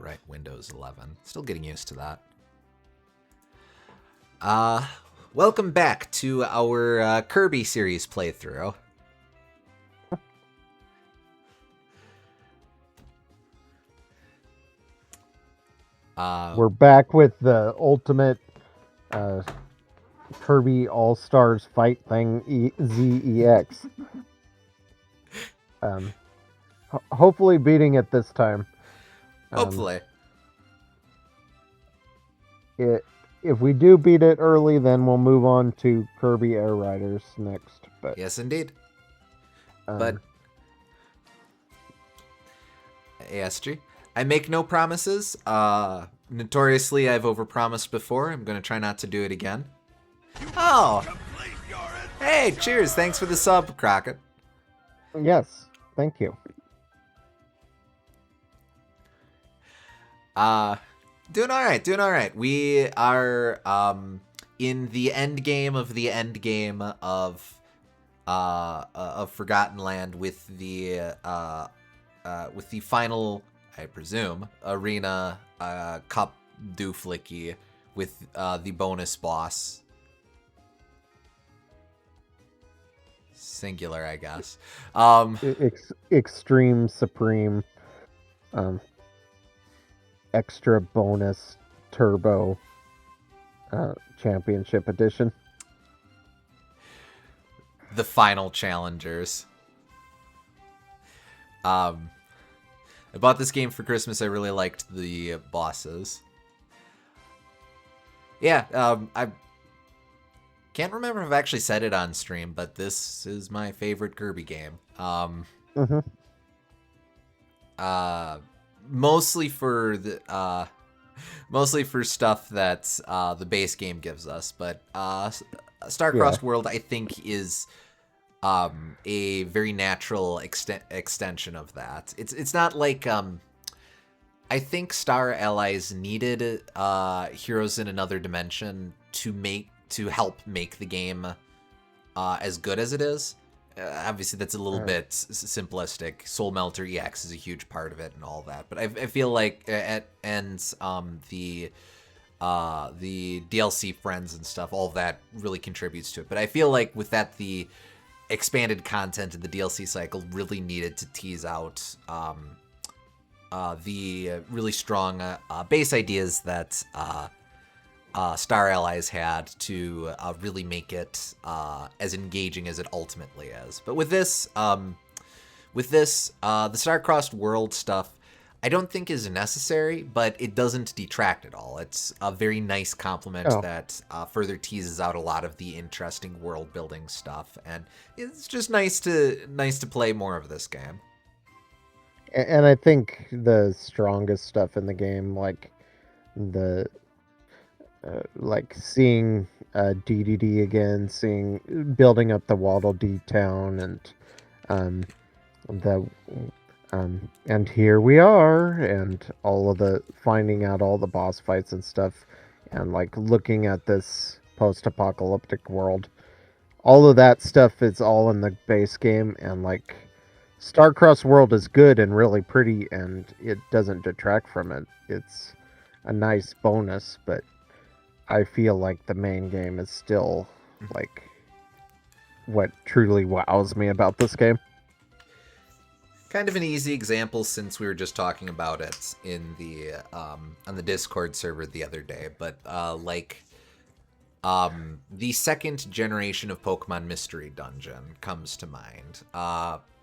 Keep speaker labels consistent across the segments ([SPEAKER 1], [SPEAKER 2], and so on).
[SPEAKER 1] right, Windows 11. Still getting used to that. Welcome back to our Kirby series playthrough.
[SPEAKER 2] We're back with the ultimate Kirby All-Stars fight thing, ZEX. Hopefully beating it this time.
[SPEAKER 1] Hopefully.
[SPEAKER 2] If we do beat it early, then we'll move on to Kirby Air Riders next. But
[SPEAKER 1] yes, indeed. But ASG, I make no promises. Notoriously, I've overpromised before. I'm going to try not to do it again. Oh! Hey, cheers. Thanks for the sub, Crockett.
[SPEAKER 2] Yes, thank you.
[SPEAKER 1] Doing all right. We are in the end game of the end game of Forgotten Land with the final, I presume, arena cup dooflicky with the bonus boss. Singular, I guess.
[SPEAKER 2] Extreme Supreme extra bonus turbo championship edition.
[SPEAKER 1] The final challengers. I bought this game for Christmas. I really liked the bosses. Yeah, I can't remember if I've actually said it on stream, but this is my favorite Kirby game. Mostly for the mostly for stuff that the base game gives us, but Star-Crossed World I think is a very natural extension of that. It's not like I think Star Allies needed Heroes in Another Dimension to help make the game as good as it is. Obviously, that's a little bit simplistic. Soul Melter EX is a huge part of it and all that. But I feel like the DLC friends and stuff, all of that really contributes to it. But I feel like with that, the expanded content in the DLC cycle really needed to tease out the really strong base ideas that Star Allies had to really make it as engaging as it ultimately is. But with this, the Star-Crossed World stuff, I don't think is necessary, but it doesn't detract at all. It's a very nice compliment that further teases out a lot of the interesting world-building stuff, and it's just nice to play more of this game.
[SPEAKER 2] And I think the strongest stuff in the game, like the like seeing DDD again, building up the Waddle Dee town, and and here we are, and all of the finding out all the boss fights and stuff, and like looking at this post-apocalyptic world. All of that stuff is all in the base game, and like Star-Crossed World is good and really pretty, and it doesn't detract from it. It's a nice bonus, but I feel like the main game is still like what truly wows me about this game.
[SPEAKER 1] Kind of an easy example, since we were just talking about it in the on the Discord server the other day, but the second generation of Pokemon Mystery Dungeon comes to mind.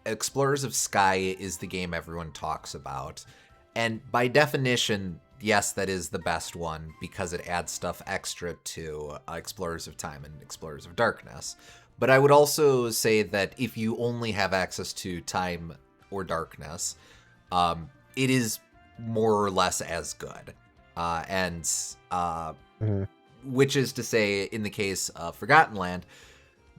[SPEAKER 1] Explorers of Sky is the game everyone talks about, and by definition, yes, that is the best one because it adds stuff extra to Explorers of Time and Explorers of Darkness. But I would also say that if you only have access to Time or Darkness, it is more or less as good. Which is to say, in the case of Forgotten Land,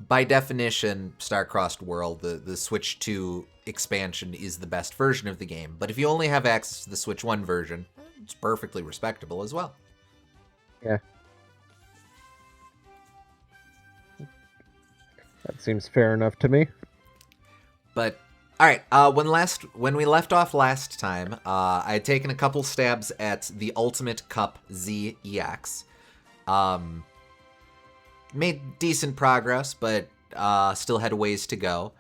[SPEAKER 1] by definition, Star-Crossed World, the Switch 2 expansion is the best version of the game. But if you only have access to the Switch 1 version, it's perfectly respectable as well.
[SPEAKER 2] Yeah. That seems fair enough to me.
[SPEAKER 1] But All right. When we left off last time, I had taken a couple stabs at the Ultimate Cup Z EX. Made decent progress, but still had a ways to go.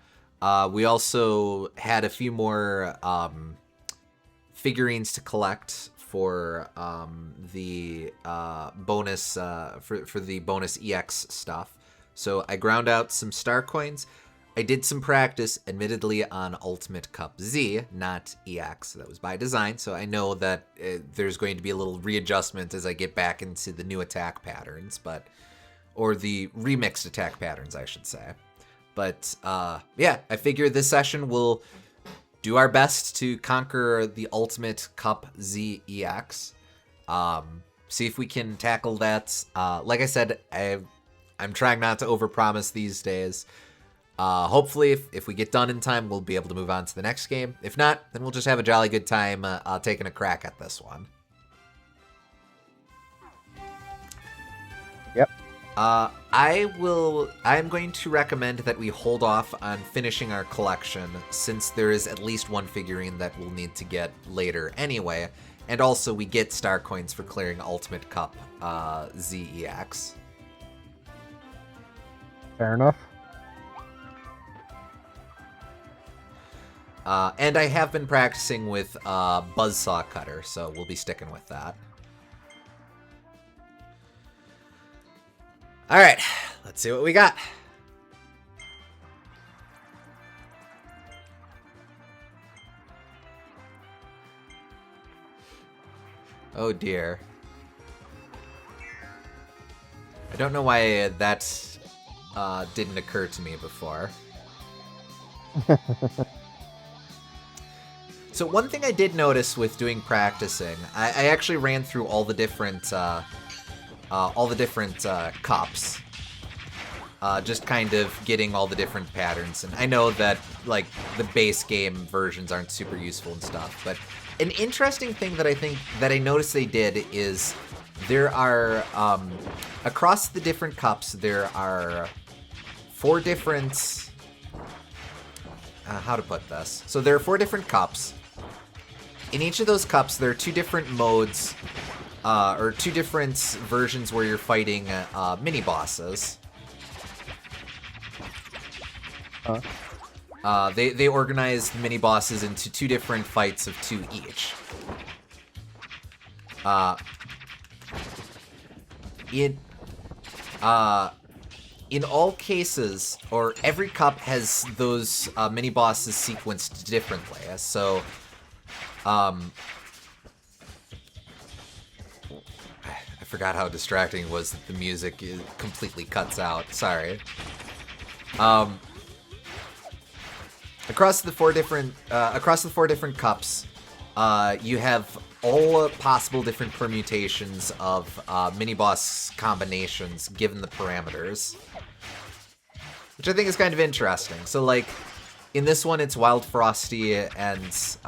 [SPEAKER 1] We also had a few more figurines to collect for the bonus for the bonus EX stuff. So I ground out some star coins. I did some practice, admittedly, on Ultimate Cup Z, not EX. That was by design, so I know that there's going to be a little readjustment as I get back into the new attack patterns, or the remixed attack patterns, I should say. But yeah, I figure this session will do our best to conquer the Ultimate Cup Z EX. See if we can tackle that. Like I said, I'm trying not to overpromise these days. Hopefully, if we get done in time, we'll be able to move on to the next game. If not, then we'll just have a jolly good time taking a crack at this one.
[SPEAKER 2] Yep.
[SPEAKER 1] I'm going to recommend that we hold off on finishing our collection, since there is at least one figurine that we'll need to get later anyway, and also we get star coins for clearing Ultimate Cup ZEX.
[SPEAKER 2] Fair enough.
[SPEAKER 1] And I have been practicing with Buzzsaw Cutter, so we'll be sticking with that. All right, let's see what we got. Oh dear. I don't know why that didn't occur to me before. So one thing I did notice with doing practicing, I actually ran through all the different cups, just kind of getting all the different patterns. And I know that like the base game versions aren't super useful and stuff, but an interesting thing that I noticed they did is there are across the different cups there are 4 different. How to put this? So there are 4 different cups. In each of those cups, there are 2 different modes, or 2 different versions where you're fighting mini bosses. They organize the mini bosses into 2 different fights of 2 each. In all cases, or every cup has those mini bosses sequenced differently. So, I forgot how distracting it was that the music completely cuts out. Sorry. Across the 4 different cups, you have all possible different permutations of mini boss combinations given the parameters, which I think is kind of interesting. So, like, in this one, it's Wild Frosty and,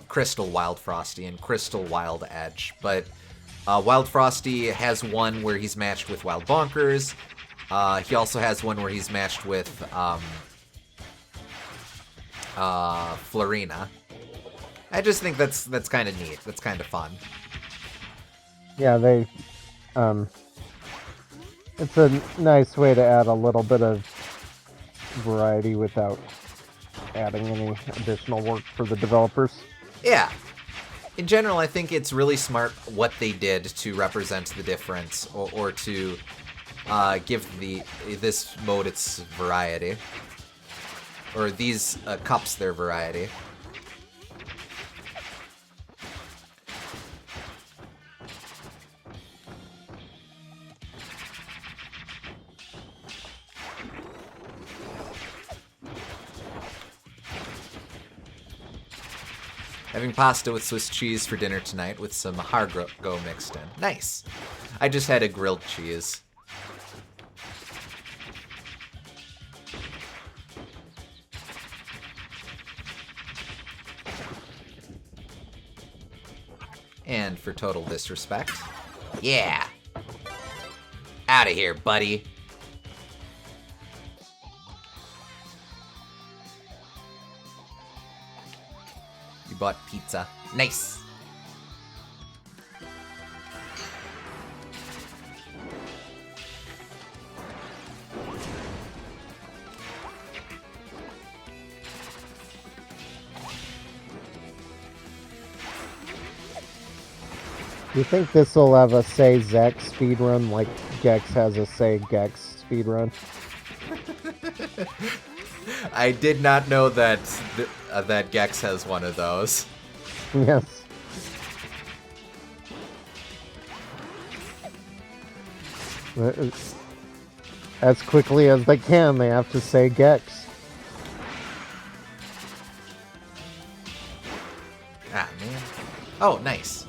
[SPEAKER 1] Crystal Wild Frosty and Crystal Wild Edge. But Wild Frosty has one where he's matched with Wild Bonkers. He also has one where he's matched with Florina. I just think that's kind of neat. That's kind of fun.
[SPEAKER 2] Yeah, they... it's a nice way to add a little bit of variety without adding any additional work for the developers.
[SPEAKER 1] Yeah. In general, I think it's really smart what they did to represent the difference, or to give this mode its variety, or these cups their variety. Having pasta with Swiss cheese for dinner tonight with some hargo mixed in. Nice. I just had a grilled cheese. And for total disrespect. Yeah. Out of here, buddy. bought pizza. Nice.
[SPEAKER 2] Do you think this will have a Say Zex speedrun like Gex has a Say Gex speedrun?
[SPEAKER 1] I did not know that that Gex has one of those.
[SPEAKER 2] Yes. As quickly as they can, they have to say Gex.
[SPEAKER 1] Ah, man. Oh, nice.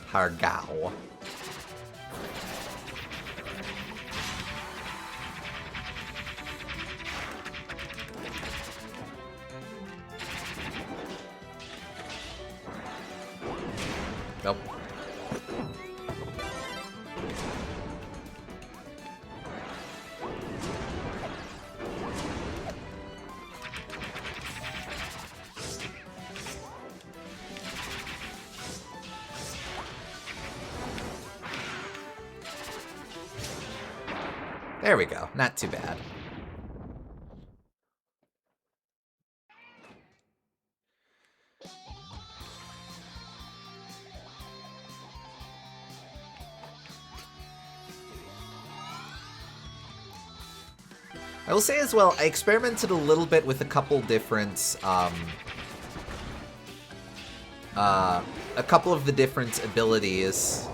[SPEAKER 1] Hargao. Nope. There we go. Not too bad. I will say as well, I experimented a little bit with a couple different, a couple of the different abilities,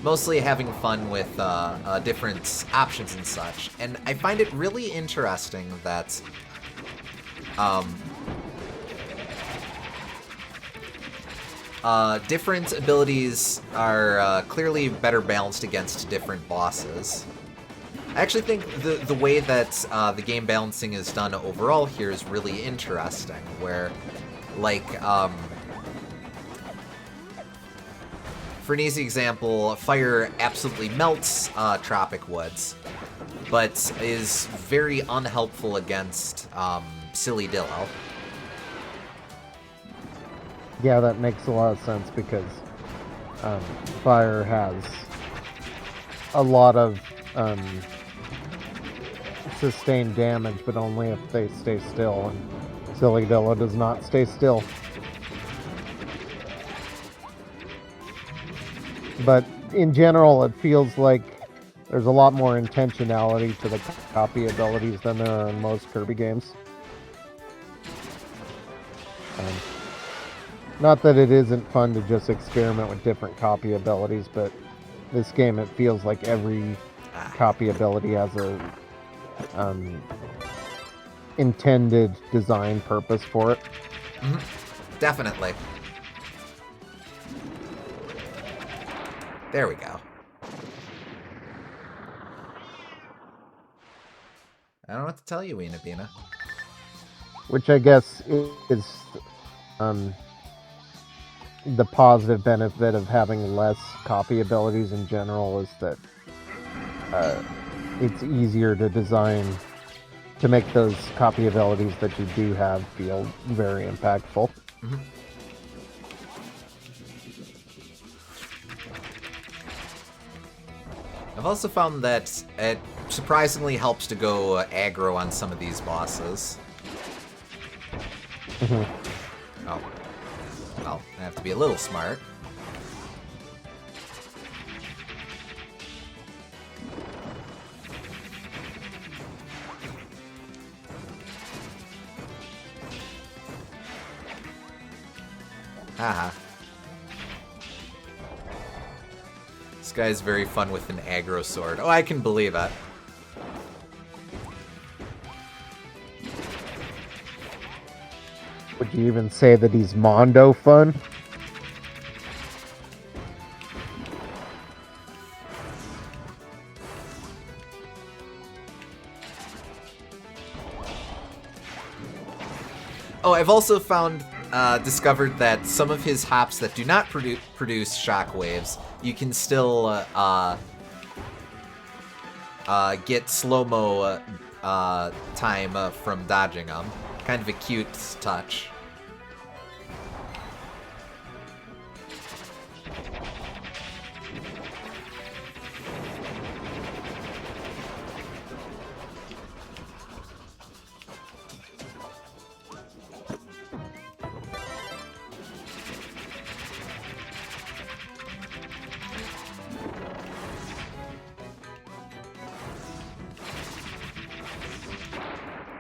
[SPEAKER 1] mostly having fun with different options and such. And I find it really interesting that different abilities are clearly better balanced against different bosses. I actually think the way that the game balancing is done overall here is really interesting, where, like, for an easy example, fire absolutely melts tropic woods, but is very unhelpful against Silly Dillo.
[SPEAKER 2] Yeah, that makes a lot of sense because fire has a lot of sustained damage, but only if they stay still, and Silly Dillo does not stay still. But in general, it feels like there's a lot more intentionality to the copy abilities than there are in most Kirby games. Not that it isn't fun to just experiment with different copy abilities, but this game, it feels like every copy ability has a intended design purpose for it.
[SPEAKER 1] Mm-hmm. Definitely. There we go. I don't know what to tell you, Weena Beena.
[SPEAKER 2] Which I guess is the positive benefit of having less copy abilities in general is that it's easier to design to make those copy abilities that you do have feel very impactful.
[SPEAKER 1] Mm-hmm. I've also found that it surprisingly helps to go aggro on some of these bosses.
[SPEAKER 2] Mm-hmm.
[SPEAKER 1] Oh. Well, I have to be a little smart. Haha. This guy's very fun with an aggro sword. Oh, I can believe it.
[SPEAKER 2] Would you even say that he's Mondo fun?
[SPEAKER 1] Oh, I've also discovered that some of his hops that do not produce shockwaves, you can still get slow-mo time from dodging them. Kind of a cute touch.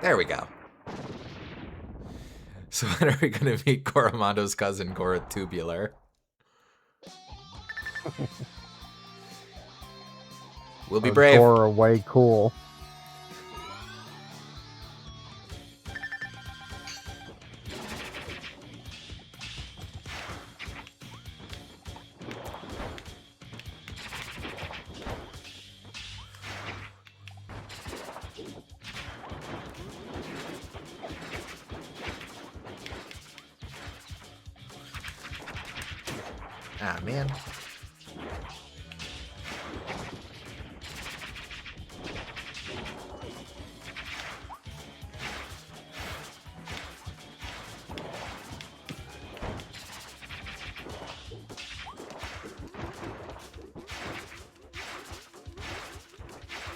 [SPEAKER 1] There we go. So when are we going to meet Coromondo's cousin, Gora Tubular? We'll be brave.
[SPEAKER 2] Gora way cool.
[SPEAKER 1] Ah, man.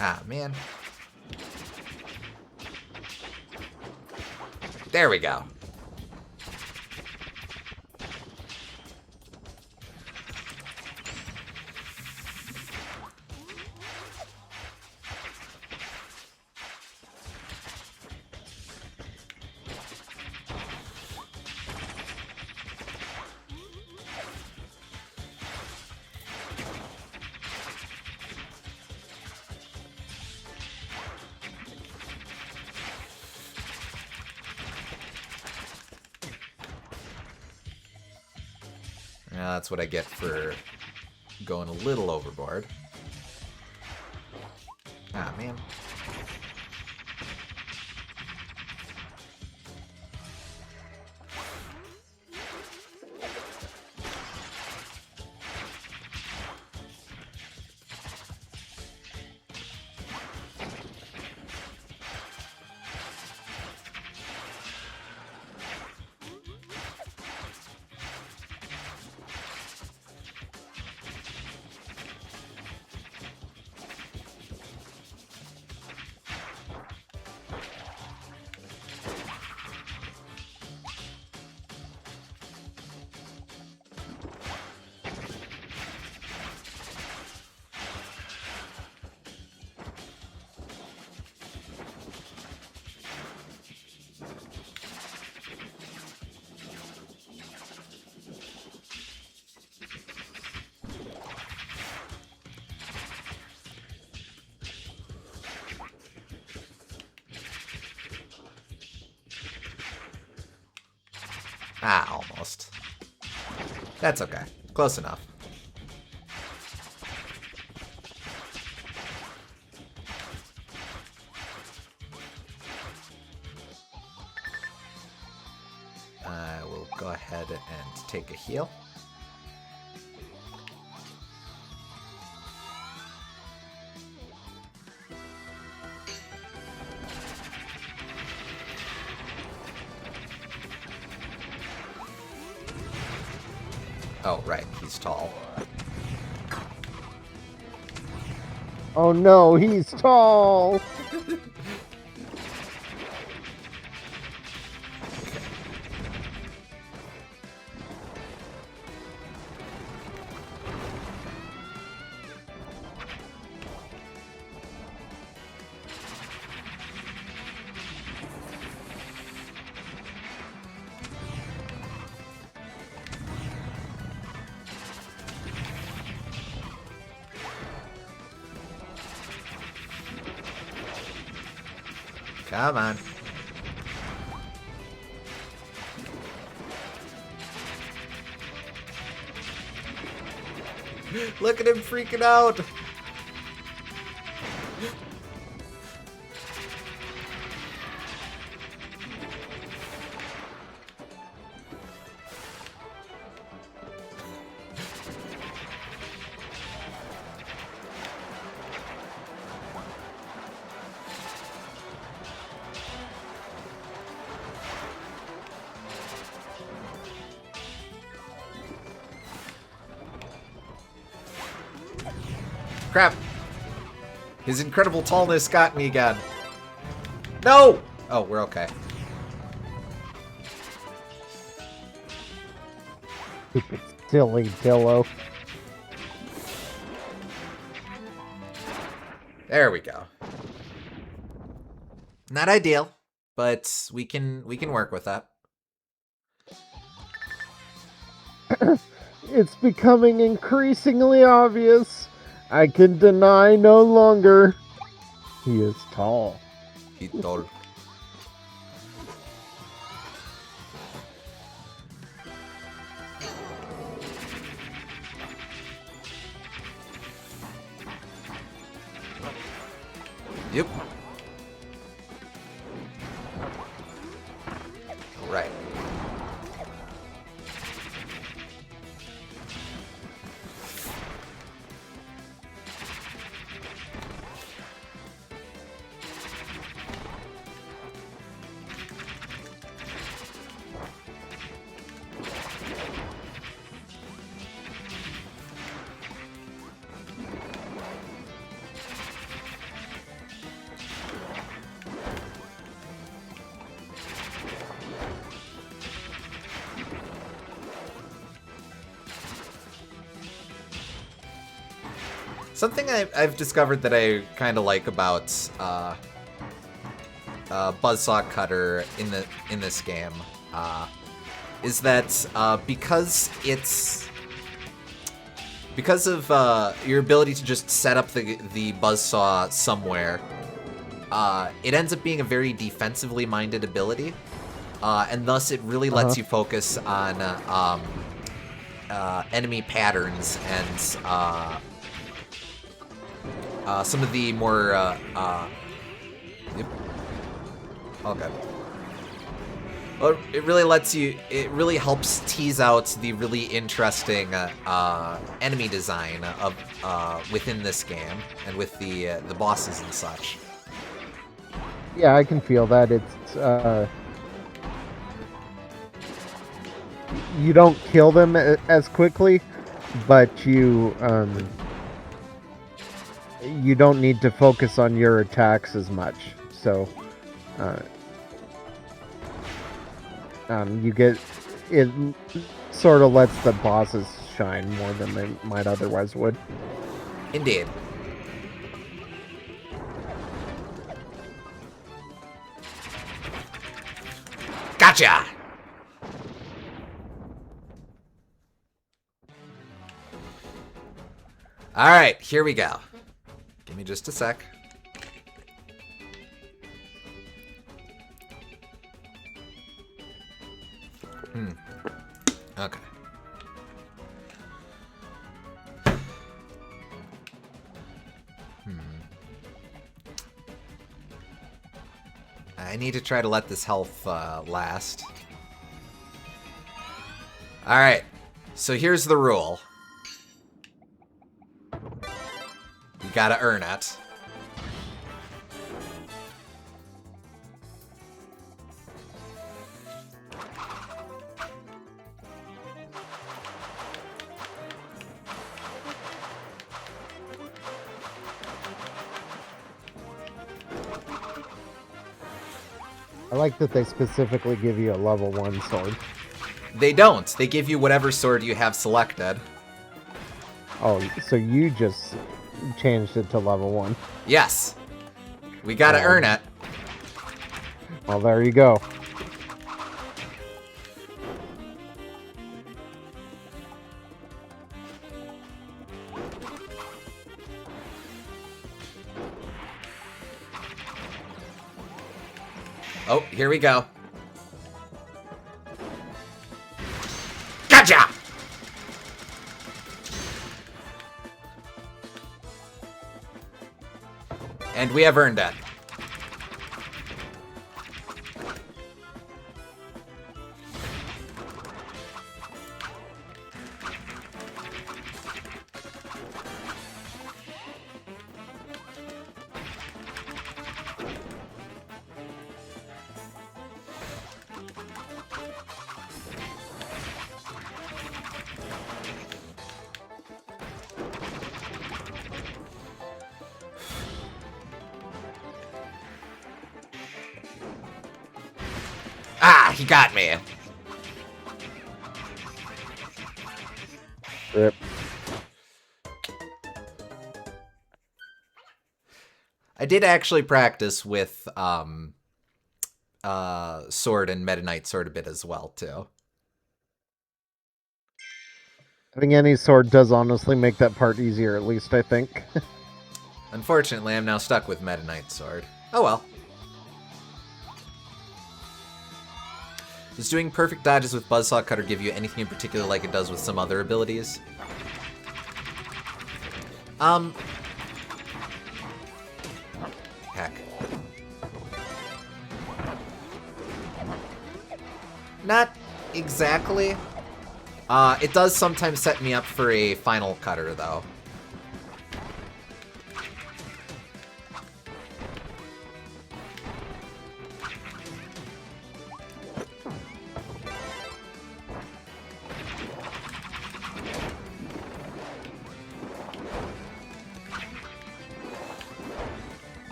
[SPEAKER 1] Ah, man. There we go. That's what I get for going a little overboard. Ah, man. Ah, almost. That's okay. Close enough. I will go ahead and take a heal. Oh, right. He's tall.
[SPEAKER 2] Oh no, he's tall!
[SPEAKER 1] Come on. Look at him freaking out. Crap. His incredible tallness got me again. No! Oh, we're okay.
[SPEAKER 2] Stupid, silly Dillo.
[SPEAKER 1] There we go. Not ideal, but we can work with that.
[SPEAKER 2] It's becoming increasingly obvious. I can deny no longer. He is tall.
[SPEAKER 1] He's tall. Yep. Right. Something I've discovered that I kind of like about Buzzsaw Cutter in this game is that because of your ability to just set up the Buzzsaw somewhere, it ends up being a very defensively minded ability, and thus it really lets you focus on enemy patterns and some of the more, yep. Okay. Well, it really helps tease out the really interesting enemy design of within this game and with the bosses and such.
[SPEAKER 2] Yeah, I can feel that. It's you don't kill them as quickly, but you don't need to focus on your attacks as much. So you get it sort of lets the bosses shine more than they might otherwise would.
[SPEAKER 1] Indeed. Gotcha! Alright, here we go. Give me just a sec. Okay. I need to try to let this health last. Alright, so here's the rule. You gotta earn it.
[SPEAKER 2] I like that they specifically give you a level 1 sword.
[SPEAKER 1] They don't. They give you whatever sword you have selected.
[SPEAKER 2] Oh, so you just changed it to level 1.
[SPEAKER 1] Yes. We gotta earn it.
[SPEAKER 2] Well, there you go.
[SPEAKER 1] Oh, here we go. Gotcha! And we have earned it. Ah, he got me.
[SPEAKER 2] Rip.
[SPEAKER 1] I did actually practice with Sword and Meta Knight Sword a bit as well, too.
[SPEAKER 2] Having any sword does honestly make that part easier, at least I think.
[SPEAKER 1] Unfortunately, I'm now stuck with Meta Knight Sword. Oh well. Does doing perfect dodges with Buzzsaw Cutter give you anything in particular like it does with some other abilities? Heck. Not exactly. It does sometimes set me up for a final cutter, though.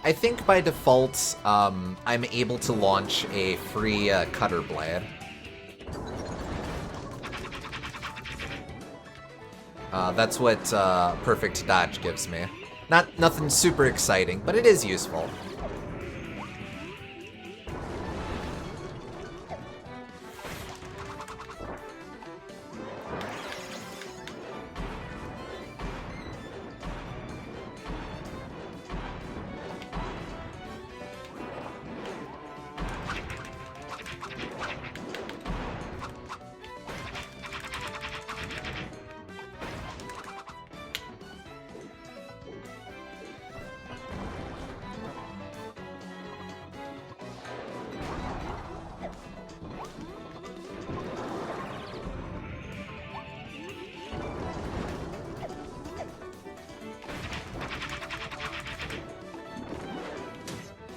[SPEAKER 1] I think by default, I'm able to launch a free cutter blade. That's what perfect dodge gives me. Nothing super exciting, but it is useful.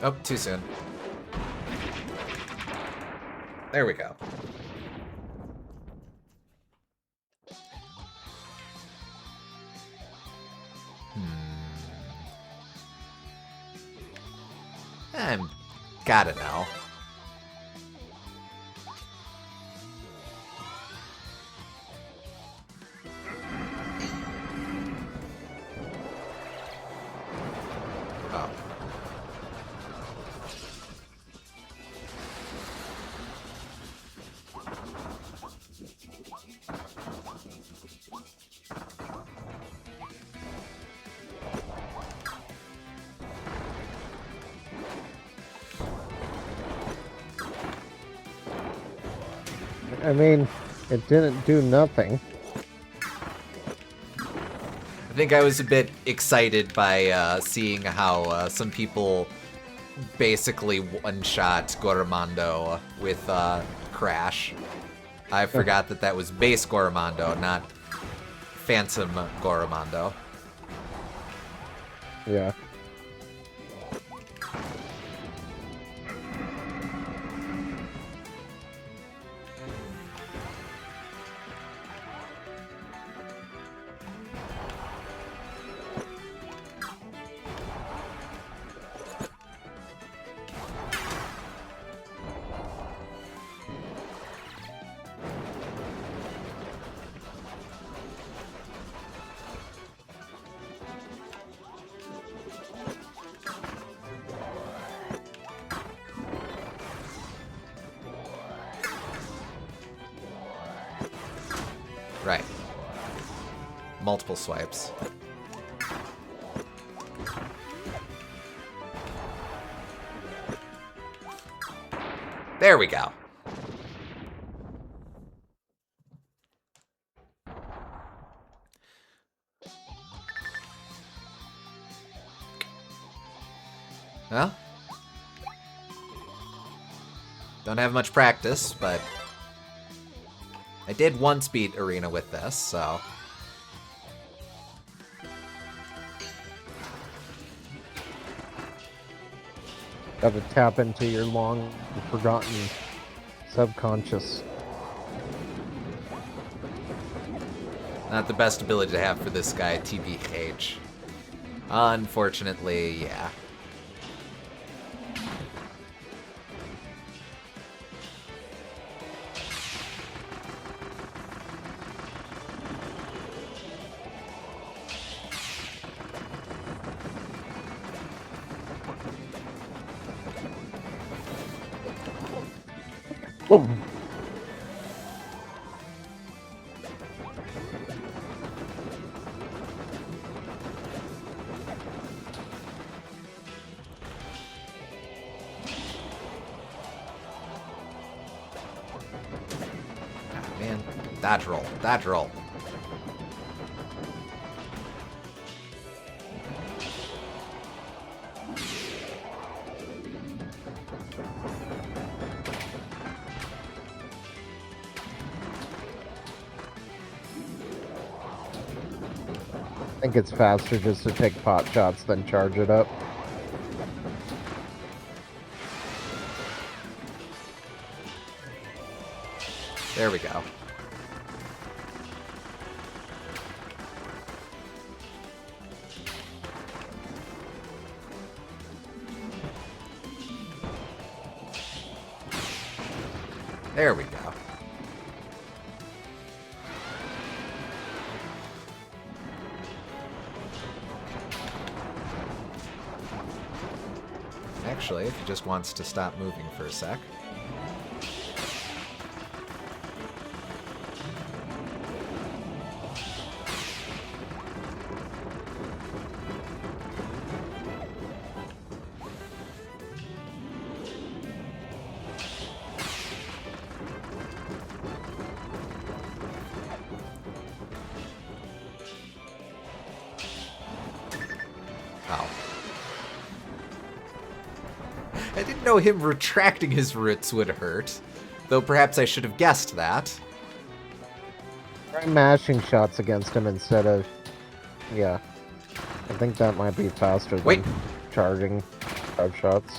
[SPEAKER 1] Oh, too soon. There we go. I'm got it now. Oh.
[SPEAKER 2] I mean, it didn't do nothing.
[SPEAKER 1] I think I was a bit excited by seeing how some people basically one-shot Goromando with Crash. I forgot that was base Goromando, not Phantom Goromando.
[SPEAKER 2] Yeah.
[SPEAKER 1] Right. Multiple swipes. There we go. Well, don't have much practice, but I did once beat Arena with this, so...
[SPEAKER 2] Got to tap into your long forgotten subconscious.
[SPEAKER 1] Not the best ability to have for this guy, TBH. Unfortunately, yeah.
[SPEAKER 2] Oh.
[SPEAKER 1] Man, dodge roll, dodge roll.
[SPEAKER 2] I think it's faster just to take pot shots than charge it up.
[SPEAKER 1] There we go. There we go. Actually, if he just wants to stop moving for a sec. Oh. I didn't know him retracting his roots would hurt, though perhaps I should have guessed that.
[SPEAKER 2] Try mashing shots against him instead of... Yeah. I think that might be faster than charging charge shots.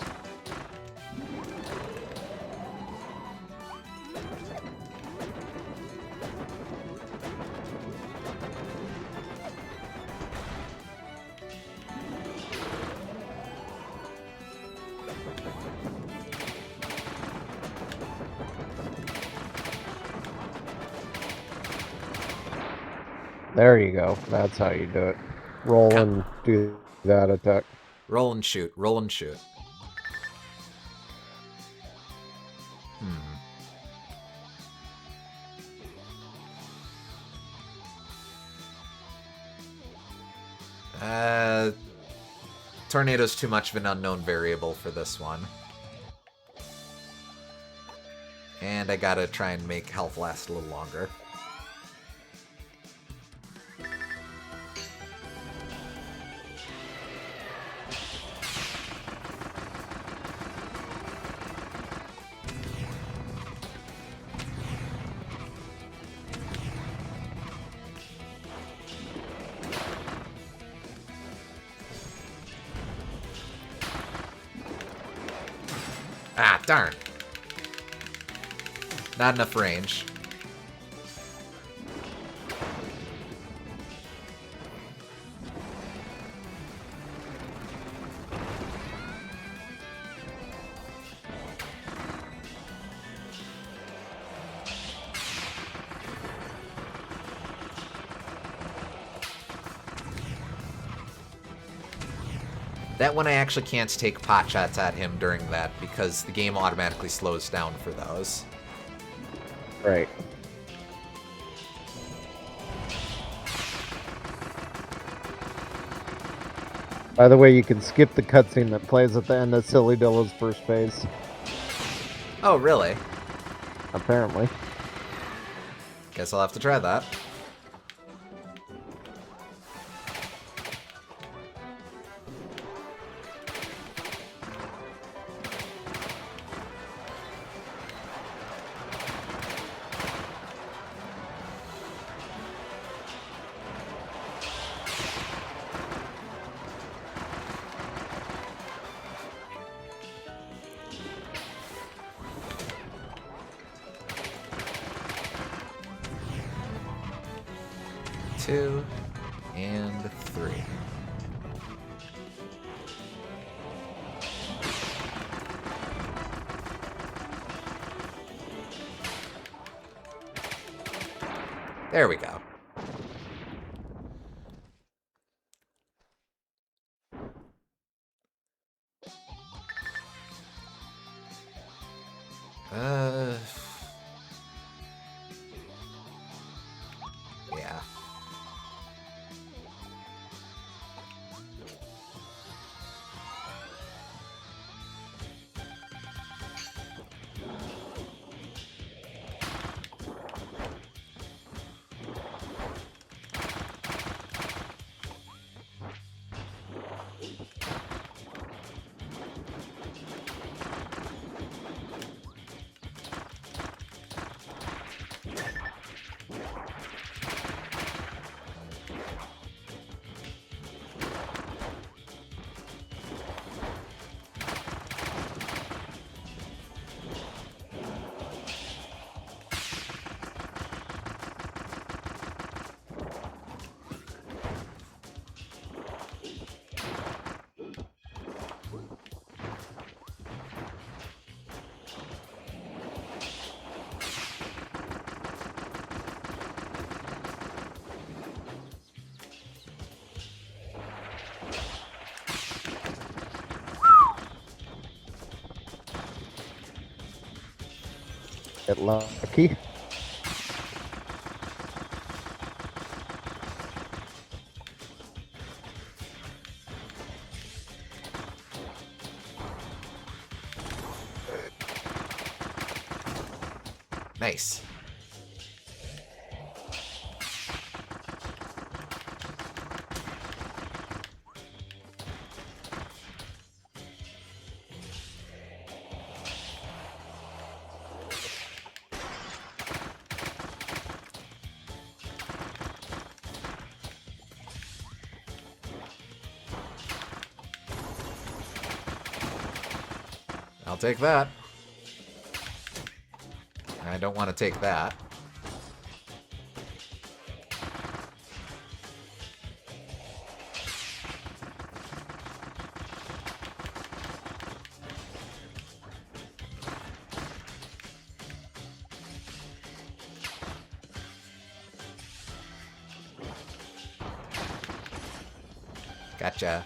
[SPEAKER 2] There you go. That's how you do it. Roll and do that attack.
[SPEAKER 1] Roll and shoot, roll and shoot. Tornado's too much of an unknown variable for this one. And I gotta try and make health last a little longer. Ah, darn. Not enough range. That one I actually can't take pot shots at him during that because the game automatically slows down for those.
[SPEAKER 2] Right. By the way, you can skip the cutscene that plays at the end of Silly Dilla's first phase.
[SPEAKER 1] Oh, really?
[SPEAKER 2] Apparently.
[SPEAKER 1] Guess I'll have to try that. 2, and 3. There we go. Yeah.
[SPEAKER 2] Get lucky.
[SPEAKER 1] Nice. I'll take that. I don't want to take that. Gotcha.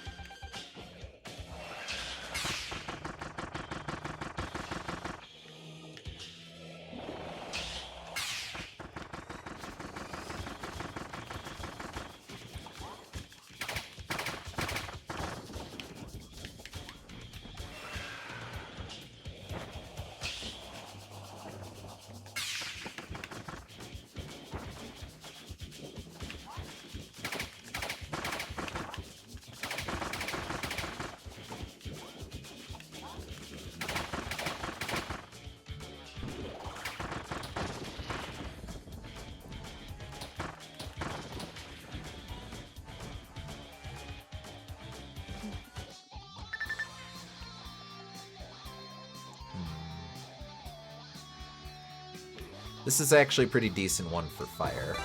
[SPEAKER 1] This is actually a pretty decent one for fire.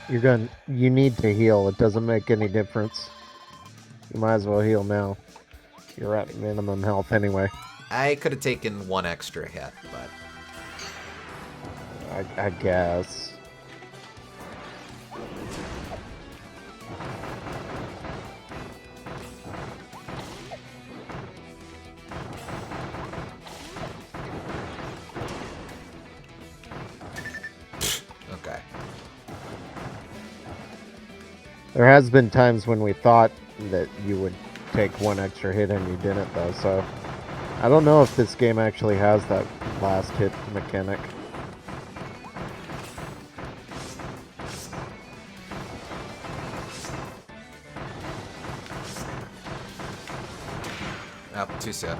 [SPEAKER 2] You need to heal. It doesn't make any difference. You might as well heal now. You're at minimum health anyway.
[SPEAKER 1] I could have taken one extra hit, but...
[SPEAKER 2] I guess.
[SPEAKER 1] Okay.
[SPEAKER 2] There has been times when we thought that you would take one extra hit and you didn't, though, so... I don't know if this game actually has that last hit mechanic.
[SPEAKER 1] Oh, too soon.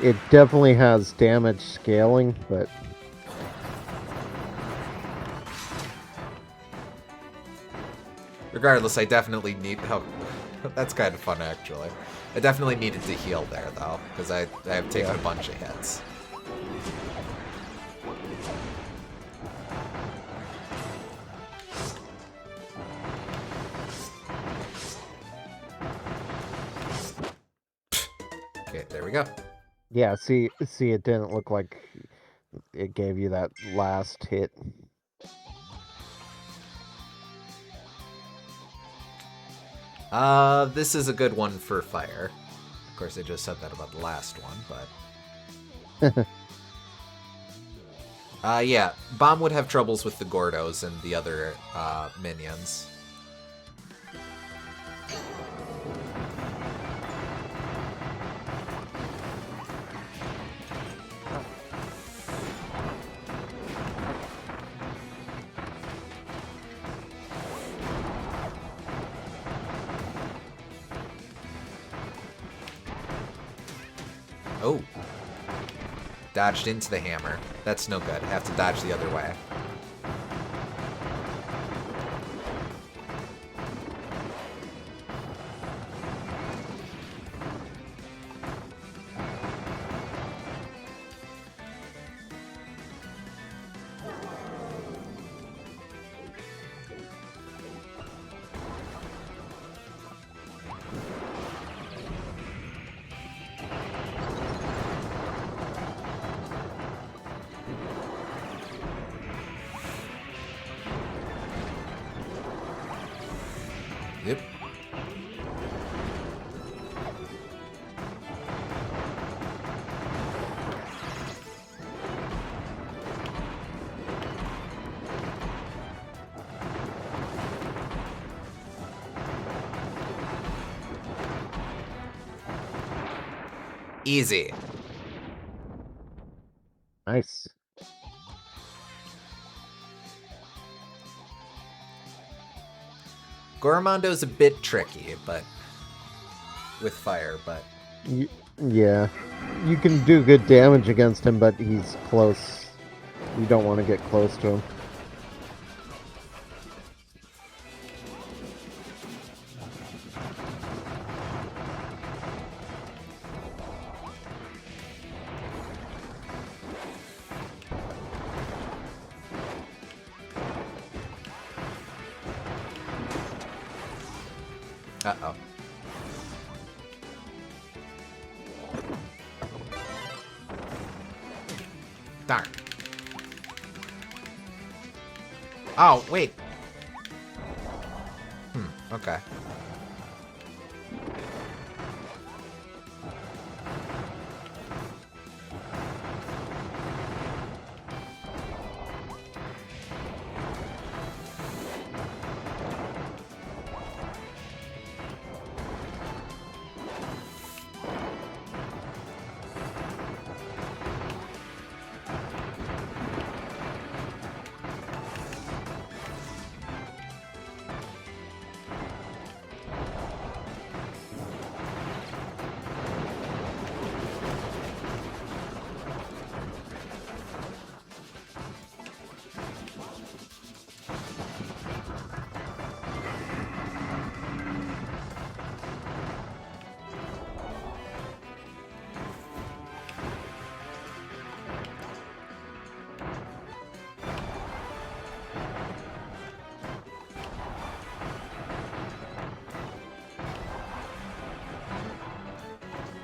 [SPEAKER 2] It definitely has damage scaling, but...
[SPEAKER 1] Regardless, I definitely need... Oh, That's kind of fun, actually. I definitely needed to heal there, though, because I have taken a bunch of hits. Okay, there we go.
[SPEAKER 2] Yeah, see, it didn't look like it gave you that last hit.
[SPEAKER 1] This is a good one for fire. Of course, I just said that about the last one, but... yeah, Bomb would have troubles with the Gordos and the other, minions. Oh. Dodged into the hammer. That's no good. I have to dodge the other way. Yep. Easy.
[SPEAKER 2] Nice.
[SPEAKER 1] Goromondo's a bit tricky, but with fire, but
[SPEAKER 2] Yeah, you can do good damage against him, but he's close. You don't want to get close to him.
[SPEAKER 1] uh-oh. Darn. Oh, wait. Okay.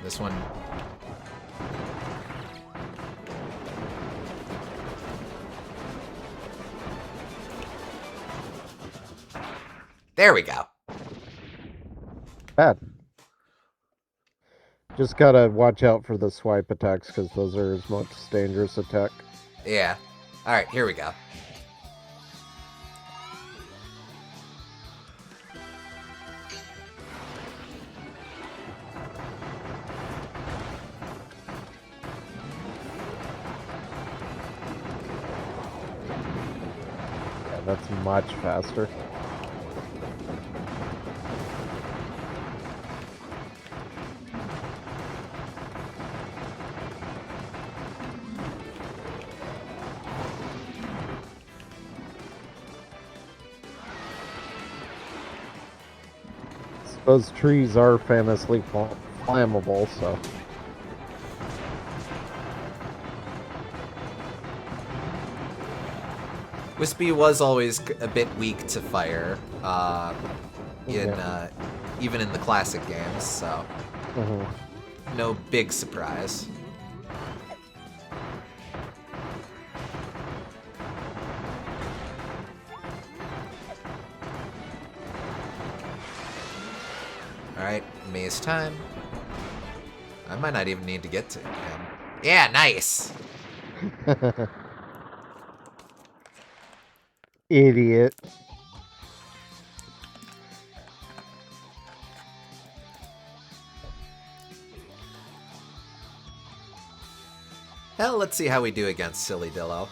[SPEAKER 1] This one. There we go.
[SPEAKER 2] Bad. Just gotta watch out for the swipe attacks, because those are his most dangerous attack.
[SPEAKER 1] Yeah. Alright, here we go.
[SPEAKER 2] Yeah, that's much faster. Those trees are famously flammable, so.
[SPEAKER 1] Wispy was always a bit weak to fire,
[SPEAKER 2] Yeah.
[SPEAKER 1] even in the classic games, so no big surprise. Alright, maze time. I might not even need to get to him. Yeah, nice!
[SPEAKER 2] Idiot.
[SPEAKER 1] Hell, let's see how we do against Silly Dillo.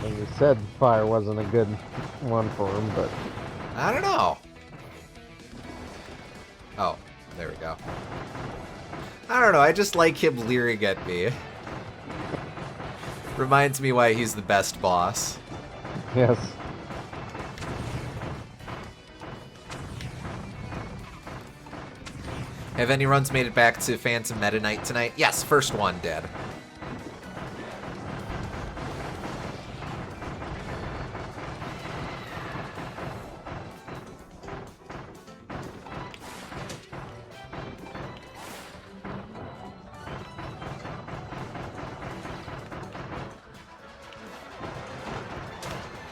[SPEAKER 2] And you said fire wasn't a good one for him, but
[SPEAKER 1] I don't know. Oh, there we go. I don't know, I just like him leering at me. Reminds me why he's the best boss.
[SPEAKER 2] yes.
[SPEAKER 1] Have any runs made it back to Phantom Meta Knight tonight? Yes, first one did.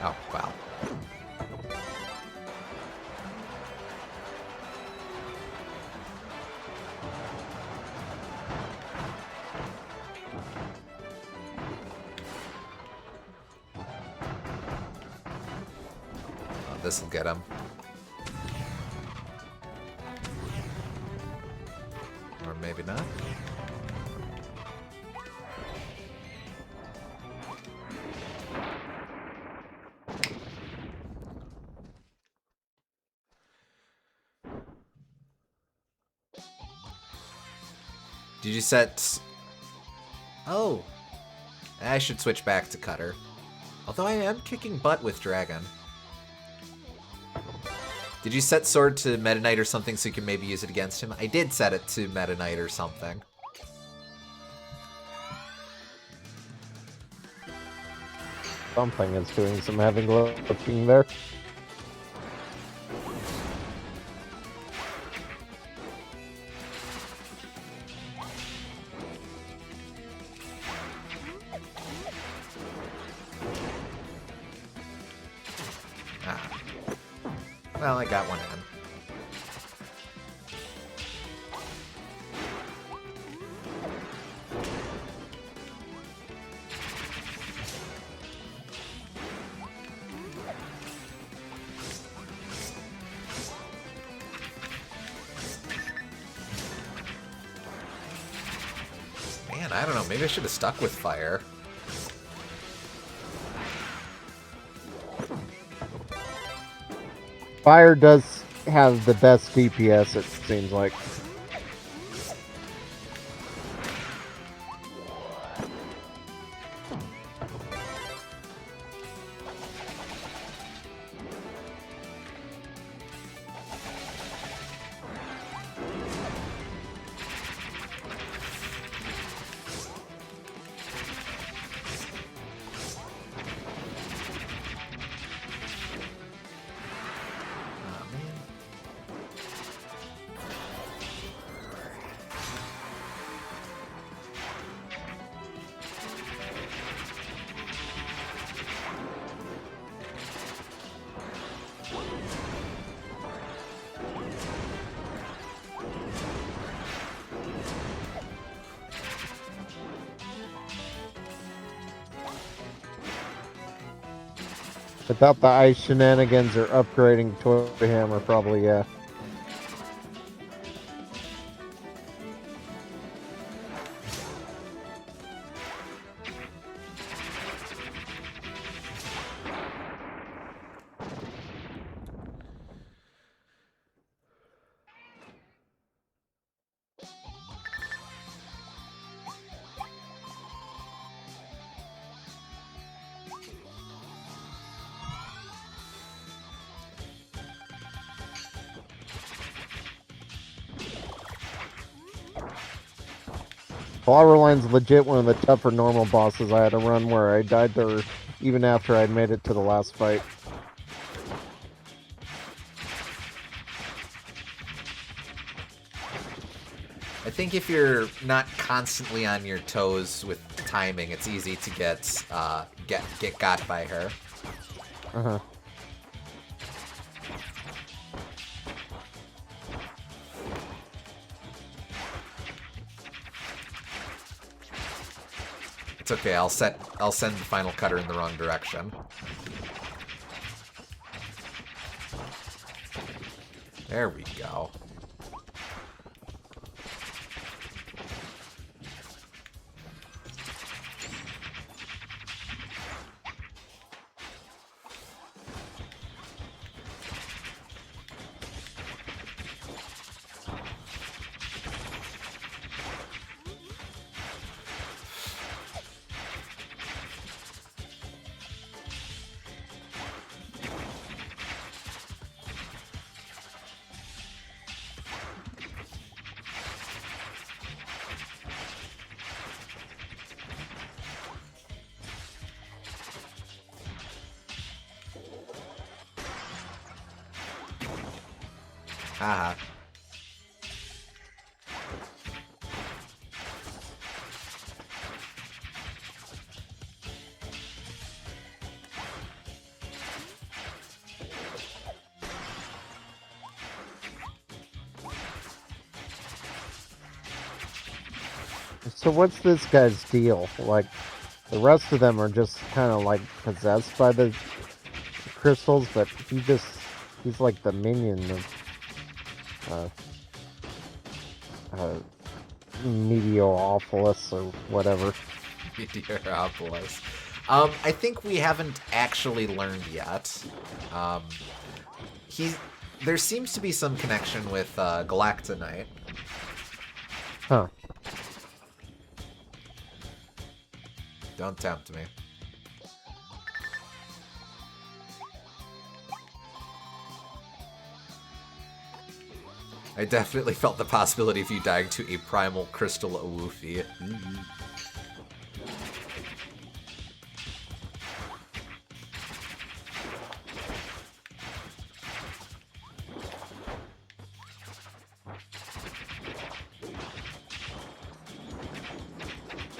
[SPEAKER 1] Oh, wow. Oh, this'll get him. Or maybe not. Did you set... Oh. I should switch back to Cutter. Although I am kicking butt with Dragon. Did you set Sword to Meta Knight or something so you can maybe use it against him? I did set it to Meta Knight or something.
[SPEAKER 2] Something is doing some heavy lifting there.
[SPEAKER 1] Ah. Well, I got one in. Man, I don't know. Maybe I should have stuck with fire.
[SPEAKER 2] Fire does have the best DPS, it seems like.
[SPEAKER 1] Oh, man.
[SPEAKER 2] Without the ice shenanigans or upgrading Toy Hammer, probably, yeah. Flowerline's legit one of the tougher normal bosses I had to run where I died there even after I'd made it to the last fight.
[SPEAKER 1] I think if you're not constantly on your toes with timing, it's easy to get got by her.
[SPEAKER 2] Uh-huh.
[SPEAKER 1] It's okay. I'll send the final cutter in the wrong direction. There we go. Haha.
[SPEAKER 2] So what's this guy's deal? Like, the rest of them are just kind of like possessed by the crystals, but he's like the minion of Meteoropolis or whatever.
[SPEAKER 1] Meteoropolis. I think we haven't actually learned yet. There seems to be some connection with Galactonite.
[SPEAKER 2] Huh.
[SPEAKER 1] Don't tempt me. I definitely felt the possibility of you dying to a primal crystal Awufi.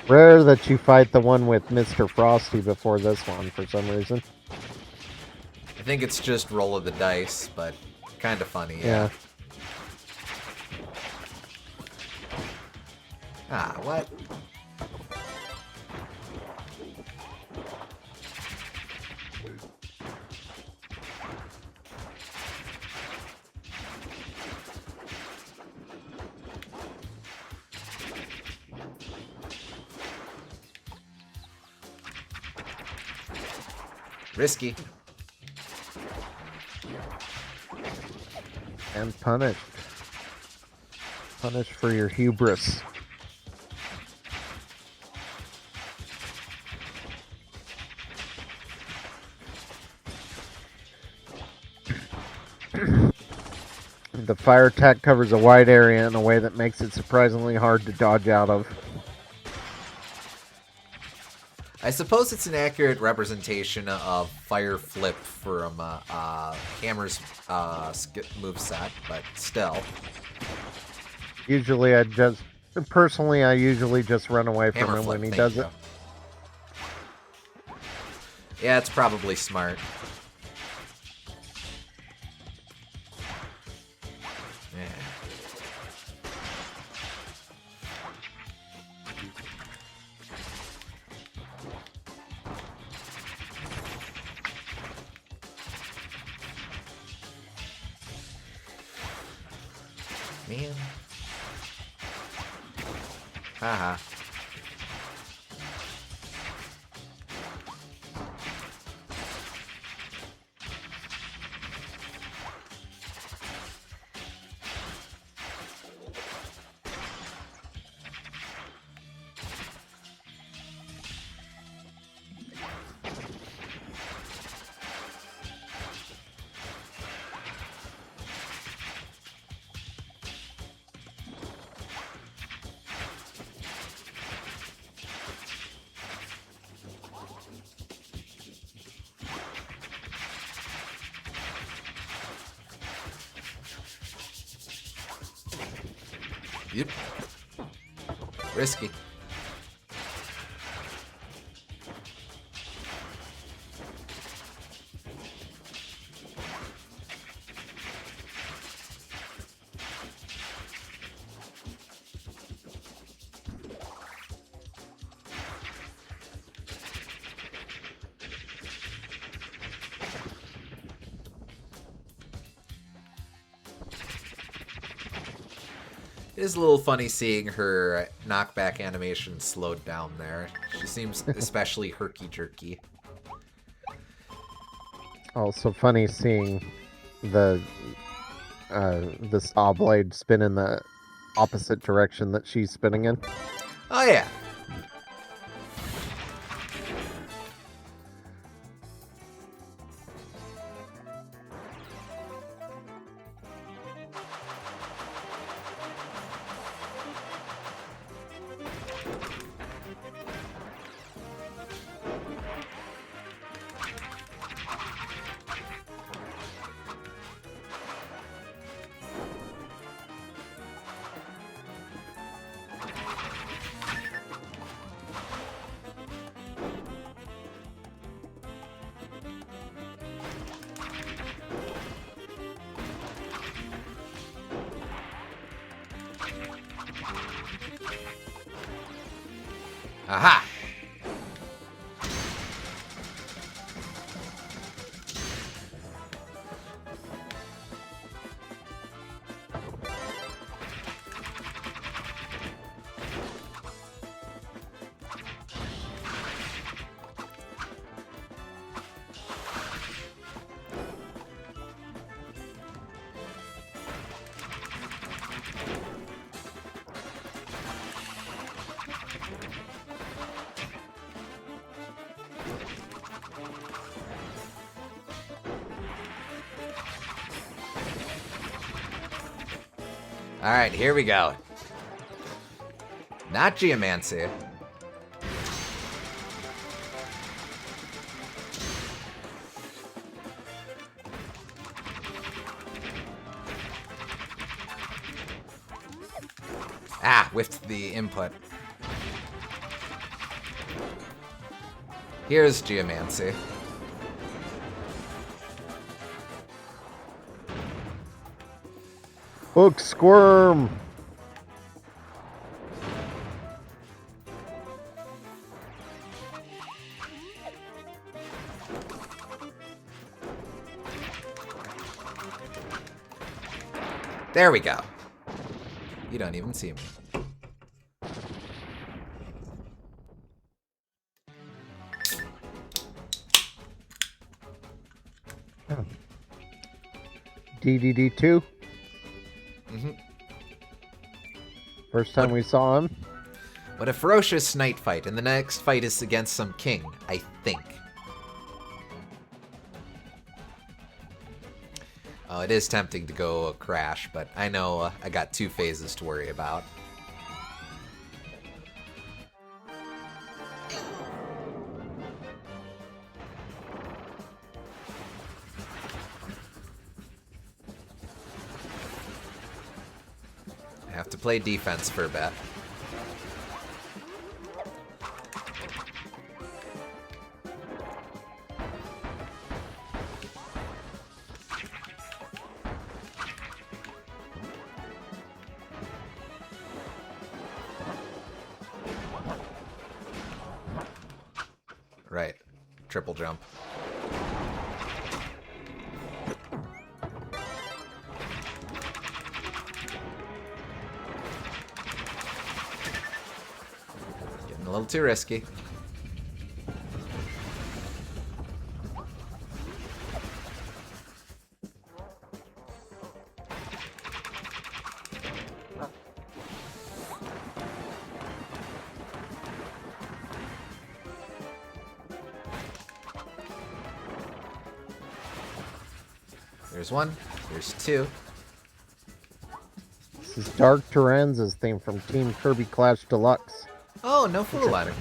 [SPEAKER 2] Rare that you fight the one with Mr. Frosty before this one for some reason.
[SPEAKER 1] I think it's just roll of the dice, but kind of funny, yeah. Ah, what? Risky.
[SPEAKER 2] And punished. Punished for your hubris. The fire attack covers a wide area in a way that makes it surprisingly hard to dodge out of.
[SPEAKER 1] I suppose it's an accurate representation of Fire Flip from Hammer's moveset, but still.
[SPEAKER 2] Usually I usually just run away from
[SPEAKER 1] Hammer
[SPEAKER 2] him
[SPEAKER 1] flip,
[SPEAKER 2] when he
[SPEAKER 1] thank
[SPEAKER 2] does
[SPEAKER 1] you.
[SPEAKER 2] it.
[SPEAKER 1] Yeah, it's probably smart. Yeah. Man. Haha. Yep. Risky. It is a little funny seeing her knockback animation slowed down there. She seems especially herky-jerky.
[SPEAKER 2] Also funny seeing the saw blade spin in the opposite direction that she's spinning in.
[SPEAKER 1] Oh yeah. Aha! Alright, here we go. Not Geomancy. Ah, whiffed the input. Here's Geomancy.
[SPEAKER 2] Hook squirm!
[SPEAKER 1] There we go. You don't even see me.
[SPEAKER 2] DDD2?
[SPEAKER 1] Mm-hmm.
[SPEAKER 2] First time we saw him.
[SPEAKER 1] But a ferocious night fight, and the next fight is against some king, I think. Oh, it is tempting to go Crash, but I know I got 2 phases to worry about. I have to play defense for a bit. Right. Triple jump. Getting a little too risky. There's 1. There's 2.
[SPEAKER 2] This is Dark Tyranza's theme from Team Kirby Clash Deluxe.
[SPEAKER 1] Oh, no fool ladder.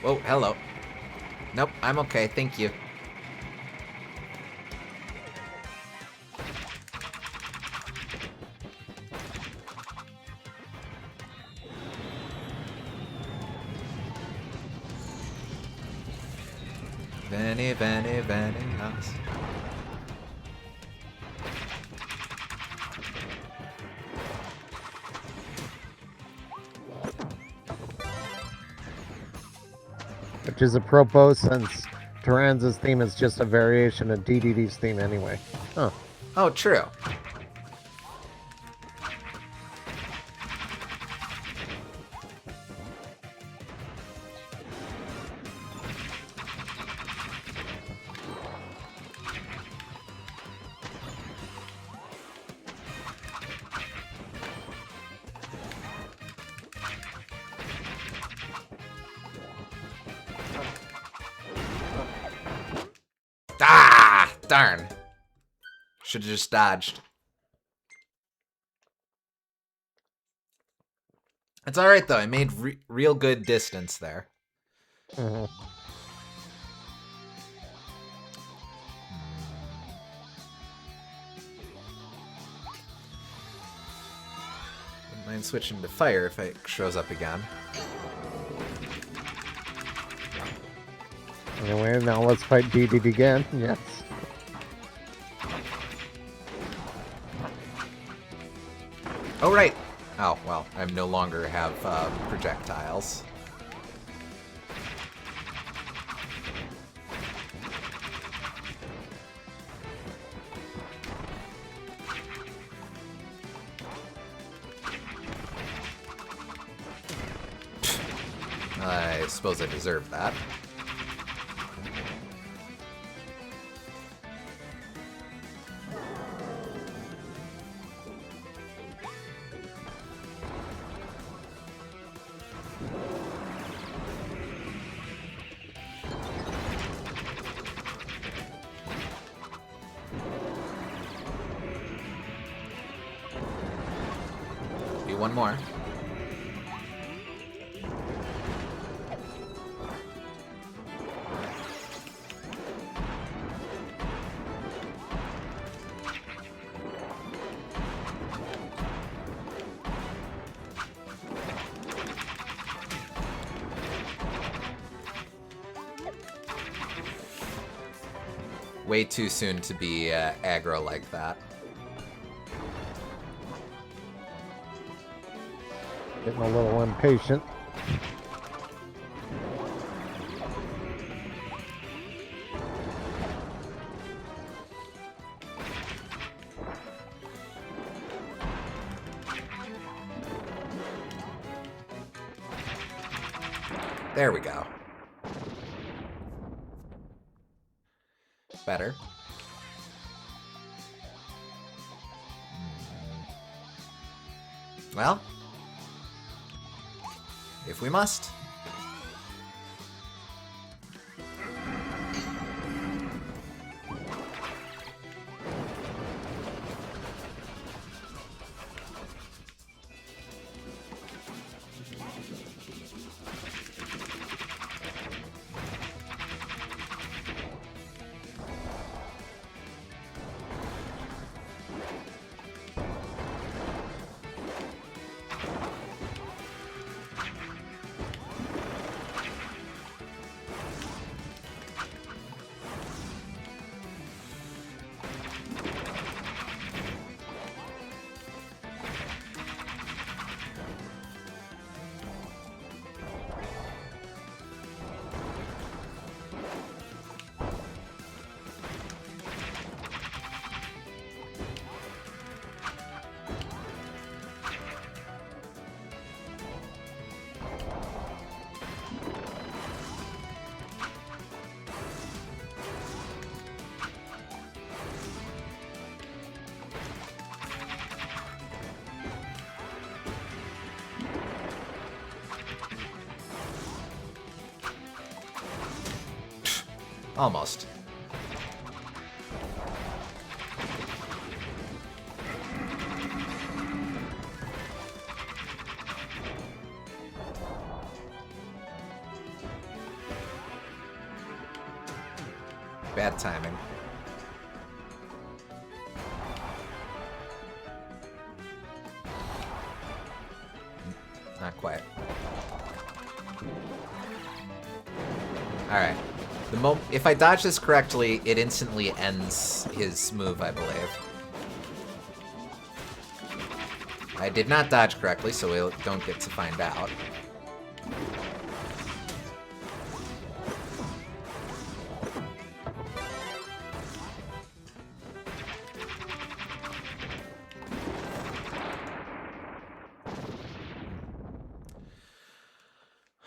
[SPEAKER 1] Whoa, hello. Nope, I'm okay, thank you. Vanny, Vanny, Vanny house.
[SPEAKER 2] Which is apropos since Tyranza's theme is just a variation of DDD's theme anyway. Huh.
[SPEAKER 1] Oh, true. Ah, darn. Should have just dodged. It's alright, though. I made real good distance there.
[SPEAKER 2] Mm-hmm.
[SPEAKER 1] Wouldn't mind switching to fire if it shows up again.
[SPEAKER 2] Anyway, now let's fight DDD again. Yes.
[SPEAKER 1] Oh, right. Oh, well, I no longer have projectiles. I suppose I deserve that. Do one more. Way too soon to be aggro like that.
[SPEAKER 2] Getting a little impatient.
[SPEAKER 1] There we go. Better. Well, if we must. Almost. Bad timing. Not quite. Alright. If I dodge this correctly, it instantly ends his move, I believe. I did not dodge correctly, so we don't get to find out.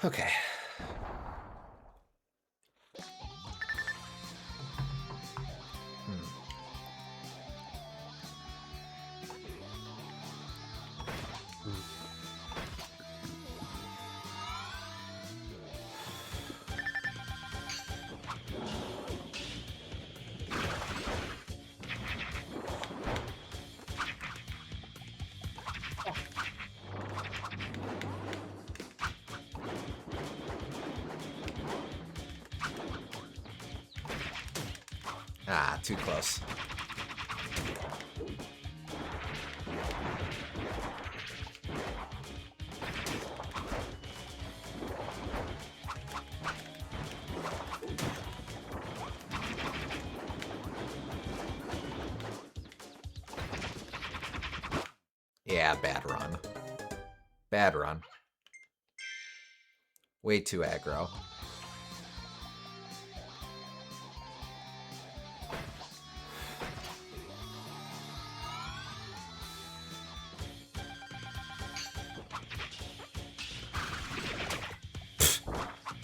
[SPEAKER 1] Okay. Ah, too close. Yeah, bad run. Bad run. Way too aggro.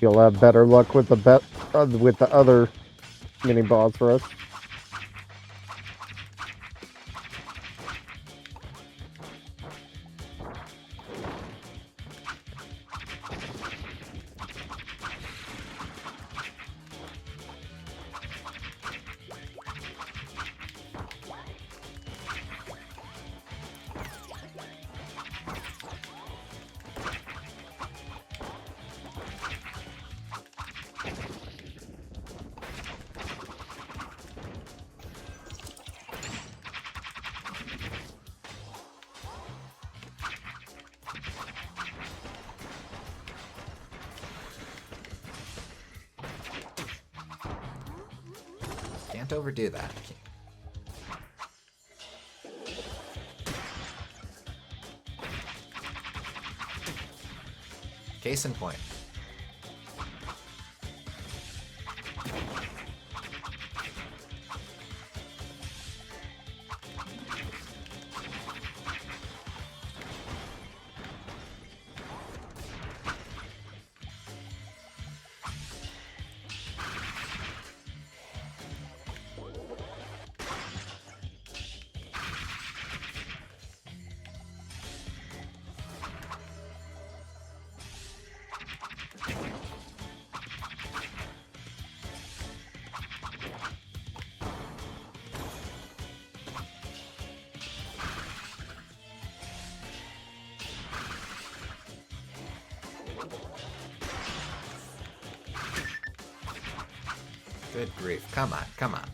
[SPEAKER 2] You'll have better luck with the other mini boss for us. Can't overdo that. Case in point. Good grief. Come on, come on.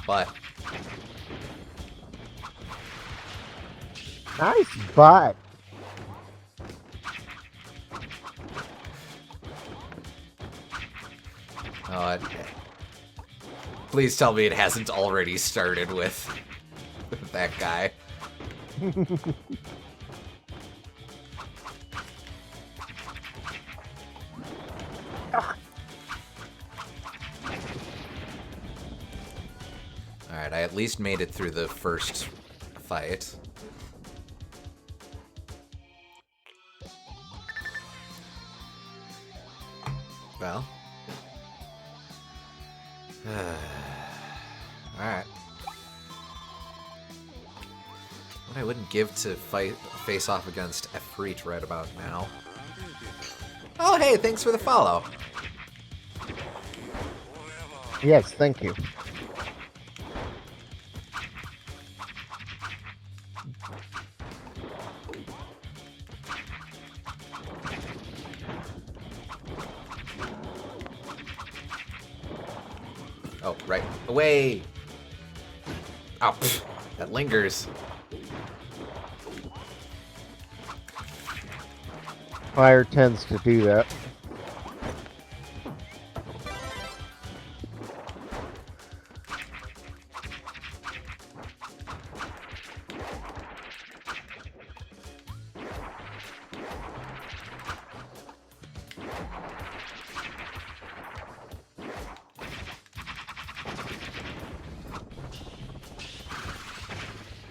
[SPEAKER 2] But Nice butt.
[SPEAKER 1] please tell me it hasn't already started with that guy. Alright, I at least made it through the first fight. Well, Alright. What I wouldn't give to face off against Efreet right about now. Oh, hey, thanks for the follow.
[SPEAKER 2] Yes, thank you.
[SPEAKER 1] Oh, right. Away! Oh, pff, that lingers.
[SPEAKER 2] Fire tends to do that.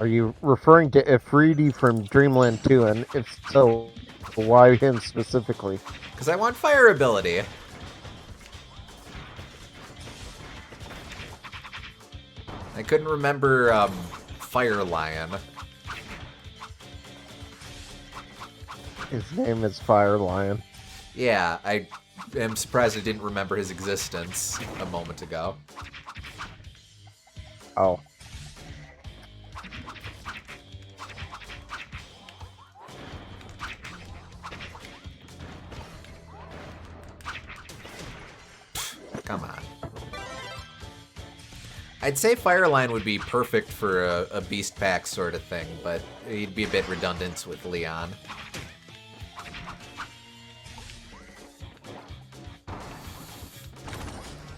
[SPEAKER 2] Are you referring to Ifriti from Dreamland 2? And if so, why him specifically?
[SPEAKER 1] Because I want fire ability. I couldn't remember Fire Lion.
[SPEAKER 2] His name is Fire Lion.
[SPEAKER 1] Yeah, I am surprised I didn't remember his existence a moment ago.
[SPEAKER 2] Oh.
[SPEAKER 1] Come on. I'd say Fireline would be perfect for a Beast Pack sort of thing, but he'd be a bit redundant with Leon.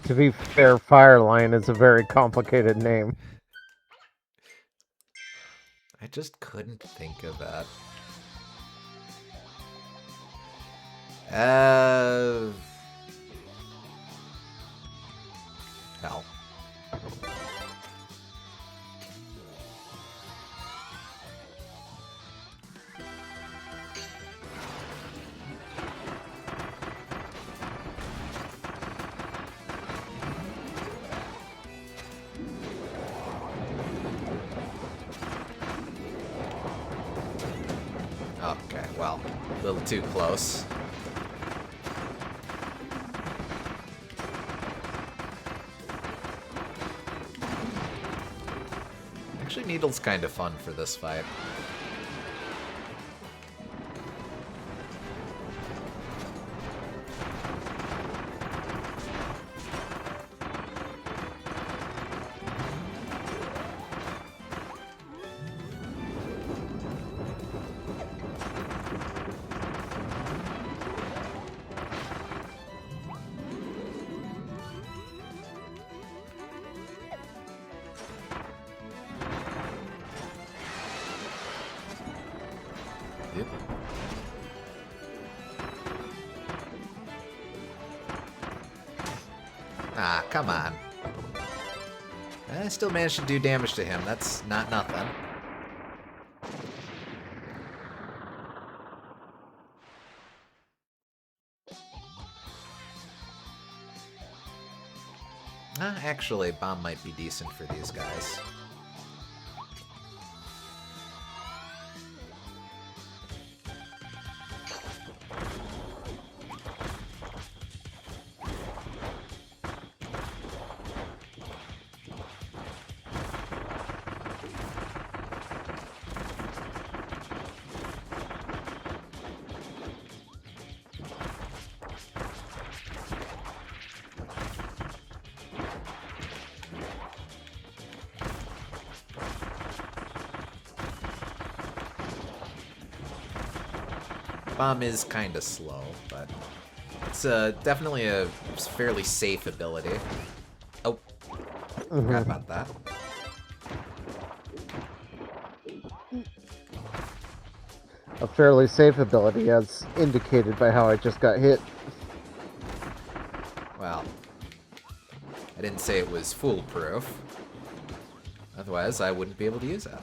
[SPEAKER 2] To be fair, Fireline is a very complicated name.
[SPEAKER 1] I just couldn't think of that. Hell. Okay, well, a little too close. Actually, Needle's kind of fun for this fight. Yep. Ah, come on. I still managed to do damage to him. That's not nothing. Actually, Bomb might be decent for these guys. Bomb is kind of slow, but it's definitely a fairly safe ability. Oh, forgot about that.
[SPEAKER 2] A fairly safe ability, as indicated by how I just got hit.
[SPEAKER 1] Well, I didn't say it was foolproof. Otherwise, I wouldn't be able to use that.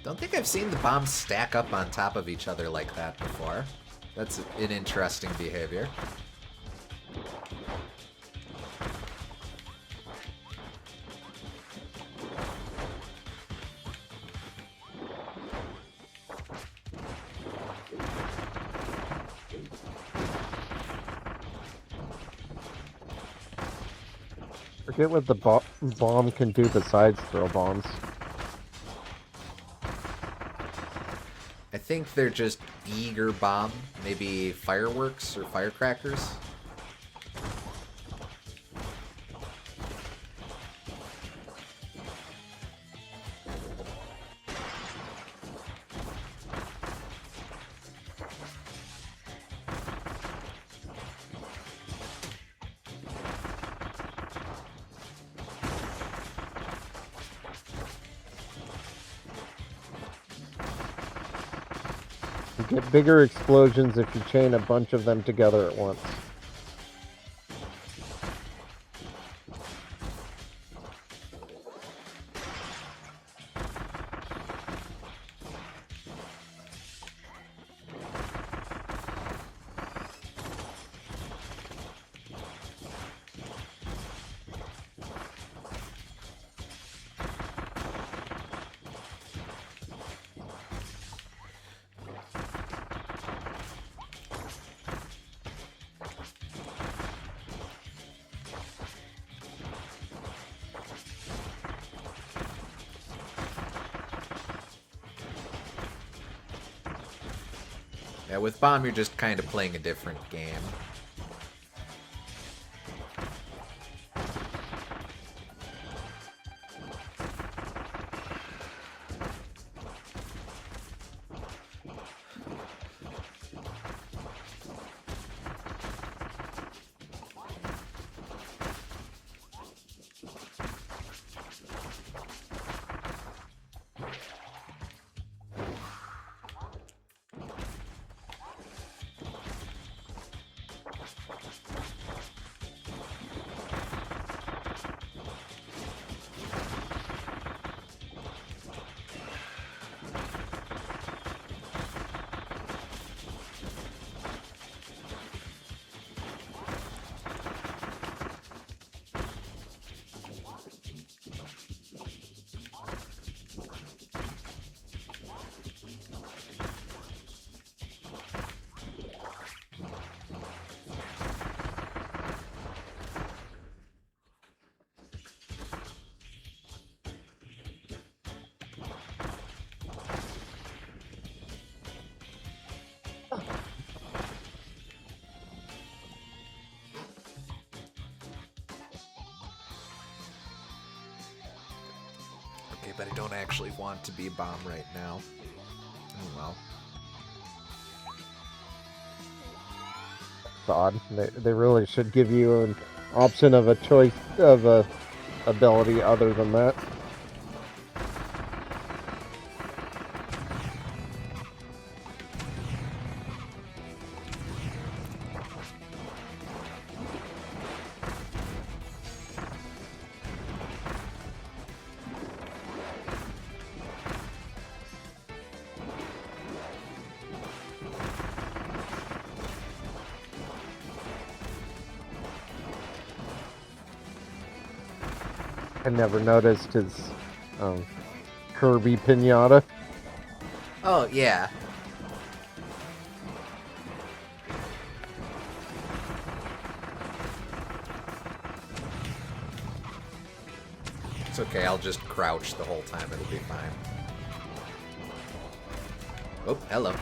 [SPEAKER 1] Don't think I've seen the bombs stack up on top of each other like that before. That's an interesting behavior.
[SPEAKER 2] Forget what the bomb can do besides throw bombs.
[SPEAKER 1] I think they're just eager bomb, maybe fireworks or firecrackers.
[SPEAKER 2] You get bigger explosions if you chain a bunch of them together at once. Yeah, with bomb, you're just kind of playing a different game. Okay, but I don't actually want to be a bomb right now. Oh well. It's odd. They really should give you an option of a choice of a ability other than that. I never noticed his Kirby pinata.
[SPEAKER 1] Oh, yeah. It's okay, I'll just crouch the whole time, it'll be fine. Oh, hello.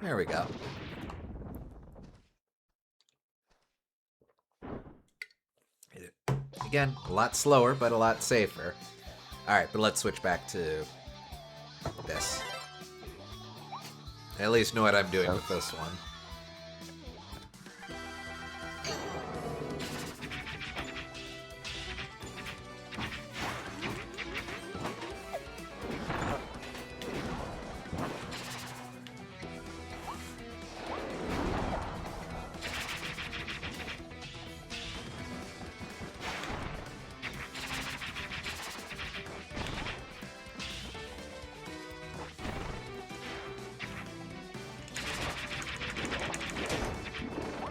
[SPEAKER 1] There we go. Again, a lot slower, but a lot safer. Alright, but let's switch back to this. I at least know what I'm doing with this one.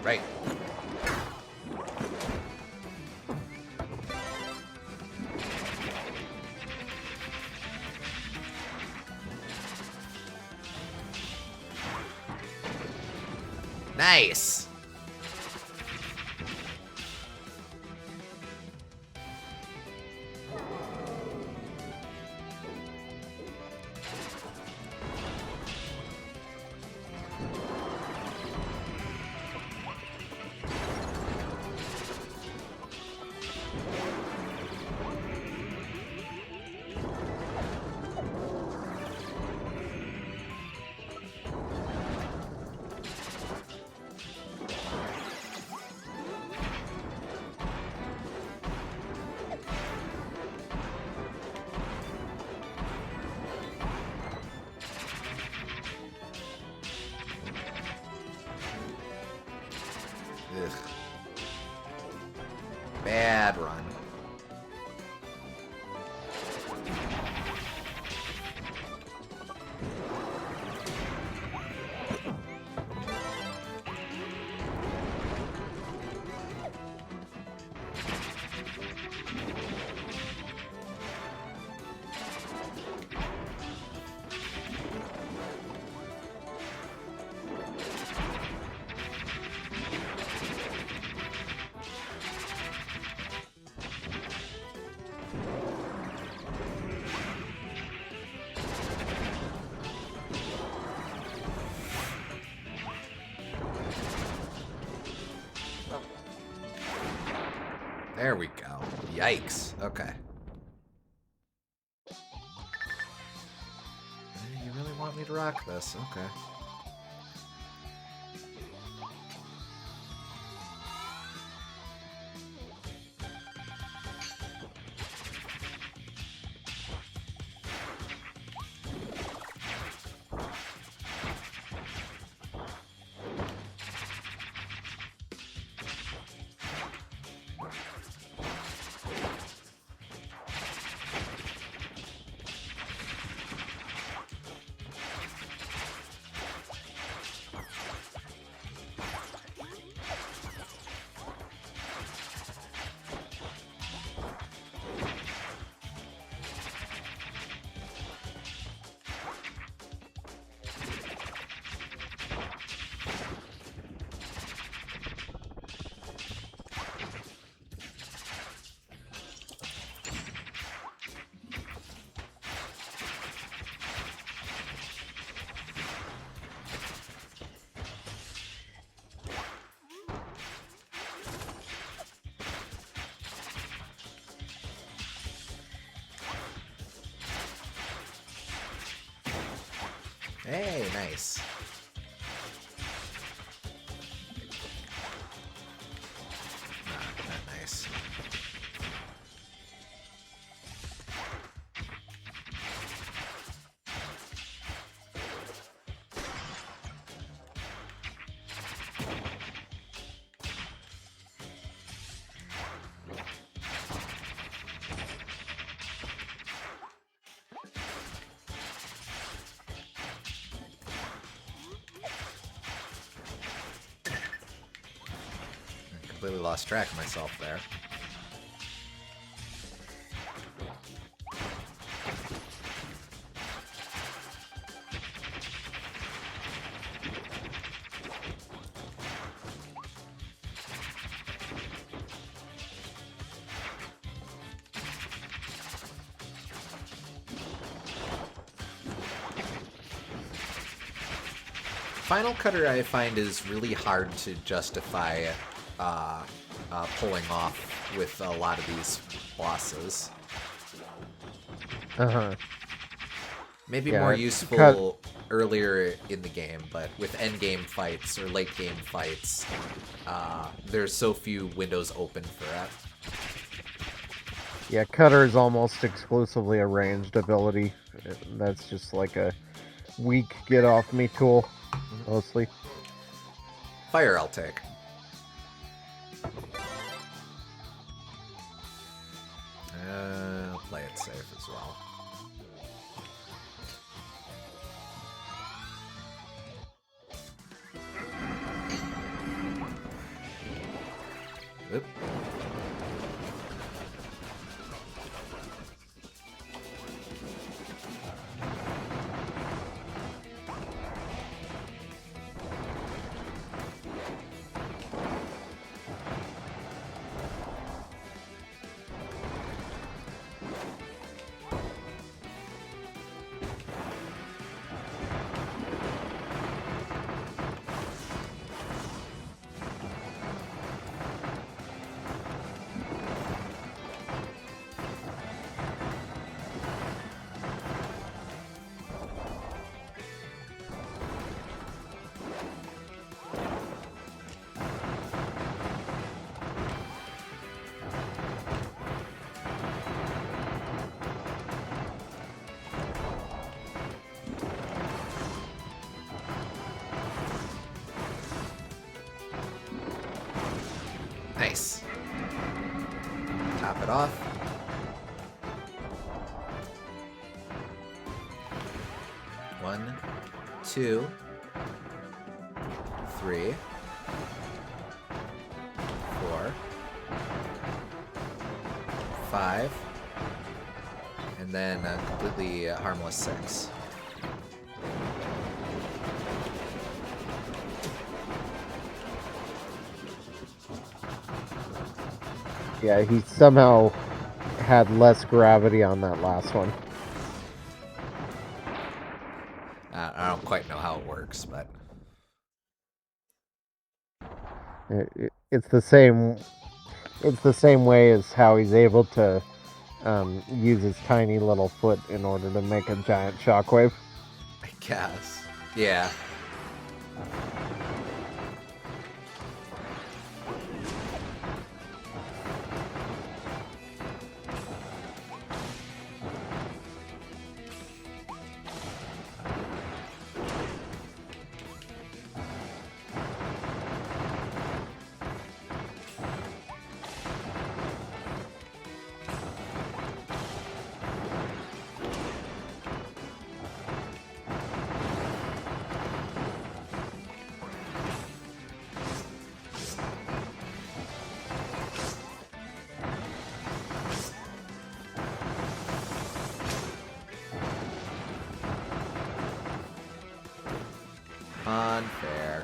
[SPEAKER 1] Right. Nice. Ugh. Bad run. There we go. Yikes. Okay. You really want me to rock this? Okay. Hey, nice. Not nice. Completely lost track of myself there. Final Cutter I find is really hard to justify pulling off with a lot of these bosses. Maybe more useful earlier in the game, but with endgame fights or late game fights, there's so few windows open for it.
[SPEAKER 2] Yeah, Cutter is almost exclusively a ranged ability. That's just like a weak get-off-me tool, mostly.
[SPEAKER 1] Fire I'll take. I'll play it safe as well. Oop. Nice. Top it off. One, two, three, four, five, and then a completely harmless 6.
[SPEAKER 2] Yeah, he somehow had less gravity on that last one.
[SPEAKER 1] I don't quite know how it works, but
[SPEAKER 2] It's the same. It's the same way as how he's able to use his tiny little foot in order to make a giant shockwave.
[SPEAKER 1] I guess. Yeah. Unfair.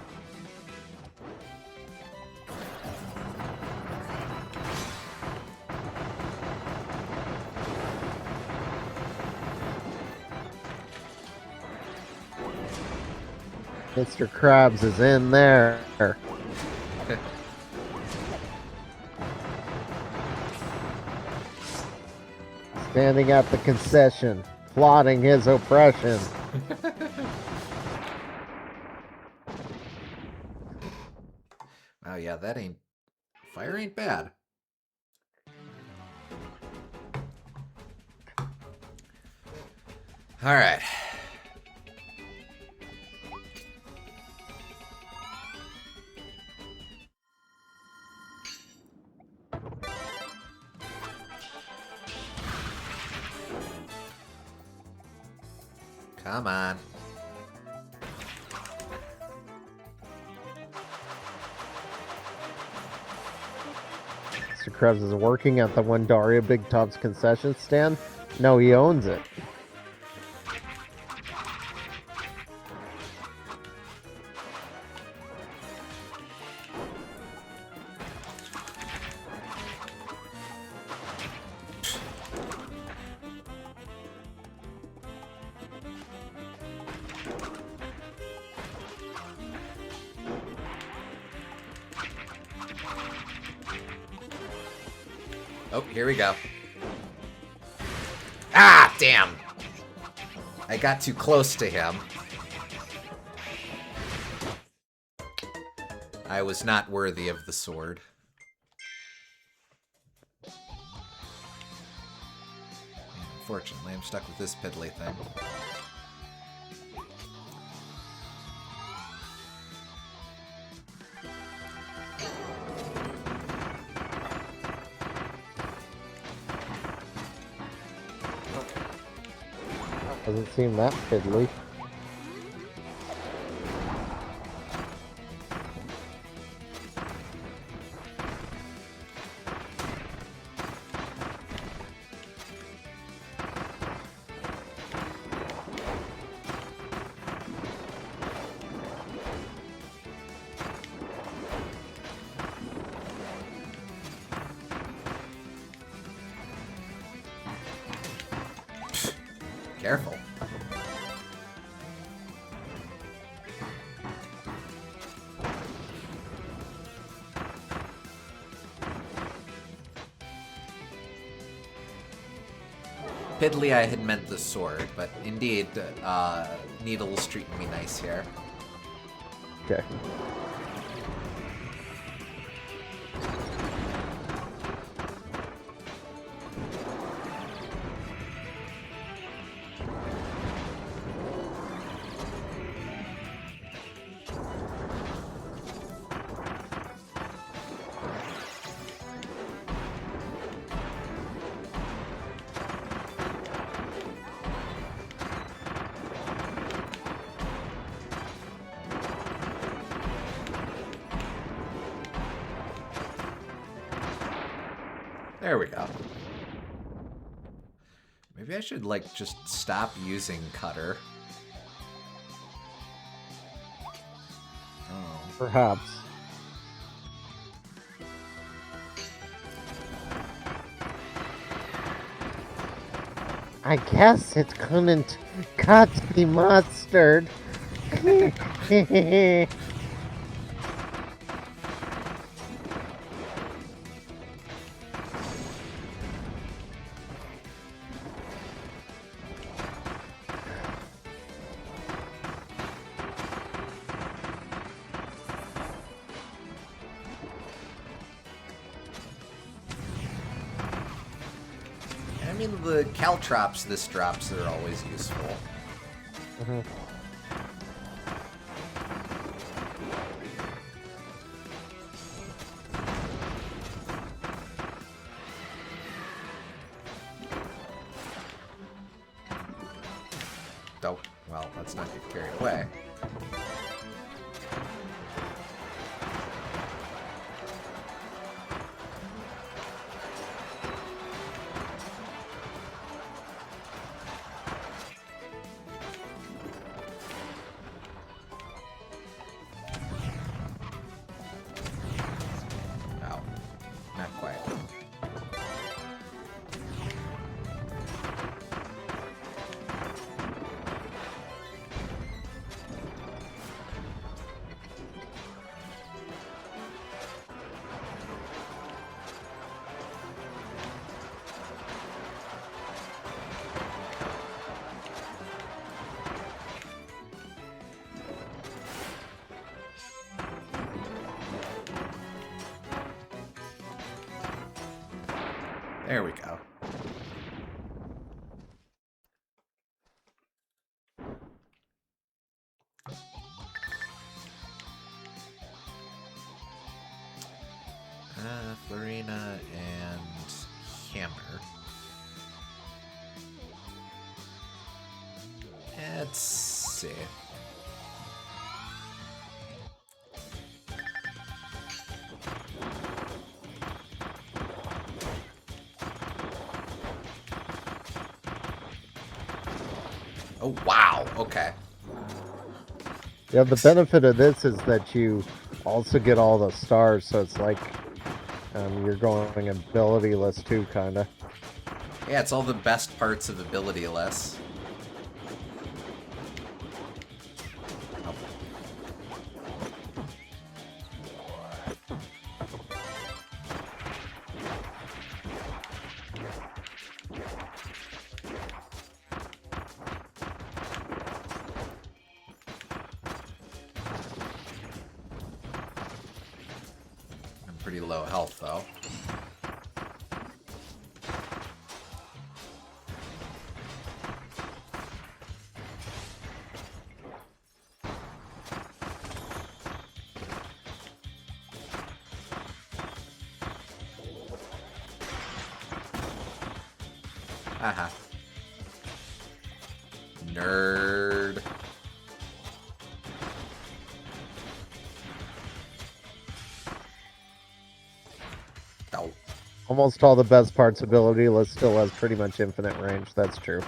[SPEAKER 2] Mr. Krabs is in there. Standing at the concession, plotting his oppression.
[SPEAKER 1] Oh yeah, that ain't... Fire ain't bad. Alright. Come on.
[SPEAKER 2] Mr. Krabs is working at the Wendaria Big Top's concession stand. No, he owns it.
[SPEAKER 1] Oh, here we go. Ah, damn! I got too close to him. I was not worthy of the sword. Unfortunately, I'm stuck with this piddly thing.
[SPEAKER 2] Doesn't seem that fiddly.
[SPEAKER 1] Careful. Piddly, I had meant the sword, but indeed, Needle's treating me nice here.
[SPEAKER 2] Okay.
[SPEAKER 1] There we go. Maybe I should, like, just stop using Cutter. Oh.
[SPEAKER 2] Perhaps. I guess it couldn't cut the mustard.
[SPEAKER 1] I mean, the caltrops this drops are always useful.
[SPEAKER 2] Mhm.
[SPEAKER 1] Oh, well, let's not get carried away. No, not quite. There we go. Florina and Hammer. Let's see. Oh, wow. Okay.
[SPEAKER 2] Yeah, the benefit of this is that you also get all the stars, so it's like you're going abilityless too, kind of.
[SPEAKER 1] Yeah, it's all the best parts of abilityless. Oh. pretty low health, though. Haha. Nerd. Oh.
[SPEAKER 2] Almost all the best parts ability list still has pretty much infinite range. That's true.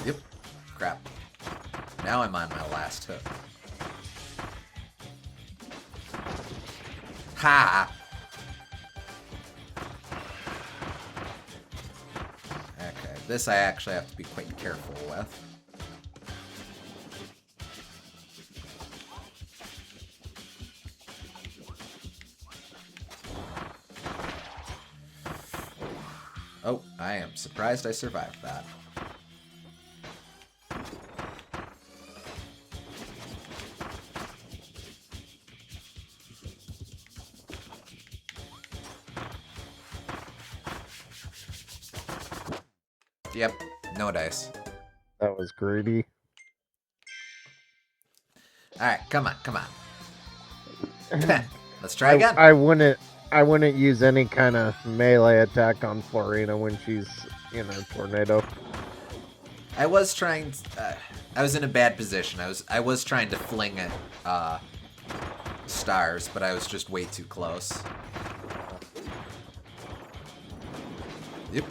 [SPEAKER 1] Yep. Crap. Now I'm on my last hook. Ha! Okay, this I actually have to be quite careful with. Oh, I am surprised I survived that. Yep, no dice.
[SPEAKER 2] That was greedy.
[SPEAKER 1] Alright, come on, come on. Let's try again.
[SPEAKER 2] I wouldn't use any kind of melee attack on Florina when she's in a tornado.
[SPEAKER 1] I was trying. I was in a bad position. I was trying to fling stars, but I was just way too close. Yep.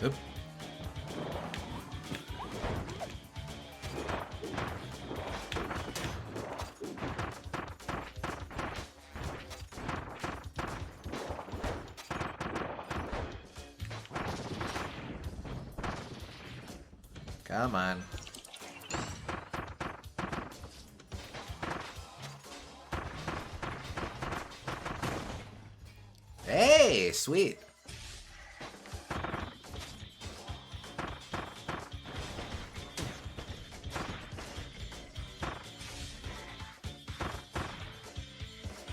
[SPEAKER 1] Oop. Come on. Hey, sweet.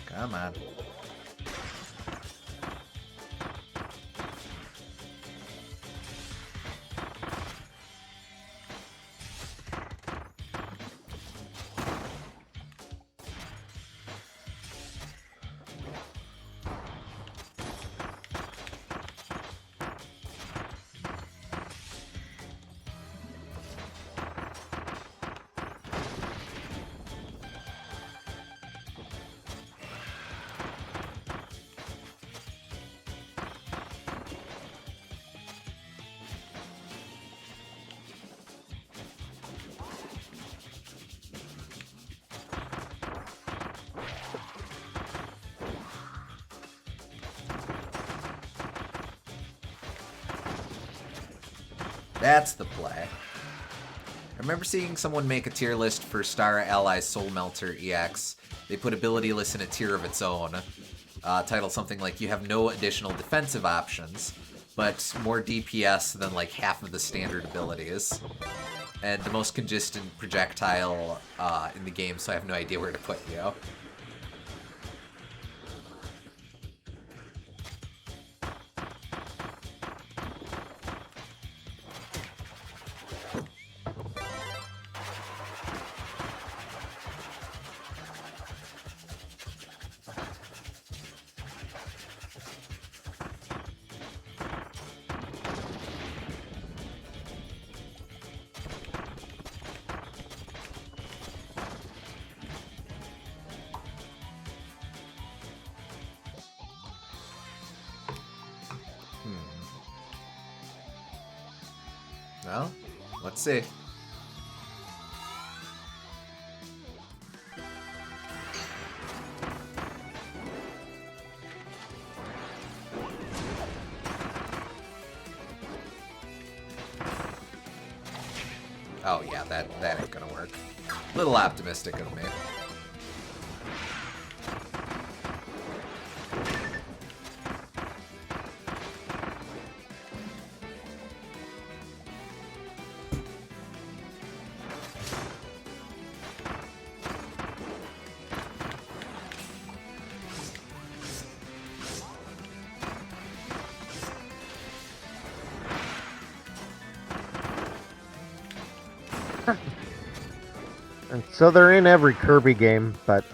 [SPEAKER 1] Come on. That's the play. I remember seeing someone make a tier list for Star Allies Soul Melter EX. They put ability lists in a tier of its own. Titled something like, you have no additional defensive options, but more DPS than like half of the standard abilities. And the most consistent projectile in the game, so I have no idea where to put you. Well, Let's see. Oh yeah, that ain't gonna work. Little optimistic of me.
[SPEAKER 2] And so they're in every Kirby game, but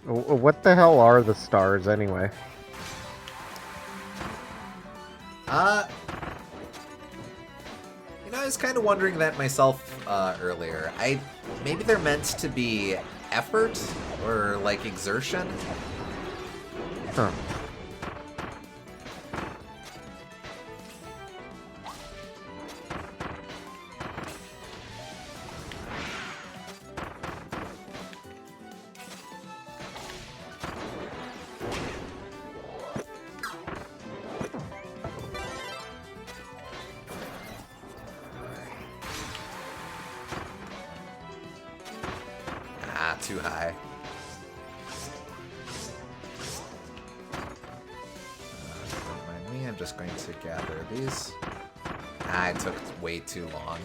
[SPEAKER 2] what the hell are the stars anyway?
[SPEAKER 1] You know, I was kind of wondering that myself earlier. Maybe they're meant to be effort or like exertion.
[SPEAKER 2] Huh.
[SPEAKER 1] Too high. Don't mind me, I'm just going to gather these. It took way too long.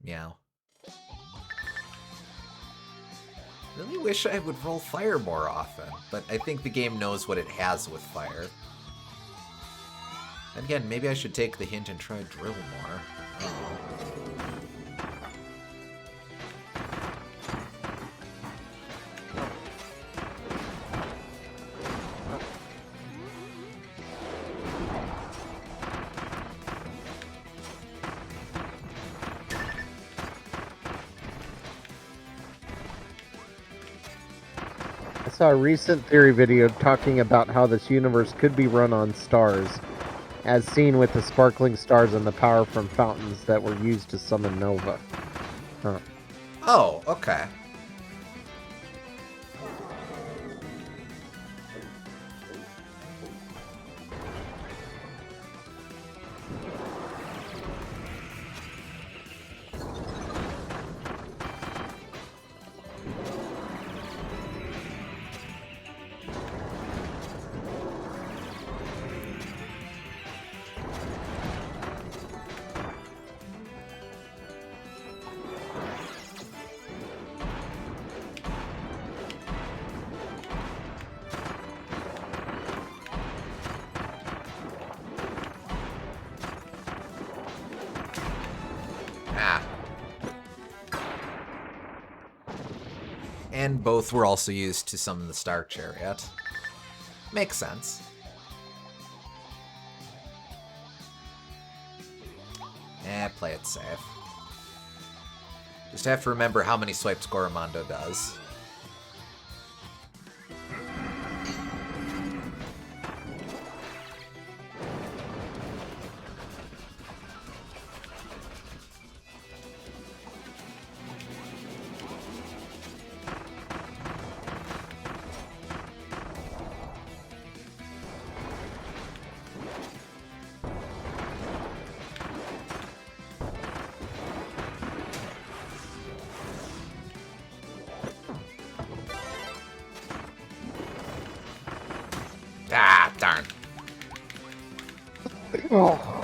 [SPEAKER 1] Meow. Really wish I would roll fire more often, but I think the game knows what it has with fire. And again, maybe I should take the hint and try drill more. Oh.
[SPEAKER 2] I saw a recent theory video talking about how this universe could be run on stars, as seen with the sparkling stars and the power from fountains that were used to summon Nova. Huh.
[SPEAKER 1] Oh, okay. And both were also used to summon the Star Chariot. Makes sense. Play it safe. Just have to remember how many swipes Goromondo does. Ah, darn.
[SPEAKER 2] Oh.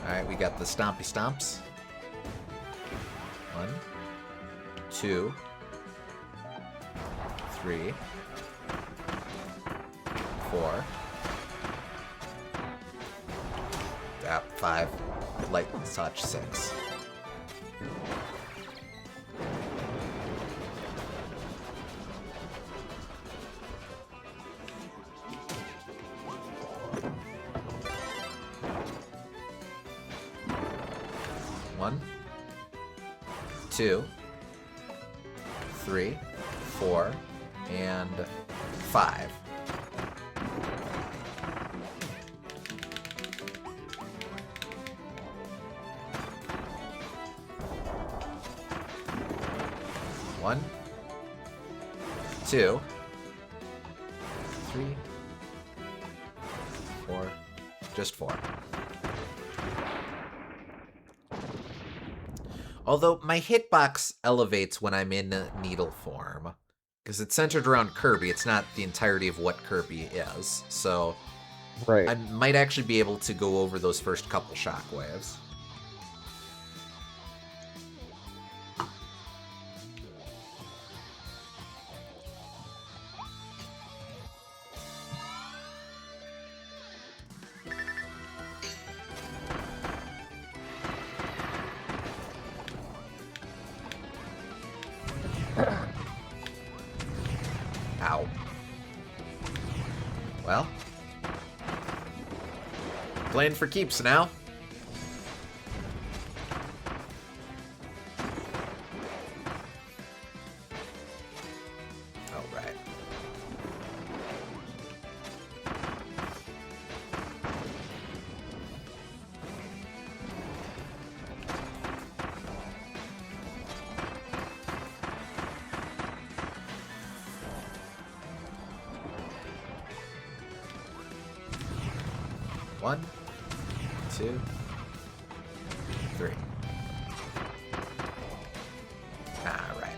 [SPEAKER 1] Alright, we got the Stompy Stomps. 1, 2, 3, 4. 5. Light touch 6. One, 2, 3, 4, and 5. One, 2, 3, 4, just 4. Although my hitbox elevates when I'm in needle form, because it's centered around Kirby, it's not the entirety of what Kirby is, so
[SPEAKER 2] Right.
[SPEAKER 1] I might actually be able to go over those first couple shockwaves. Ow. Well. Playing for keeps now. All right. One, 2, 3. All right.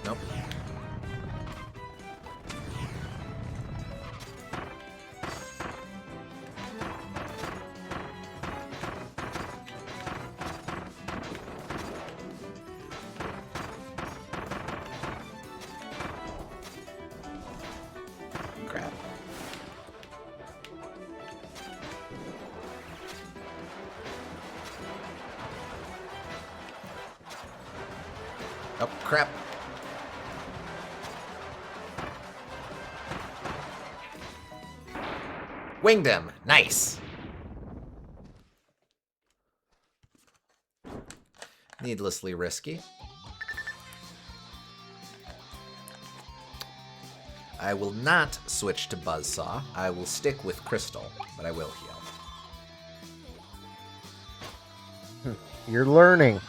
[SPEAKER 1] Nope. Crap. Oh, crap. Winged him. Nice. Needlessly risky. I will not switch to Buzzsaw. I will stick with Crystal, but I will heal.
[SPEAKER 2] You're learning.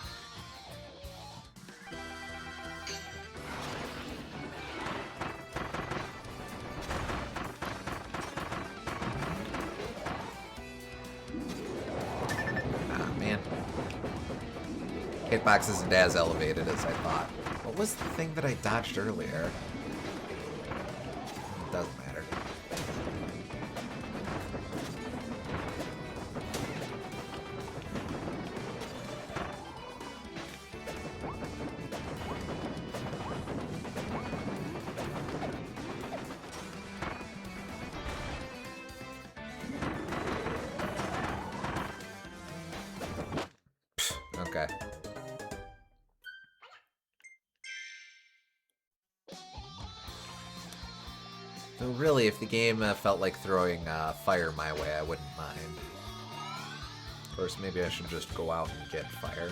[SPEAKER 1] Hitbox isn't as elevated as I thought. What was the thing that I dodged earlier? It doesn't matter. Okay. So really, if the game felt like throwing fire my way, I wouldn't mind. Of course, maybe I should just go out and get fire.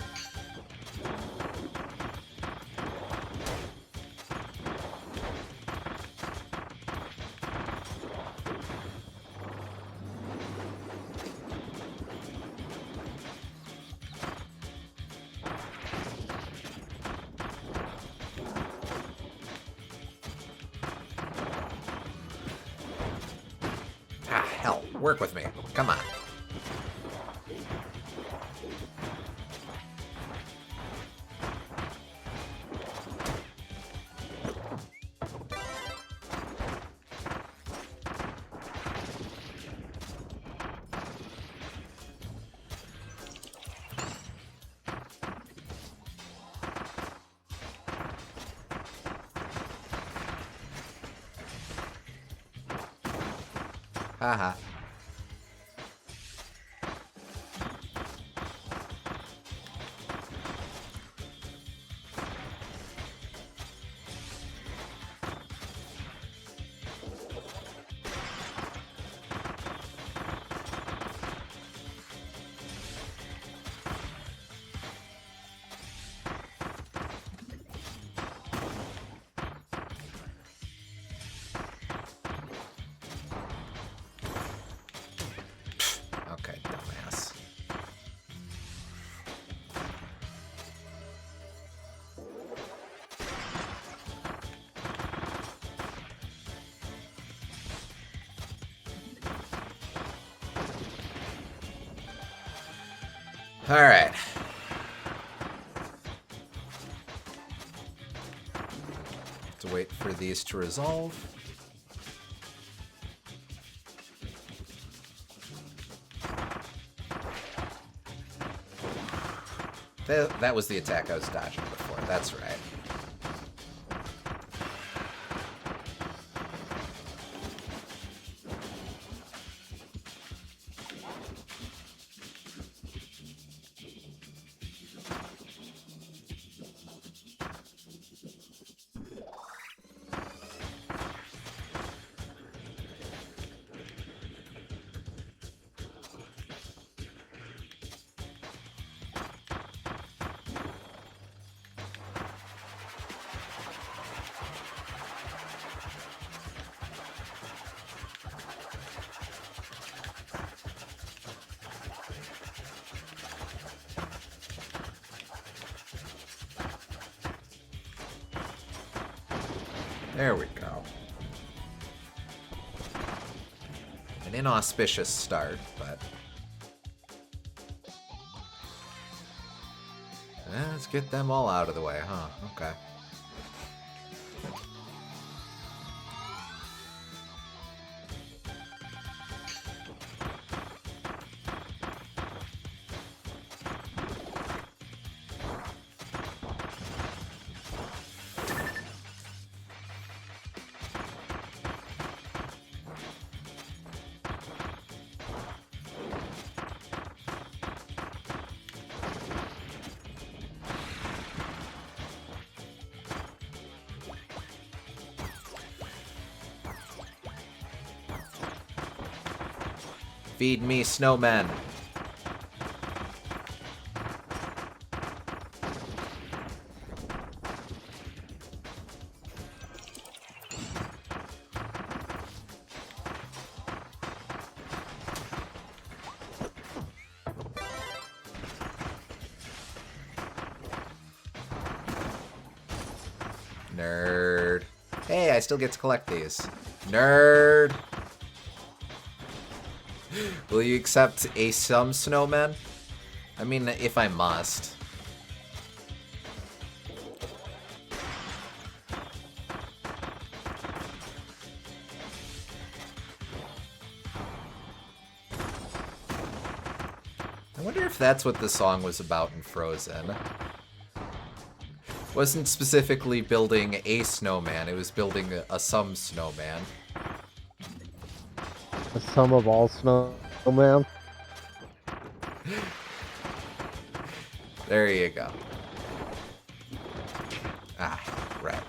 [SPEAKER 1] hell? Work with me. Come on. Haha. Okay, dumbass. All right. To wait for these to resolve. That was the attack I was dodging before. That's right. There we go. An inauspicious start, but... let's get them all out of the way, huh? Okay. Feed me, snowmen. Nerd. Hey, I still get to collect these. Nerd. Will you accept some snowmen? I mean, if I must. I wonder if that's what the song was about in Frozen. Wasn't specifically building a snowman, it was building a some snowman.
[SPEAKER 2] The sum of all snowman.
[SPEAKER 1] There you go. Ah, right.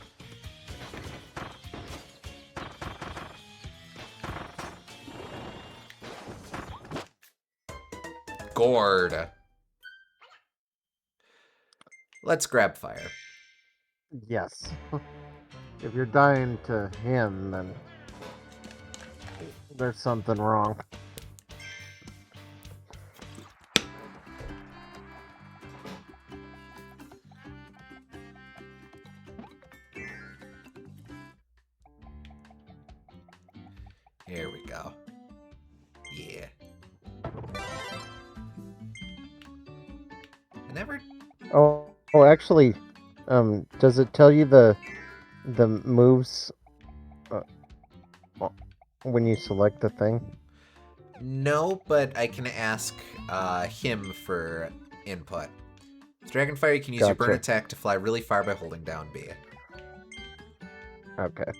[SPEAKER 1] Gourd. Let's grab fire.
[SPEAKER 2] Yes. If you're dying to him, then there's something wrong.
[SPEAKER 1] Here we go. Never.
[SPEAKER 2] Oh, actually, does it tell you the moves uh, when you select the thing?
[SPEAKER 1] No, but I can ask him for input. With Dragonfire, you can use your burn
[SPEAKER 2] Gotcha.
[SPEAKER 1] attack to fly really far by holding down B.
[SPEAKER 2] Okay.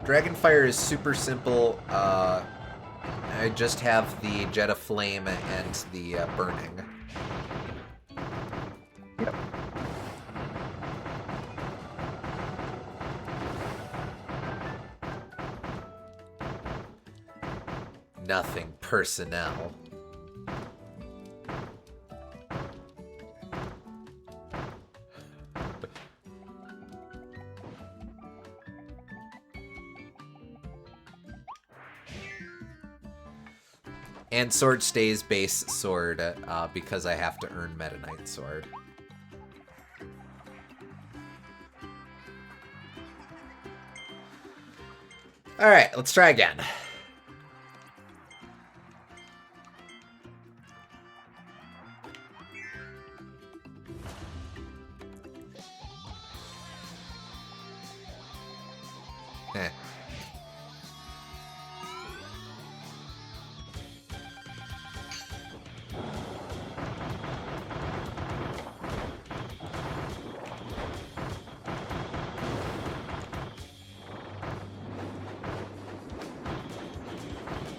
[SPEAKER 1] Dragonfire is super simple. I just have the Jet of Flame and the Burning.
[SPEAKER 2] Yep.
[SPEAKER 1] Nothing personnel. And sword stays base sword because I have to earn Meta Knight sword. Alright, let's try again. Eh.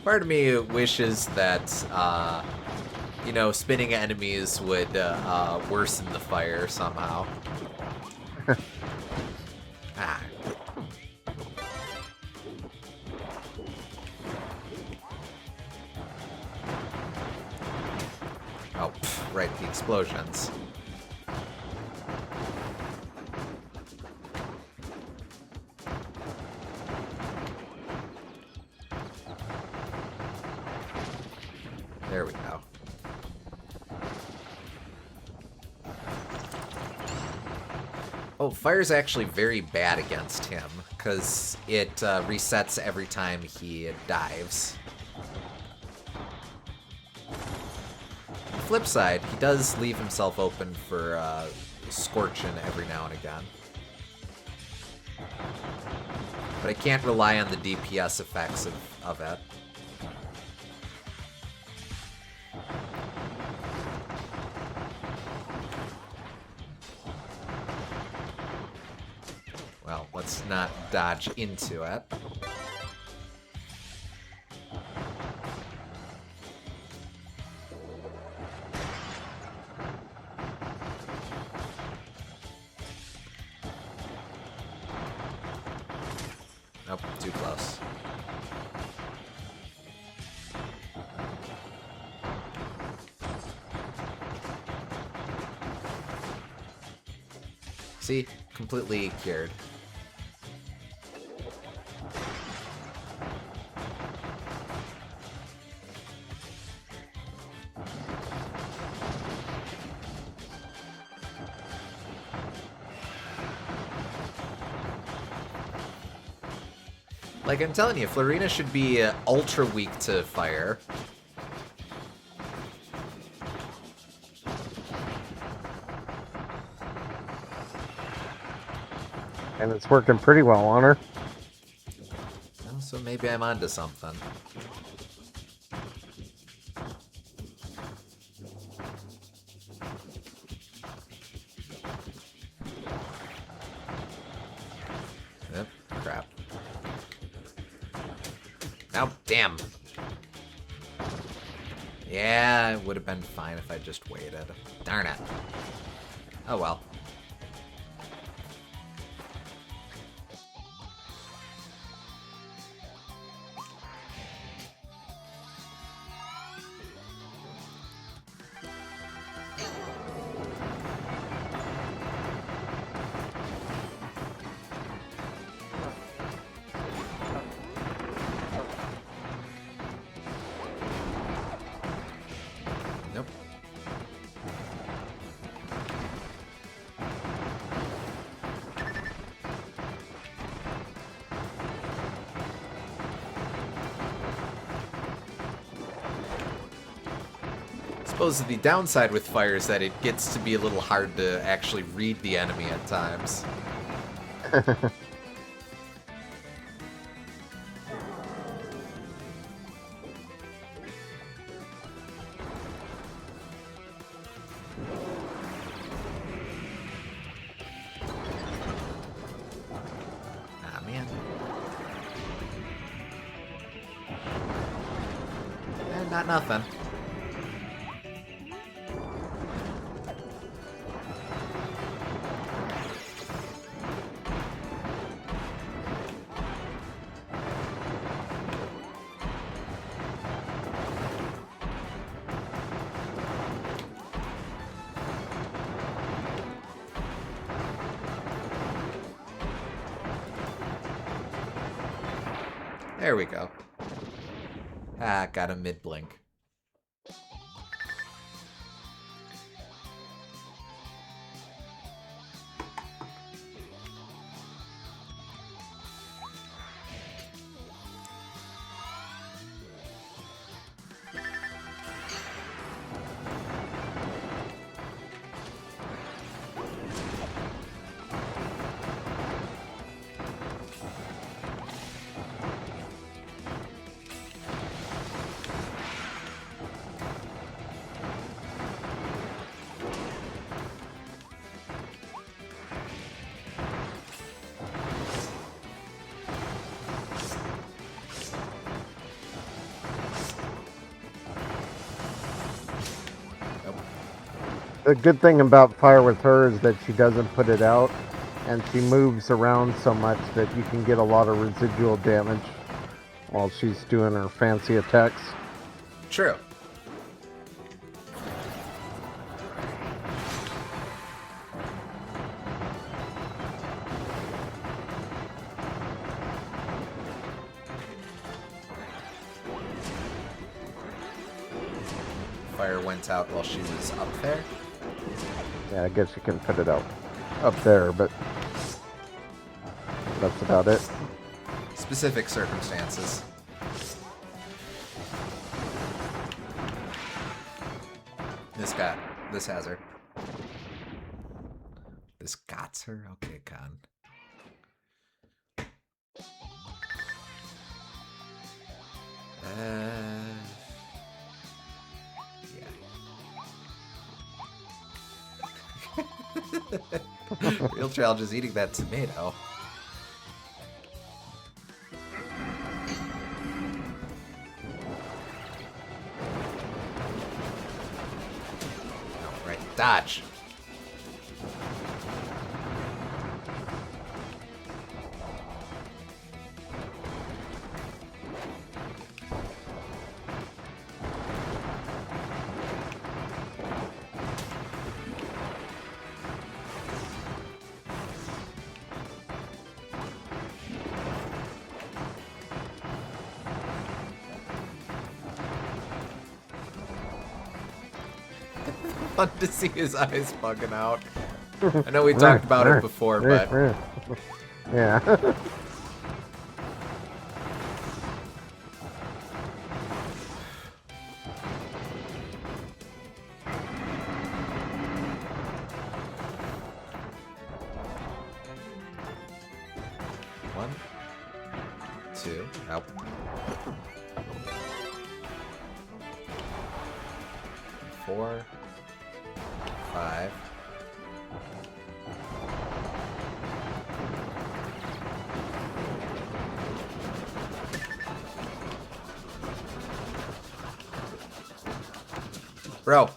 [SPEAKER 1] Part of me wishes that, spinning enemies would worsen the fire somehow. Ah. Oh, right, the explosions. There we go. Oh, fire's actually very bad against him, because it resets every time he dives. On the flip side, he does leave himself open for scorching every now and again. But I can't rely on the DPS effects of it. Well, let's not dodge into it. Nope, too close. See? Completely cured. Like I'm telling you, Florina should be ultra weak to fire.
[SPEAKER 2] And it's working pretty well on her.
[SPEAKER 1] Well, so maybe I'm onto something. Yep, crap. Oh, damn. Yeah, it would have been fine if I just waited. Darn it. Oh well. Nope. suppose the downside with fire is that it gets to be a little hard to actually read the enemy at times. Ah, man. Not nothing. There we go. Ah, got a mid-blink.
[SPEAKER 2] The good thing about fire with her is that she doesn't put it out, and she moves around so much that you can get a lot of residual damage while she's doing her fancy attacks.
[SPEAKER 1] True. Fire went out while she was up there.
[SPEAKER 2] Yeah, I guess you can put it out up there, but that's about it.
[SPEAKER 1] Specific circumstances. This has her. This got her? Okay, Con. Yeah. Real challenge is eating that tomato. Alright, dodge. Fun to see his eyes bugging out. I know we talked about it before, but...
[SPEAKER 2] Yeah.
[SPEAKER 1] One, two, out. 4, 5. Bro.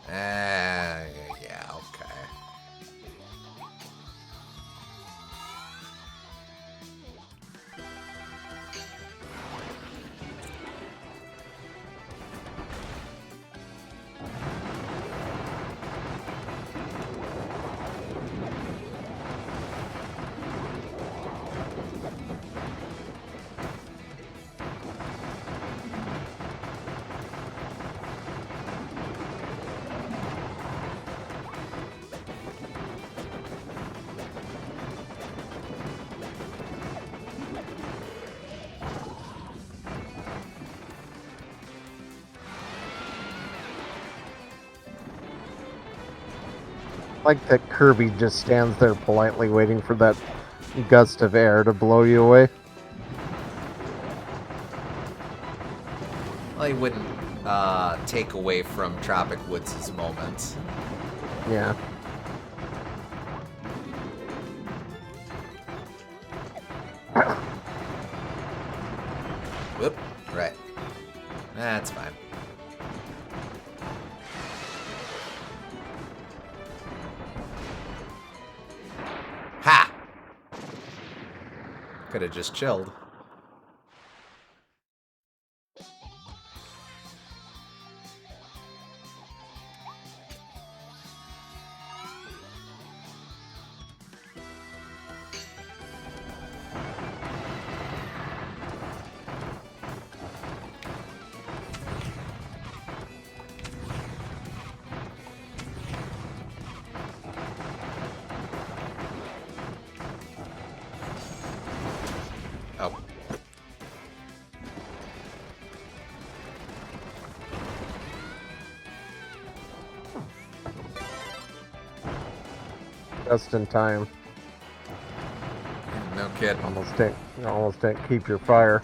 [SPEAKER 1] Yeah, okay.
[SPEAKER 2] Like that Kirby just stands there politely waiting for that gust of air to blow you away.
[SPEAKER 1] Well, he wouldn't take away from Tropic Woods' moment.
[SPEAKER 2] Yeah.
[SPEAKER 1] Whoop. Right. That's fine. Ha! Could have just chilled. Oh.
[SPEAKER 2] Just in time.
[SPEAKER 1] No kidding.
[SPEAKER 2] Almost didn't keep your fire.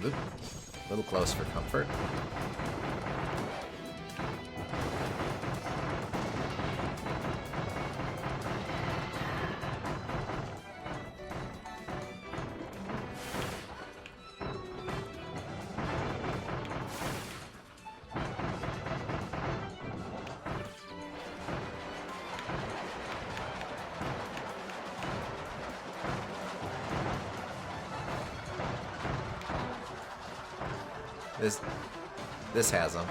[SPEAKER 1] Oop. A little close for comfort. This has them.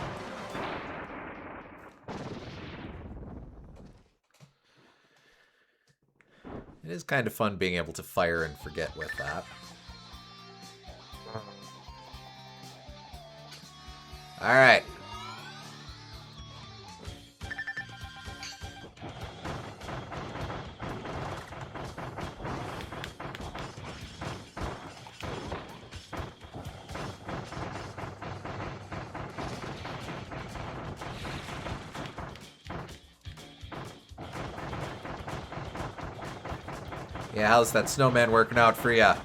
[SPEAKER 1] It is kind of fun being able to fire and forget with that. Alright. Yeah, how's that snowman working out for ya?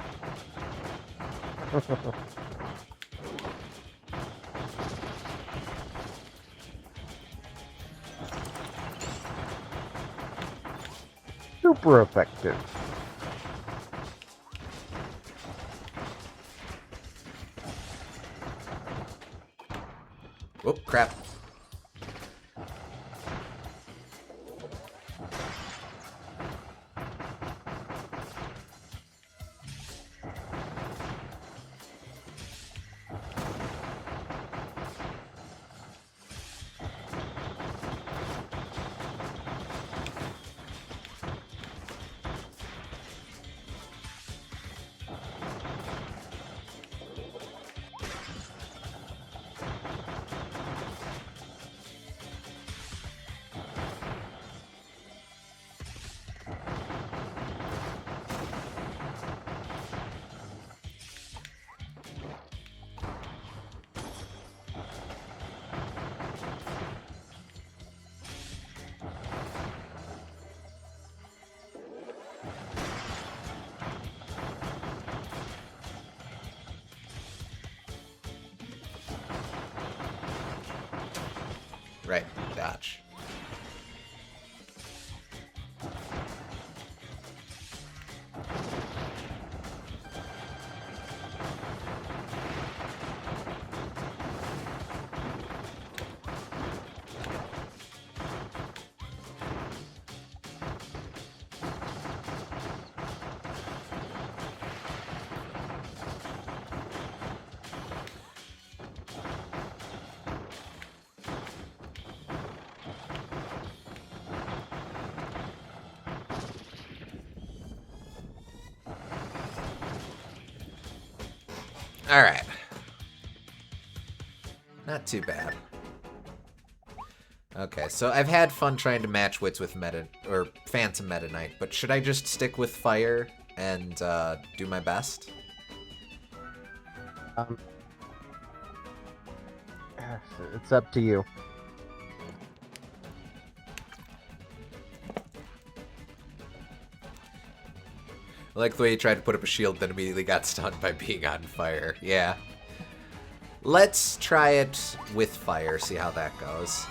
[SPEAKER 2] Super effective.
[SPEAKER 1] Whoop, crap. Right, dodge. All right. Not too bad. Okay, so I've had fun trying to match wits with Phantom Meta Knight, but should I just stick with fire and do my best?
[SPEAKER 2] It's up to you.
[SPEAKER 1] I like the way you tried to put up a shield, then immediately got stunned by being on fire. Yeah. Let's try it with fire, see how that goes.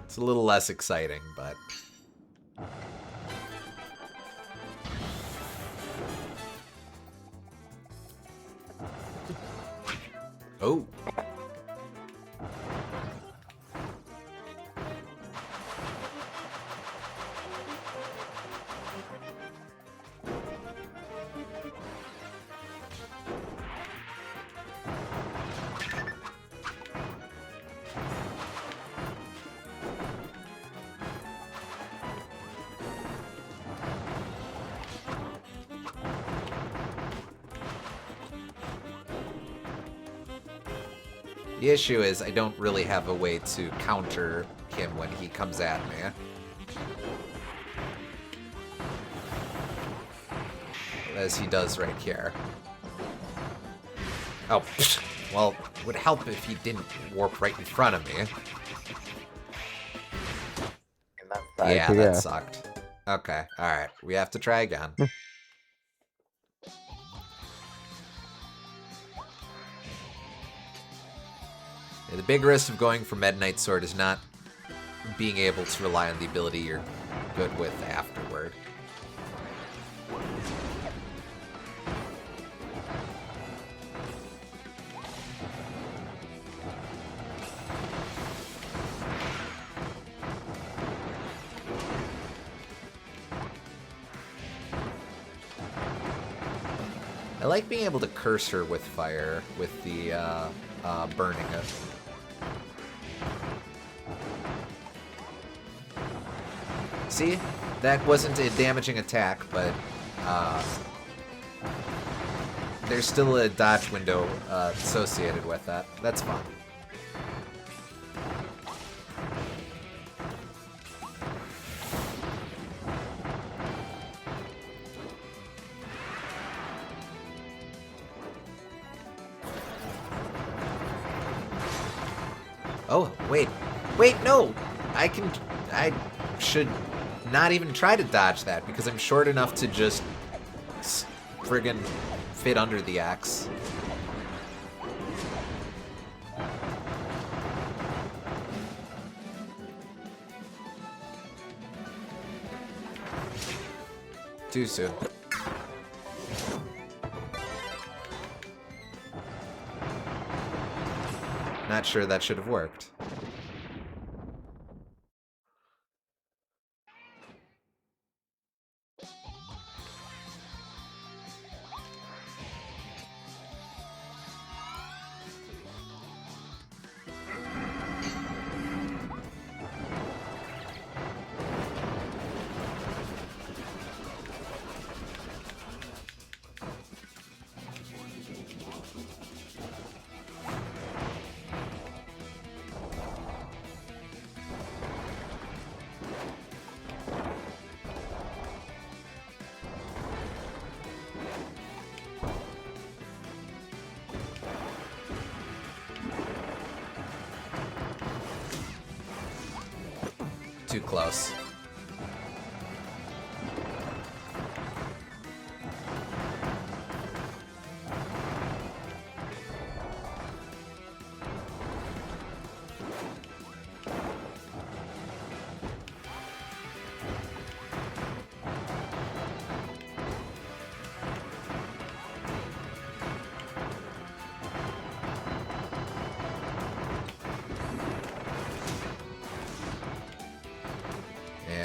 [SPEAKER 1] It's a little less exciting, but... Oh. The issue is I don't really have a way to counter him when he comes at me. As he does right here. Oh, well, it would help if he didn't warp right in front of me. Yeah, that sucked. Okay, alright. We have to try again. The big risk of going for Meta Knight Sword is not being able to rely on the ability you're good with afterward. I like being able to curse her with fire, with the burning it. See? That wasn't a damaging attack, but there's still a dodge window associated with that. That's fun. Oh, wait. Wait, no! I should not even try to dodge that, because I'm short enough to just friggin' fit under the axe. Too soon. Not sure that should have worked. Too close.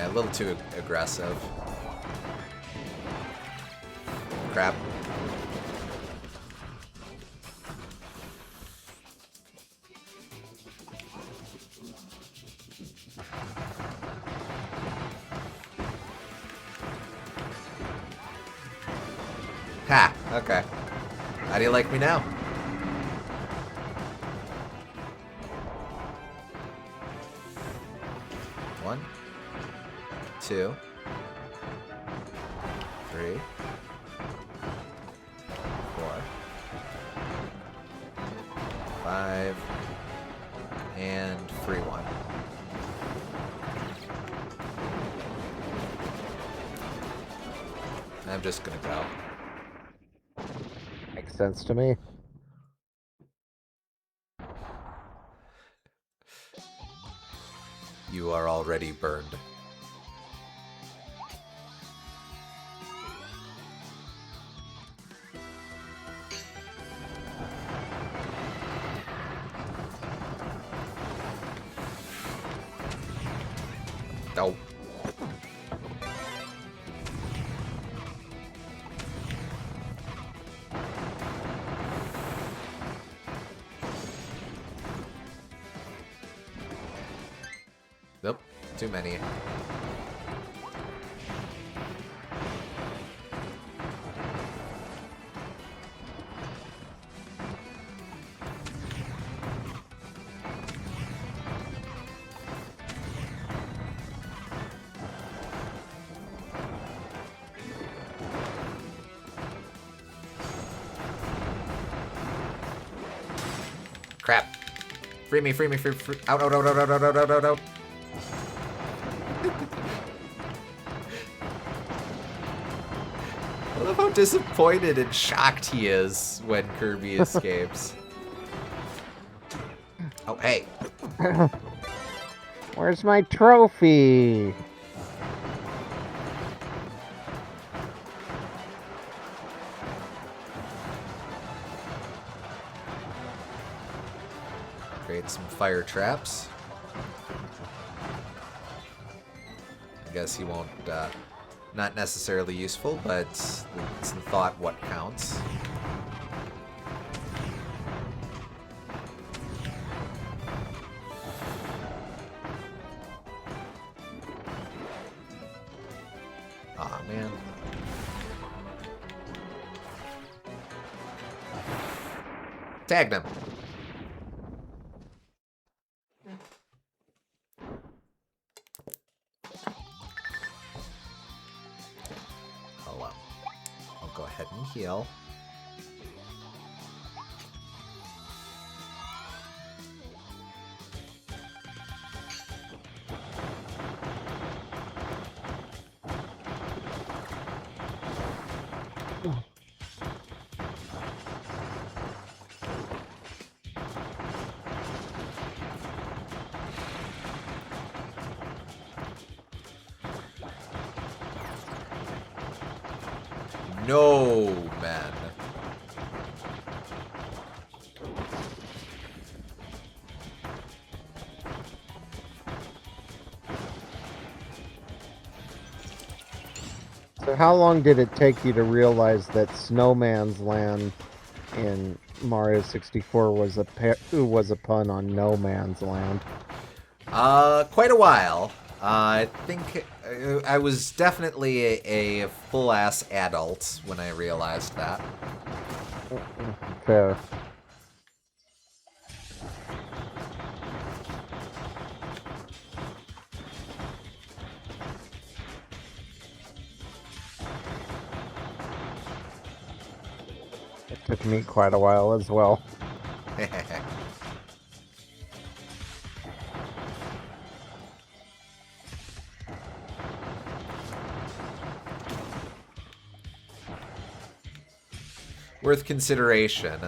[SPEAKER 1] A little too aggressive. Crap. Ha! Okay. How do you like me now? 2, 3, 4, 5, and free 1. I'm just gonna go.
[SPEAKER 2] Makes sense to me.
[SPEAKER 1] You are already burned. Oh. Nope, too many. Crap. Free me, free me, free, free. Out, out, out, out, out, out, out, out, out, out. I love how disappointed and shocked he is when Kirby escapes. Oh, hey.
[SPEAKER 2] Where's my trophy?
[SPEAKER 1] Create some fire traps. I guess he won't, not necessarily useful, but it's in thought what counts. Aw, man. Tagged him. I'll go ahead and heal. No, man.
[SPEAKER 2] So how long did it take you to realize that Snowman's Land in Mario 64 was a pun on No Man's Land?
[SPEAKER 1] Quite a while. I think I was definitely a full-ass adult when I realized that.
[SPEAKER 2] Fair. It took me quite a while as well.
[SPEAKER 1] Worth consideration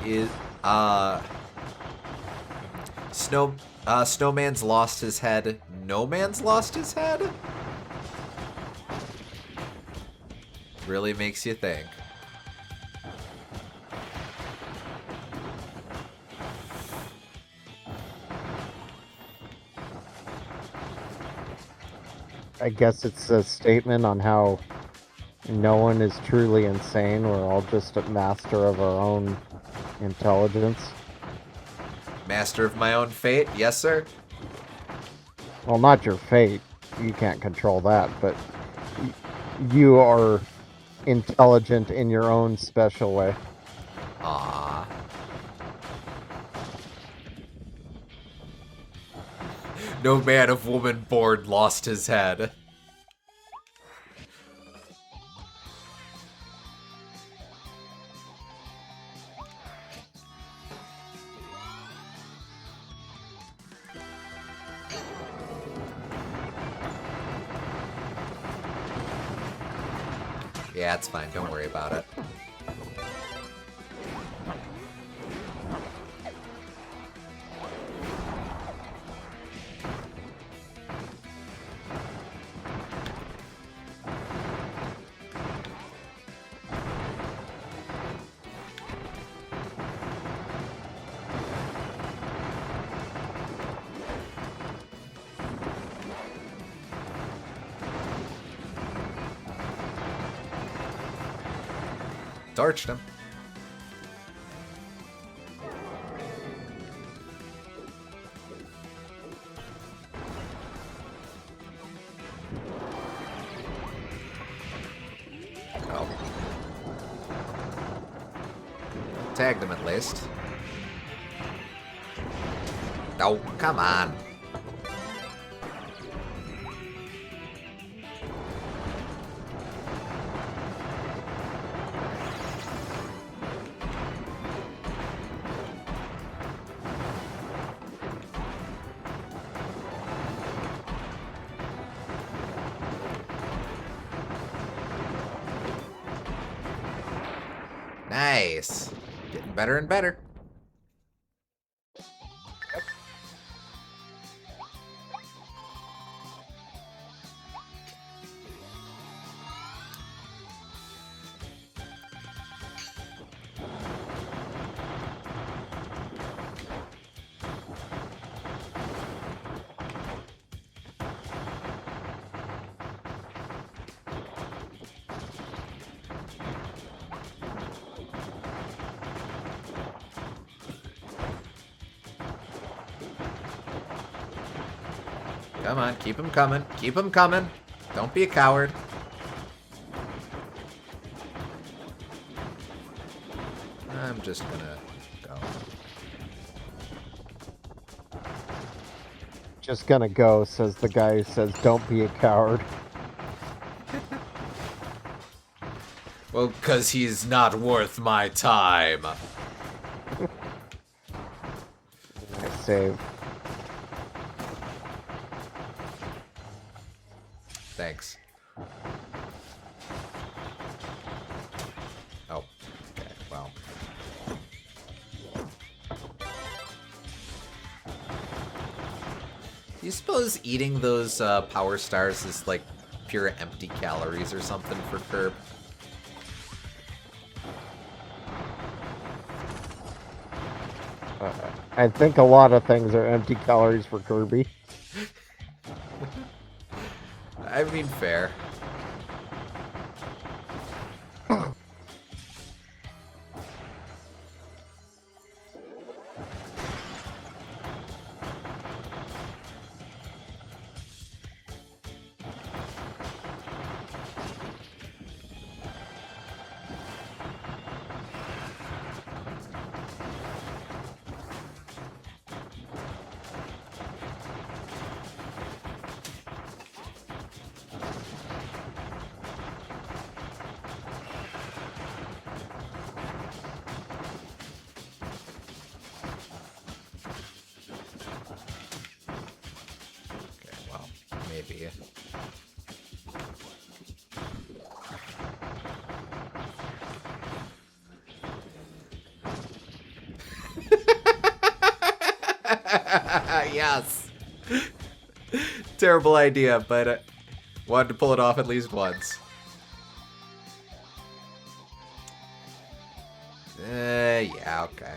[SPEAKER 1] is Snowman's lost his head. No Man's lost his head? Really makes you think.
[SPEAKER 2] I guess it's a statement on how no one is truly insane. We're all just a master of our own intelligence.
[SPEAKER 1] Master of my own fate? Yes, sir?
[SPEAKER 2] Well, not your fate. You can't control that, but you are intelligent in your own special way.
[SPEAKER 1] Aww. No man of woman born lost his head. Yeah, it's fine. Don't worry about it. Torched him. Oh. Tagged him at least. Oh, come on. Nice. Getting better and better. Come on, keep him coming. Keep him coming. Don't be a coward. I'm just gonna go.
[SPEAKER 2] Just gonna go, says the guy who says, don't be a coward.
[SPEAKER 1] Well, because he's not worth my time.
[SPEAKER 2] I save.
[SPEAKER 1] Thanks. Oh, okay, well. Do you suppose eating those power stars is like pure empty calories or something for Kirby?
[SPEAKER 2] I think a lot of things are empty calories for Kirby.
[SPEAKER 1] I mean, fair. Maybe. Yes. Terrible idea, but wanted to pull it off at least once. Yeah, okay.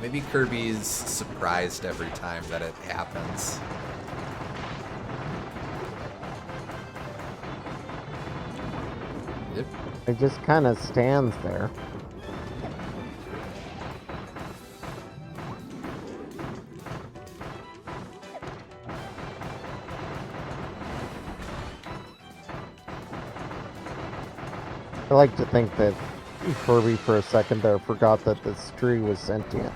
[SPEAKER 1] Maybe Kirby's surprised every time that it happens. Yep.
[SPEAKER 2] It just kind of stands there. I like to think that Kirby for a second there forgot that this tree was sentient.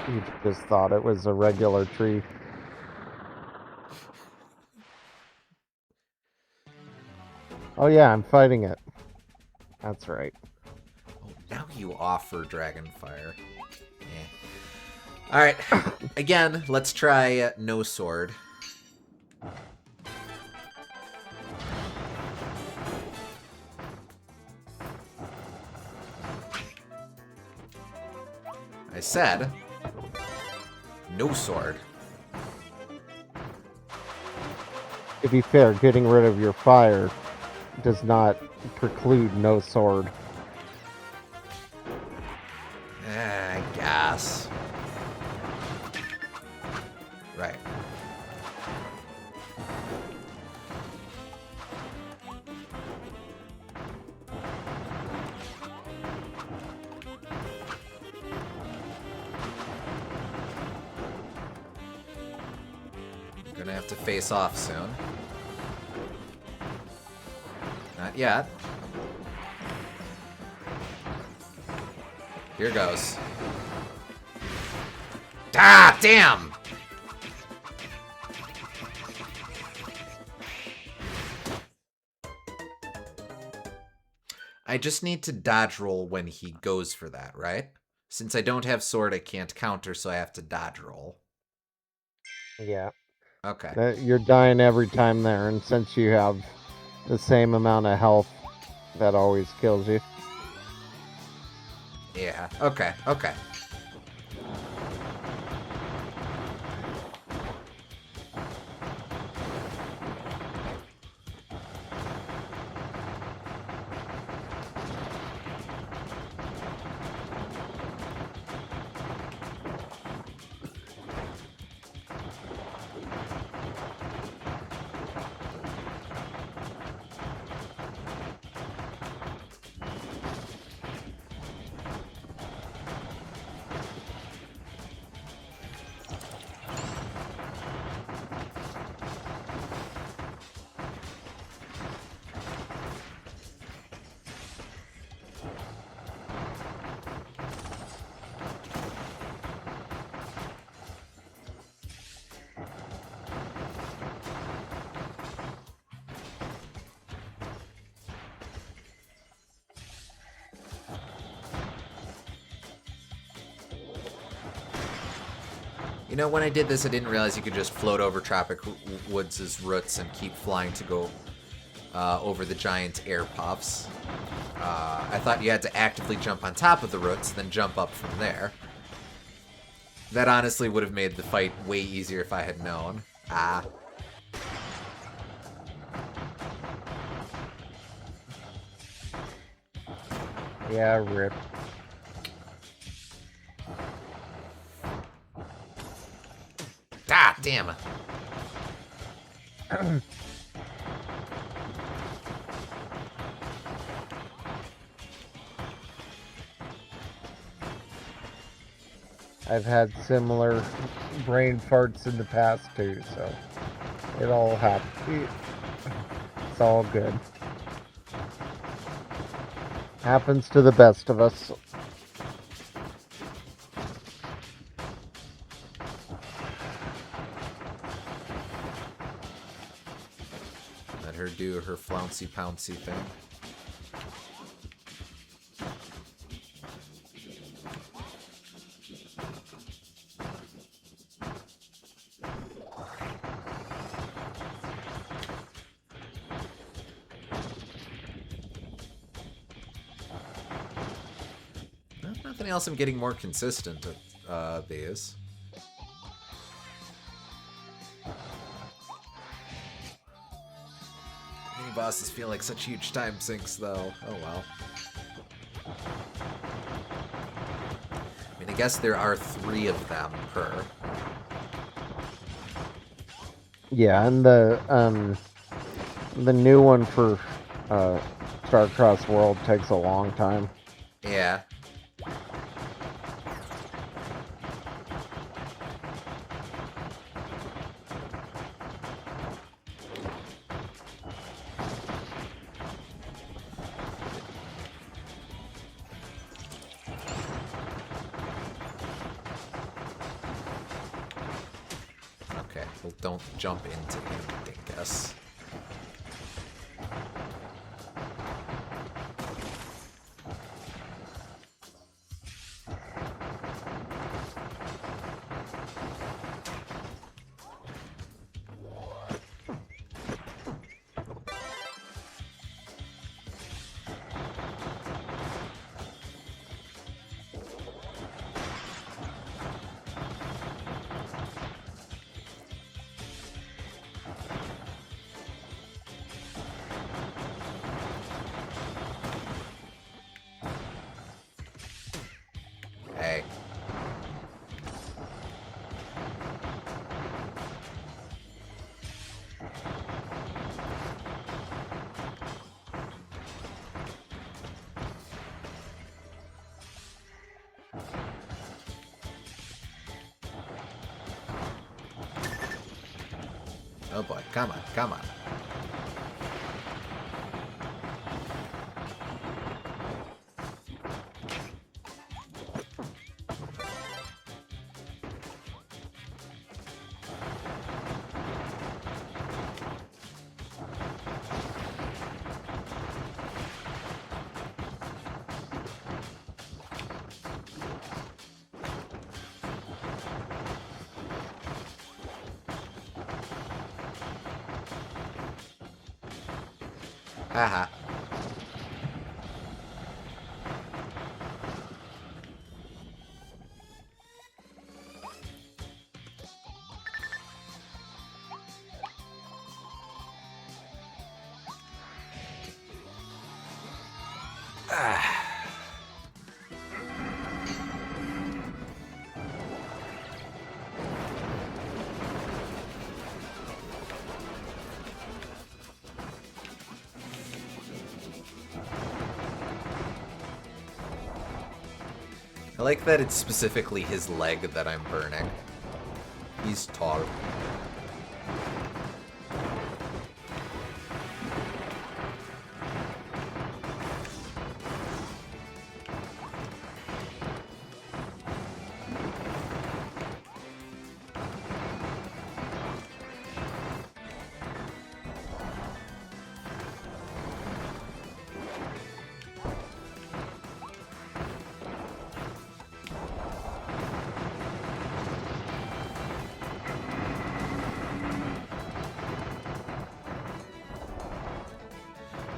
[SPEAKER 2] He just thought it was a regular tree. Oh yeah, I'm fighting it. That's right.
[SPEAKER 1] Oh, now you offer Dragonfire. Alright, again, let's try no sword. I said, no sword.
[SPEAKER 2] To be fair, getting rid of your fire does not preclude no sword.
[SPEAKER 1] I guess. Right. Gonna have to face off soon. Not yet. Here goes. Ah, damn! I just need to dodge roll when he goes for that, right? Since I don't have sword, I can't counter, so I have to dodge roll.
[SPEAKER 2] Yeah.
[SPEAKER 1] Okay.
[SPEAKER 2] You're dying every time there, and since you have the same amount of health, that always kills you.
[SPEAKER 1] Yeah, okay, okay. You know, when I did this, I didn't realize you could just float over Tropic Woods' roots and keep flying to go over the giant air puffs. I thought you had to actively jump on top of the roots, then jump up from there. That honestly would have made the fight way easier if I had known. Ah.
[SPEAKER 2] Yeah, rip.
[SPEAKER 1] Ah, damn.
[SPEAKER 2] I've had similar brain farts in the past too, so it all happens. It's all good. Happens to the best of us.
[SPEAKER 1] Let her do her flouncy pouncy thing. Nothing else, I'm getting more consistent at these. Mini bosses feel like such huge time sinks, though. Oh well. guess there are 3 of them per.
[SPEAKER 2] Yeah, and the new one for Star-Crossed World takes a long time.
[SPEAKER 1] Yeah. Okay, well, don't jump into him, dingus. Hey. Oh boy, come on, come on. Haha. I like that it's specifically his leg that I'm burning. He's tall.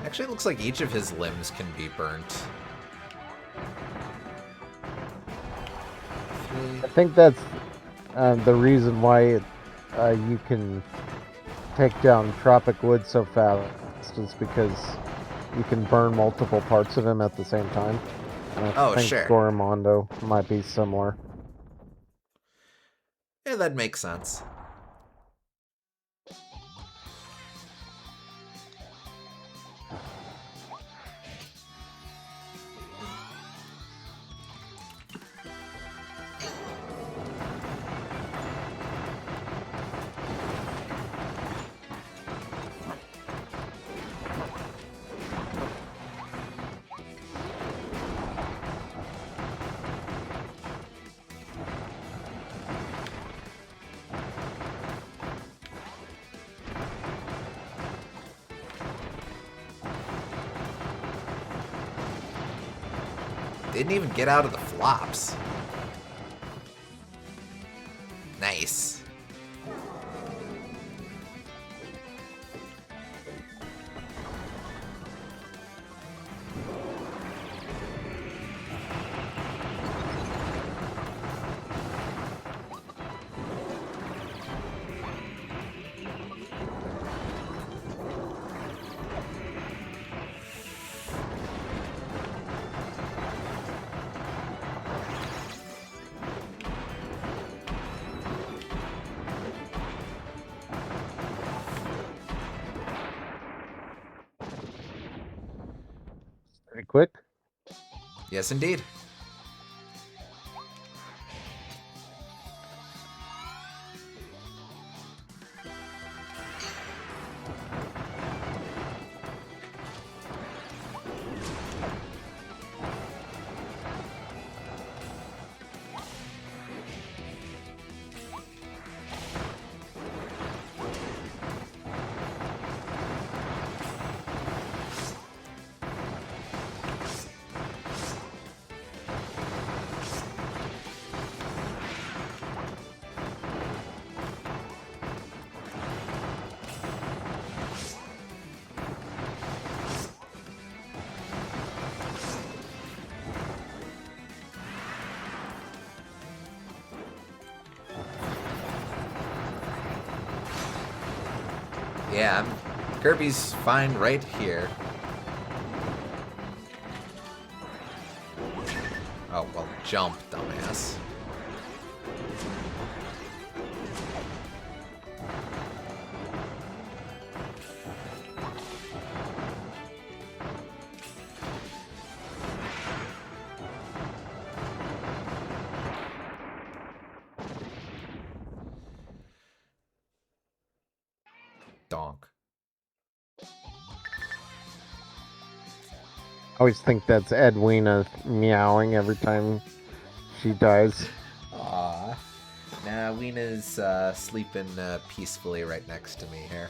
[SPEAKER 1] Actually, it looks like each of his limbs can be burnt.
[SPEAKER 2] I think that's the reason why you can take down Tropic Wood so fast is because you can burn multiple parts of him at the same time. And I think
[SPEAKER 1] sure.
[SPEAKER 2] Gorimondo might be similar.
[SPEAKER 1] Yeah, that makes sense. Didn't even get out of the flops. Nice.
[SPEAKER 2] quick.
[SPEAKER 1] Yes, indeed. Yeah, Kirby's fine right here. Oh, well, jump, dumbass. Donk.
[SPEAKER 2] I always think that's Edwina meowing every time she dies.
[SPEAKER 1] Aw. Nah, Weena's sleeping peacefully right next to me here.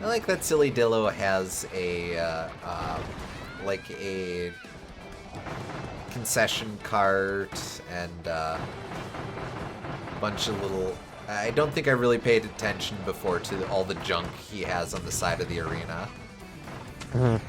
[SPEAKER 1] I like that Silly Dillo has a like a concession cart and a bunch of little. I don't think I really paid attention before to all the junk he has on the side of the arena.
[SPEAKER 2] Mhm.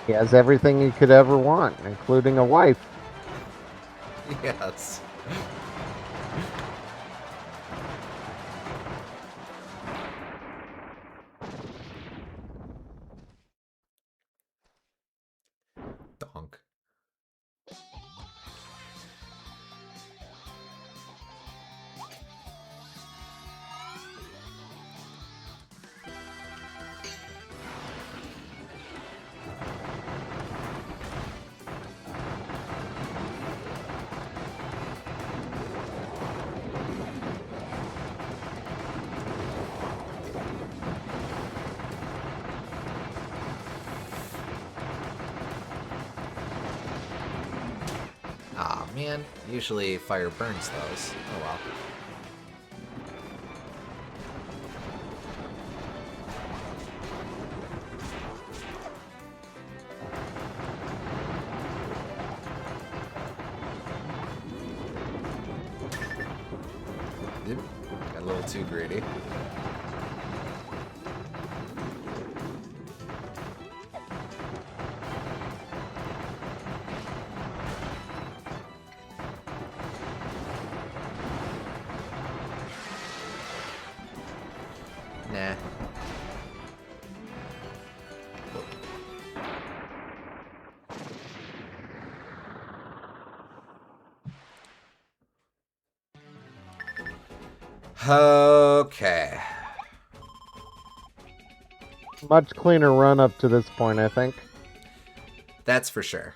[SPEAKER 2] He has everything he could ever want, including a wife.
[SPEAKER 1] Yes. Donk. Aw, man. Usually fire burns those. Oh well. Oop, got a little too greedy. Nah. Okay.
[SPEAKER 2] Much cleaner run up to this point, I think.
[SPEAKER 1] That's for sure.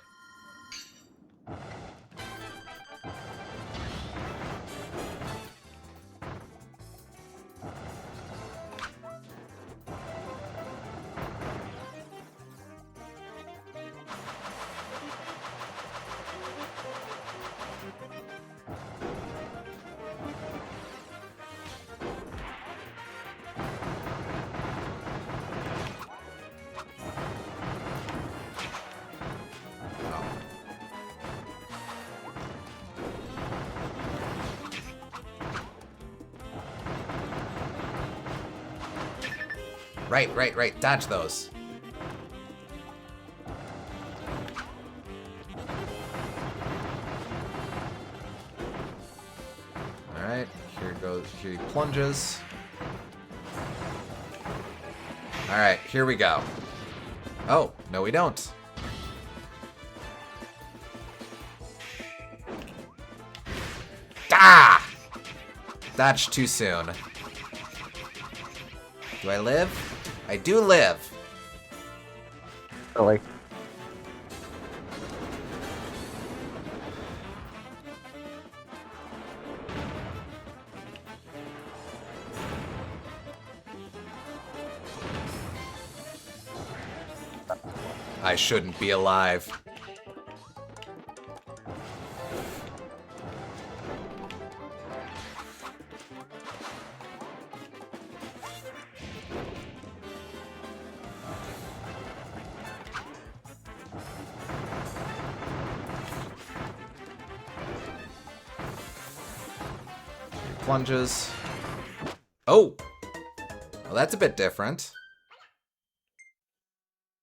[SPEAKER 1] Right. Dodge those. Alright, here he plunges. Alright, here we go. Oh, no we don't. Ah! Dodged too soon. Do I live? I do live.
[SPEAKER 2] Really?
[SPEAKER 1] I shouldn't be alive. Plunges. Oh! Well, that's a bit different.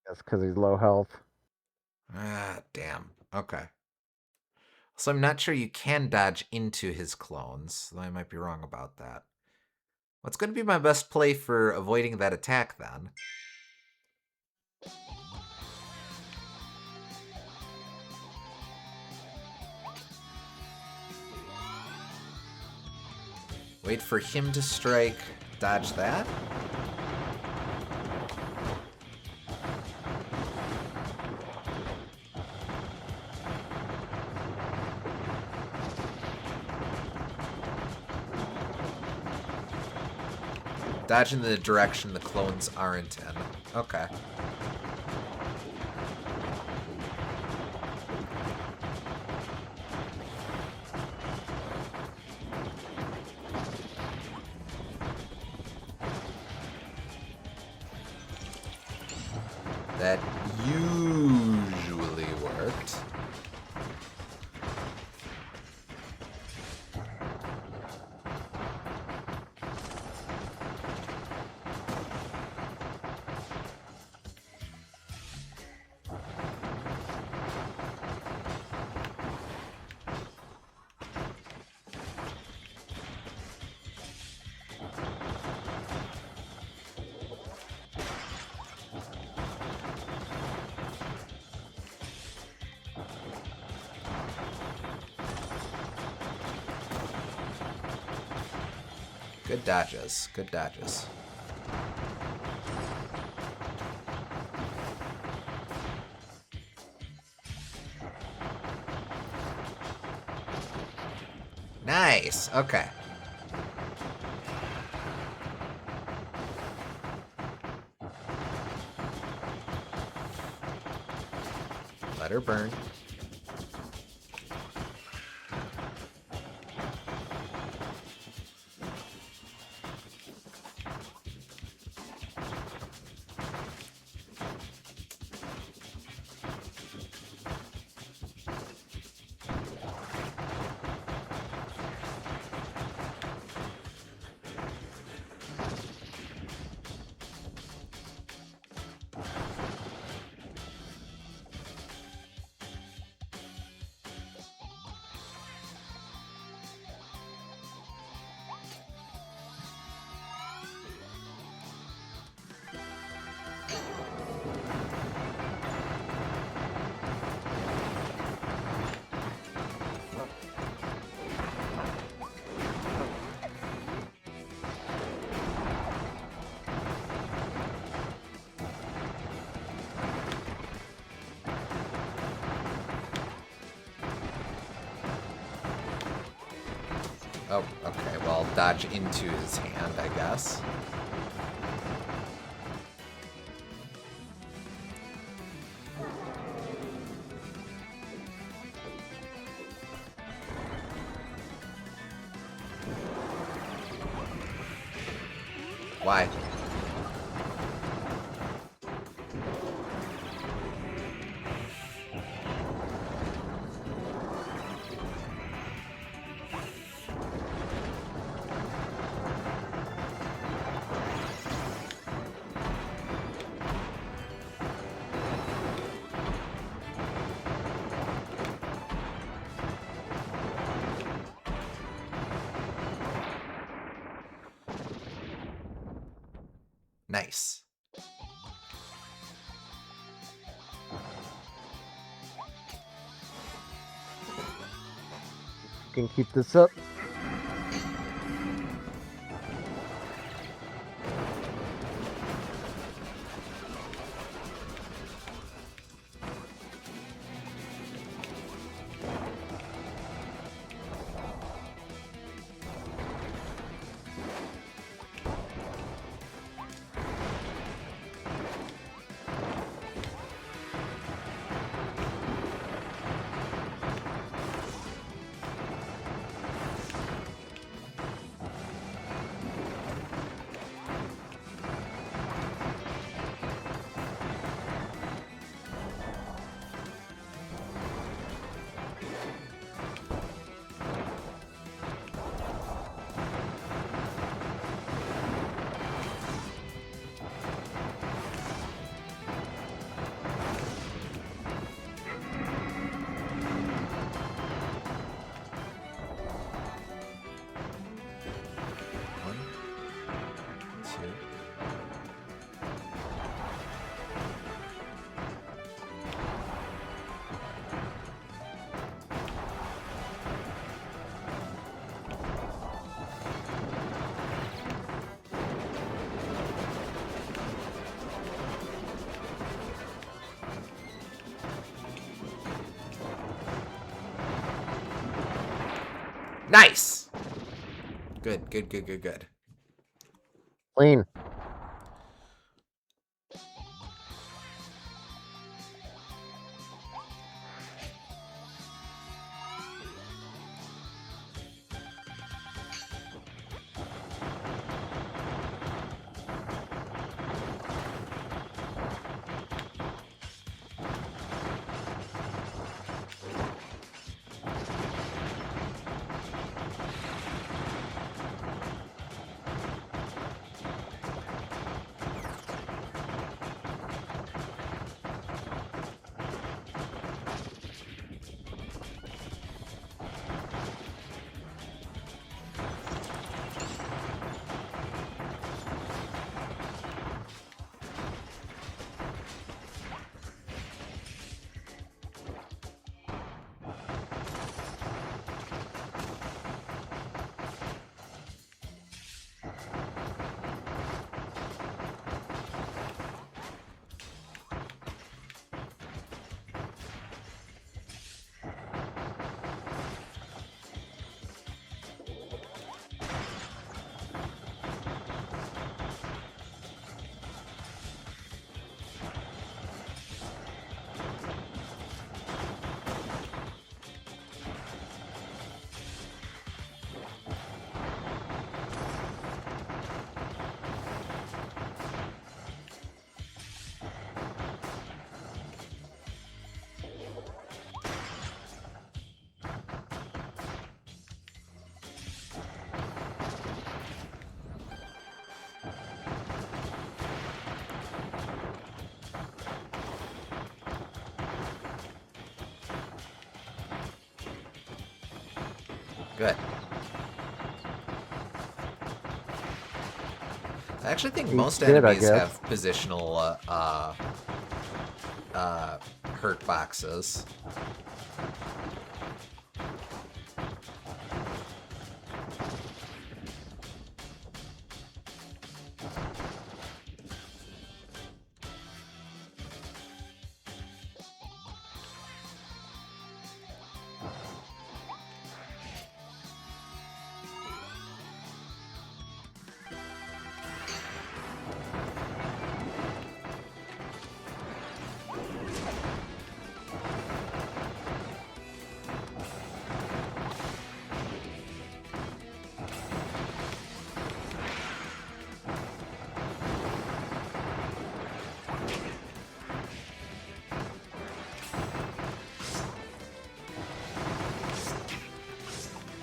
[SPEAKER 2] That's because he's low health.
[SPEAKER 1] Ah, damn. Okay. So I'm not sure you can dodge into his clones, though I might be wrong about that. What's going to be my best play for avoiding that attack, then? Wait for him to strike, dodge that. Dodge in the direction the clones aren't in. Okay. That usually worked. Good dodges. Good dodges. Nice. Okay. Let her burn. Oh, okay. Well, dodge into his hand, I guess. Why? Nice.
[SPEAKER 2] You can keep this up.
[SPEAKER 1] Nice. Good, good, good, good, good.
[SPEAKER 2] Clean.
[SPEAKER 1] Good. I actually think
[SPEAKER 2] Each
[SPEAKER 1] most
[SPEAKER 2] bit, I
[SPEAKER 1] enemies
[SPEAKER 2] guess.
[SPEAKER 1] have positional hurt boxes.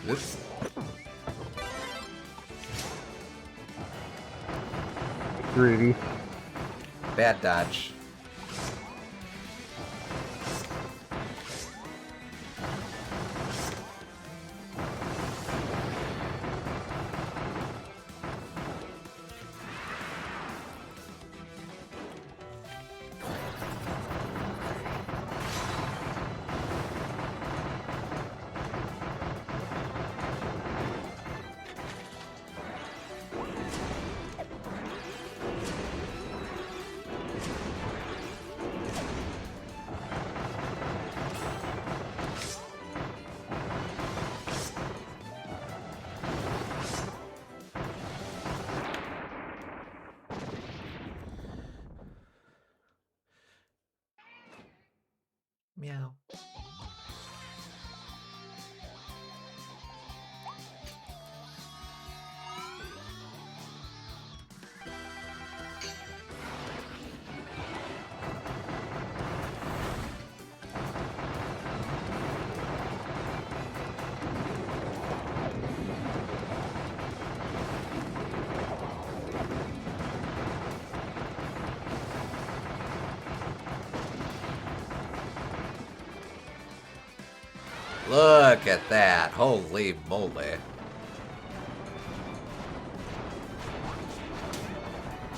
[SPEAKER 1] Oops.
[SPEAKER 2] Greedy.
[SPEAKER 1] Bad dodge. Meow. Look at that. Holy moly.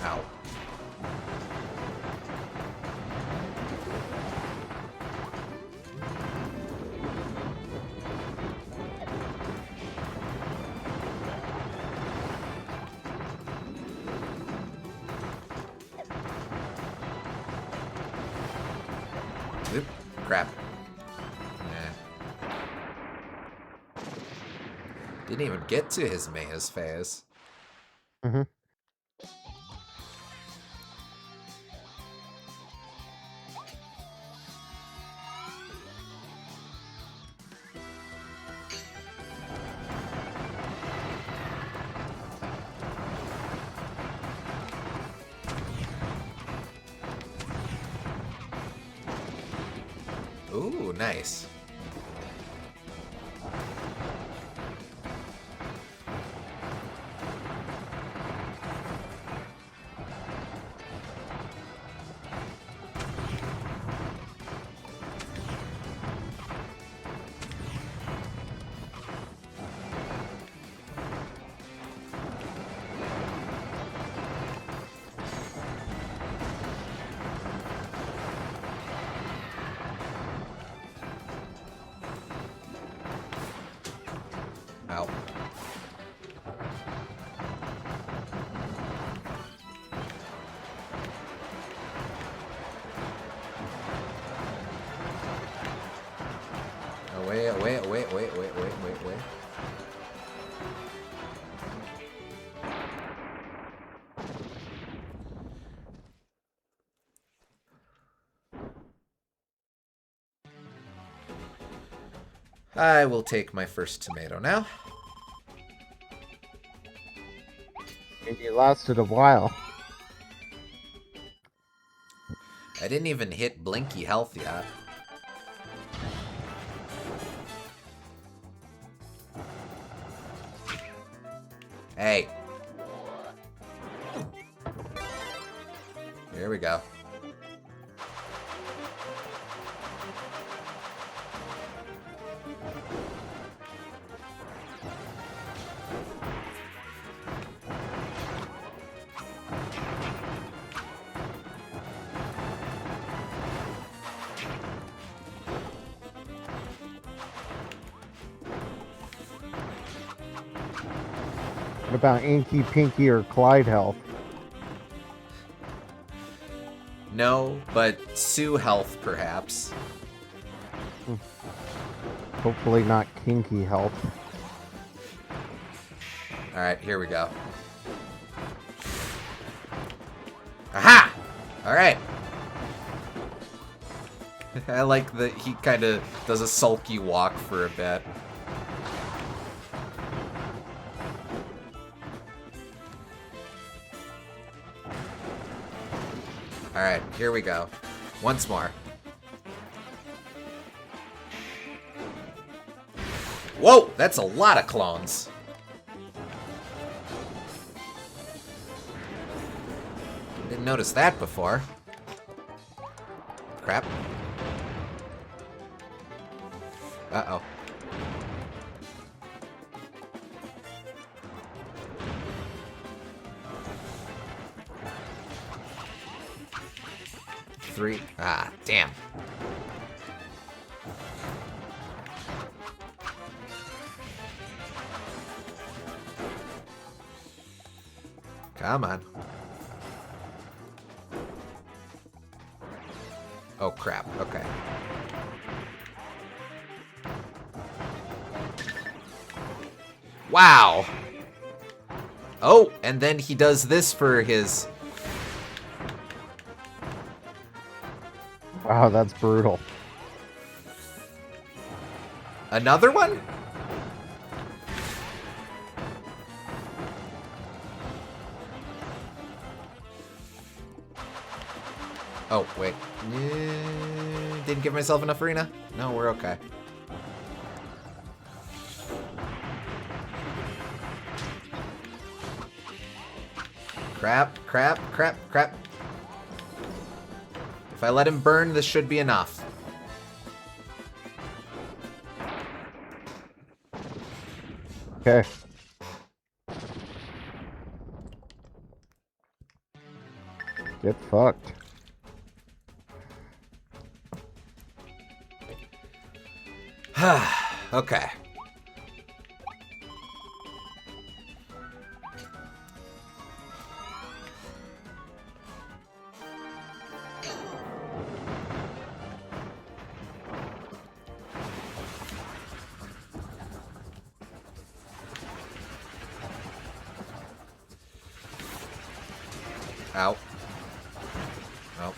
[SPEAKER 1] Ow. Oop. Crap. Didn't even get to his maze phase.
[SPEAKER 2] Mm-hmm.
[SPEAKER 1] Ooh, nice. Ow. Wait. I will take my first tomato now.
[SPEAKER 2] And you lasted a while.
[SPEAKER 1] I didn't even hit Blinky health yet. Hey. Here we go.
[SPEAKER 2] What about Inky, Pinky, or Clyde health?
[SPEAKER 1] No, but Sue health, perhaps.
[SPEAKER 2] Hopefully not Kinky health.
[SPEAKER 1] Alright, here we go. Aha! Alright. I like that he kind of does a sulky walk for a bit. Alright, here we go. Once more. Whoa! That's a lot of clones. Didn't notice that before. Crap. Uh-oh. Three. Ah, damn. Come on. Oh, crap. Okay. Wow. Oh, and then he does this for his...
[SPEAKER 2] Wow, that's brutal.
[SPEAKER 1] Another one? Oh, wait. Didn't give myself enough arena? No, we're okay. Crap, crap, crap, crap. If I let him burn, this should be enough.
[SPEAKER 2] Okay. Get fucked.
[SPEAKER 1] Okay. Ow. Oh.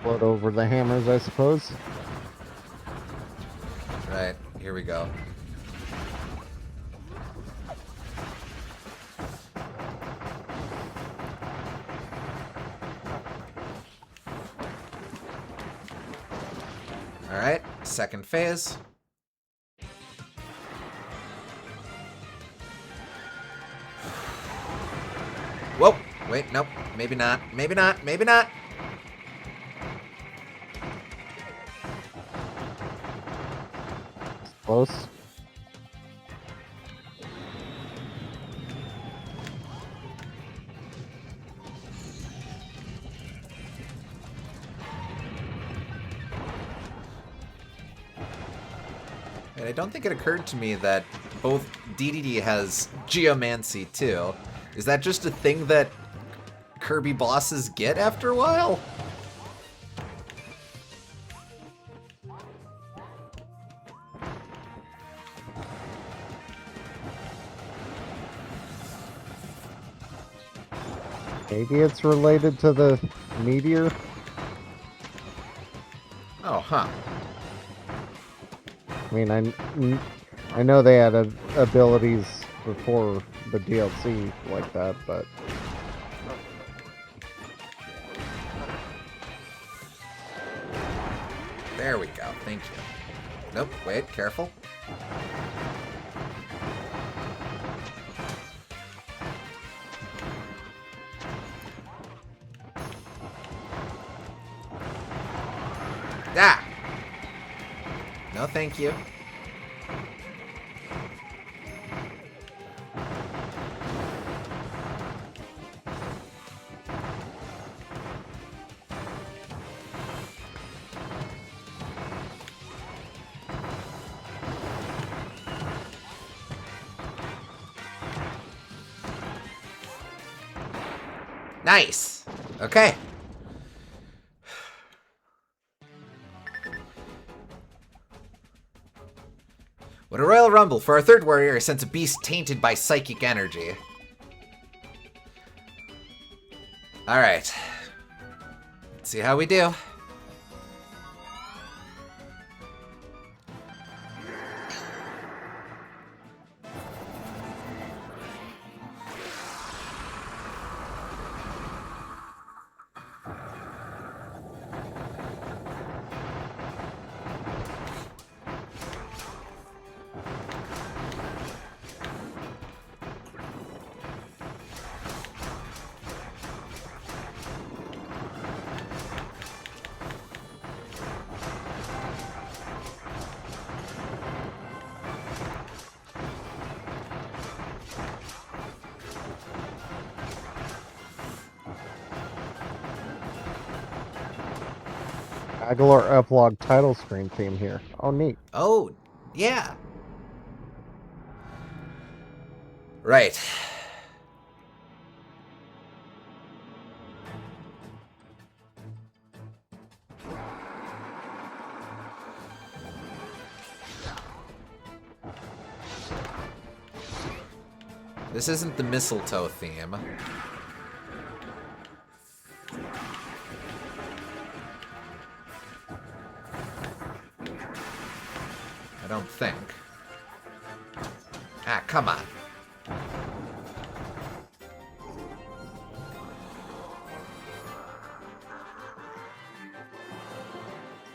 [SPEAKER 2] Float over the hammers, I suppose.
[SPEAKER 1] Right, here we go. Alright, second phase. Whoa! Wait, nope. Maybe not. Maybe not. Maybe not.
[SPEAKER 2] Close.
[SPEAKER 1] And I don't think it occurred to me that both DDD has Geomancy too. Is that just a thing that Kirby bosses get after a while?
[SPEAKER 2] Maybe it's related to the meteor.
[SPEAKER 1] Oh, huh.
[SPEAKER 2] I mean, I know they had abilities before the DLC like that, but
[SPEAKER 1] There we go. Thank you. Nope. Wait. Careful. Ah! No, thank you. Nice. Okay. What a Royal Rumble. For our third warrior, I sense a beast tainted by psychic energy. Alright. Let's see how we do.
[SPEAKER 2] Aguilar epilogue title screen theme here. Oh, neat.
[SPEAKER 1] Oh, yeah. Right. This isn't the mistletoe theme. I don't think. Ah, come on.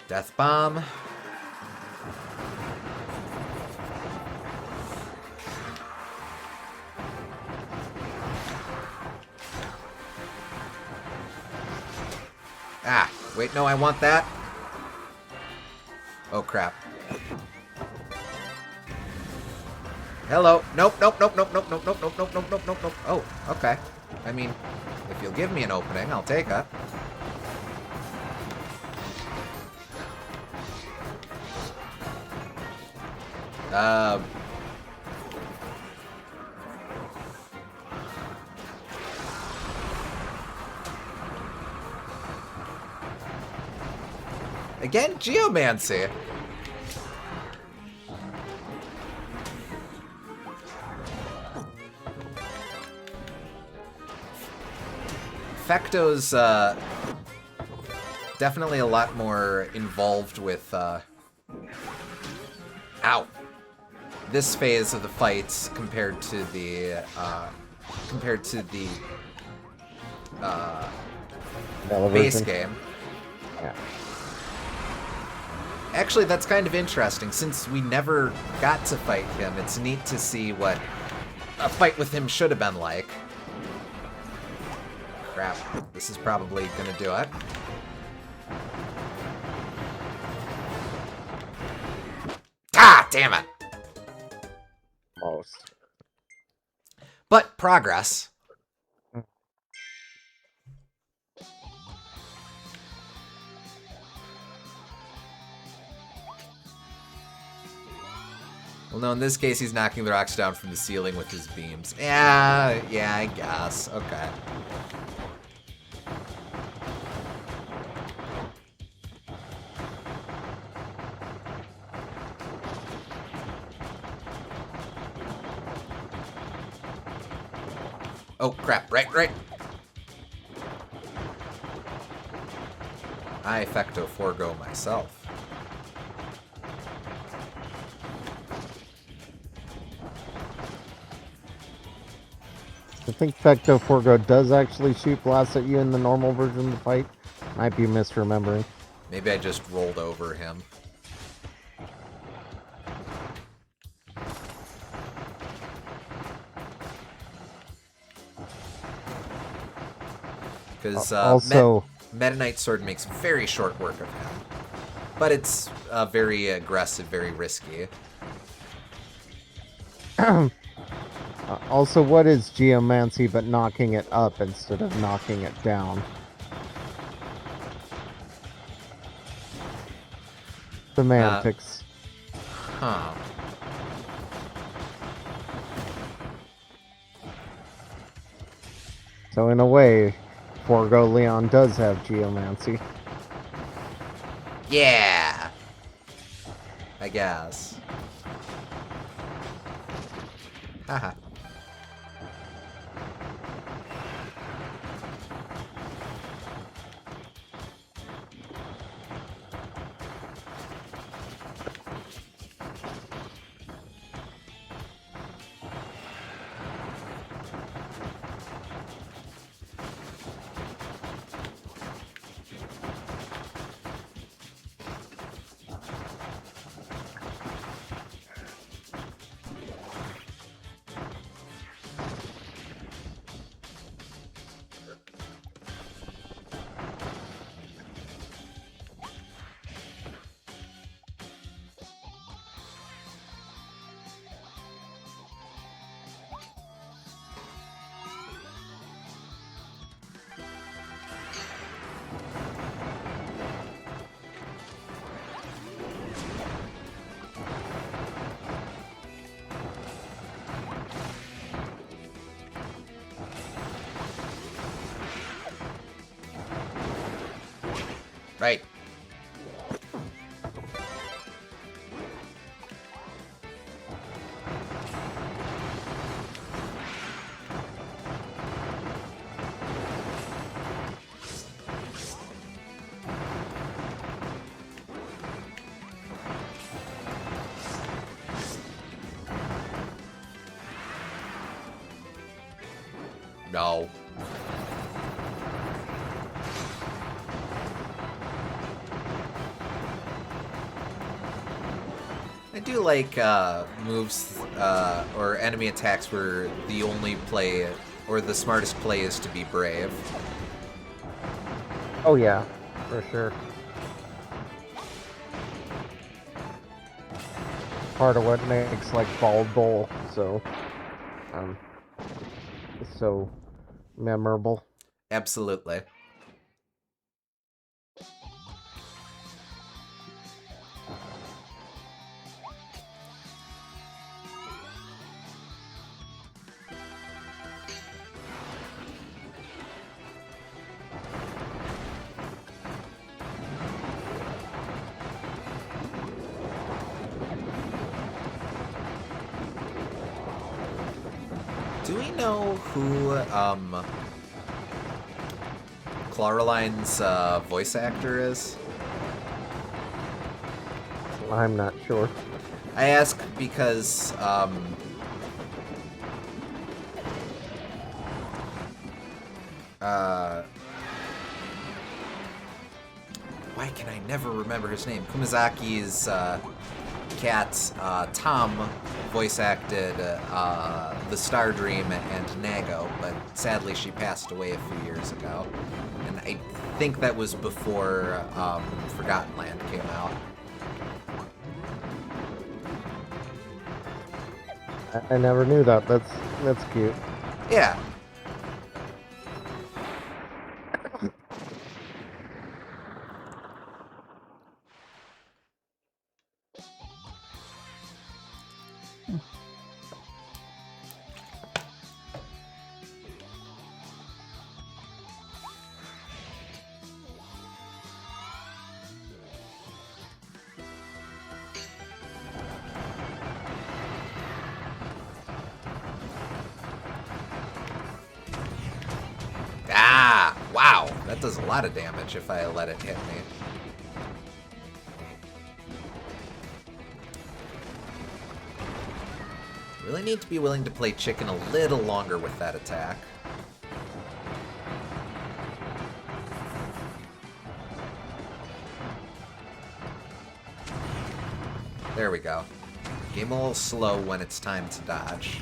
[SPEAKER 1] Death bomb. Ah, wait, no, I want that. Oh, crap. Hello. Nope, nope, nope, nope, nope, nope, nope, nope, nope, nope, nope, nope, nope. Oh, okay. I mean, if you'll give me an opening, I'll take it. Again, Geomancy. Fecto's definitely a lot more involved with this phase of the fights compared to the base game.
[SPEAKER 2] Yeah.
[SPEAKER 1] Actually, that's kind of interesting. Since we never got to fight him, it's neat to see what a fight with him should have been like. Crap. This is probably gonna do it. Ah, damn it!
[SPEAKER 2] Most.
[SPEAKER 1] But progress. Well, no, in this case, he's knocking the rocks down from the ceiling with his beams. Yeah, I guess. Okay. Oh, crap. Right. I Fecto forego myself.
[SPEAKER 2] I think Fecto Forgo does actually shoot blasts at you in the normal version of the fight. Might be misremembering.
[SPEAKER 1] Maybe I just rolled over him. Because Meta Knight Sword makes very short work of him. But it's very aggressive, very risky.
[SPEAKER 2] Also, what is Geomancy but knocking it up instead of knocking it down? Semantics.
[SPEAKER 1] Huh.
[SPEAKER 2] So in a way, Forgo Leon does have Geomancy.
[SPEAKER 1] Yeah. I guess. Haha. Right. No. I do like moves or enemy attacks where the only play or the smartest play is to be brave.
[SPEAKER 2] Oh yeah, for sure. Part of what makes like Bald Bowl so so memorable.
[SPEAKER 1] Absolutely. Do we know who Claraline's voice actor is?
[SPEAKER 2] I'm not sure.
[SPEAKER 1] I ask because why can I never remember his name? Kumazaki's cat, Tom, voice acted the Star Dream and Nago, but sadly she passed away a few years ago. And I think that was before Forgotten Land came out.
[SPEAKER 2] I never knew that. That's cute.
[SPEAKER 1] Yeah. Ah! Wow! That does a lot of damage if I let it hit me. Really need to be willing to play chicken a little longer with that attack. There we go. Game a little slow when it's time to dodge.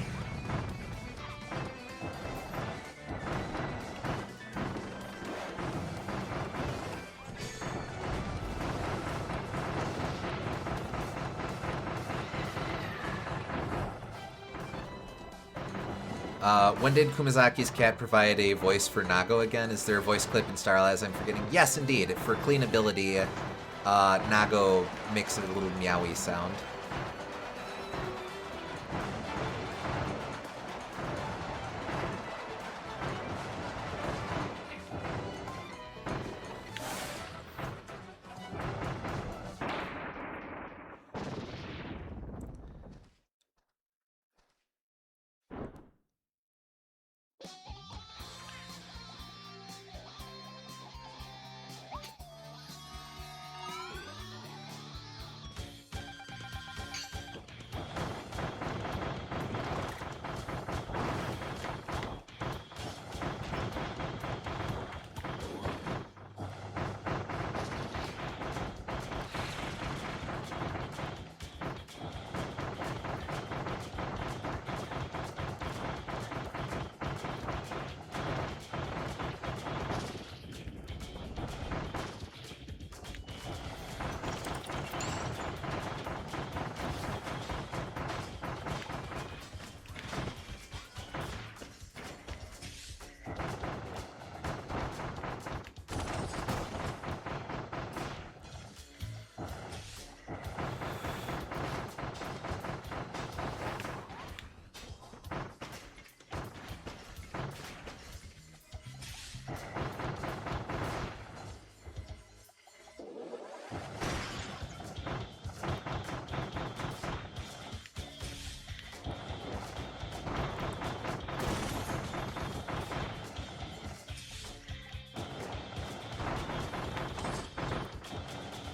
[SPEAKER 1] When did Kumazaki's cat provide a voice for Nago again? Is there a voice clip in Starlight I'm forgetting? Yes, indeed. For cleanability, Nago makes a little meowy sound.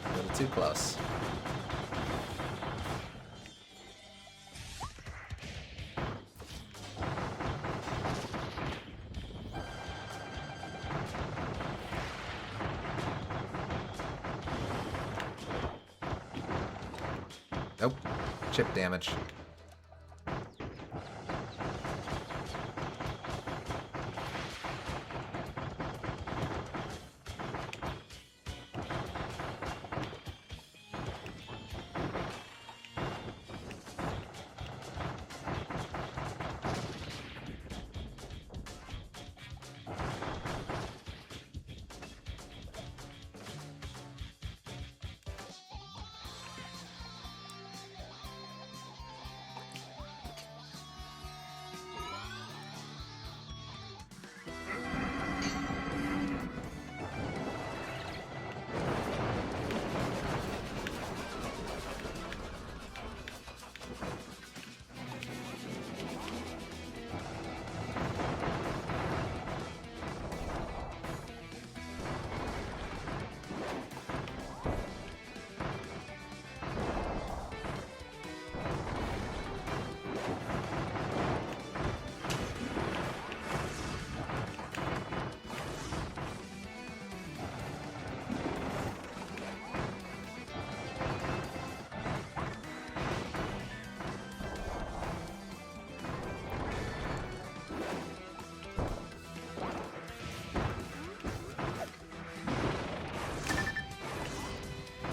[SPEAKER 1] A little too close. Oh, chip damage.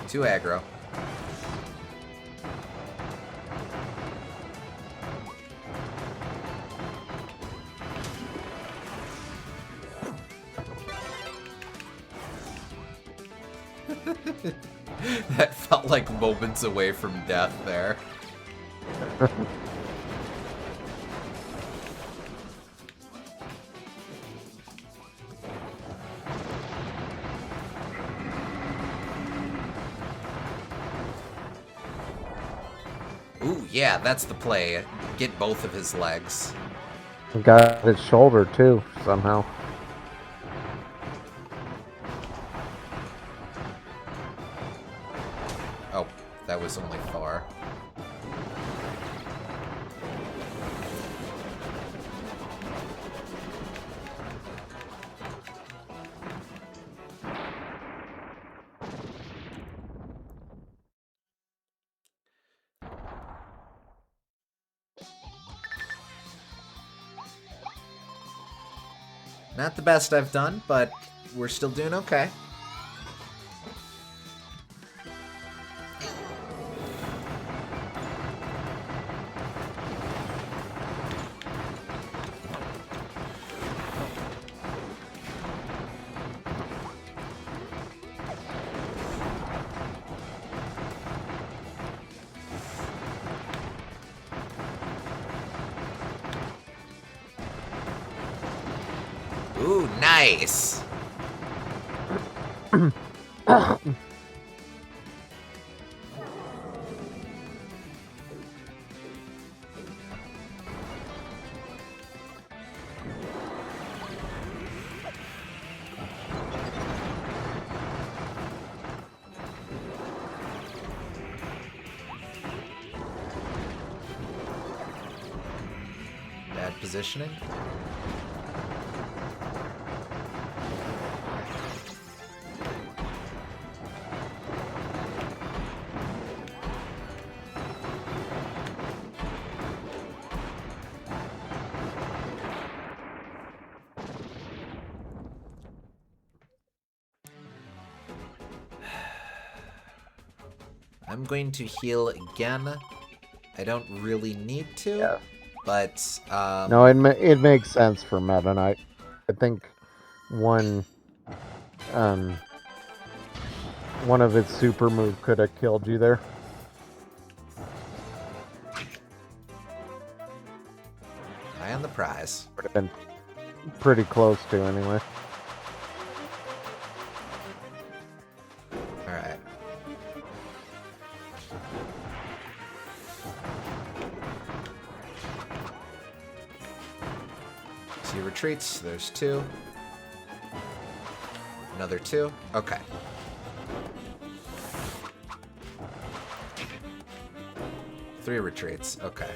[SPEAKER 1] Too aggro. That felt like moments away from death there. Ooh, yeah, that's the play. Get both of his legs.
[SPEAKER 2] Got his shoulder too, somehow.
[SPEAKER 1] Oh, that was only far. Not the best I've done, but we're still doing okay. Ooh, nice. Bad positioning. I'm going to heal again. I don't really need to,
[SPEAKER 2] Yeah.
[SPEAKER 1] but
[SPEAKER 2] No, it makes sense for Meta Knight. I think one of its super move could have killed you there.
[SPEAKER 1] eye on the prize.
[SPEAKER 2] Would have been pretty close to anyway.
[SPEAKER 1] All right. So he retreats. There's two. Another two. Okay. Three retreats. Okay.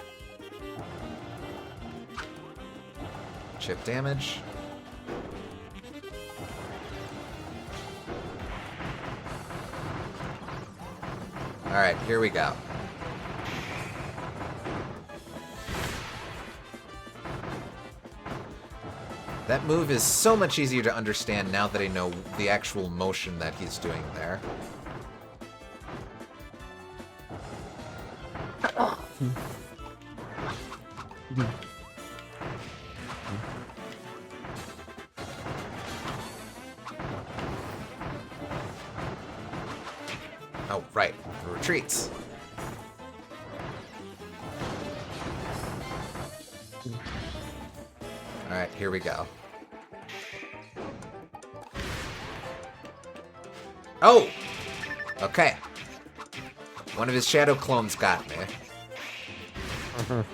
[SPEAKER 1] Chip damage. Alright, here we go. That move is so much easier to understand now that I know the actual motion that he's doing there. Oh, right. Retreats. Alright, here we go. Oh! Okay. One of his shadow clones got me. Little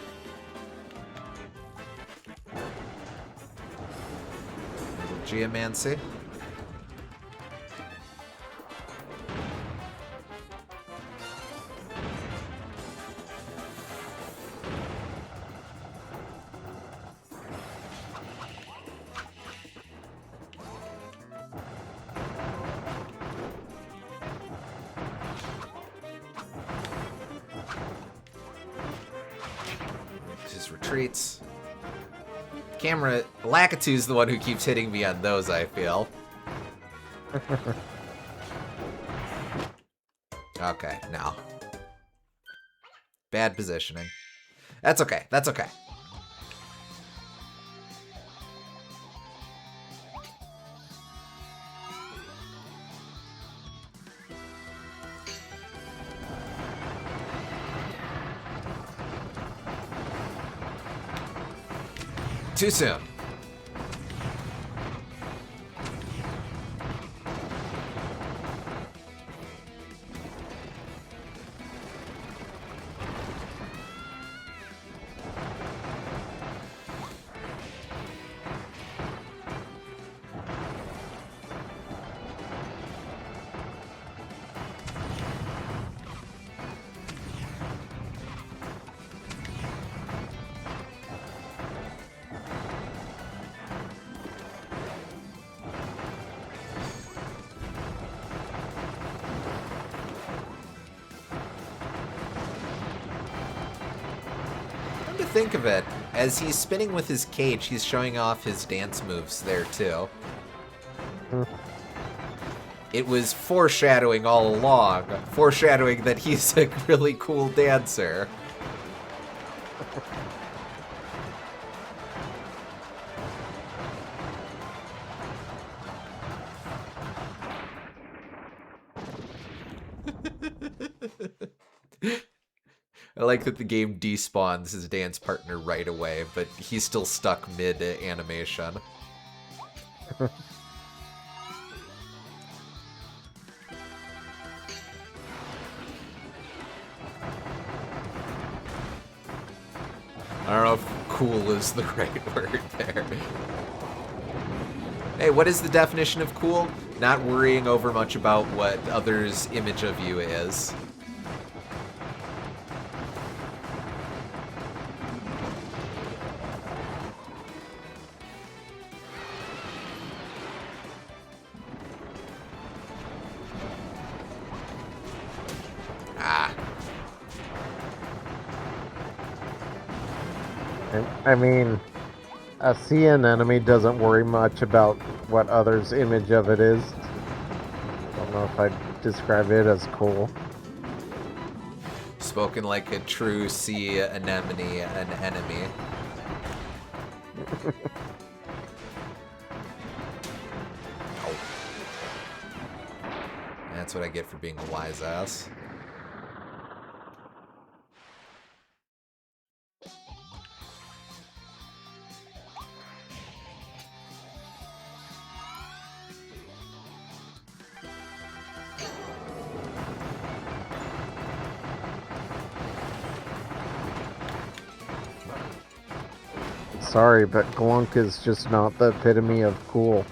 [SPEAKER 1] geomancy. His retreats. Camera, Lakitu's the one who keeps hitting me on those, I feel. Okay, no. Bad positioning. That's okay, that's okay. Too soon. Think of it, as he's spinning with his cage, he's showing off his dance moves there too. It was foreshadowing all along, foreshadowing that he's a really cool dancer. I like that the game despawns his dance partner right away, but he's still stuck mid-animation. I don't know if cool is the right word there. Hey, what is the definition of cool? Not worrying over much about what others' image of you is.
[SPEAKER 2] I mean, a CN enemy doesn't worry much about what others' image of it is. I don't know if I'd describe it as cool.
[SPEAKER 1] Spoken like a true sea anemone, an enemy. Oh. That's what I get for being a wise ass.
[SPEAKER 2] Sorry, but Glunk is just not the epitome of cool.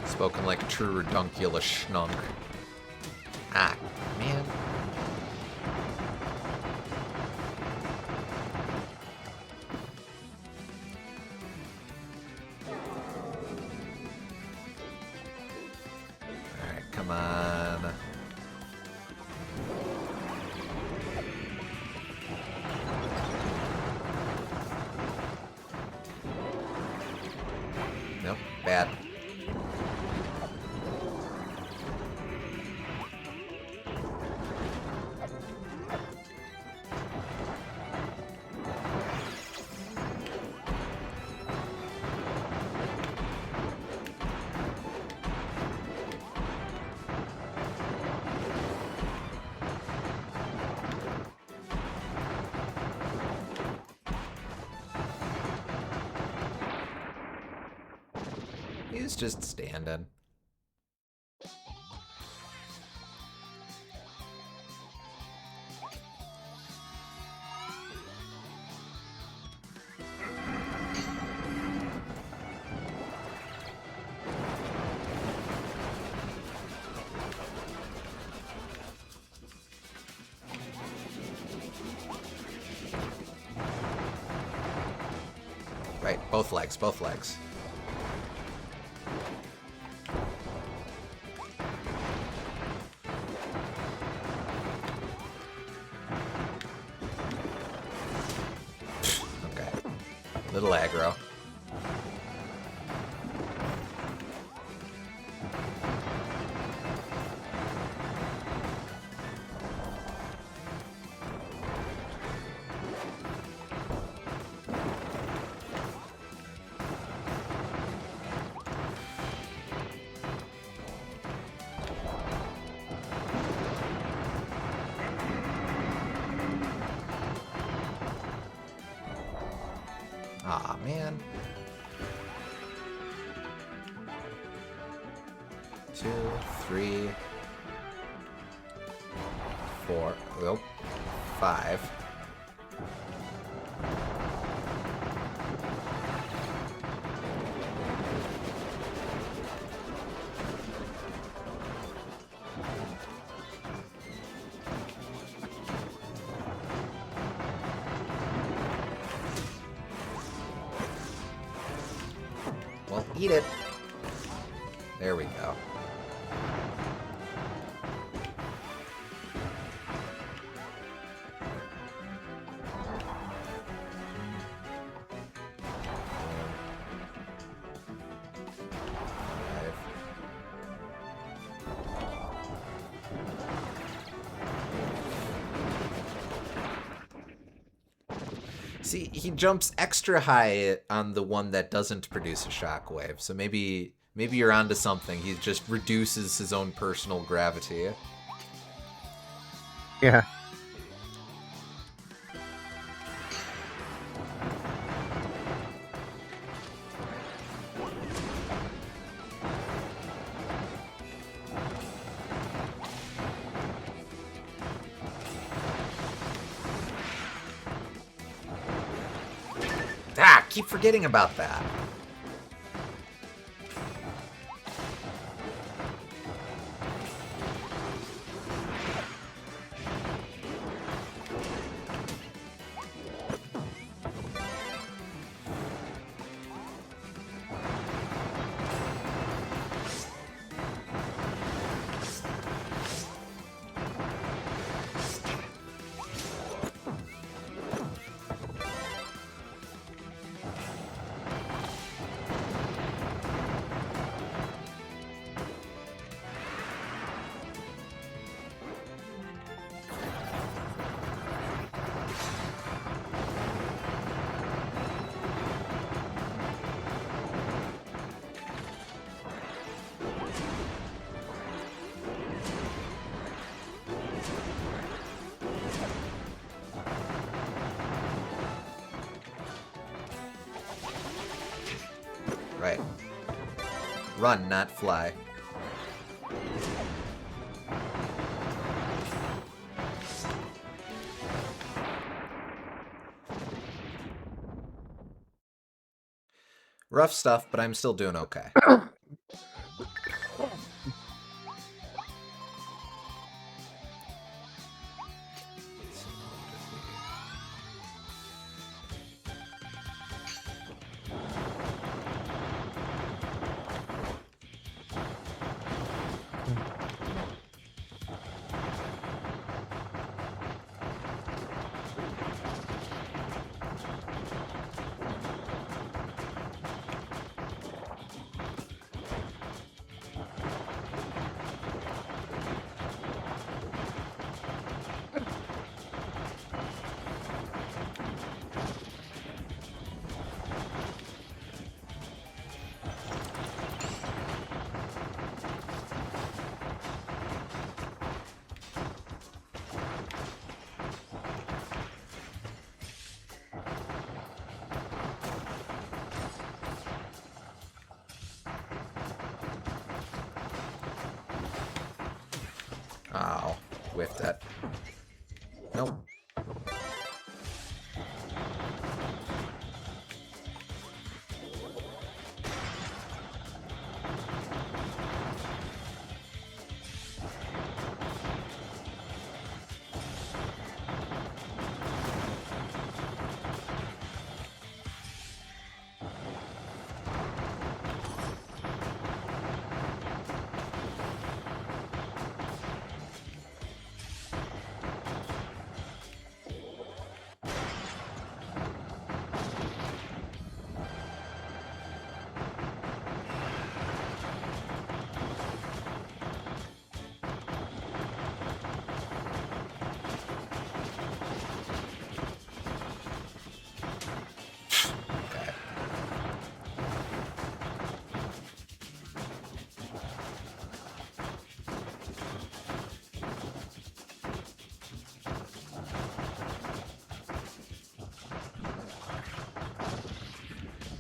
[SPEAKER 1] Spoken like a true redunculous schnunk. Ah, man. Alright, come on. was just standing. Right, both legs, both legs. Okay. Little aggro. Aw, man. 2, 3, 4, oh, 5. Well, eat it. There we go. See, he jumps extra high on the one that doesn't produce a shockwave, so maybe you're onto something. He just reduces his own personal gravity.
[SPEAKER 2] Yeah.
[SPEAKER 1] Ah, keep forgetting about that. Right. Run, not fly. Rough stuff, but I'm still doing okay. Oh, whiffed it. Nope. Okay.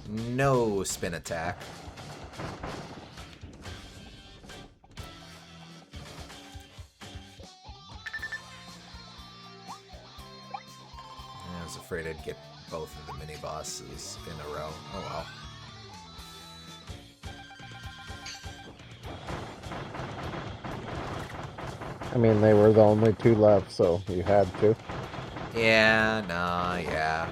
[SPEAKER 1] No spin attack. I was afraid I'd get both of the mini bosses in a row. Oh well.
[SPEAKER 2] I mean, they were the only two left, so you had to.
[SPEAKER 1] Yeah, nah, yeah.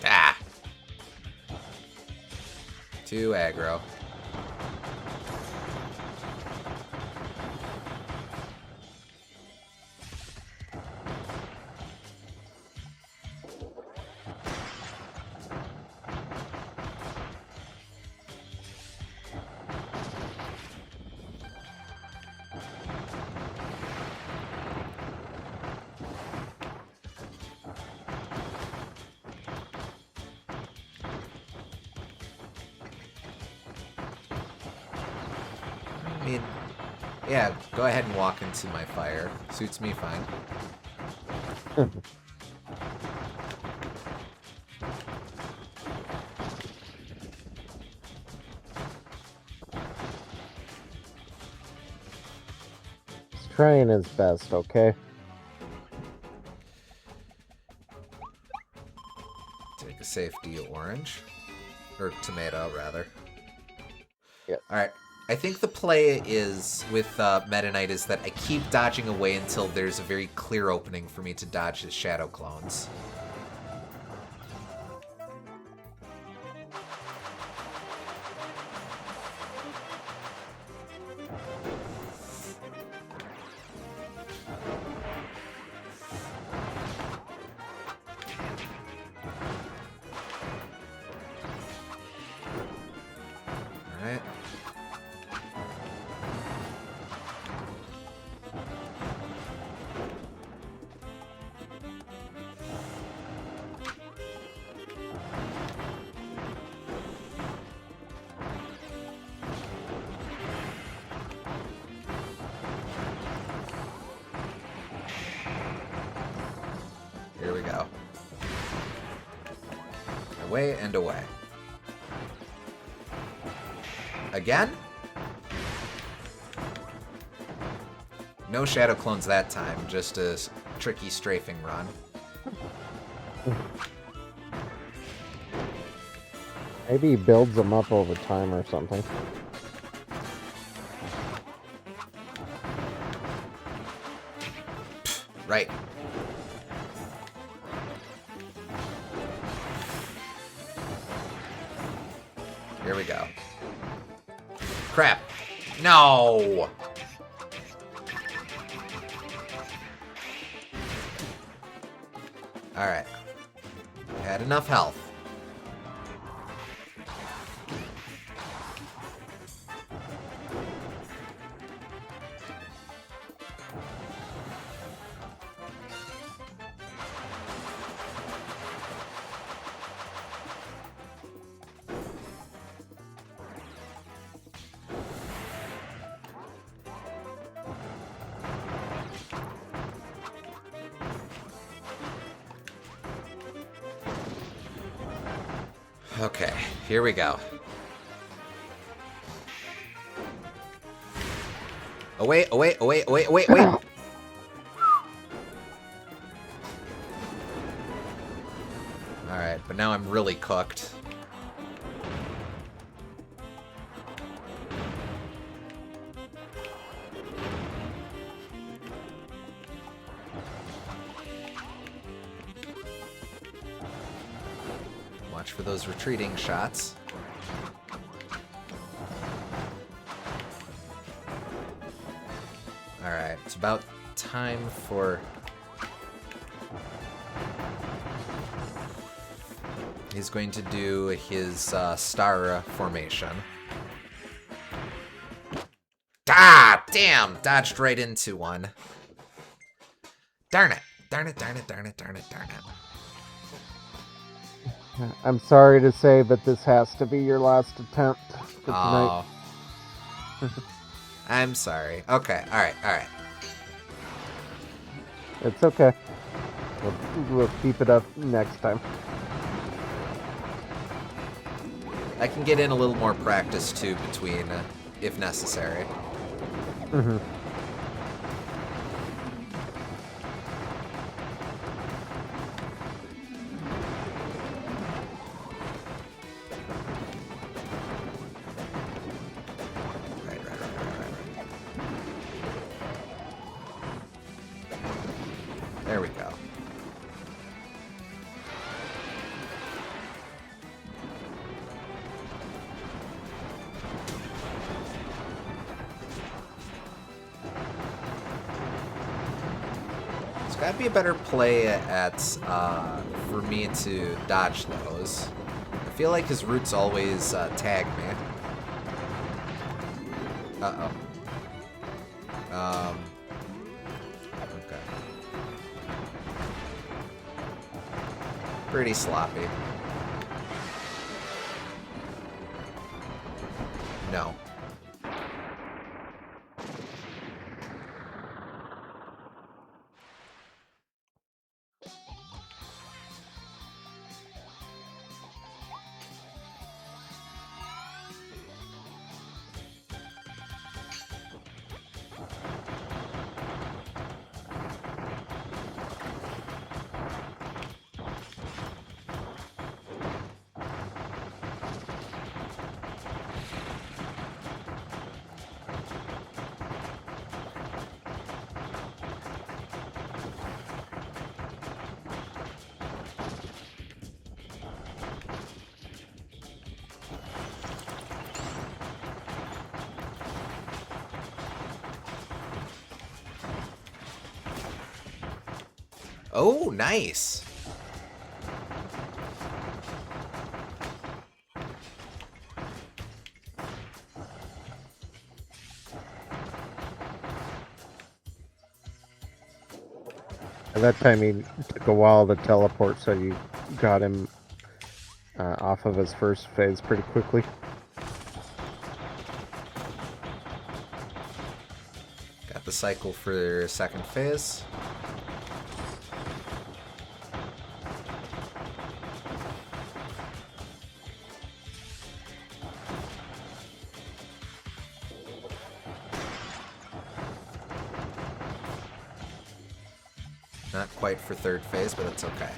[SPEAKER 1] Ah. Too aggro. I mean, yeah, go ahead and walk into my fire. Suits me fine.
[SPEAKER 2] He's trying his best, okay?
[SPEAKER 1] Take a safety orange. Or tomato, rather.
[SPEAKER 2] Yes.
[SPEAKER 1] Alright. I think the play is with Meta Knight is that I keep dodging away until there's a very clear opening for me to dodge his shadow clones. Alright. Here we go. Away and away. Again? No shadow clones that time, just a tricky strafing run.
[SPEAKER 2] Maybe he builds them up over time or something.
[SPEAKER 1] Right. Here we go. Crap. No! Alright. Had enough health. Okay, here we go. Oh wait, oh wait, oh wait, oh wait, wait, wait. Alright, but now I'm really cooked. Watch for those retreating shots. Alright, it's about time for... He's going to do his star formation. Ah, damn! Dodged right into one. Darn it! Darn it, darn it, darn it, darn it, darn it.
[SPEAKER 2] I'm sorry to say, but this has to be your last attempt for tonight.
[SPEAKER 1] I'm sorry. Okay, alright, alright.
[SPEAKER 2] It's okay. We'll keep it up next time.
[SPEAKER 1] I can get in a little more practice, too, between, if necessary.
[SPEAKER 2] Mm-hmm.
[SPEAKER 1] There we go. There's gotta be a better play at, for me to dodge those. I feel like his roots always, tag me. Uh-oh. Okay. Pretty sloppy. No. Oh, nice.
[SPEAKER 2] At that time, he took a while to teleport, so you got him off of his first phase pretty quickly.
[SPEAKER 1] Got the cycle for second phase. Not quite for third phase, but it's okay.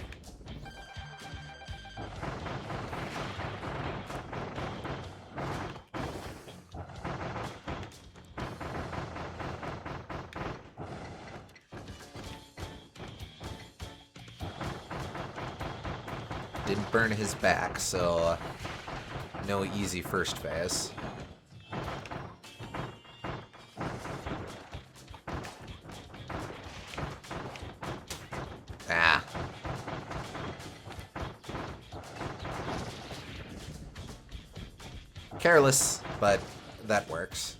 [SPEAKER 1] Didn't burn his back, so no easy first phase. Ah. Careless, but that works.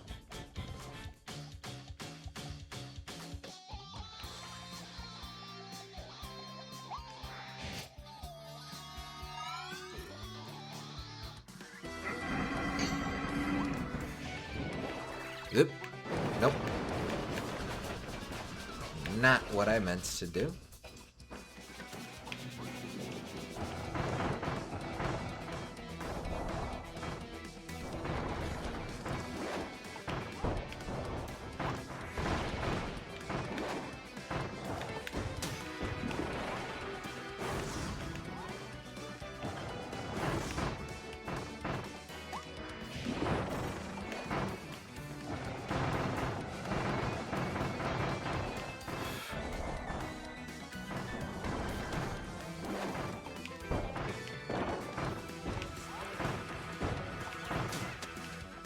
[SPEAKER 1] Oop. Nope. Not what I meant to do.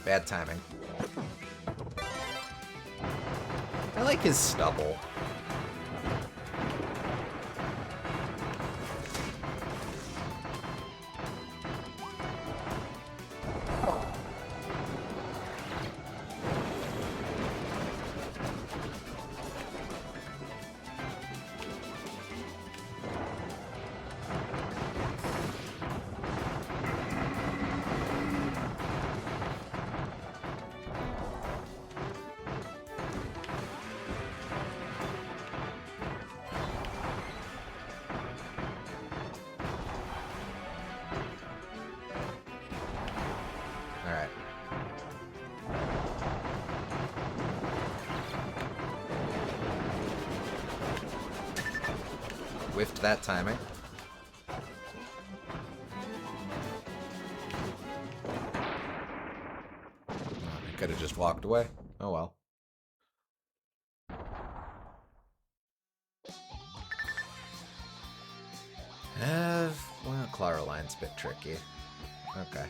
[SPEAKER 1] Bad timing. I like his stubble. Whiffed that timing. I could have just walked away. Oh well. Well, Claraline's a bit tricky. Okay.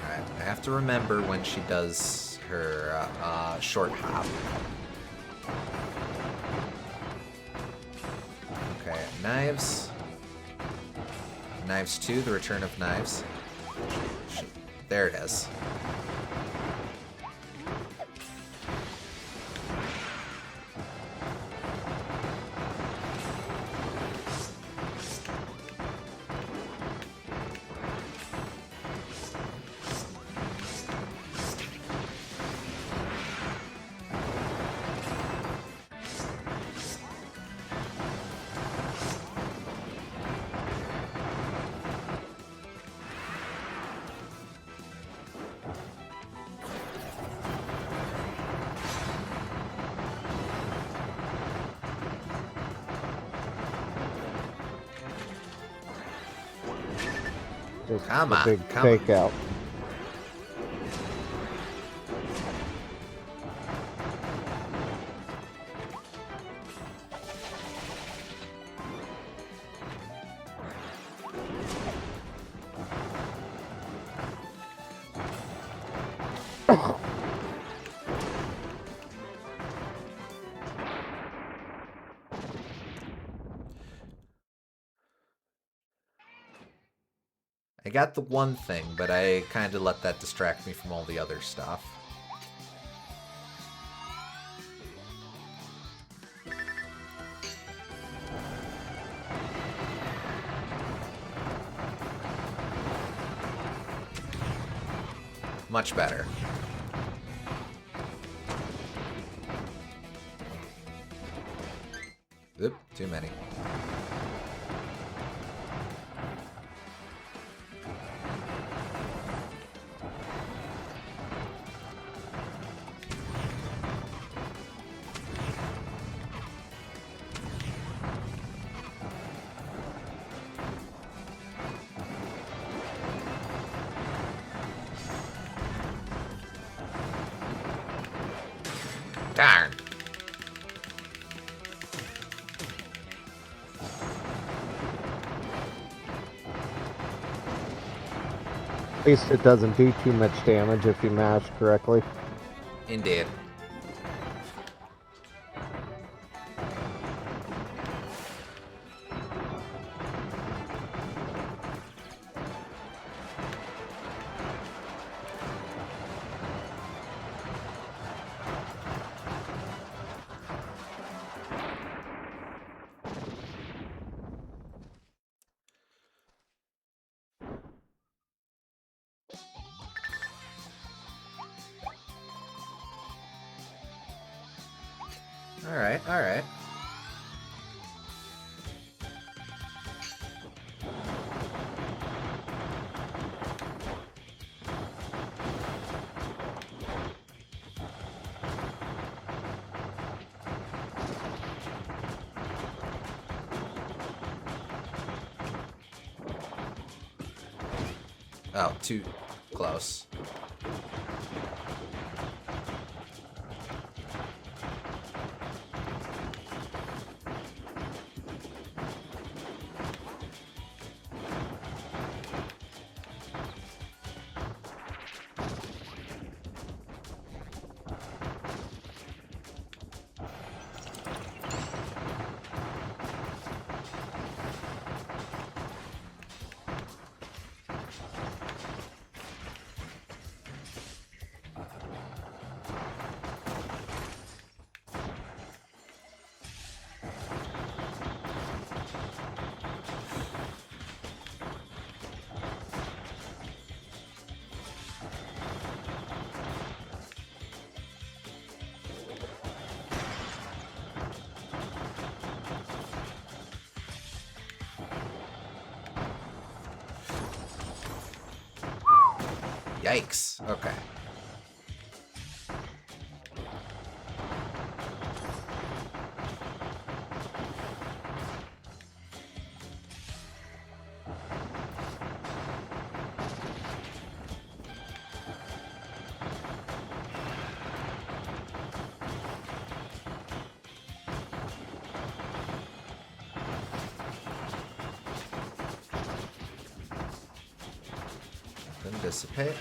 [SPEAKER 1] Alright, I have to remember when she does her short hop. Okay, knives. Knives 2, the return of knives. There it is.
[SPEAKER 2] Just
[SPEAKER 1] Come
[SPEAKER 2] a
[SPEAKER 1] on,
[SPEAKER 2] big
[SPEAKER 1] come
[SPEAKER 2] fake out.
[SPEAKER 1] I got the one thing, but I kind of let that distract me from all the other stuff. Much better. Oop, too many. Darn.
[SPEAKER 2] At least it doesn't do too much damage if you mash correctly.
[SPEAKER 1] Indeed. Alright, alright. Oh, too close. Yikes. Okay. Then dissipate.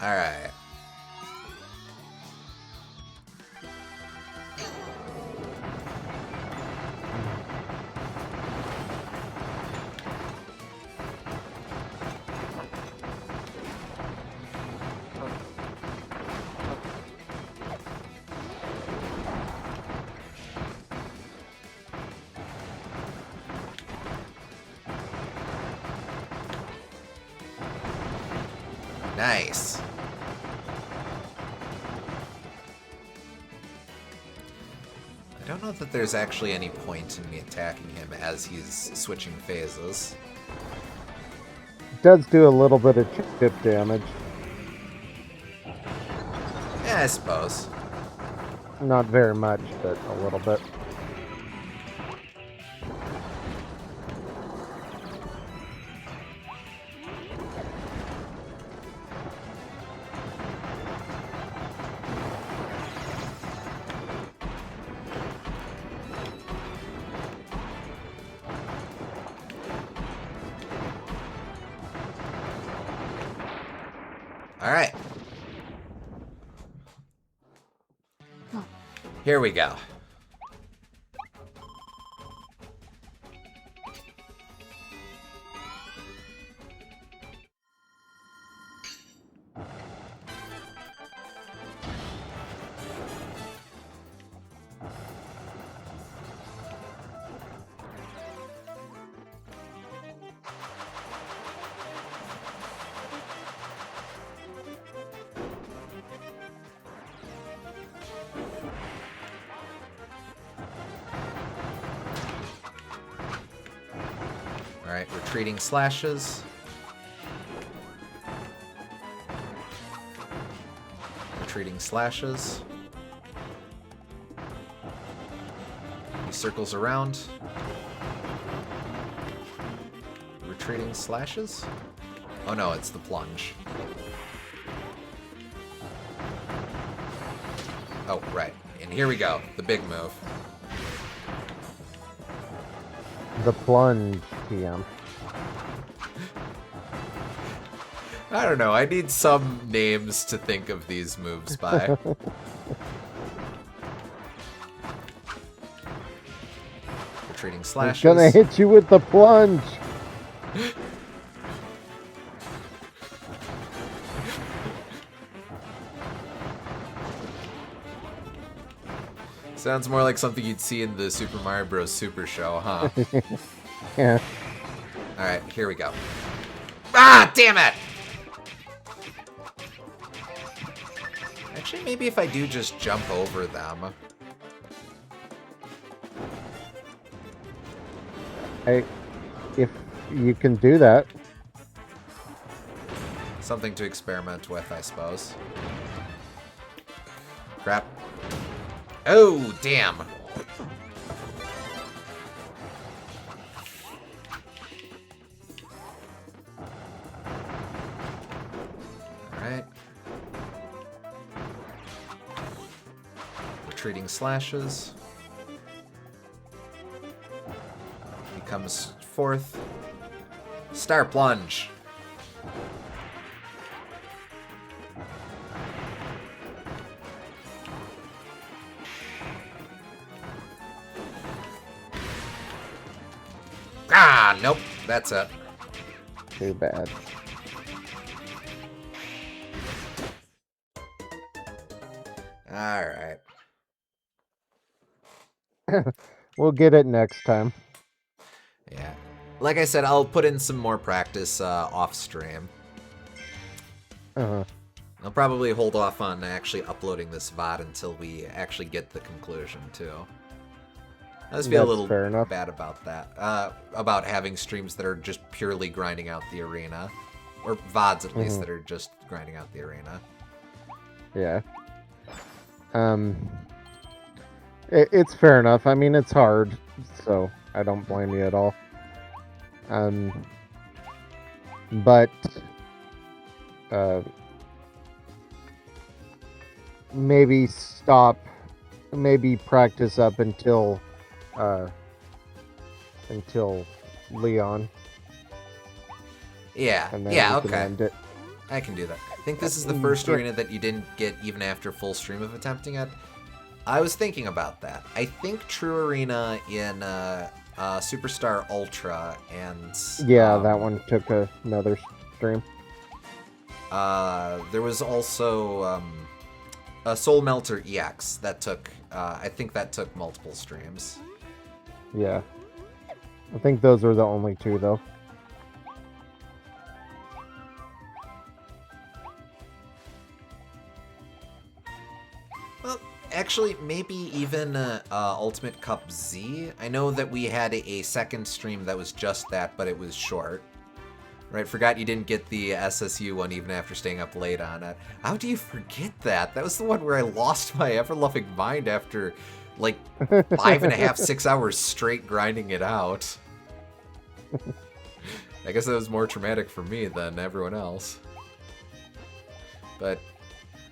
[SPEAKER 1] All right. Nice. I don't know that there's actually any point in me attacking him as he's switching phases.
[SPEAKER 2] It does do a little bit of chip damage.
[SPEAKER 1] Yeah, I suppose.
[SPEAKER 2] Not very much, but a little bit.
[SPEAKER 1] All right. Here we go. retreating slashes. Retreating slashes. He circles around. Retreating slashes? Oh no, it's the plunge. Oh, right. And here we go. The big move.
[SPEAKER 2] The plunge, TM.
[SPEAKER 1] I don't know. I need some names to think of these moves by. Retreating slashes.
[SPEAKER 2] I'm gonna hit you with the plunge.
[SPEAKER 1] Sounds more like something you'd see in the Super Mario Bros. Super Show, huh?
[SPEAKER 2] Yeah.
[SPEAKER 1] Alright, here we go. Ah, damn it! Actually, maybe if I do just jump over them.
[SPEAKER 2] If you can do that.
[SPEAKER 1] Something to experiment with, I suppose. Crap. Oh, damn. Alright. Retreating slashes. He comes forth. Star plunge. Ah, nope. That's it.
[SPEAKER 2] Too bad.
[SPEAKER 1] Alright.
[SPEAKER 2] We'll get it next time.
[SPEAKER 1] Yeah. Like I said, I'll put in some more practice off stream.
[SPEAKER 2] Uh-huh.
[SPEAKER 1] I'll probably hold off on actually uploading this VOD until we actually get the conclusion, too. I just feel a little bad about that. About having streams that are just purely grinding out the arena. Or VODs, at least, that are just grinding out the arena.
[SPEAKER 2] Yeah. It's fair enough. I mean, it's hard, so I don't blame you at all. But maybe maybe practice up until Leon.
[SPEAKER 1] Yeah,
[SPEAKER 2] And then
[SPEAKER 1] yeah,
[SPEAKER 2] we can
[SPEAKER 1] okay.
[SPEAKER 2] end it.
[SPEAKER 1] I can do that. I think this is the first arena that you didn't get even after full stream of attempting it. I was thinking about that. I think True Arena in Superstar Ultra and...
[SPEAKER 2] Yeah, that one took another stream.
[SPEAKER 1] There was also a Soul Melter EX that took... I think that took multiple streams.
[SPEAKER 2] Yeah. I think those were the only two, though.
[SPEAKER 1] Well, actually, maybe even Ultimate Cup Z. I know that we had a second stream that was just that, but it was short. Right, forgot you didn't get the SSU one even after staying up late on it. How do you forget that? That was the one where I lost my ever-loving mind after, like, 5.5, 6 hours straight grinding it out. I guess that was more traumatic for me than everyone else. But...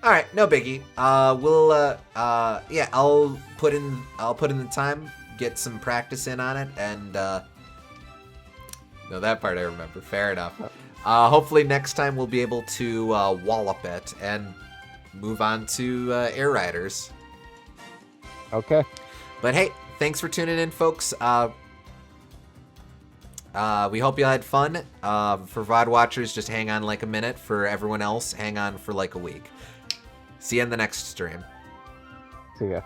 [SPEAKER 1] Alright, no biggie. Yeah, I'll put in the time, get some practice in on it, and no, that part I remember. Fair enough. Hopefully next time we'll be able to wallop it and move on to Air Riders.
[SPEAKER 2] Okay.
[SPEAKER 1] But hey, thanks for tuning in, folks. We hope you had fun. For VOD watchers, just hang on like a minute. For everyone else, hang on for like a week. See you in the next stream.
[SPEAKER 2] See ya.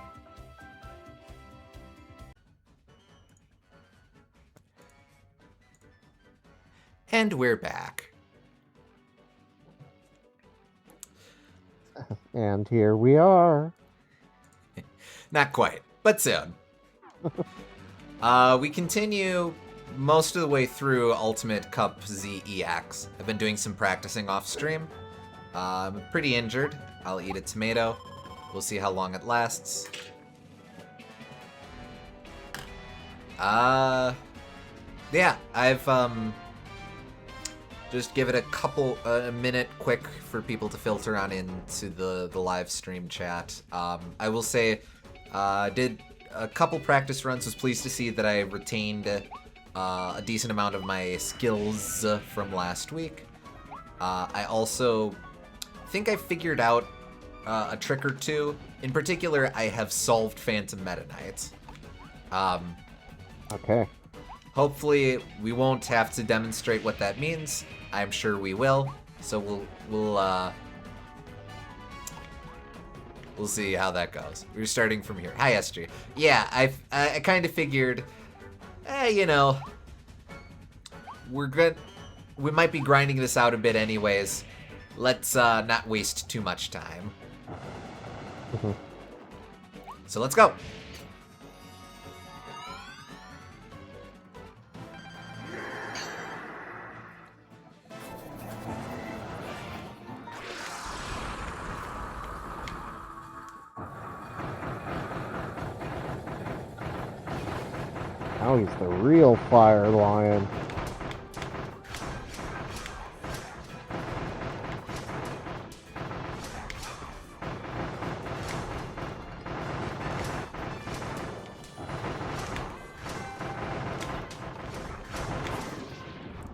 [SPEAKER 1] And we're back.
[SPEAKER 2] And here we are.
[SPEAKER 1] Not quite, but soon. We continue most of the way through Ultimate Cup ZEX. I've been doing some practicing off stream. I'm pretty injured. I'll eat a tomato. We'll see how long it lasts. Yeah, I've just give it a minute quick for people to filter on into the live stream chat. I will say, did a couple practice runs. Was pleased to see that I retained a decent amount of my skills from last week. I also think I figured out a trick or two. In particular, I have solved Phantom Meta Knight.
[SPEAKER 2] Okay.
[SPEAKER 1] Hopefully, we won't have to demonstrate what that means. I'm sure we will. So we'll see how that goes. We're starting from here. Hi, SG. Yeah, I kind of figured, you know, we might be grinding this out a bit anyways. Let's not waste too much time. So let's go.
[SPEAKER 2] Now he's the real fire lion.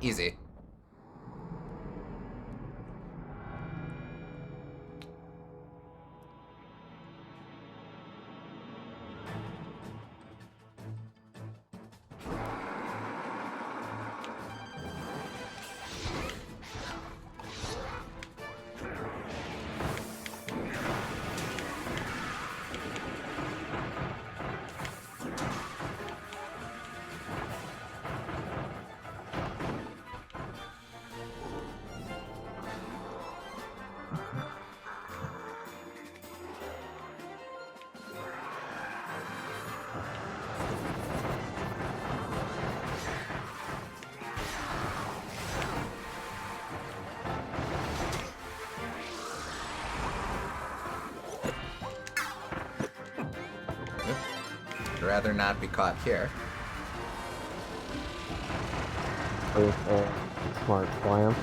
[SPEAKER 1] Easy. I'd rather not be caught here.
[SPEAKER 2] Smart plan.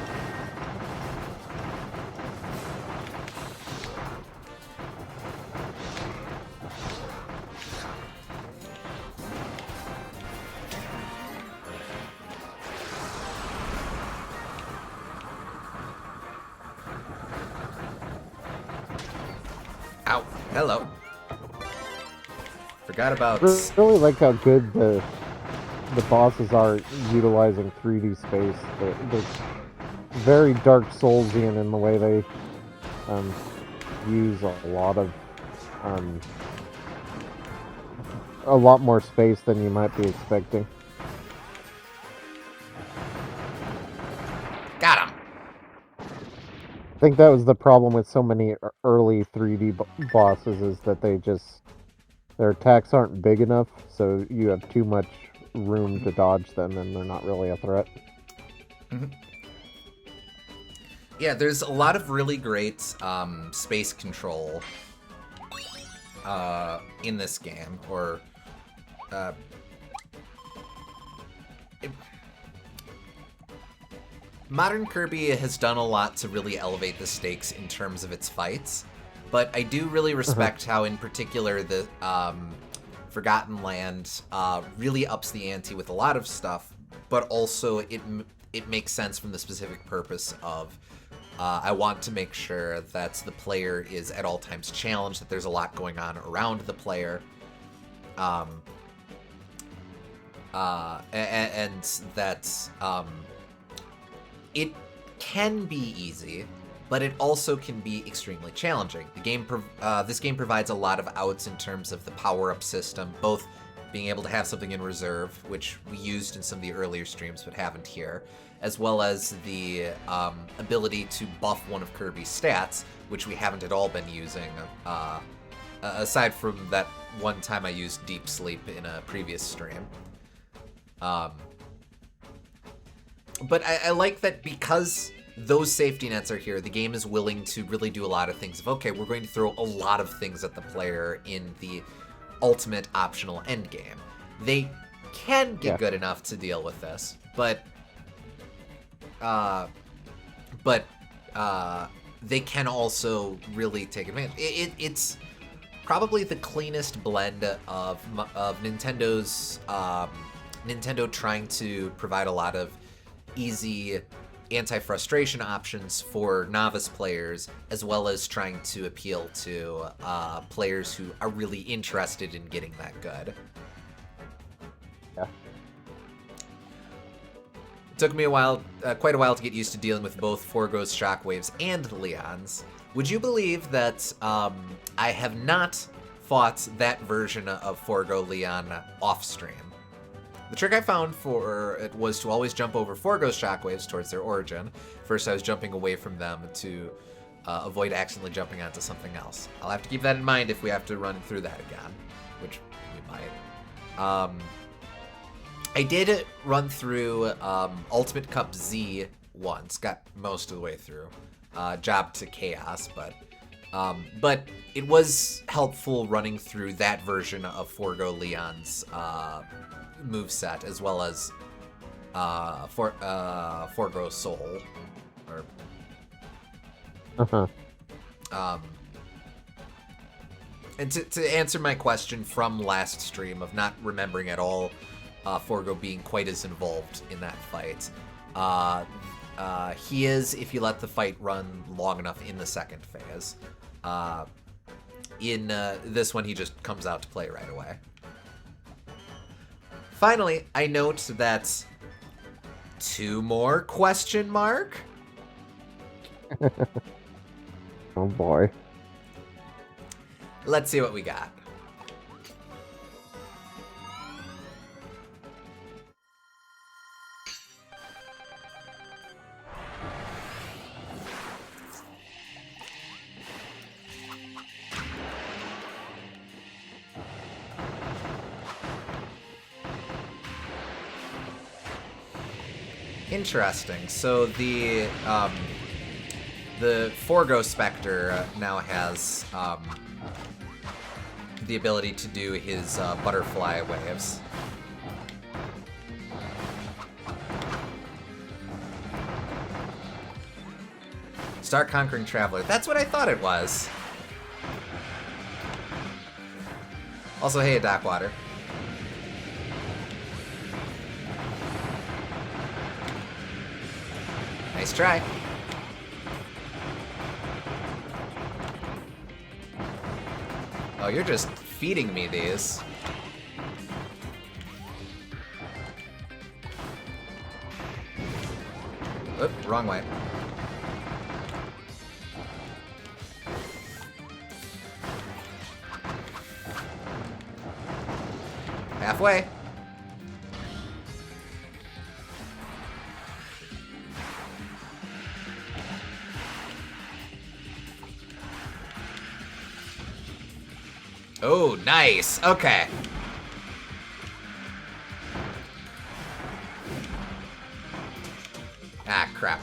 [SPEAKER 1] Ow. Hello. Forgot about...
[SPEAKER 2] Really like how good the bosses are utilizing 3D space. They're very Dark Soulsian in the way they use a lot more space than you might be expecting.
[SPEAKER 1] Got him.
[SPEAKER 2] I think that was the problem with so many early 3D bosses, is that their attacks aren't big enough, so you have too much room to dodge them, and they're not really a threat.
[SPEAKER 1] Mm-hmm. Yeah, there's a lot of really great space control in this game, or Modern Kirby has done a lot to really elevate the stakes in terms of its fights, but I do really respect how, in particular, the Forgotten Land really ups the ante with a lot of stuff, but also it makes sense from the specific purpose of I want to make sure that the player is at all times challenged, that there's a lot going on around the player, and that it can be easy, but it also can be extremely challenging. This game provides a lot of outs in terms of the power-up system, both being able to have something in reserve, which we used in some of the earlier streams but haven't here, as well as the ability to buff one of Kirby's stats, which we haven't at all been using, aside from that one time I used Deep Sleep in a previous stream. but I like that because those safety nets are here, the game is willing to really do a lot of things of, okay, we're going to throw a lot of things at the player in the ultimate optional end game. They can get good enough to deal with this, but they can also really take advantage. It's probably the cleanest blend of Nintendo's Nintendo trying to provide a lot of easy anti-frustration options for novice players, as well as trying to appeal to players who are really interested in getting that good.
[SPEAKER 2] Yeah.
[SPEAKER 1] It took me a while, quite a while, to get used to dealing with both Forgo's Shockwaves and Leon's. Would you believe that I have not fought that version of Forgo Leon off stream? The trick I found for it was to always jump over Forgo's Shockwaves towards their origin. First, I was jumping away from them to avoid accidentally jumping onto something else. I'll have to keep that in mind if we have to run through that again, which we might. I did run through Ultimate Cup Z once, got most of the way through. Job to Chaos, but it was helpful running through that version of Forgo Leon's moveset, as well as Forgo Soul. And to answer my question from last stream of not remembering at all Forgo being quite as involved in that fight, he is, if you let the fight run long enough, in the second phase. In this one, he just comes out to play right away. Finally, I note that 2 more question mark?
[SPEAKER 2] Oh boy.
[SPEAKER 1] Let's see what we got. Interesting. So the Forgo Spectre now has the ability to do his butterfly waves. Start Conquering Traveler. That's what I thought it was. Also, hey, Dockwater. Nice try. Oh, you're just feeding me these. Oop, wrong way. Halfway. Oh, nice. Okay. Ah, crap.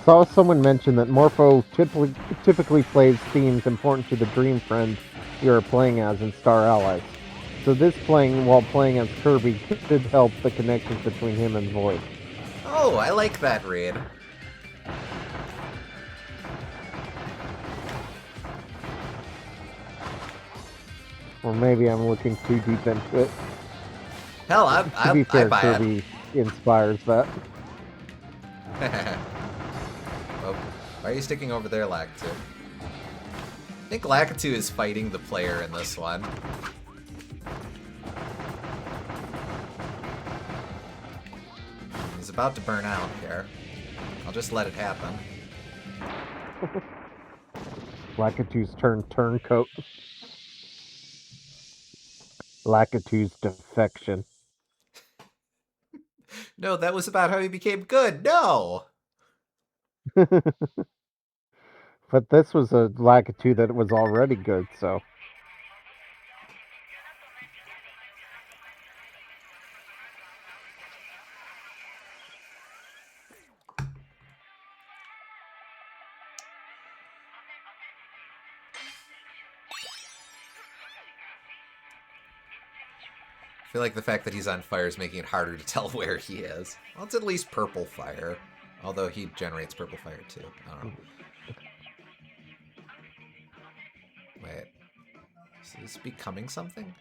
[SPEAKER 2] Saw someone mention that Morpho typically plays themes important to the Dream Friend you are playing as in Star Allies. So this playing while playing as Kirby could help the connections between him and Void.
[SPEAKER 1] Oh, I like that read.
[SPEAKER 2] Or maybe I'm looking too deep into it.
[SPEAKER 1] Hell,
[SPEAKER 2] To be fair,
[SPEAKER 1] I buy
[SPEAKER 2] Kirby inspires that.
[SPEAKER 1] Oh, why are you sticking over there, Lakitu? I think Lakitu is fighting the player in this one. He's about to burn out here. I'll just let it happen.
[SPEAKER 2] Lakitu's turncoat. Lakitu's defection.
[SPEAKER 1] No, that was about how he became good. No!
[SPEAKER 2] But this was a Lakitu that was already good, so.
[SPEAKER 1] I feel like the fact that he's on fire is making it harder to tell where he is. Well, it's at least purple fire. Although he generates purple fire too. I don't know. Wait. Is this becoming something?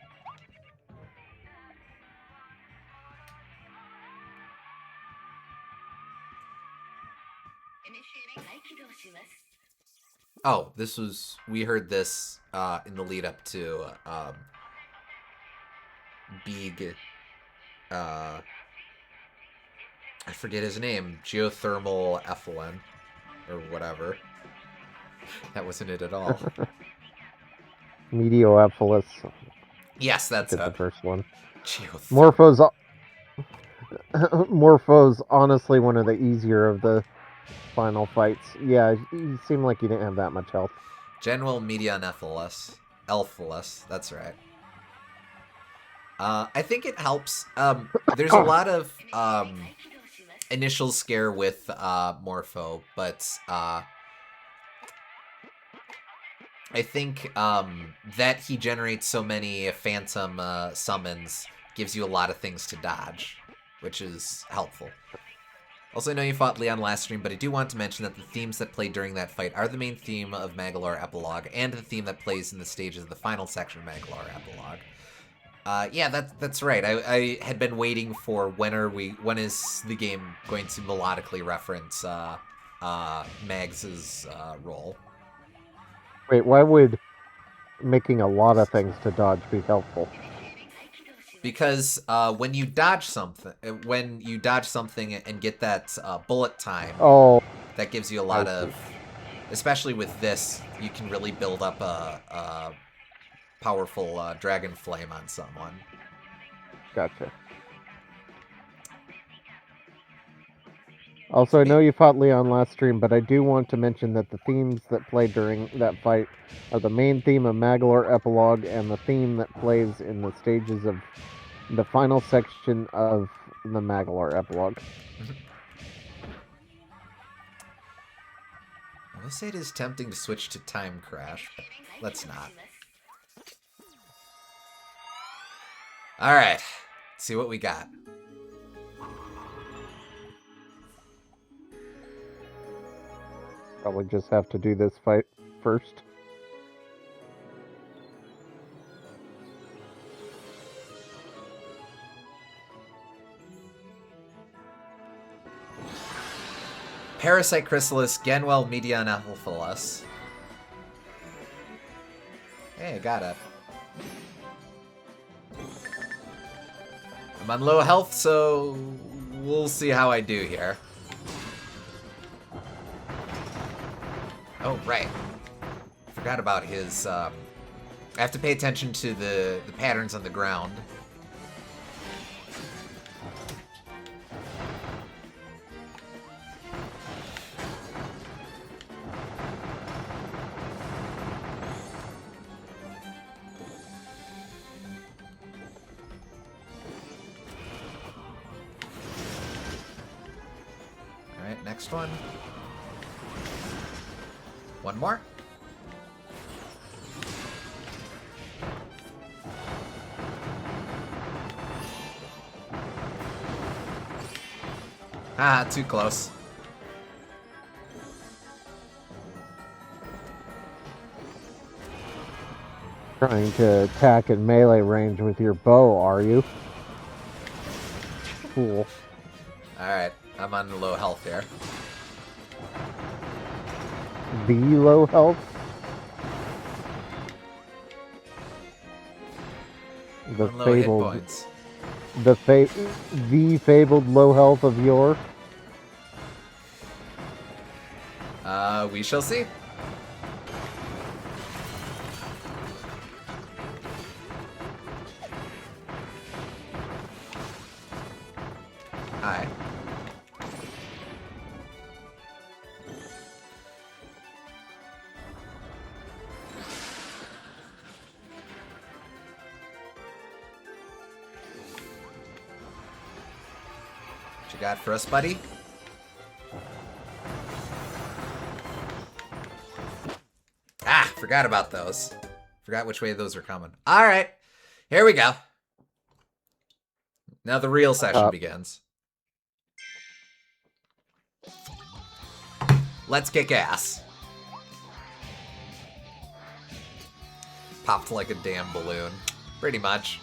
[SPEAKER 1] Oh, this was... We heard this in the lead up to Big... I forget his name. Geothermal Ephelin. Or whatever. That wasn't it at all.
[SPEAKER 2] Meteoephalus.
[SPEAKER 1] Yes, that's
[SPEAKER 2] the first one. Morpho's honestly one of the easier of the final fights. Yeah, he seemed like he didn't have that much health.
[SPEAKER 1] General Meteoephalus. Elphalus, that's right. I think it helps. There's a lot of initial scare with Morpho, but I think that he generates so many phantom summons gives you a lot of things to dodge, which is helpful. Also, I know you fought Leon last stream, but I do want to mention that the themes that play during that fight are the main theme of Magolor Epilogue and the theme that plays in the stages of the final section of Magolor Epilogue. Yeah, that's right. I had been waiting for when is the game going to melodically reference Mags's role.
[SPEAKER 2] Wait, why would making a lot of things to dodge be helpful?
[SPEAKER 1] Because when you dodge something and get that bullet time, that gives you a lot of, especially with this, you can really build up a powerful dragon flame on someone.
[SPEAKER 2] Gotcha. Also, I know you fought Leon last stream, but I do want to mention that the themes that play during that fight are the main theme of Magolor Epilogue and the theme that plays in the stages of the final section of the Magolor Epilogue.
[SPEAKER 1] I would say it is tempting to switch to Time Crash, but let's not. Alright, let's see what we got.
[SPEAKER 2] Probably just have to do this fight first.
[SPEAKER 1] Parasite Chrysalis, Ganwell, Median, Ethelphilus. Hey, I got it. I'm on low health, so we'll see how I do here. Oh, right. Forgot about his, I have to pay attention to the patterns on the ground. Alright, next one. One more. Ah, too close.
[SPEAKER 2] Trying to attack at melee range with your bow, are you? Cool.
[SPEAKER 1] Alright, I'm on low health here.
[SPEAKER 2] The low health? The
[SPEAKER 1] low
[SPEAKER 2] fabled...
[SPEAKER 1] hit points.
[SPEAKER 2] The fabled low health of your...
[SPEAKER 1] We shall see. Hi. you got for us, buddy? Ah, forgot about those. Forgot which way those are coming. All right, here we go. Now the real session begins. Let's kick ass. Popped like a damn balloon. Pretty much.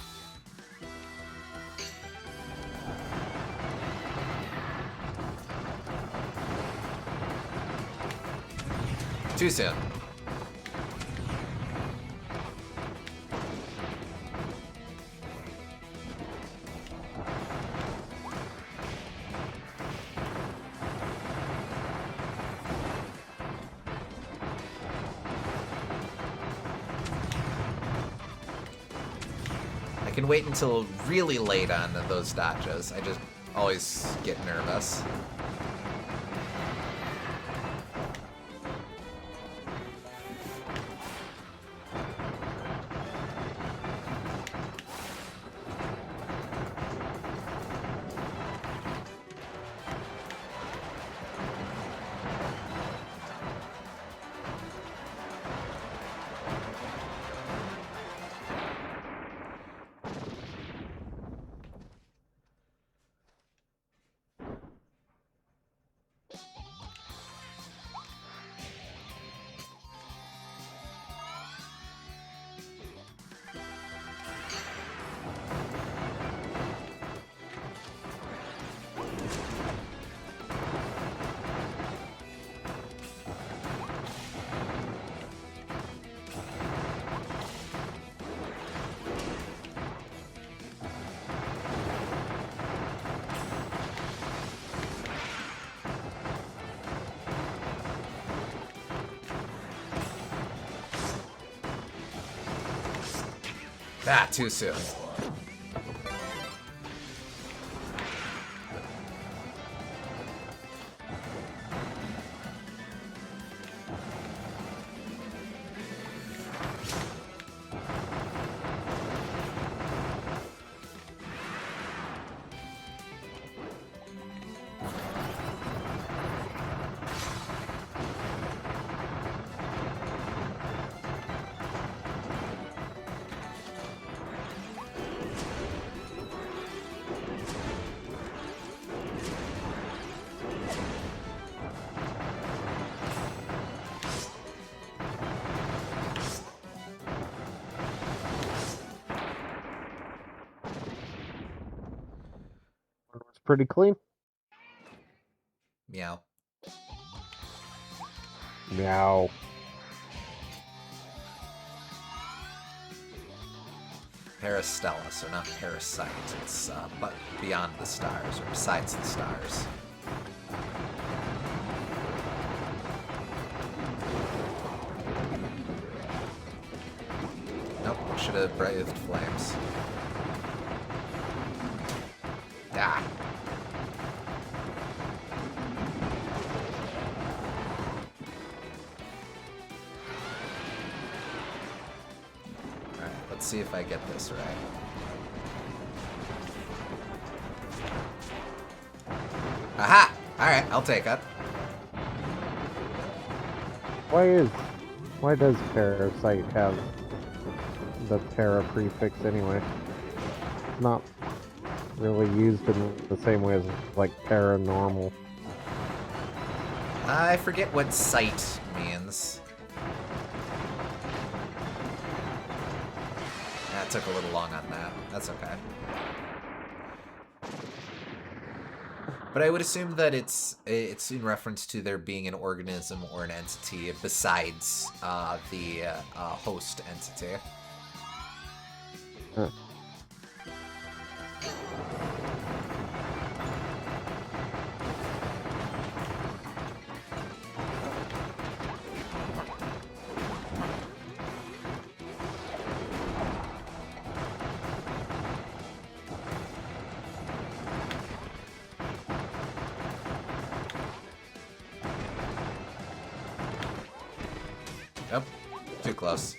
[SPEAKER 1] Too soon. I can wait until really late on those dodges. I just always get nervous. Ah, too soon.
[SPEAKER 2] It's pretty clean.
[SPEAKER 1] Meow.
[SPEAKER 2] Meow.
[SPEAKER 1] Parastella, so not parasite. It's but beyond the stars, or besides the stars. Nope, should have breathed flames. Ah. Alright, let's see if I get this right. Aha! Alright, I'll take it.
[SPEAKER 2] Why does parasite have the para prefix anyway? Not really used in the same way as like paranormal.
[SPEAKER 1] I forget what sight means. That took a little long on that. That's okay. But I would assume that it's in reference to there being an organism or an entity besides the host entity.
[SPEAKER 2] Huh.
[SPEAKER 1] Yep, too close.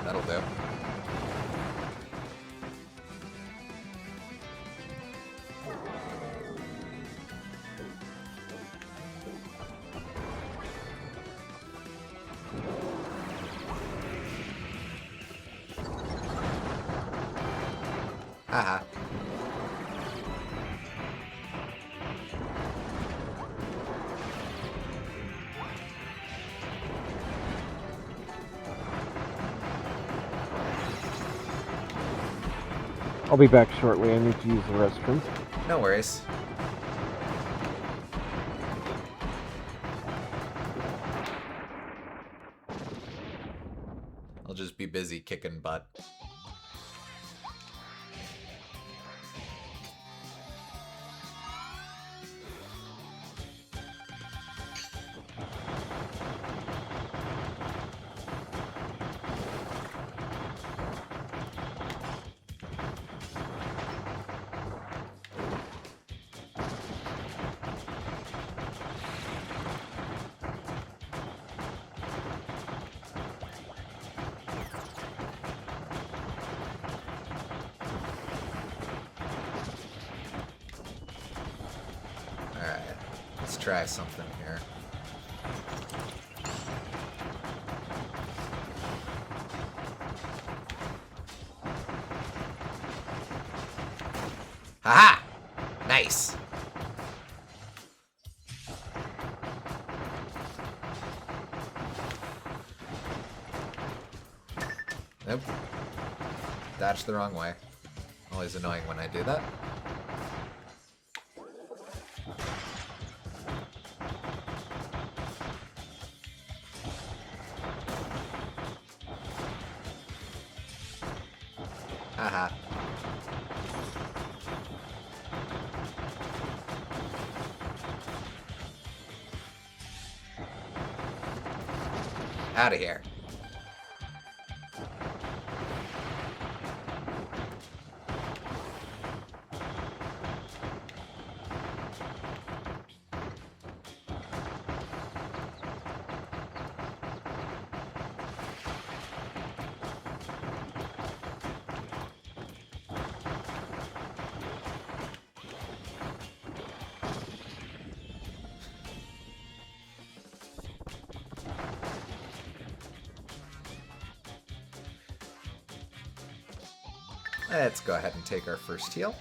[SPEAKER 1] That'll do. Haha.
[SPEAKER 2] I'll be back shortly. I need to use the restroom.
[SPEAKER 1] No worries. I'll just be busy kicking butt. Let's try something here. Haha! Nice! Nope. Dodged the wrong way. Always annoying when I do that. Haha. Out of here. Let's go ahead and take our first heal.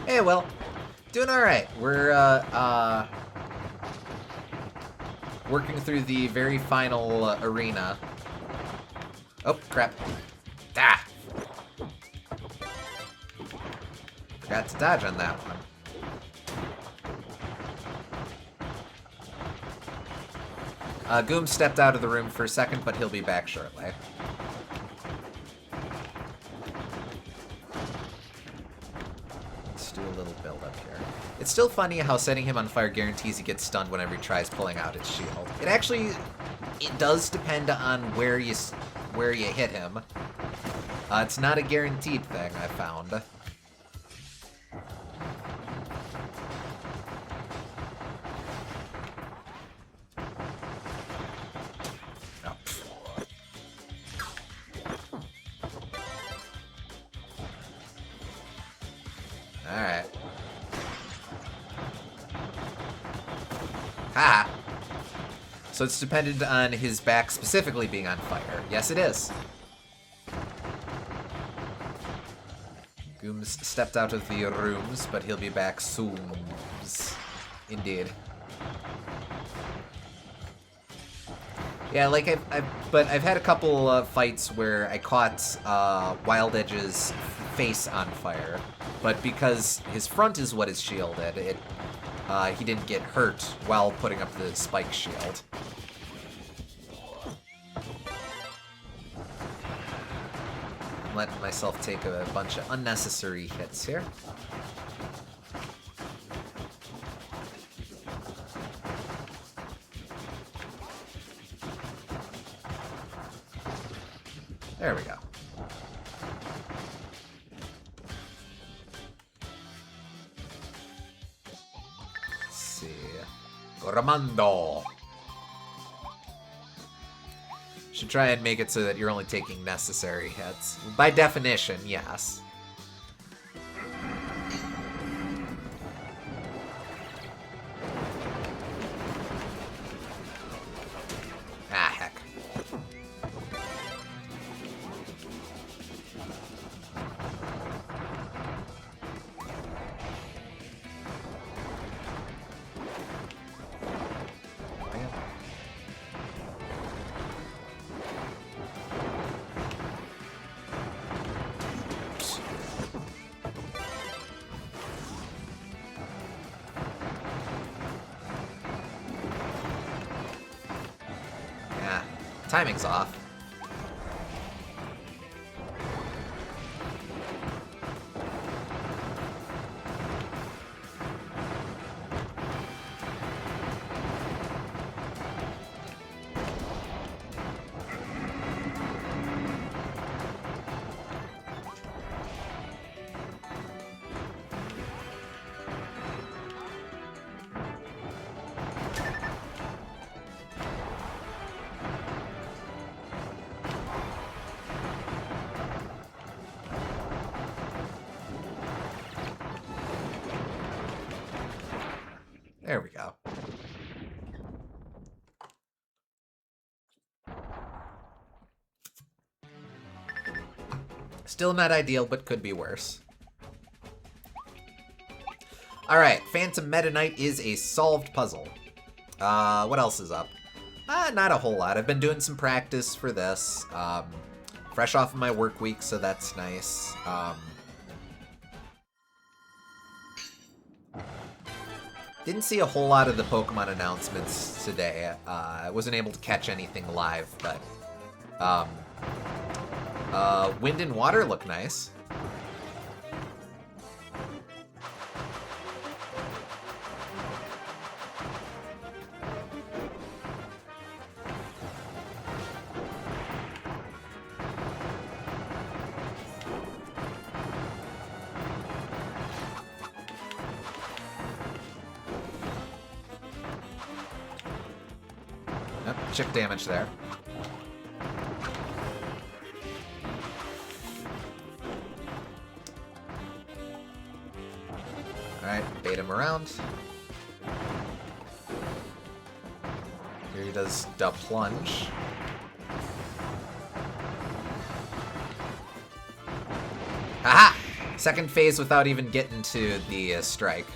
[SPEAKER 1] Hey, well, doing all right. We're working through the very final arena. Oh, crap. Ah! Forgot to dodge on that one. Goom stepped out of the room for a second, but he'll be back shortly. Let's do a little build up here. It's still funny how setting him on fire guarantees he gets stunned whenever he tries pulling out his shield. It does depend on where you hit him. It's not a guaranteed thing, I found. Alright. Ha! So it's dependent on his back specifically being on fire. Yes, it is. Gooms stepped out of the rooms, but he'll be back soon. Indeed. Yeah, like I've had a couple fights where I caught Wild Edge's face on fire, but because his front is what is shielded, he didn't get hurt while putting up the spike shield. I'm letting myself take a bunch of unnecessary hits here. There we go. Let's see. Goramando. Should try and make it so that you're only taking necessary hits. By definition, yes. Timing's off. There we go. Still not ideal, but could be worse. Alright, Phantom Meta Knight is a solved puzzle. What else is up? Not a whole lot. I've been doing some practice for this. Fresh off of my work week, so that's nice. Didn't see a whole lot of the Pokemon announcements today. I wasn't able to catch anything live, but Wind and Water look nice. Chip damage there. Alright, bait him around. Here he does the plunge. Aha! Second phase without even getting to the strike.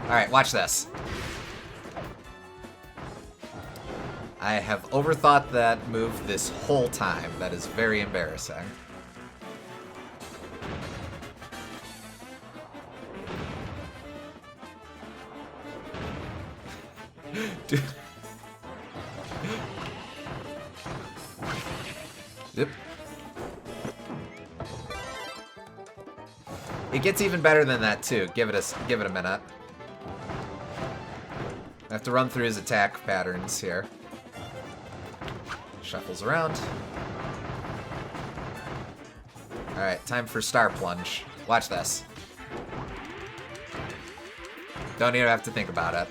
[SPEAKER 1] Alright, watch this. I have overthought that move this whole time. That is very embarrassing. Dude. Yep. It gets even better than that too. Give it a minute. I have to run through his attack patterns here. Shuffles around. Alright, time for Star Plunge. Watch this. Don't even have to think about it.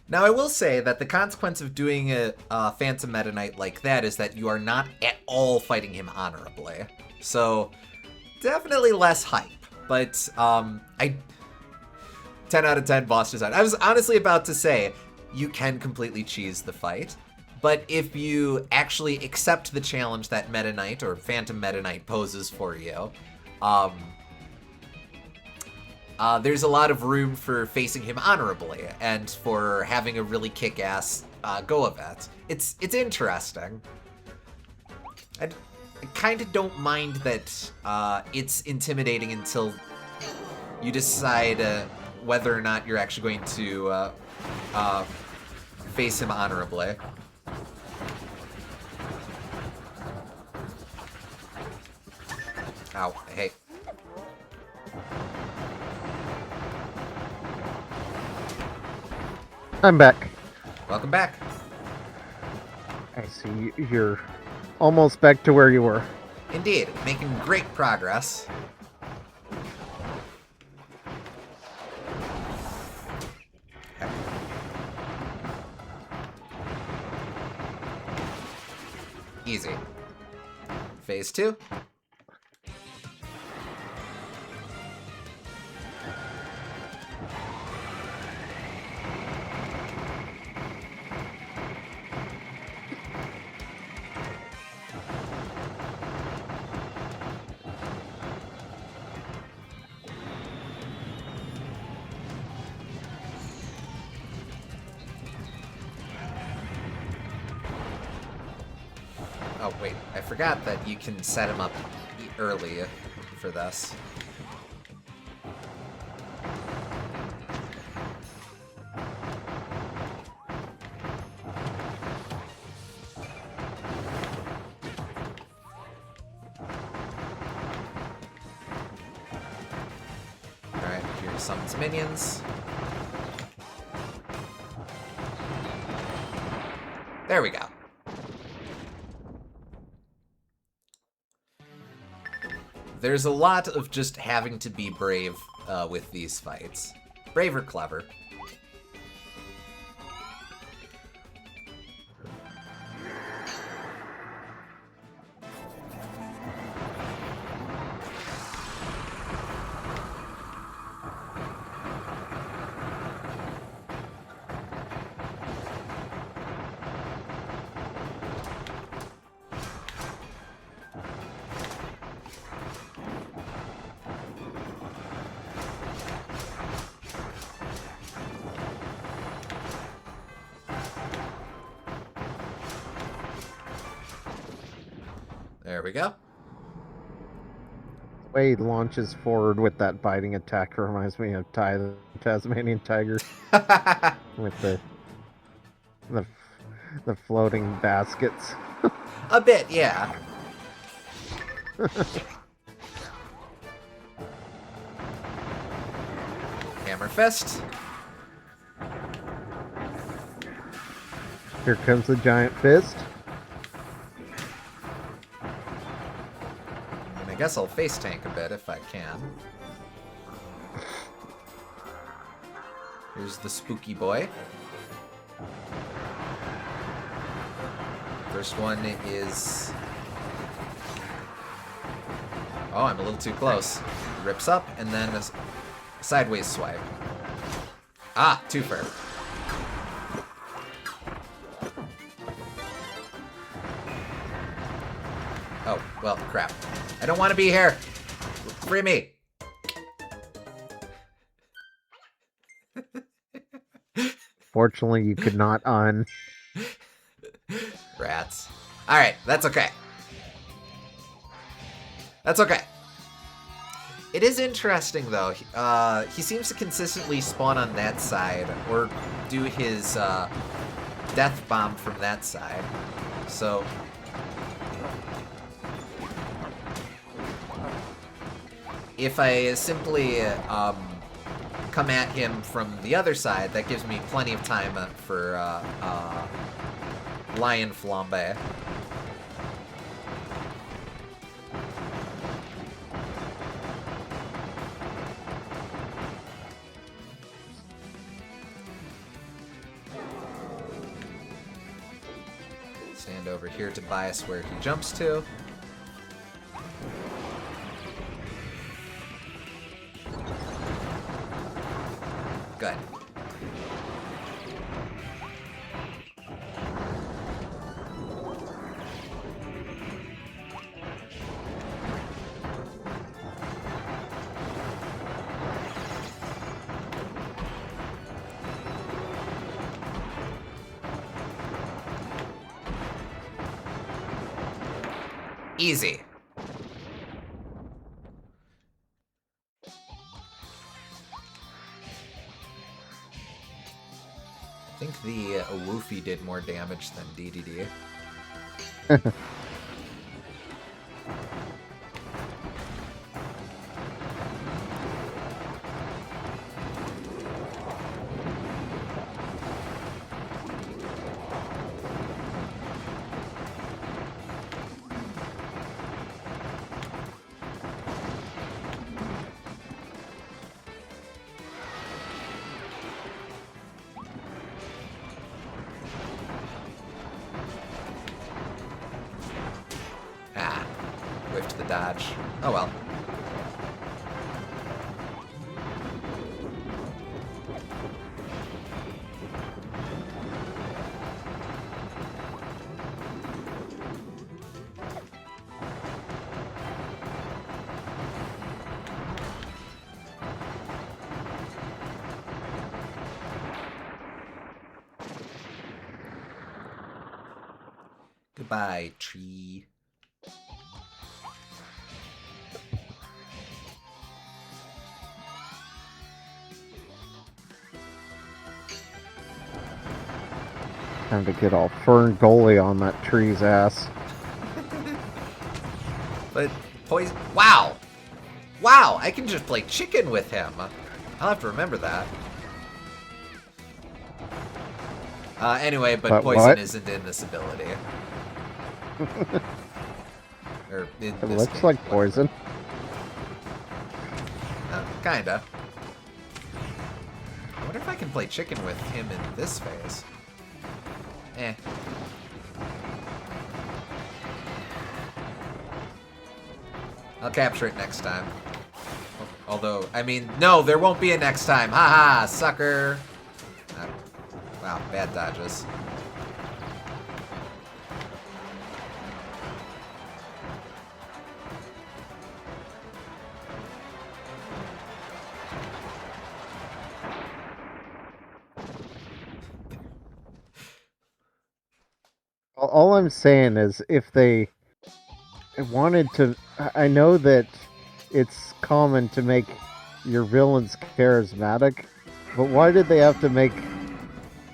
[SPEAKER 1] Now, I will say that the consequence of doing a Phantom Meta Knight like that is that you are not at all fighting him honorably. So, definitely less hype. But, 10 out of 10 boss design. I was honestly about to say, you can completely cheese the fight. But if you actually accept the challenge that Meta Knight or Phantom Meta Knight poses for you, there's a lot of room for facing him honorably and for having a really kick-ass go of it. It's interesting. I kind of don't mind that it's intimidating until you decide whether or not you're actually going to face him honorably. Ow, hey.
[SPEAKER 2] I'm back.
[SPEAKER 1] Welcome back.
[SPEAKER 2] I see you're almost back to where you were.
[SPEAKER 1] Indeed, making great progress. Easy. Phase 2. Oh, wait. I forgot that you can set him up early for this. Alright, here he summons minions. There we go. There's a lot of just having to be brave with these fights. Brave or clever. There we go.
[SPEAKER 2] The way he launches forward with that biting attack reminds me of Ty the Tasmanian Tiger with the floating baskets.
[SPEAKER 1] A bit, yeah. Hammer fist.
[SPEAKER 2] Here comes the giant fist.
[SPEAKER 1] And I guess I'll face tank a bit if I can. Here's the spooky boy. First one is... Oh, I'm a little too close. Rips up, and then a sideways swipe. Ah, twofer. Oh, well, crap. I don't want to be here. Free me.
[SPEAKER 2] Fortunately, you could not
[SPEAKER 1] Rats. Alright, that's okay. That's okay. It is interesting, though. He seems to consistently spawn on that side, or do his death bomb from that side. So... if I simply come at him from the other side, that gives me plenty of time for Lion Flambe. Stand over here to bias where he jumps to. Good. Easy. I think the Woofy did more damage than DDD. Whiffed the dodge. Oh well. Goodbye, tree.
[SPEAKER 2] Time to get all Fern Goalie on that tree's ass.
[SPEAKER 1] But poison. Wow! Wow! I can just play chicken with him. I'll have to remember that. Anyway, but poison
[SPEAKER 2] what?
[SPEAKER 1] isn't in this ability. Or in
[SPEAKER 2] It
[SPEAKER 1] this
[SPEAKER 2] looks
[SPEAKER 1] game.
[SPEAKER 2] like poison.
[SPEAKER 1] Kinda. I wonder if I can play chicken with him in this phase. Eh. I'll capture it next time. Although, I mean, no, there won't be a next time. Haha, sucker. Wow, bad dodges.
[SPEAKER 2] All I'm saying is if they wanted to... I know that it's common to make your villains charismatic, but why did they have to make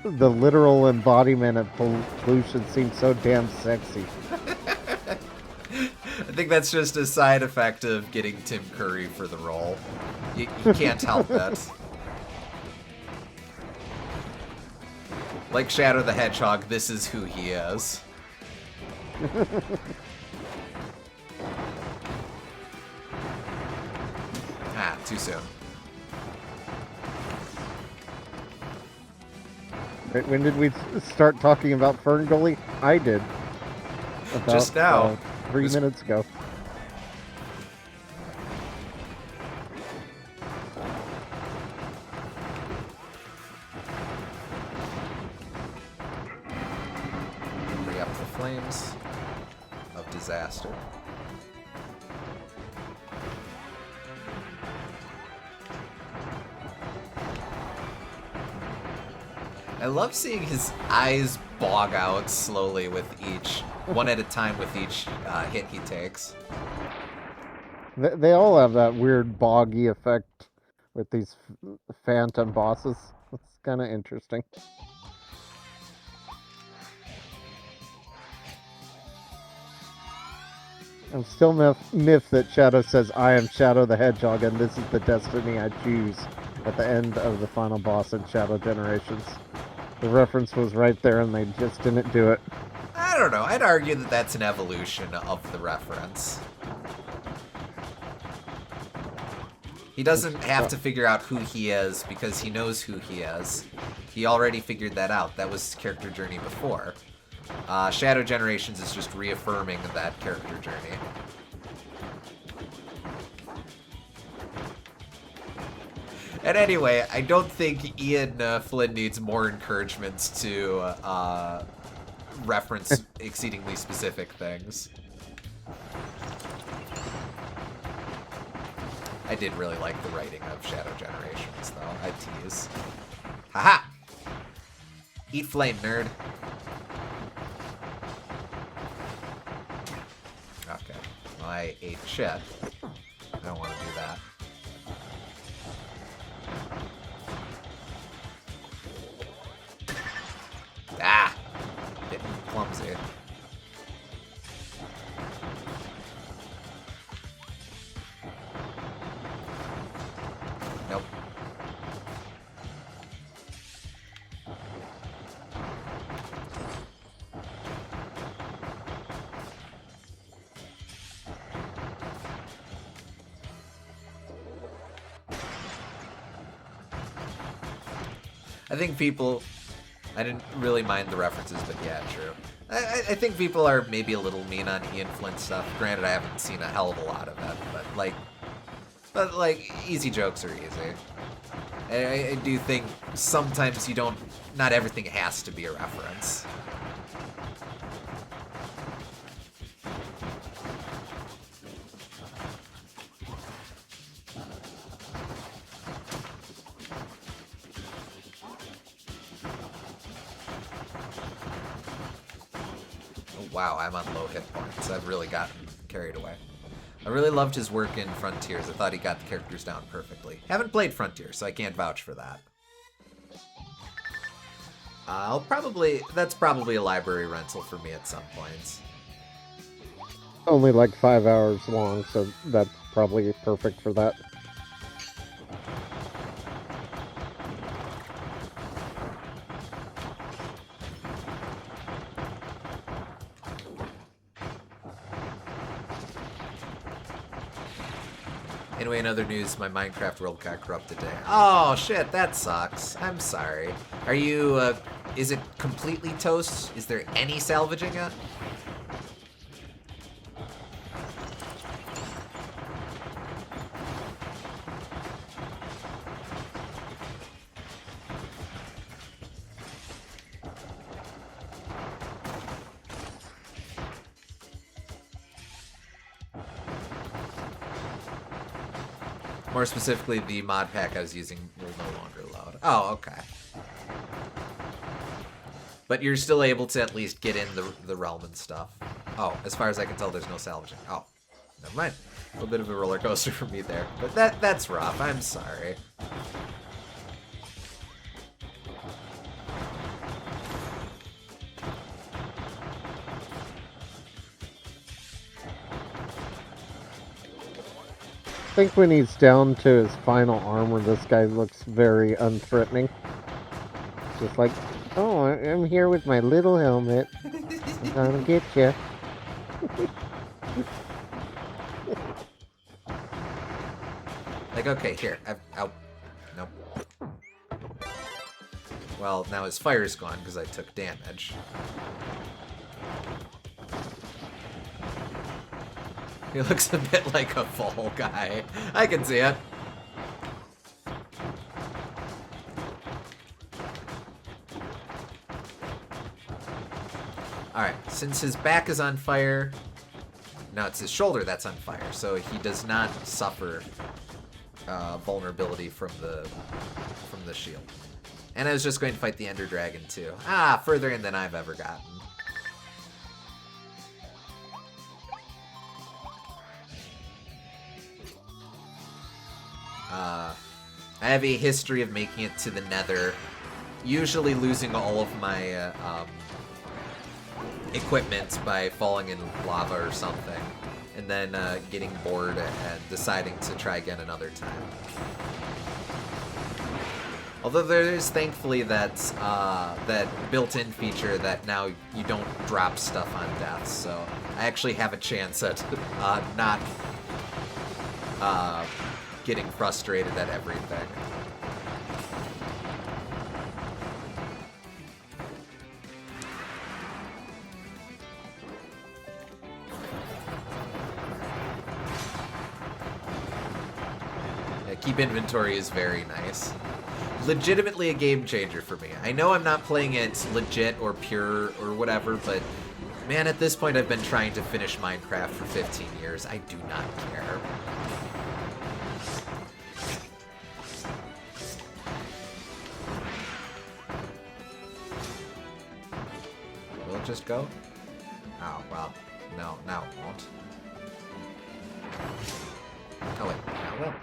[SPEAKER 2] the literal embodiment of pollution seem so damn sexy?
[SPEAKER 1] I think that's just a side effect of getting Tim Curry for the role. You can't help it. Like Shadow the Hedgehog, this is who he is. Ah, too soon.
[SPEAKER 2] When did we start talking about Fern Goalie? I did. About,
[SPEAKER 1] just now.
[SPEAKER 2] 3 minutes ago.
[SPEAKER 1] Bring up the flames of disaster. I love seeing his eyes bog out slowly with each, one at a time with each hit he takes.
[SPEAKER 2] They all have that weird boggy effect with these phantom bosses. It's kind of interesting. I'm still miffed that Shadow says, I am Shadow the Hedgehog, and this is the destiny I choose at the end of the final boss in Shadow Generations. The reference was right there, and they just didn't do it.
[SPEAKER 1] I don't know. I'd argue that that's an evolution of the reference. He doesn't have to figure out who he is because he knows who he is. He already figured that out. That was his character journey before. Shadow Generations is just reaffirming that character journey. And anyway, I don't think Ian Flynn needs more encouragements to reference exceedingly specific things. I did really like the writing of Shadow Generations, though. I tease. Haha! Eat flame, nerd. Okay. Well, I ate shit. I don't want to do that. Ah! Getting clumsy. Nope. I think people... I didn't really mind the references, but yeah, true. I think people are maybe a little mean on Ian Flynn stuff. Granted, I haven't seen a hell of a lot of it, but like, easy jokes are easy. I do think sometimes you don't... Not everything has to be a reference. Oh, wow, I'm on low hit points. I've really gotten carried away. I really loved his work in Frontiers. I thought he got the characters down perfectly. Haven't played Frontiers, so I can't vouch for that. That's probably a library rental for me at some points.
[SPEAKER 2] Only like 5 hours long, so that's probably perfect for that.
[SPEAKER 1] Anyway, in other news, my Minecraft world got corrupted today. Oh, shit, that sucks. I'm sorry. Are you, is it completely toast? Is there any salvaging it? More specifically, the mod pack I was using will no longer load. Oh, okay. But you're still able to at least get in the realm and stuff. Oh, as far as I can tell, there's no salvaging. Oh, never mind. A little bit of a roller coaster for me there. But that's rough. I'm sorry.
[SPEAKER 2] I think when he's down to his final armor, this guy looks very unthreatening. Just like, oh, I'm here with my little helmet. I'm gonna get you.
[SPEAKER 1] Like, okay, here. Nope. Well, now his fire's gone because I took damage. He looks a bit like a fall guy. I can see it. Alright, since his back is on fire... No, it's his shoulder that's on fire, so he does not suffer vulnerability from the shield. And I was just going to fight the Ender Dragon, too. Ah, further in than I've ever gotten. I have a history of making it to the Nether, usually losing all of my equipment by falling in lava or something, and then getting bored and deciding to try again another time. Although there is thankfully that built-in feature that now you don't drop stuff on death, so I actually have a chance at not getting frustrated at everything. Yeah, keep inventory is very nice. Legitimately a game changer for me. I know I'm not playing it legit or pure or whatever, but man, at this point I've been trying to finish Minecraft for 15 years. I do not care. Will it just go? Oh, well. No, now it won't. Oh wait, now it will.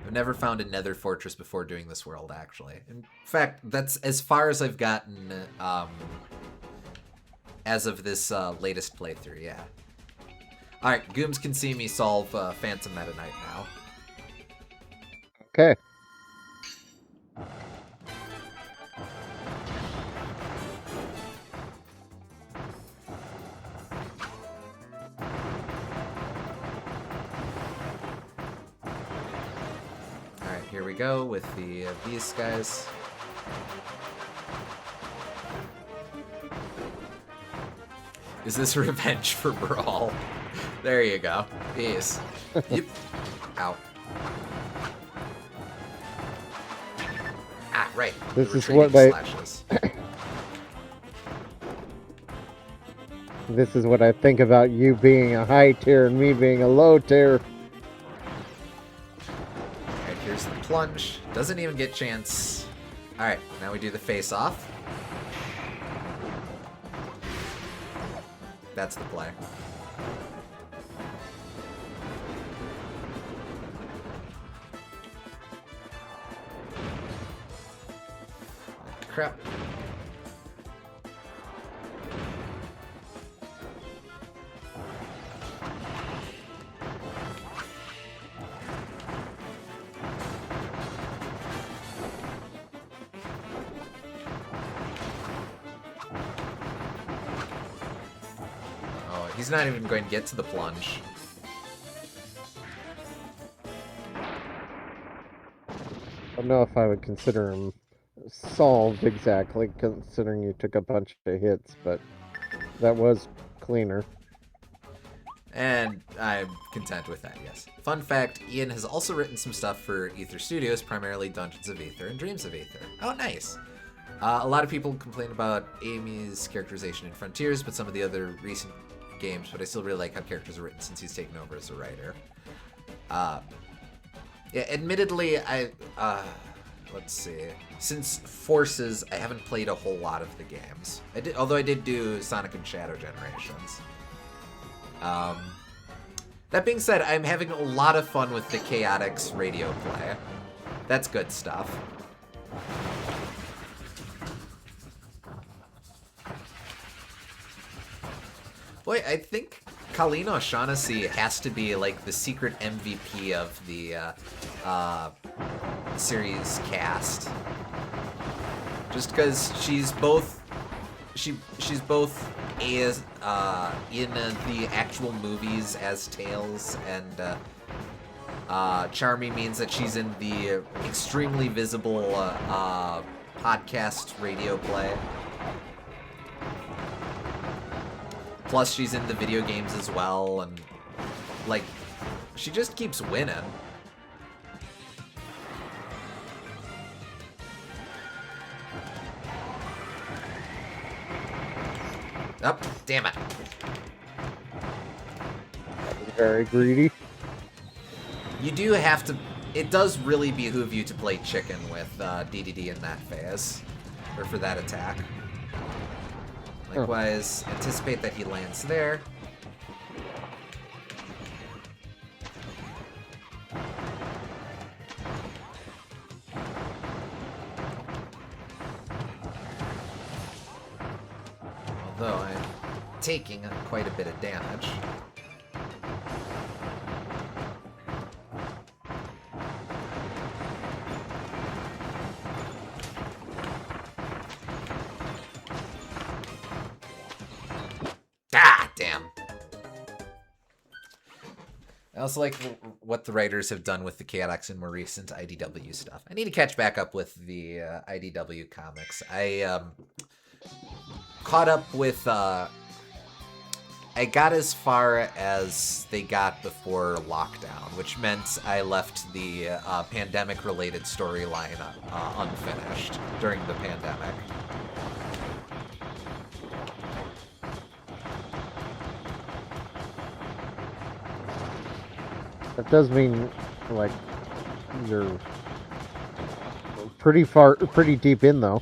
[SPEAKER 1] I've never found a nether fortress before doing this world, actually. In fact, that's as far as I've gotten as of this latest playthrough, yeah. Alright, Gooms can see me solve Phantom Meta Knight now.
[SPEAKER 2] Okay.
[SPEAKER 1] Here we go with the these guys. Is this revenge for Brawl? There you go. Peace. Yep. Ow. Ah, right.
[SPEAKER 2] This is what they... This is what I think about you being a high tier and me being a low tier.
[SPEAKER 1] Here's the plunge. Doesn't even get chance. Alright, now we do the face off. That's the play. Crap. Oh, he's not even going to get to the plunge.
[SPEAKER 2] I don't know if I would consider him solved exactly, considering you took a bunch of hits, but that was cleaner.
[SPEAKER 1] And I'm content with that, yes. Fun fact, Ian has also written some stuff for Aether Studios, primarily Dungeons of Aether and Dreams of Aether. Oh, nice. A lot of people complain about Amy's characterization in Frontiers, but some of the other recent games, but I still really like how characters are written since he's taken over as a writer. Yeah, admittedly, let's see. Since Forces, I haven't played a whole lot of the games. Although I did do Sonic and Shadow Generations. That being said, I'm having a lot of fun with the Chaotix radio play. That's good stuff. Boy, I think Colleen O'Shaughnessy has to be like the secret MVP of the series cast. Just because she's both she's both as in the actual movies as Tails, and Charmy means that she's in the extremely visible podcast radio play. Plus, she's in the video games as well, and, like, she just keeps winning. Oh, damn it.
[SPEAKER 2] Very greedy.
[SPEAKER 1] You do have to... It does really behoove you to play chicken with DDD in that phase, or for that attack. Likewise, anticipate that he lands there. Although I'm taking quite a bit of damage. I also like what the writers have done with the Chaotix and more recent IDW stuff. I need to catch back up with the IDW comics. I caught up with... I got as far as they got before lockdown, which meant I left the pandemic-related storyline unfinished during the pandemic.
[SPEAKER 2] That does mean, like, you're pretty deep in, though.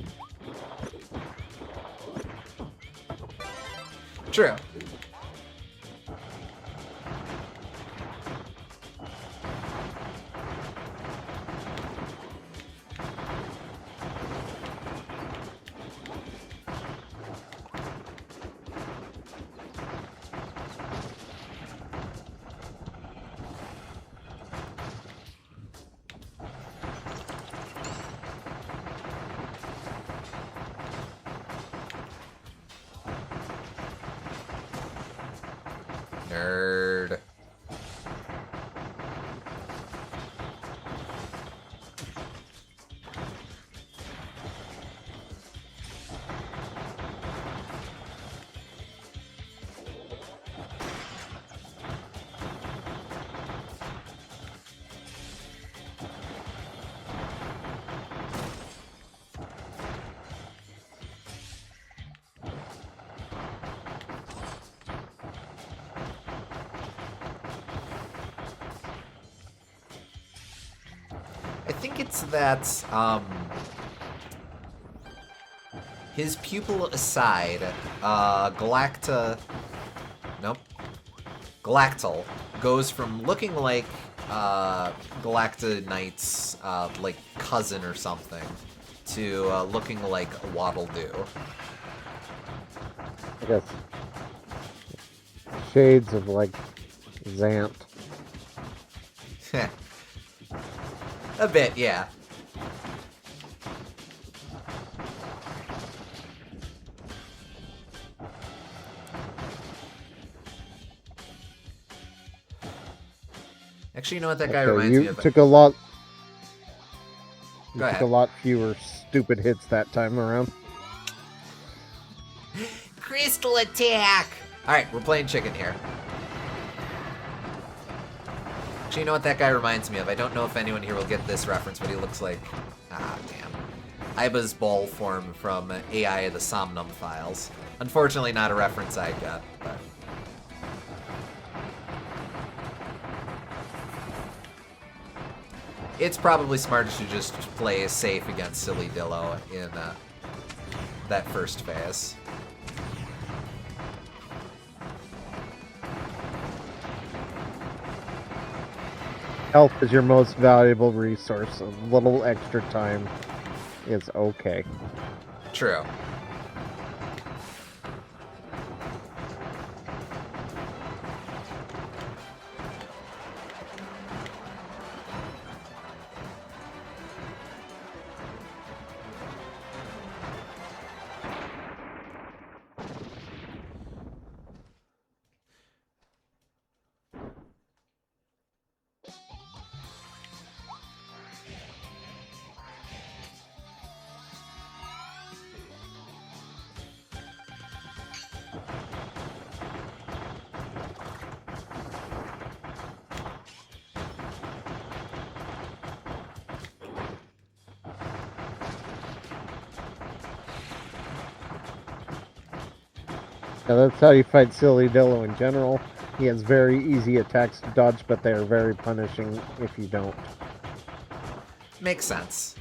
[SPEAKER 1] True. Nerd. I think it's that, his pupil aside, Galacta Nope. Galactal goes from looking like Galacta Knight's like cousin or something to looking like a Waddle Doo.
[SPEAKER 2] I guess shades of like Zant.
[SPEAKER 1] A bit, yeah. Actually, you know what that guy reminds me of?
[SPEAKER 2] Took a lot.
[SPEAKER 1] Go ahead.
[SPEAKER 2] Took a lot fewer stupid hits that time around.
[SPEAKER 1] Crystal attack! Alright, we're playing chicken here. Actually, you know what that guy reminds me of? I don't know if anyone here will get this reference, but he looks like... Ah, damn. Iba's ball form from AI of the Somnum Files. Unfortunately, not a reference I got, but... It's probably smartest to just play safe against Silly Dillo in that first phase.
[SPEAKER 2] Health is your most valuable resource. A little extra time is okay.
[SPEAKER 1] True.
[SPEAKER 2] Now that's how you fight Silly Dillo in general. He has very easy attacks to dodge, but they are very punishing if you don't.
[SPEAKER 1] Makes sense.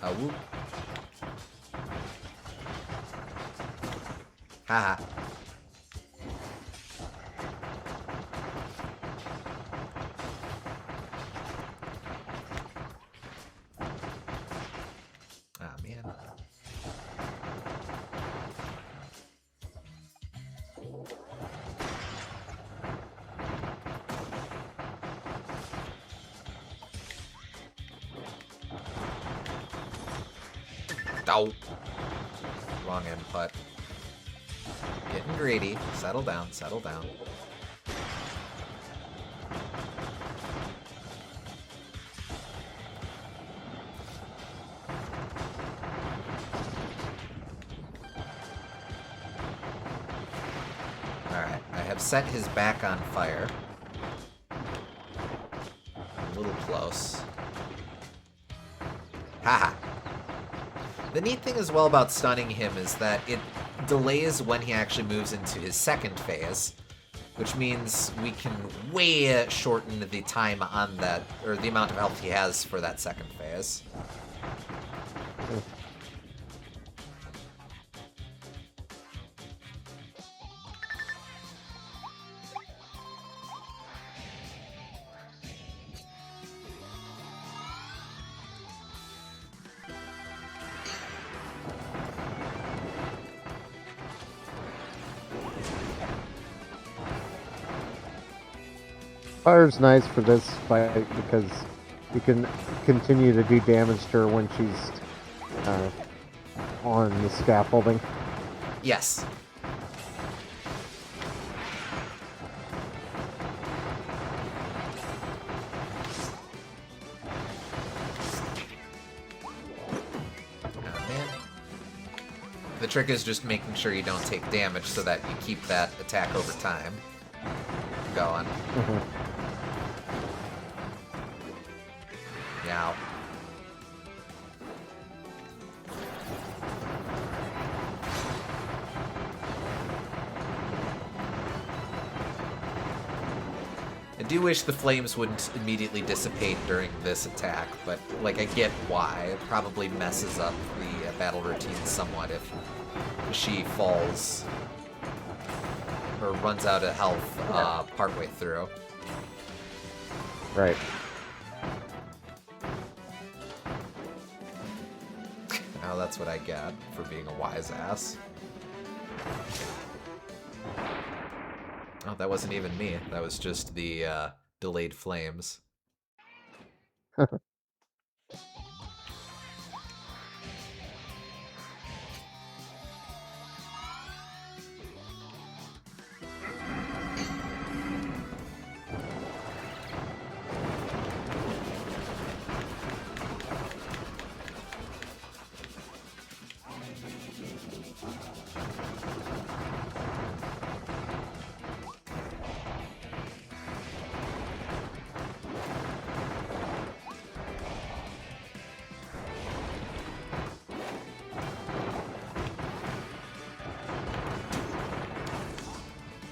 [SPEAKER 1] Whoop. Haha. Ah, man. Oh. Wrong input. Getting greedy. Settle down, settle down. Alright, I have set his back on fire. A little close. Haha. The neat thing as well about stunning him is that it delays when he actually moves into his second phase, which means we can way shorten the time on that, or the amount of health he has for that second phase.
[SPEAKER 2] Fire's nice for this fight because you can continue to do damage to her when she's on the scaffolding.
[SPEAKER 1] Yes. Oh, man. The trick is just making sure you don't take damage so that you keep that attack over time going. Yow. I do wish the flames wouldn't immediately dissipate during this attack, but, like, I get why. It probably messes up the battle routine somewhat if she falls or runs out of health partway through.
[SPEAKER 2] Right.
[SPEAKER 1] Now that's what I get for being a wise ass. Oh, that wasn't even me. That was just the delayed flames.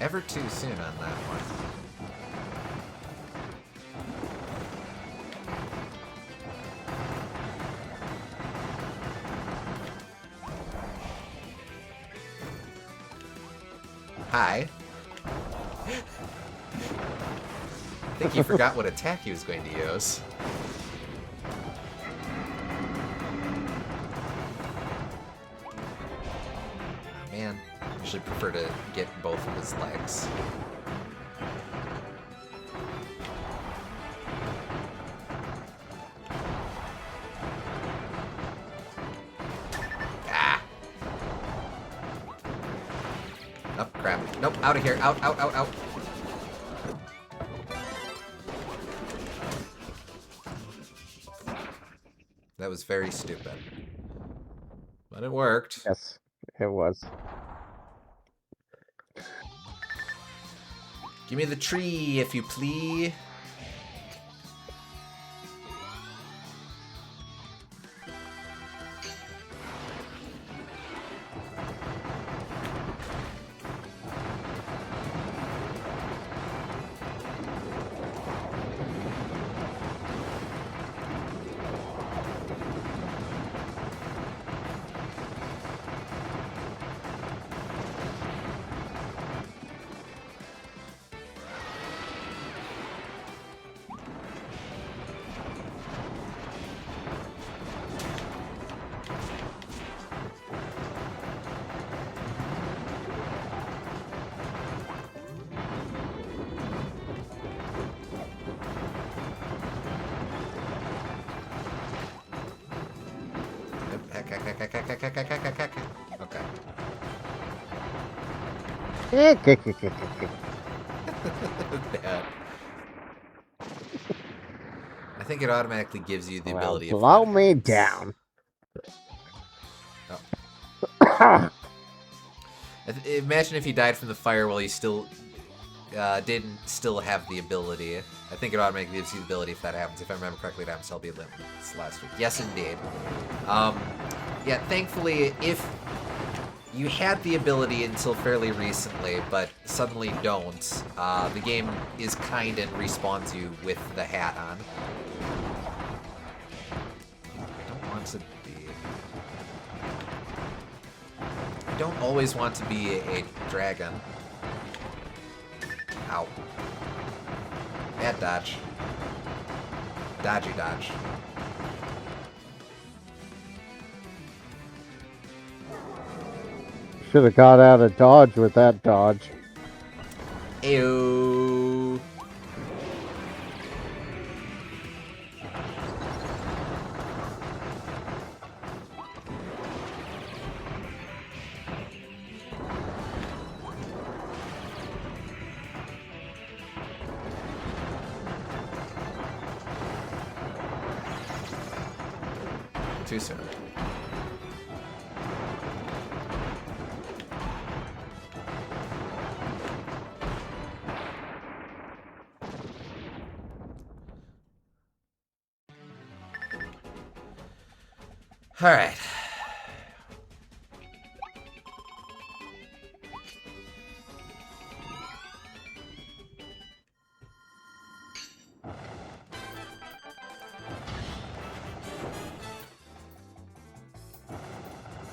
[SPEAKER 1] Ever too soon on that one. Hi. I think he forgot what attack he was going to use. Man, I usually prefer to get both of his legs. Ah! Oh, crap. Nope, out of here. Out, out, out, out. That was very stupid. But it worked.
[SPEAKER 2] Yes, it was.
[SPEAKER 1] Give me the tree, if you please. Okay. Bad. I think it automatically gives you the ability of...
[SPEAKER 2] Slow me down.
[SPEAKER 1] Oh. Imagine if he died from the fire while he still didn't still have the ability. I think it automatically gives you the ability if that happens. If I remember correctly, it happens to LB Limits last week. Yes, indeed. Yeah, thankfully, if you had the ability until fairly recently, but suddenly don't, the game is kind and respawns you with the hat on. I don't always want to be a dragon. Ow. Bad dodge. Dodgy dodge.
[SPEAKER 2] Should have got out of dodge with that dodge.
[SPEAKER 1] Ew. Too soon. All right.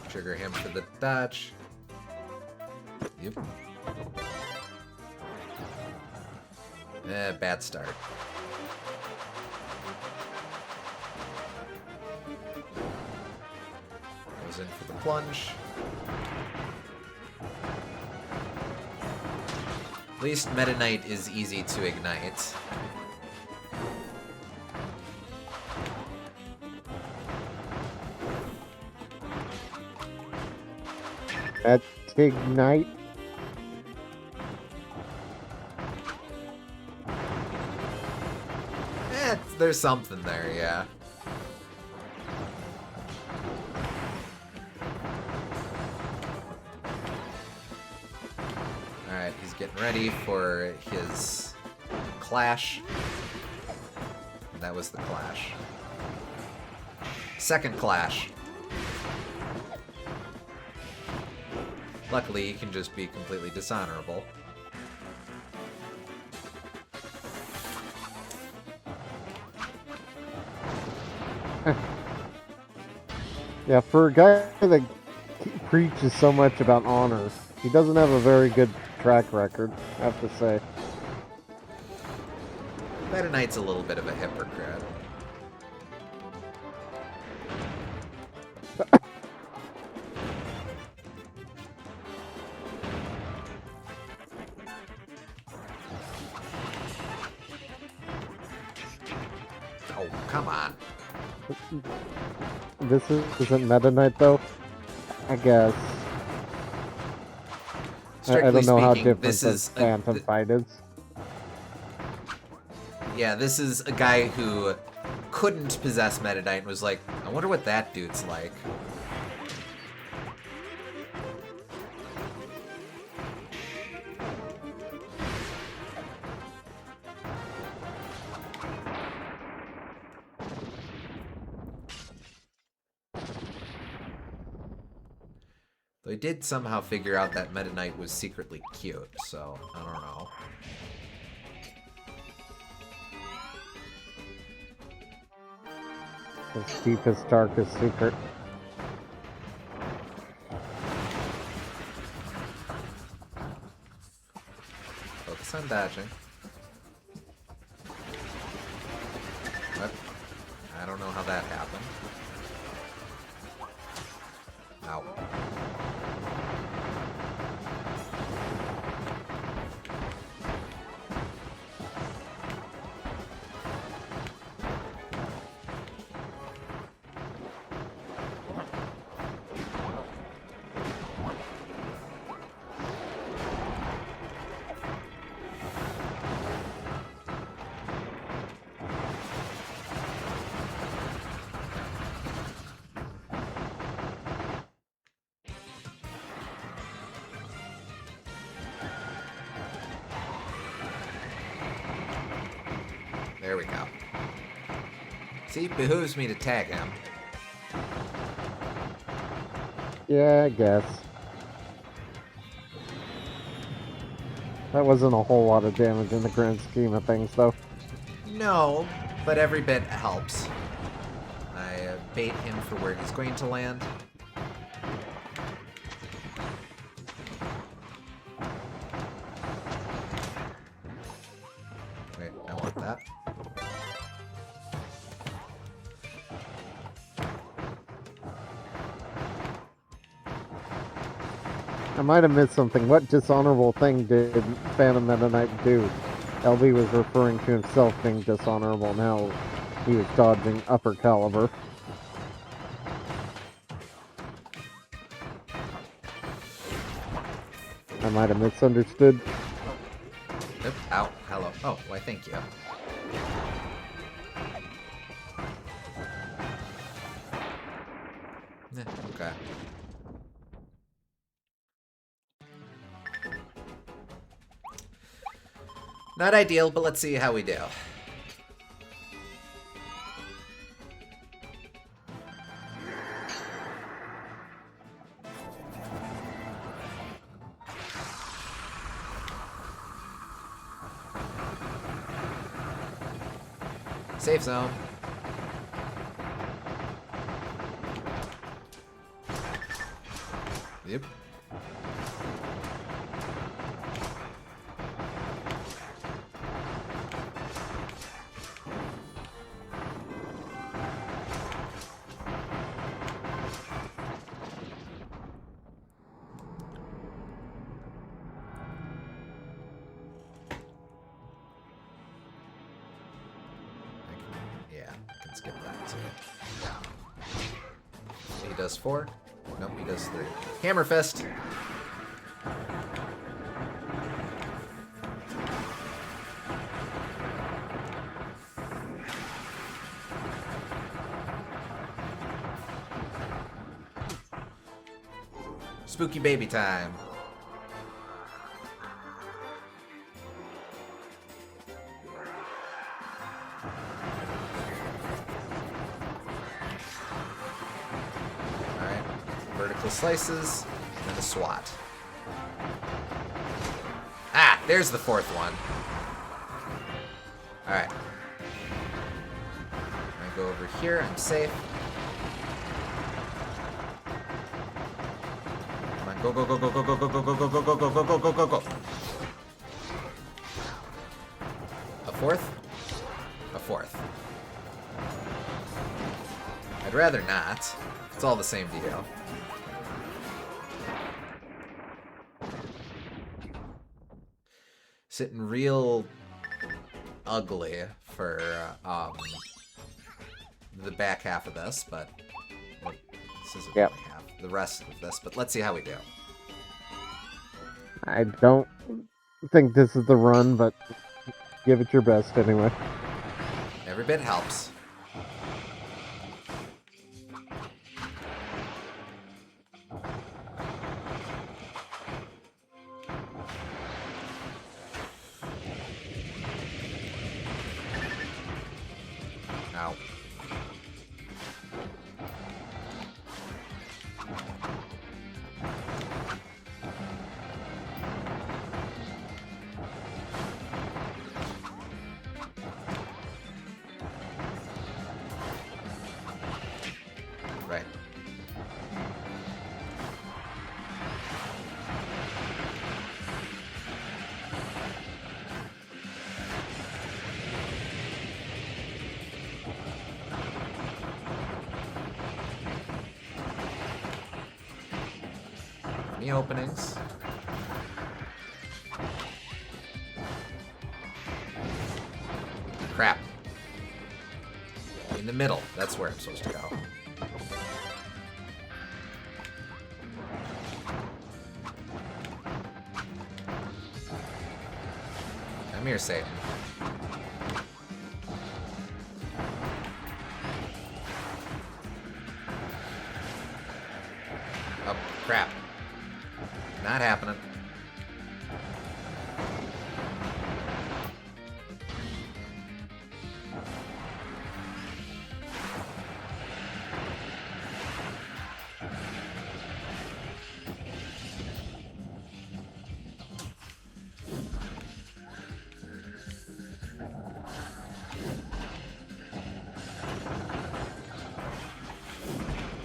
[SPEAKER 1] Trigger him for the dodge. Yep. Bad start. Goes in for the plunge. At least Meta Knight is easy to ignite.
[SPEAKER 2] Let's ignite.
[SPEAKER 1] There's something there, yeah. Alright, he's getting ready for his clash. And that was the clash. Second clash. Luckily, he can just be completely dishonorable.
[SPEAKER 2] Yeah, for a guy that preaches so much about honor, he doesn't have a very good track record, I have to say.
[SPEAKER 1] Meta Knight's a little bit of a hypocrite. Oh, come on.
[SPEAKER 2] Isn't Meta Knight, though? I guess. I don't know how different the Phantom fight is.
[SPEAKER 1] Yeah, this is a guy who couldn't possess Meta Knight and was like, I wonder what that dude's like. Though I did somehow figure out that Meta Knight was secretly cute, so I don't know.
[SPEAKER 2] His deepest, darkest secret.
[SPEAKER 1] Focus on dodging. What? I don't know how that happened. Ow. There we go. See, it behooves me to tag him.
[SPEAKER 2] Yeah, I guess. That wasn't a whole lot of damage in the grand scheme of things, though.
[SPEAKER 1] No, but every bit helps. I bait him for where he's going to land. Wait, I want that.
[SPEAKER 2] I might have missed something. What dishonorable thing did Phantom Meta Knight do? LB was referring to himself being dishonorable, now he was dodging upper caliber. I might have misunderstood.
[SPEAKER 1] Oop, ow, hello. Oh, why thank you. Okay. Not ideal, but let's see how we do. Safe zone. Yep. I can skip that too. He does 4. Nope, he does 3. Hammer Fist! Spooky baby time. Alright, vertical slices, and a swat. Ah, there's the 4th one. Alright. I go over here, I'm safe. Go, go, go, go, go, go, go, go, go, go, go, go, go, go, go, go, go, go. A 4th? A 4th. I'd rather not. It's all the same deal. Sitting real ugly for the back half of this, but this isn't really half. The rest of this, but let's see how we do.
[SPEAKER 2] I don't think this is the run, but give it your best anyway.
[SPEAKER 1] Every bit helps. Ow. Right. Any openings? Crap. In the middle. That's where I'm supposed to go. Come here, Satan. Oh, crap. Not happening.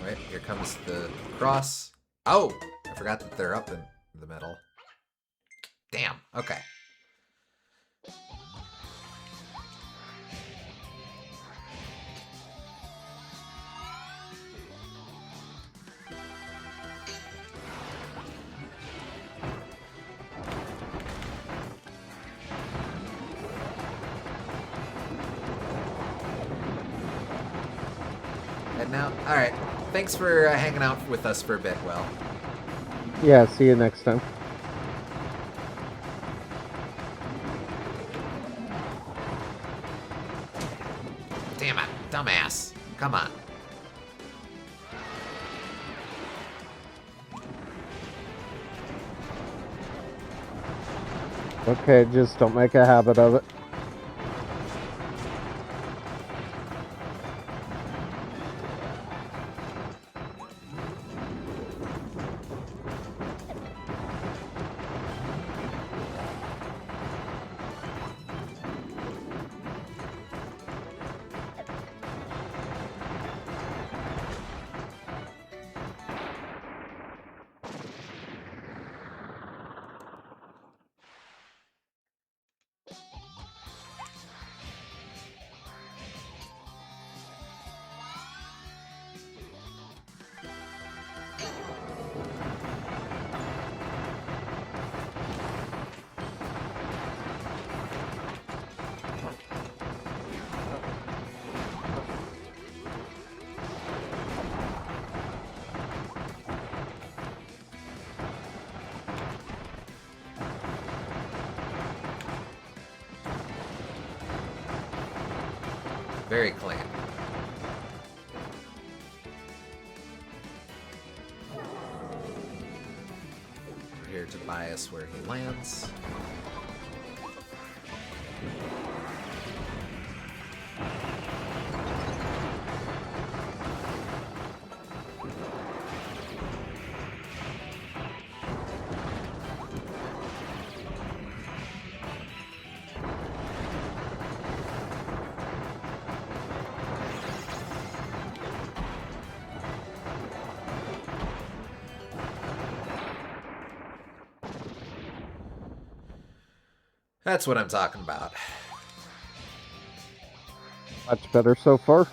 [SPEAKER 1] Wait, here comes the cross. Oh! I forgot that they're up in the middle. Damn, okay. And now, alright. Thanks for hanging out with us for a bit, Will.
[SPEAKER 2] Yeah, see you next time.
[SPEAKER 1] Damn it, dumbass. Come on.
[SPEAKER 2] Okay, just don't make a habit of it.
[SPEAKER 1] Very clean. We're here to bias where he lands. That's what I'm talking about.
[SPEAKER 2] Much better so far.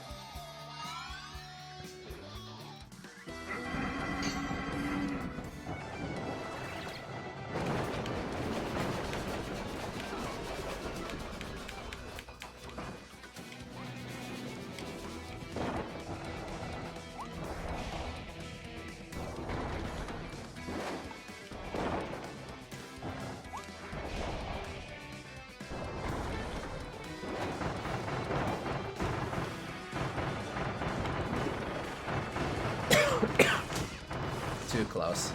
[SPEAKER 1] Too close.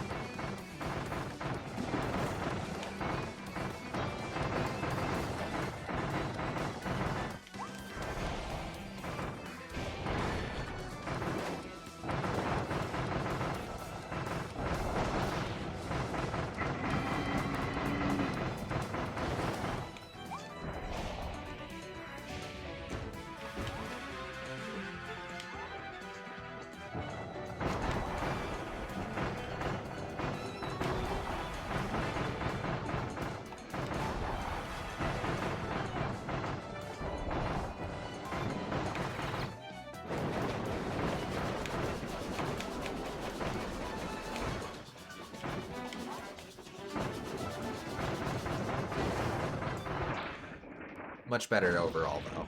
[SPEAKER 1] Much better overall, though.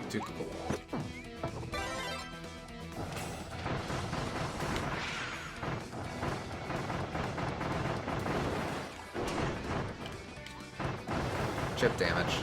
[SPEAKER 1] Too cool. Chip damage.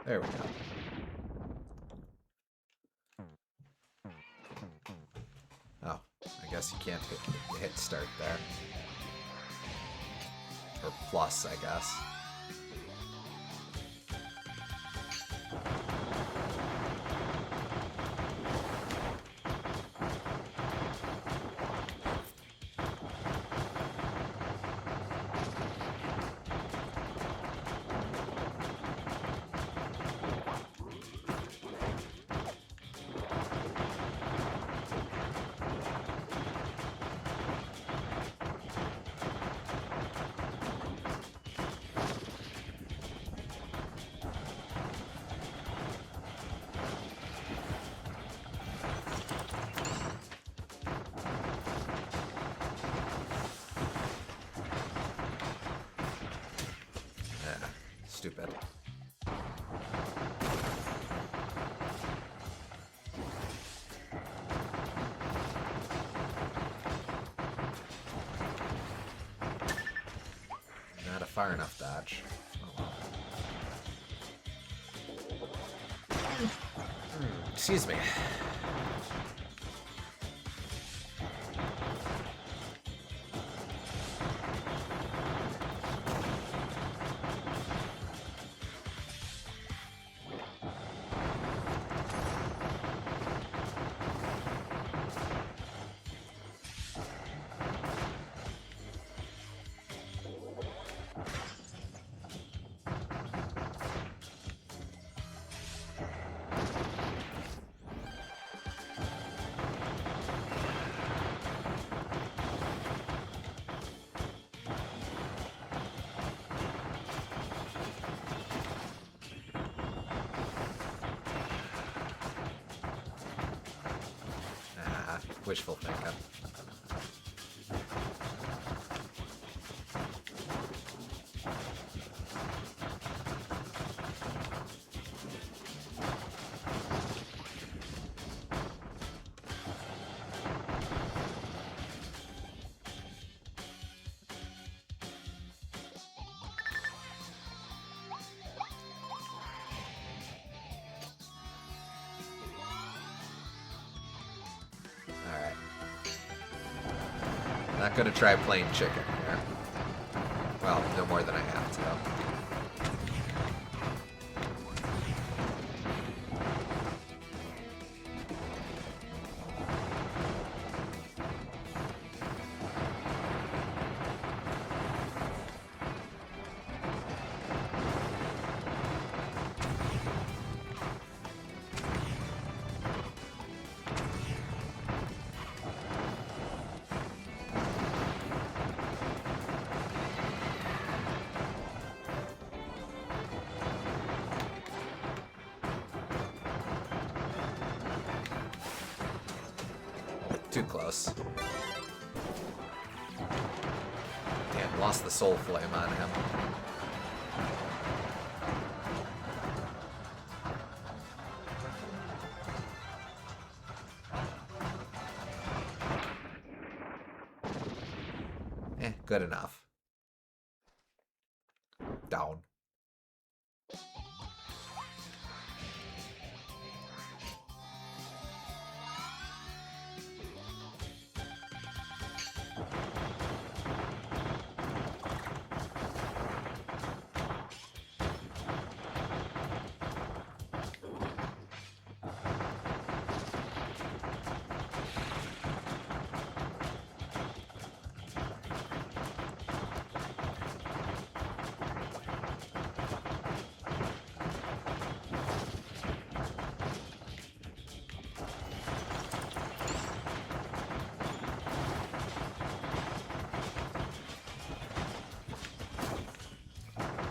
[SPEAKER 1] There we go. Oh, I guess you can't hit start there. Or plus, I guess. Stupid. Not a far enough dodge. Oh, well. Excuse me. Wishful thinking. Alright. Not gonna try playing chicken here. Well, no more than I have to. Too close. Damn, lost the soul flame on him. Good enough. Down.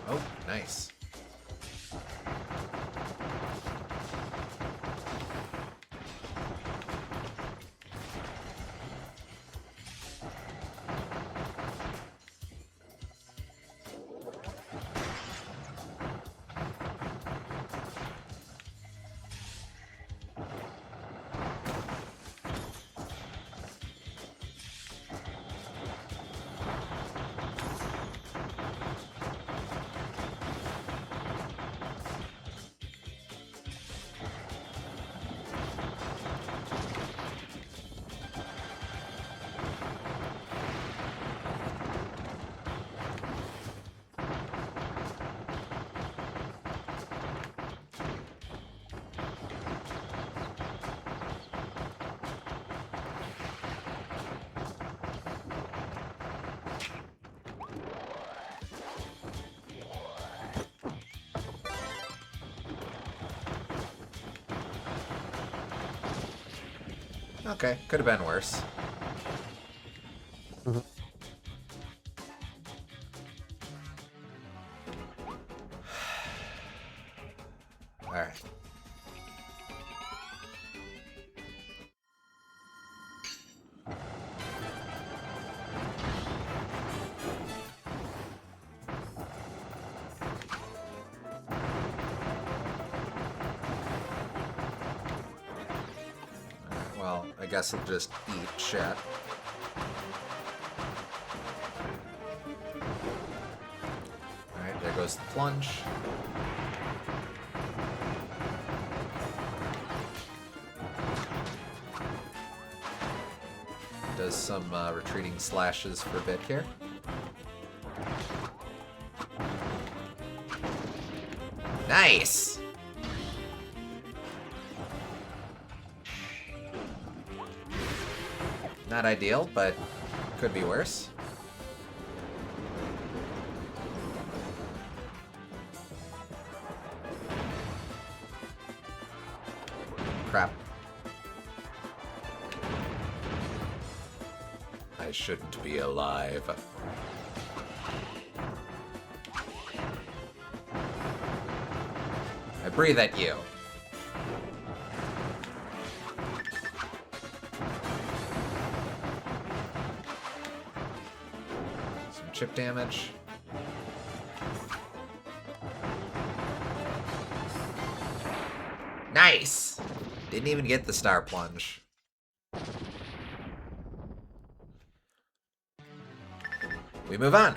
[SPEAKER 1] Oh, nice. Okay, could have been worse.
[SPEAKER 2] Mhm.
[SPEAKER 1] All right. Well, I guess I'll just eat shit. Alright, there goes the plunge. Does some retreating slashes for a bit here. Nice! Not ideal, but could be worse. Crap. I shouldn't be alive. I breathe at you. chip damage. Nice! Didn't even get the star plunge. We move on.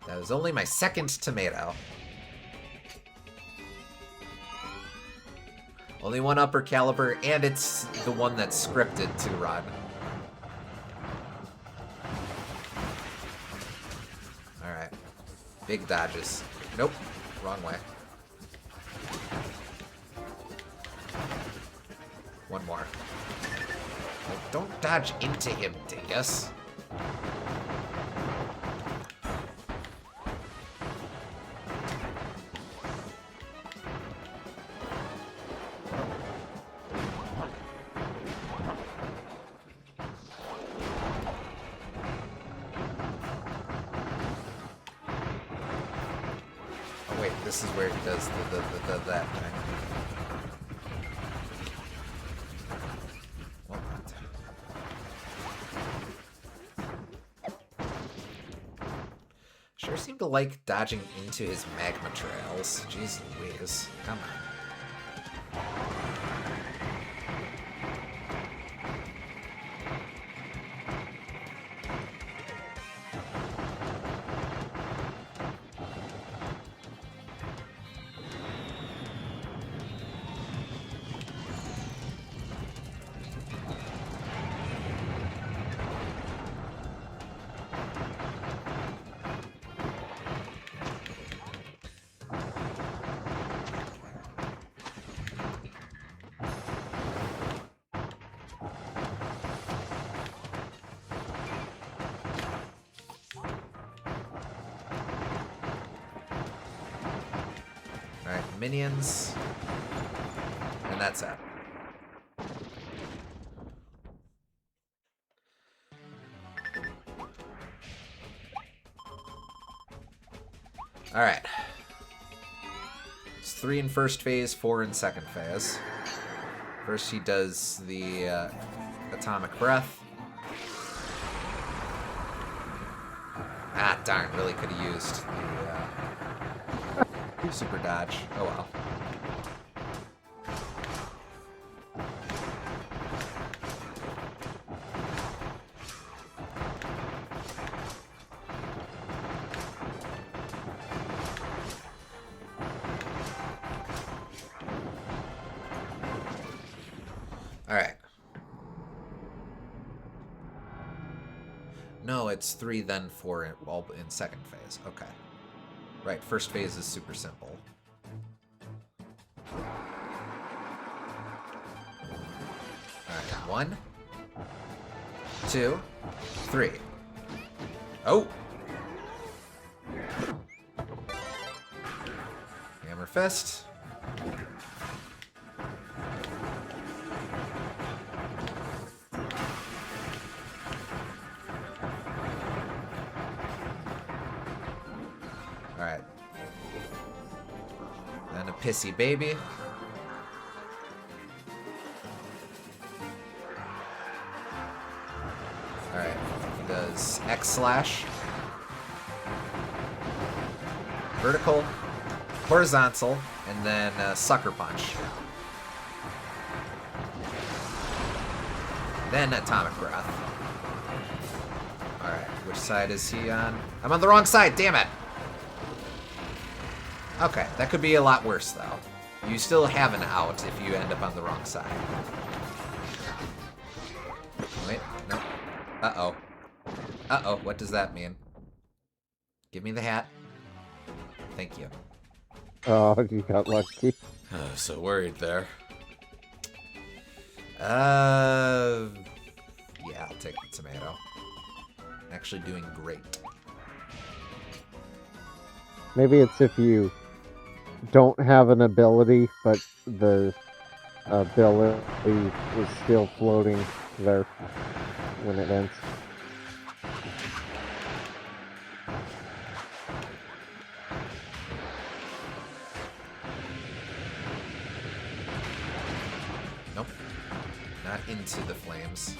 [SPEAKER 1] That was only my second tomato. Only one upper caliber, and it's the one that's scripted to run. Alright. Big dodges. Nope. Wrong way. One more. Oh, don't dodge into him, dingus. Oh wait, this is where he does that thing. Sure seem to like dodging into his magma trails. Jeez Louise. Come on. Alright, minions. And that's it. Alright. It's 3 in first phase, 4 in second phase. First he does the atomic breath. Ah, darn, really could have used the super dodge. Oh well. Alright. No, it's 3, then 4 all in second phase. Okay. Right, first phase is super simple. Alright, 1, 2, 3. Oh! Hammer fist. Alright. Then a pissy baby. Alright. He does X slash. Vertical. Horizontal. And then sucker punch. Then atomic breath. Alright. Which side is he on? I'm on the wrong side, damn it! Okay, that could be a lot worse, though. You still have an out if you end up on the wrong side. Wait, no. Uh-oh. Uh-oh, what does that mean? Give me the hat. Thank you.
[SPEAKER 2] Oh, you got lucky.
[SPEAKER 1] So worried there. Yeah, I'll take the tomato. Actually doing great.
[SPEAKER 2] Maybe it's if you don't have an ability, but the ability is still floating there when it ends.
[SPEAKER 1] Nope. Not into the flames.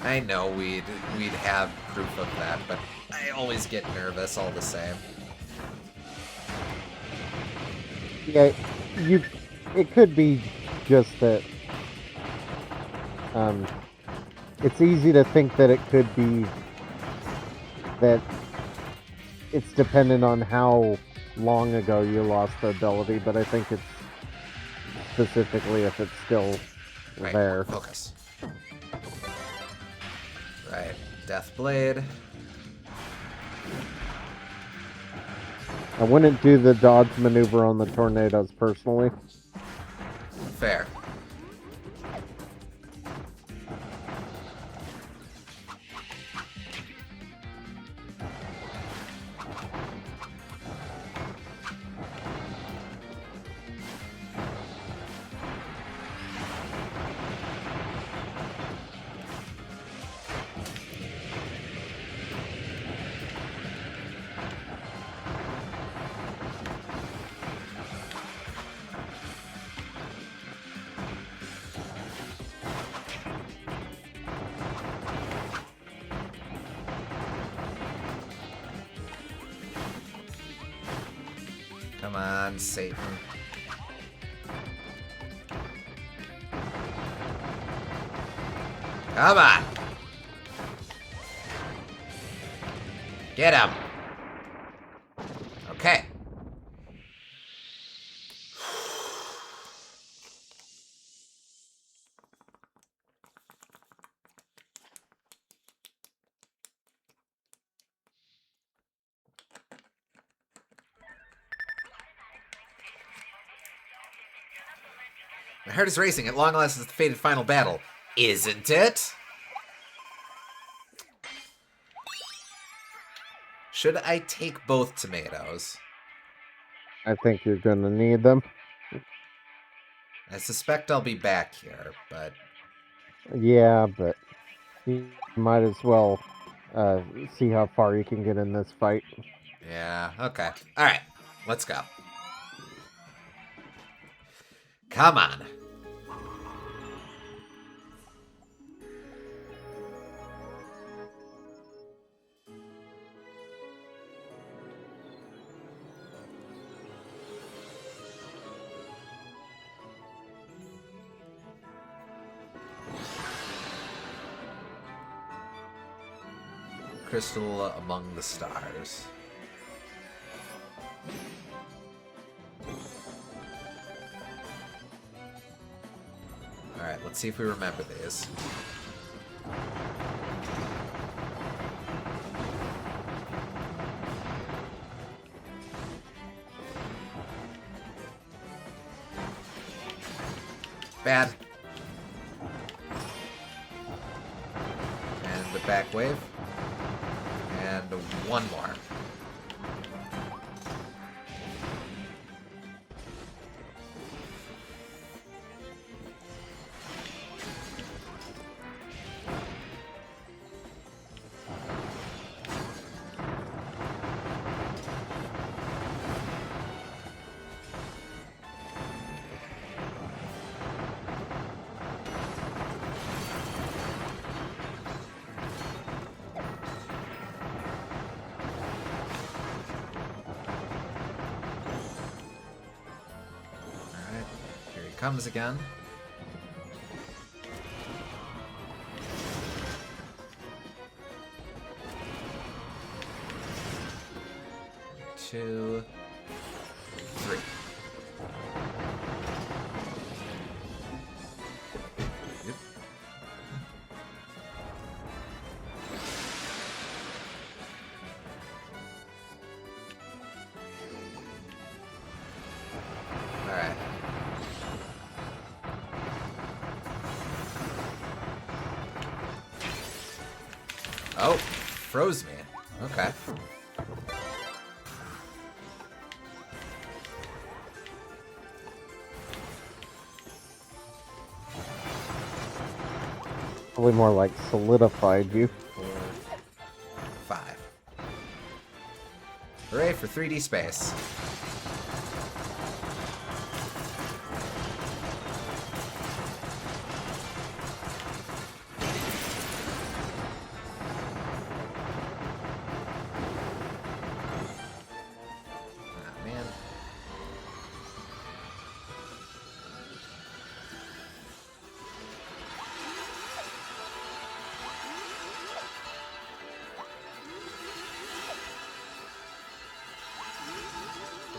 [SPEAKER 1] I know we'd have proof of that, but I always get nervous all the same.
[SPEAKER 2] Yeah, it could be just that it's easy to think that it could be that it's dependent on how long ago you lost the ability, but I think it's specifically if it's still there.
[SPEAKER 1] Focus. Right. Death Blade.
[SPEAKER 2] I wouldn't do the dodge maneuver on the tornadoes personally.
[SPEAKER 1] Fair. Come on, Satan. Come on! Get him! Okay. My heart is racing. At long last, it's the fated final battle. Isn't it? Should I take both tomatoes?
[SPEAKER 2] I think you're gonna need them.
[SPEAKER 1] I suspect I'll be back here, but...
[SPEAKER 2] Yeah, but you might as well see how far you can get in this fight.
[SPEAKER 1] Yeah, okay. Alright, let's go. Come on. Crystal among the stars. Alright, let's see if we remember these. Bad. And the back wave. And one more. Comes again. Two, three. Yep. All right. Oh, froze me. Okay.
[SPEAKER 2] Probably more like solidified you.
[SPEAKER 1] 4, 5. Hooray for 3D space.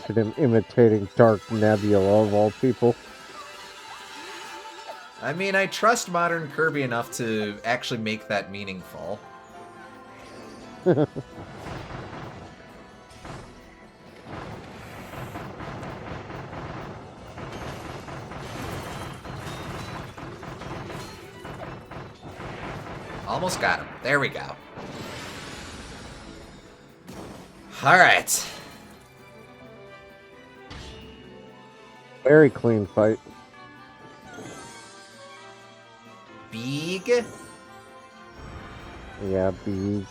[SPEAKER 2] Look at him imitating Dark Nebula of all people.
[SPEAKER 1] I mean, I trust modern Kirby enough to actually make that meaningful. Almost got him. There we go. Alright.
[SPEAKER 2] Very clean fight.
[SPEAKER 1] Big.
[SPEAKER 2] Yeah, big.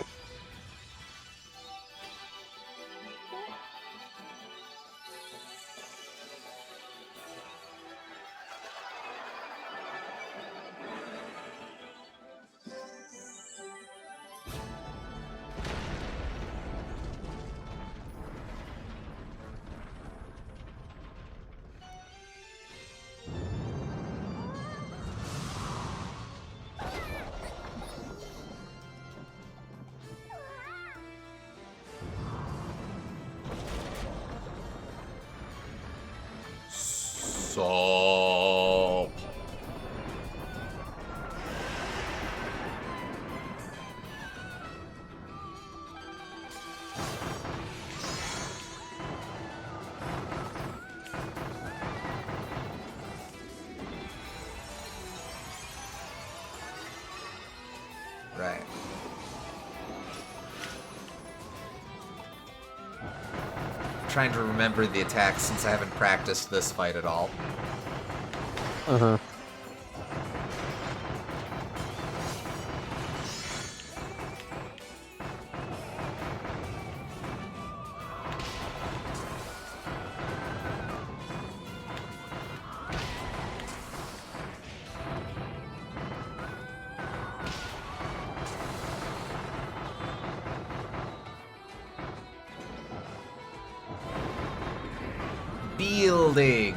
[SPEAKER 1] So... Right. I'm trying to remember the attacks since I haven't practiced this fight at all.
[SPEAKER 2] Uh-huh.
[SPEAKER 1] Building.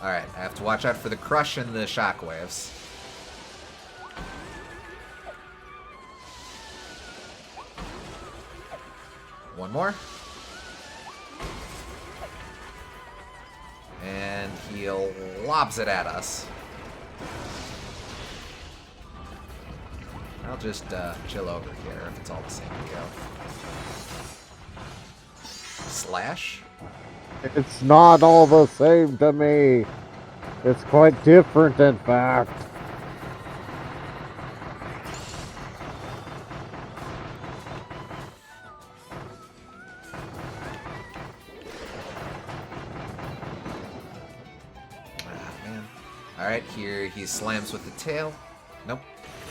[SPEAKER 1] Alright, I have to watch out for the crush and the shockwaves. One more. And he lobs it at us. I'll just chill over here if it's all the same to go. Slash?
[SPEAKER 2] It's not all the same to me. It's quite different, in fact.
[SPEAKER 1] Ah, man. Alright, here he slams with the tail. Nope.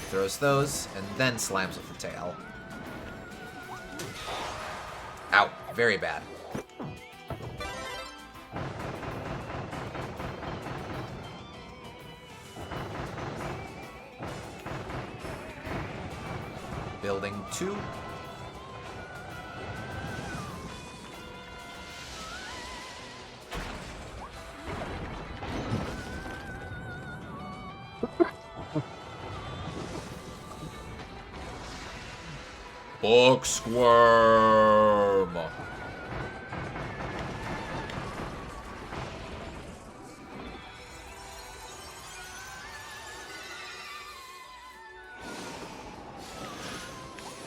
[SPEAKER 1] Throws those, and then slams with the tail. Ow. Very bad. Building 2. Book Squirm.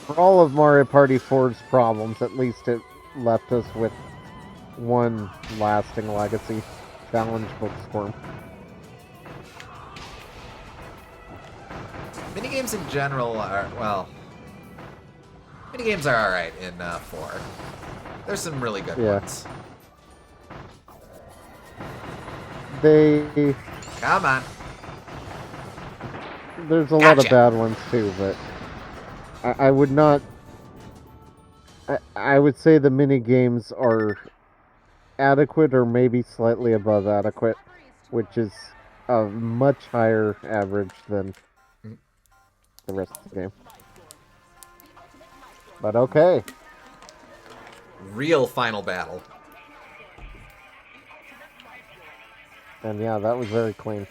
[SPEAKER 2] For all of Mario Party 4's problems, at least it left us with one lasting legacy. Challenge Book Squirm.
[SPEAKER 1] Minigames in general are, well... Minigames are alright in 4. There's some really good ones.
[SPEAKER 2] They...
[SPEAKER 1] Come on.
[SPEAKER 2] There's a lot of bad ones too, but... I would not... I would say the mini games are adequate or maybe slightly above adequate, which is a much higher average than the rest of the game. But okay.
[SPEAKER 1] Real final battle.
[SPEAKER 2] And yeah, that was very clean.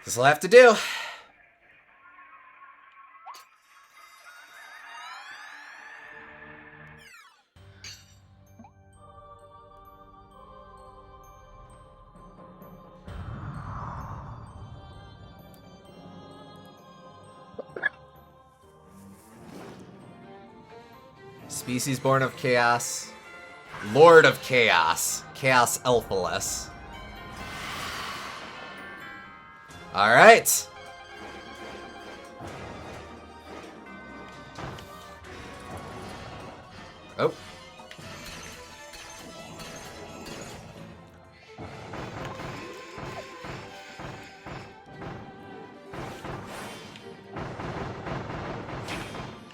[SPEAKER 1] This'll have to do. Species born of chaos. Lord of chaos. Chaos Elphalus. Alright. Oh.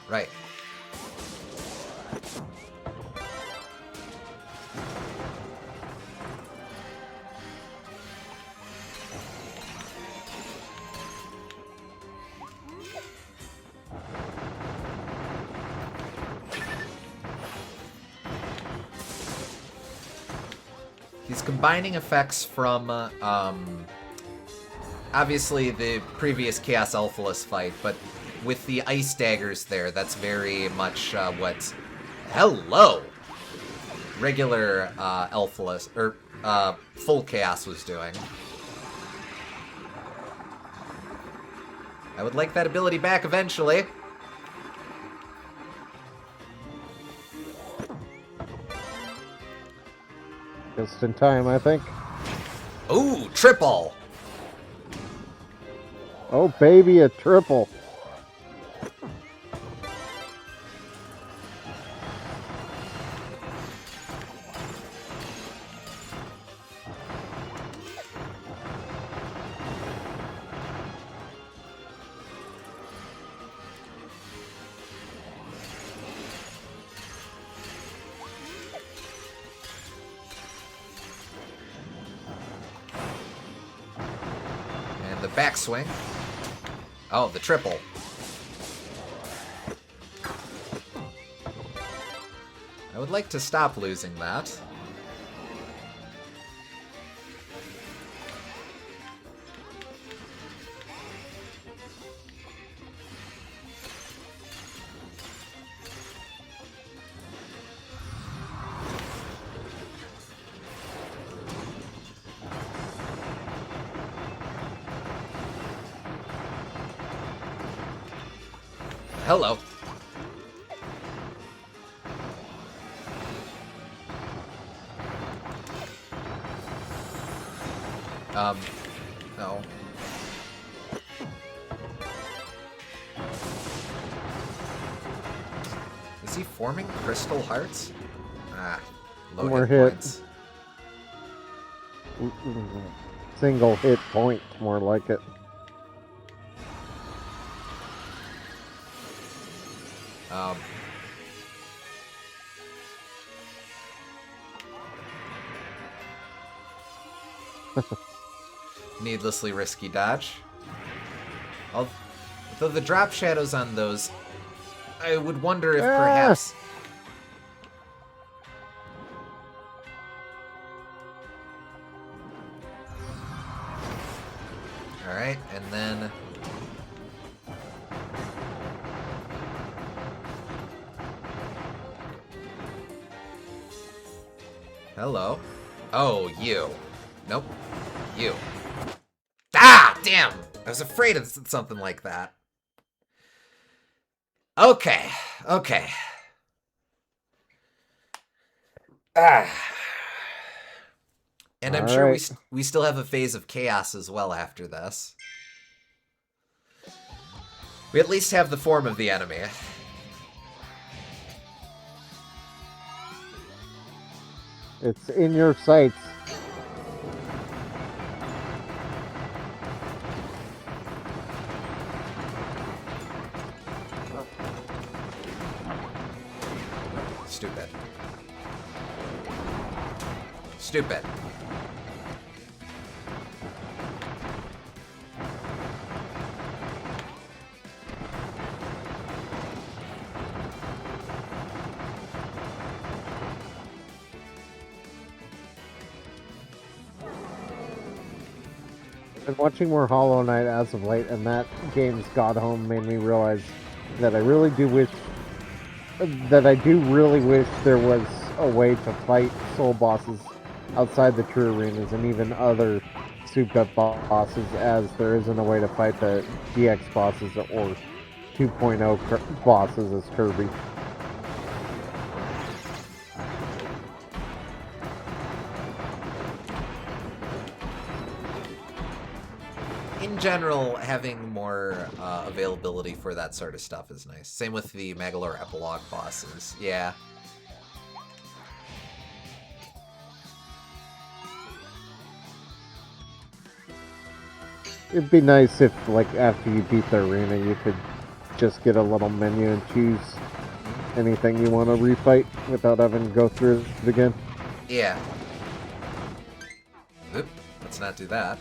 [SPEAKER 1] Right. He's combining effects from, obviously the previous Chaos Elphalus fight, but with the ice daggers there, that's very much what... Hello! Regular Elphalus, or full Chaos was doing. I would like that ability back eventually.
[SPEAKER 2] Just in time, I think.
[SPEAKER 1] Ooh, triple!
[SPEAKER 2] Oh, baby, a triple.
[SPEAKER 1] The backswing. Oh, the triple. I would like to stop losing that. Hello. No. Is he forming crystal hearts? Ah, low
[SPEAKER 2] More
[SPEAKER 1] hit
[SPEAKER 2] hit.
[SPEAKER 1] points.
[SPEAKER 2] Single hit point, more like it.
[SPEAKER 1] Needlessly risky dodge. Although the drop shadows on those, I would wonder if perhaps... Alright, and then... Hello. Oh, you. Nope. You. Ah, damn! I was afraid of something like that. Okay. Okay. Ah. And I'm sure we still have a phase of chaos as well after this. We at least have the form of the enemy.
[SPEAKER 2] It's in your sights.
[SPEAKER 1] Stupid. Stupid.
[SPEAKER 2] I've been watching more Hollow Knight as of late, and that game's got home made me realize that I really do wish there was a way to fight soul bosses outside the true arenas and even other souped up bosses, as there isn't a way to fight the DX bosses or 2.0 bosses as Kirby.
[SPEAKER 1] in general, having more availability for that sort of stuff is nice. Same with the Megalore Epilogue bosses. Yeah.
[SPEAKER 2] It'd be nice if, like, after you beat the arena, you could just get a little menu and choose anything you want to refight without having to go through it again.
[SPEAKER 1] Yeah. Oop, let's not do that.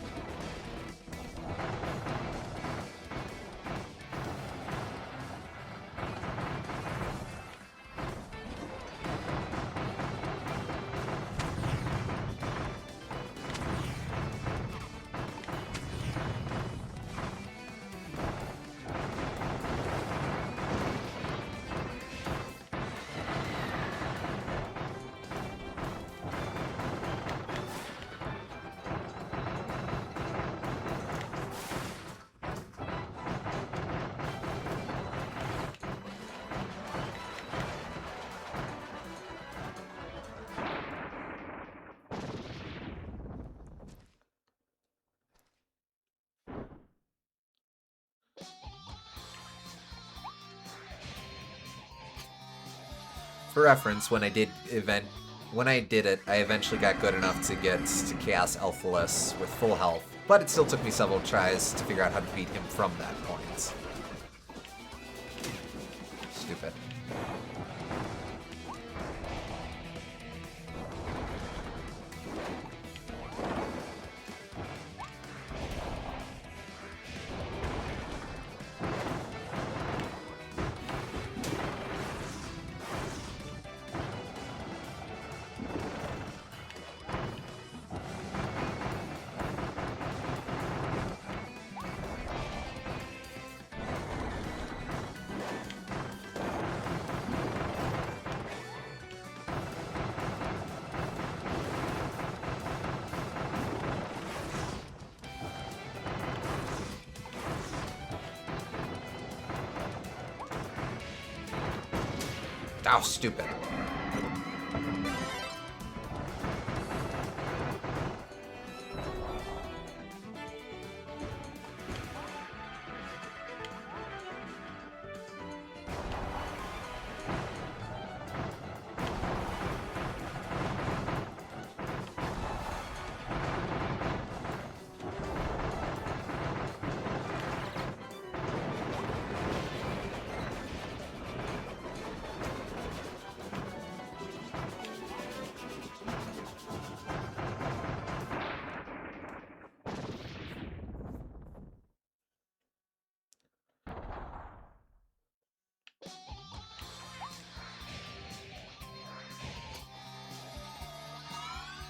[SPEAKER 1] For reference, when I did it, I eventually got good enough to get to Chaos Elphalus with full health, but it still took me several tries to figure out how to beat him from that point. Stupid. Oh, stupid.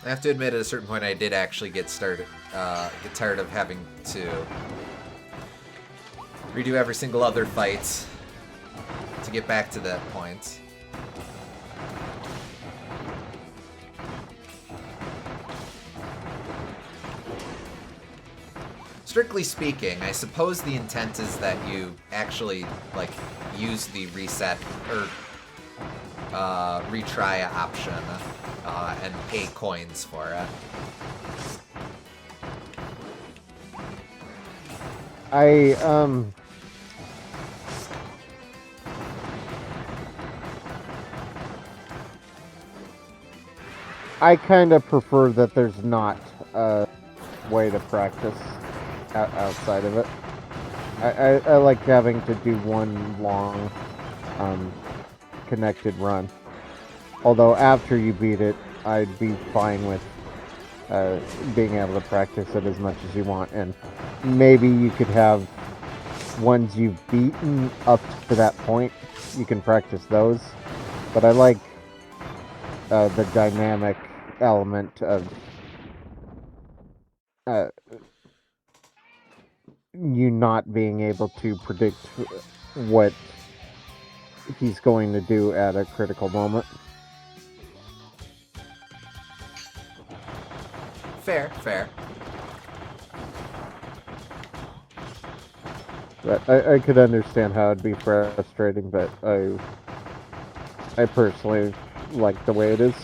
[SPEAKER 1] I have to admit, at a certain point, I did actually get tired of having to redo every single other fight to get back to that point. Strictly speaking, I suppose the intent is that you actually, like, use the reset or retry option and pay coins for it.
[SPEAKER 2] I kind of prefer that there's not a way to practice outside of it. I like having to do one long connected run. Although after you beat it, I'd be fine with being able to practice it as much as you want. And maybe you could have ones you've beaten up to that point. You can practice those. But I like the dynamic element of you not being able to predict what he's going to do at a critical moment.
[SPEAKER 1] Fair.
[SPEAKER 2] But I could understand how it'd be frustrating, but I personally like the way it is.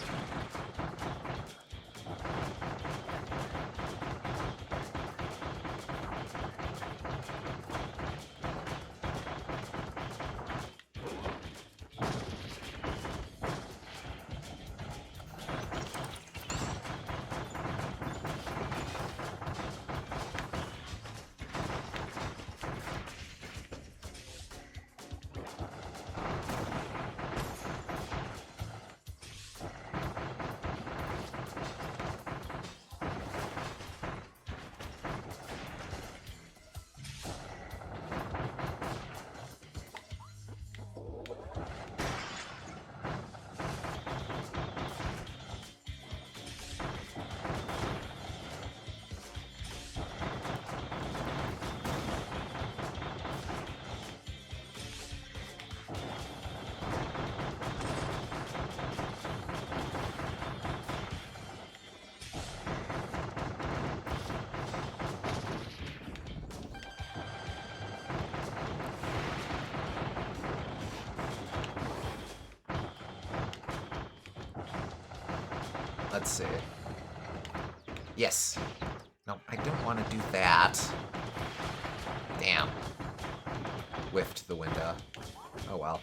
[SPEAKER 1] Let's see. Yes. No, I don't want to do that. Damn. Whiffed the window. Oh well.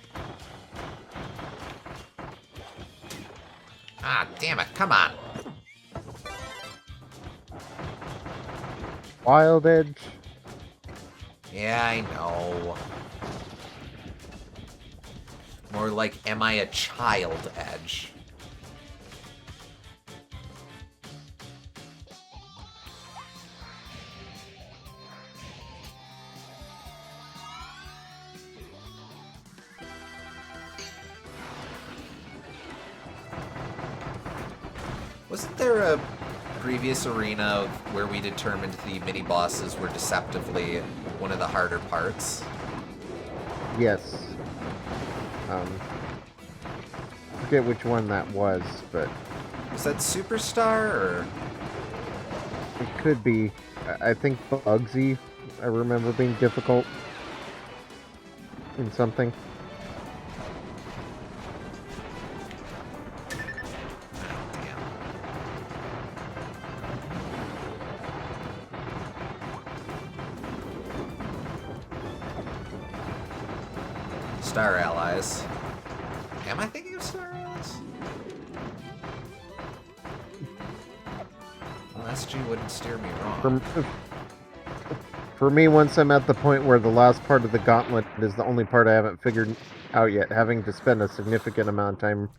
[SPEAKER 1] Ah, damn it. Come on.
[SPEAKER 2] Wild Edge.
[SPEAKER 1] Yeah, I know. More like, am I a child Edge? Wasn't there a previous arena where we determined the mini-bosses were deceptively one of the harder parts?
[SPEAKER 2] Yes. I forget which one that was, but...
[SPEAKER 1] Was that Superstar, or...?
[SPEAKER 2] It could be. I think Bugsy, I remember being difficult in something.
[SPEAKER 1] Star Allies. Am I thinking of Star Allies? Well, SG wouldn't steer me wrong.
[SPEAKER 2] For me, once I'm at the point where the last part of the gauntlet is the only part I haven't figured out yet, having to spend a significant amount of time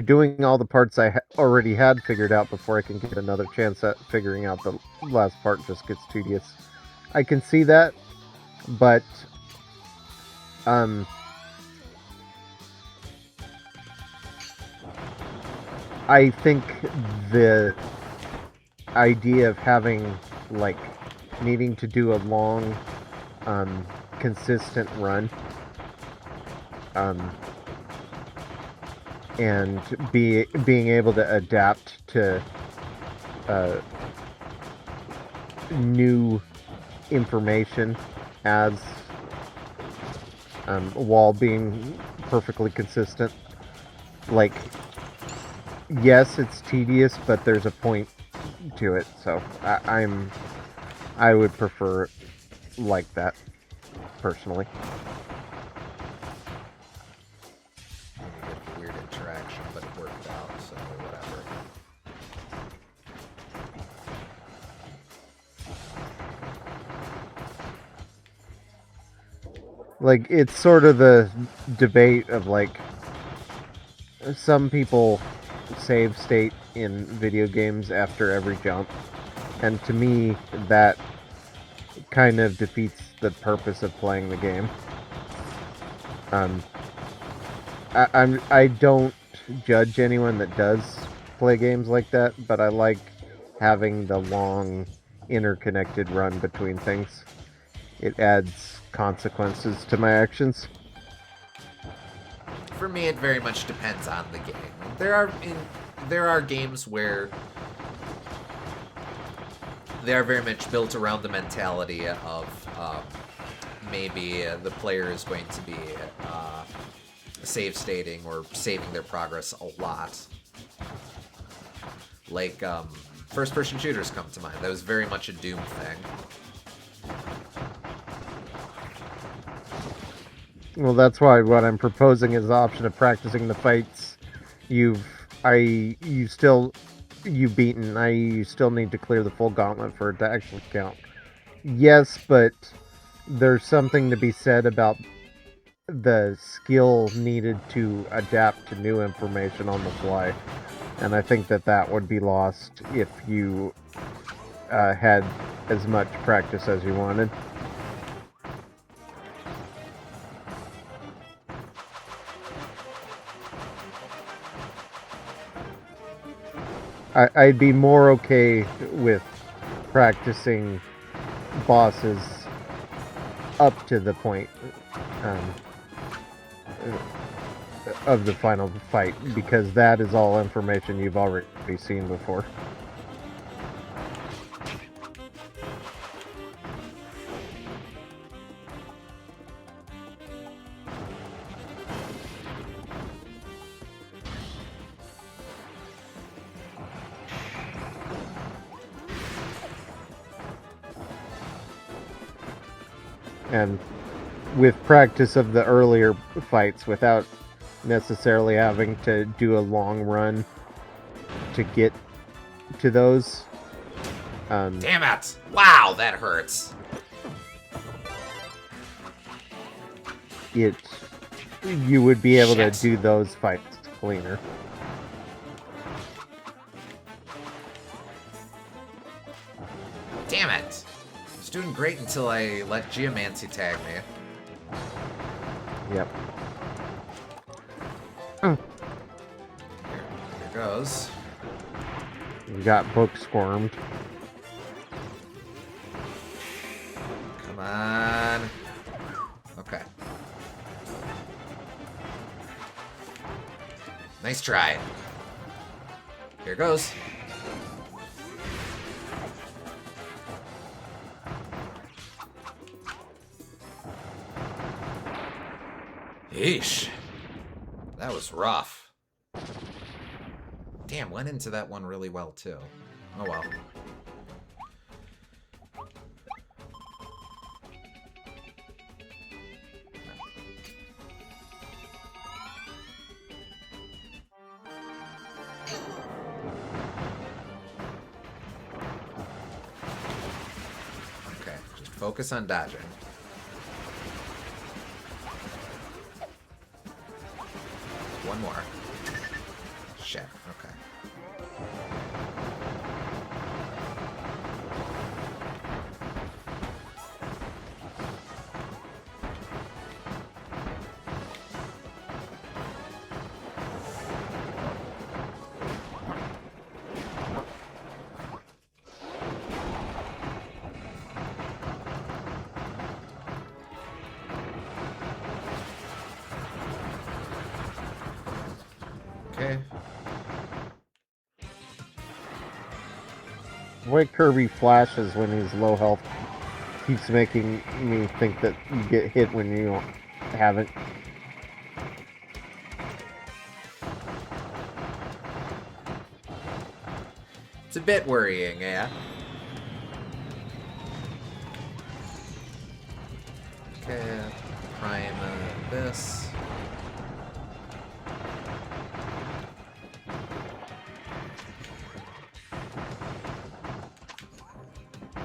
[SPEAKER 2] doing all the parts I already had figured out before I can get another chance at figuring out the last part just gets tedious. I can see that, but I think the idea of having, like, needing to do a long, consistent run, and being able to adapt to new information as while being perfectly consistent. Like, yes, it's tedious, but there's a point to it, so I would prefer it like that, personally.
[SPEAKER 1] Weird interaction, but it worked out, so whatever.
[SPEAKER 2] Like, it's sort of the debate of, like, some people save state in video games after every jump, and to me, that kind of defeats the purpose of playing the game. I don't judge anyone that does play games like that, but I like having the long, interconnected run between things. It adds consequences to my actions.
[SPEAKER 1] For me, it very much depends on the game. There are games where they are very much built around the mentality of maybe the player is going to be save stating or saving their progress a lot. Like first-person shooters come to mind. That was very much a Doom thing.
[SPEAKER 2] Well, that's why what I'm proposing is the option of practicing the fights you've beaten. You still need to clear the full gauntlet for it to actually count. Yes, but there's something to be said about the skill needed to adapt to new information on the fly. And I think that would be lost if you had as much practice as you wanted. I'd be more okay with practicing bosses up to the point of the final fight, because that is all information you've already seen before. And with practice of the earlier fights, without necessarily having to do a long run to get to those.
[SPEAKER 1] Damn it! Wow, that hurts.
[SPEAKER 2] You would be able to do those fights cleaner.
[SPEAKER 1] Damn it! I was doing great until I let Geomancy tag me.
[SPEAKER 2] Yep.
[SPEAKER 1] Here goes.
[SPEAKER 2] You got book squirmed.
[SPEAKER 1] Come on. Okay. Nice try. Here goes. Yeesh. That was rough. Damn, went into that one really well, too. Oh, well. Okay, just focus on dodging. One more. Shit, okay. Okay.
[SPEAKER 2] The way Kirby flashes when he's low health keeps making me think that you get hit when you haven't.
[SPEAKER 1] It's a bit worrying, yeah. Okay, prime this.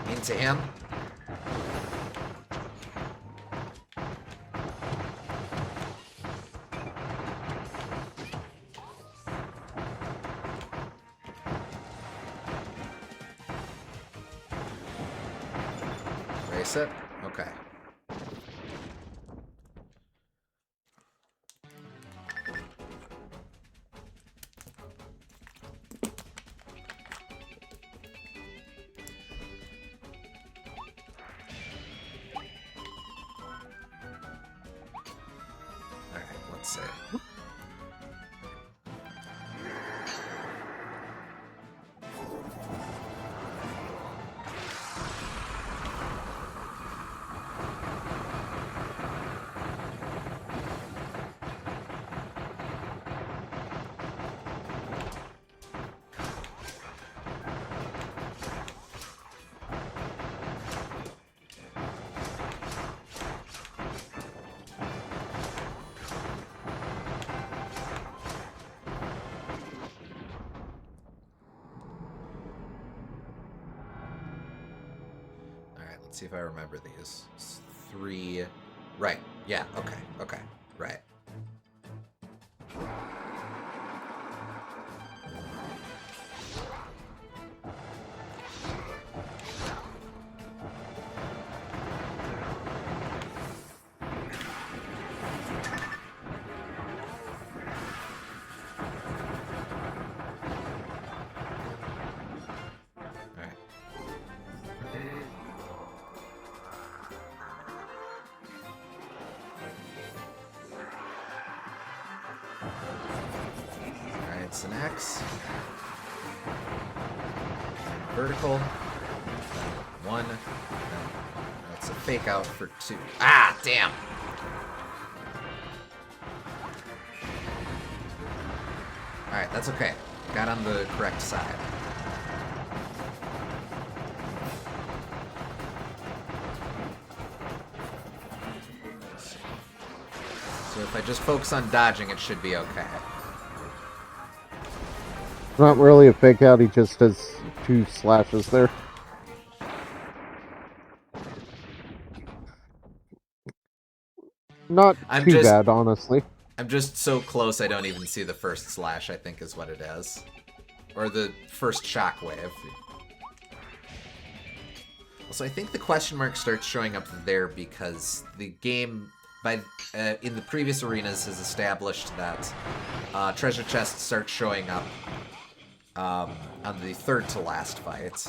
[SPEAKER 1] Into him. Race it. Okay. Let's see. Let's see if I remember these. It's 3. Right. Yeah. Okay. Okay. Right. It's an X. Vertical. 1. That's a fake out for 2. Ah, damn! Alright, that's okay. Got on the correct side. If I just focus on dodging, it should be okay.
[SPEAKER 2] It's not really a fake out, he just does 2 slashes there. Not too bad, honestly.
[SPEAKER 1] I'm just so close I don't even see the first slash, I think is what it is. Or the first shockwave. Also, I think the question mark starts showing up there because the game, in the previous arenas, has established that treasure chests start showing up on the third to last fight.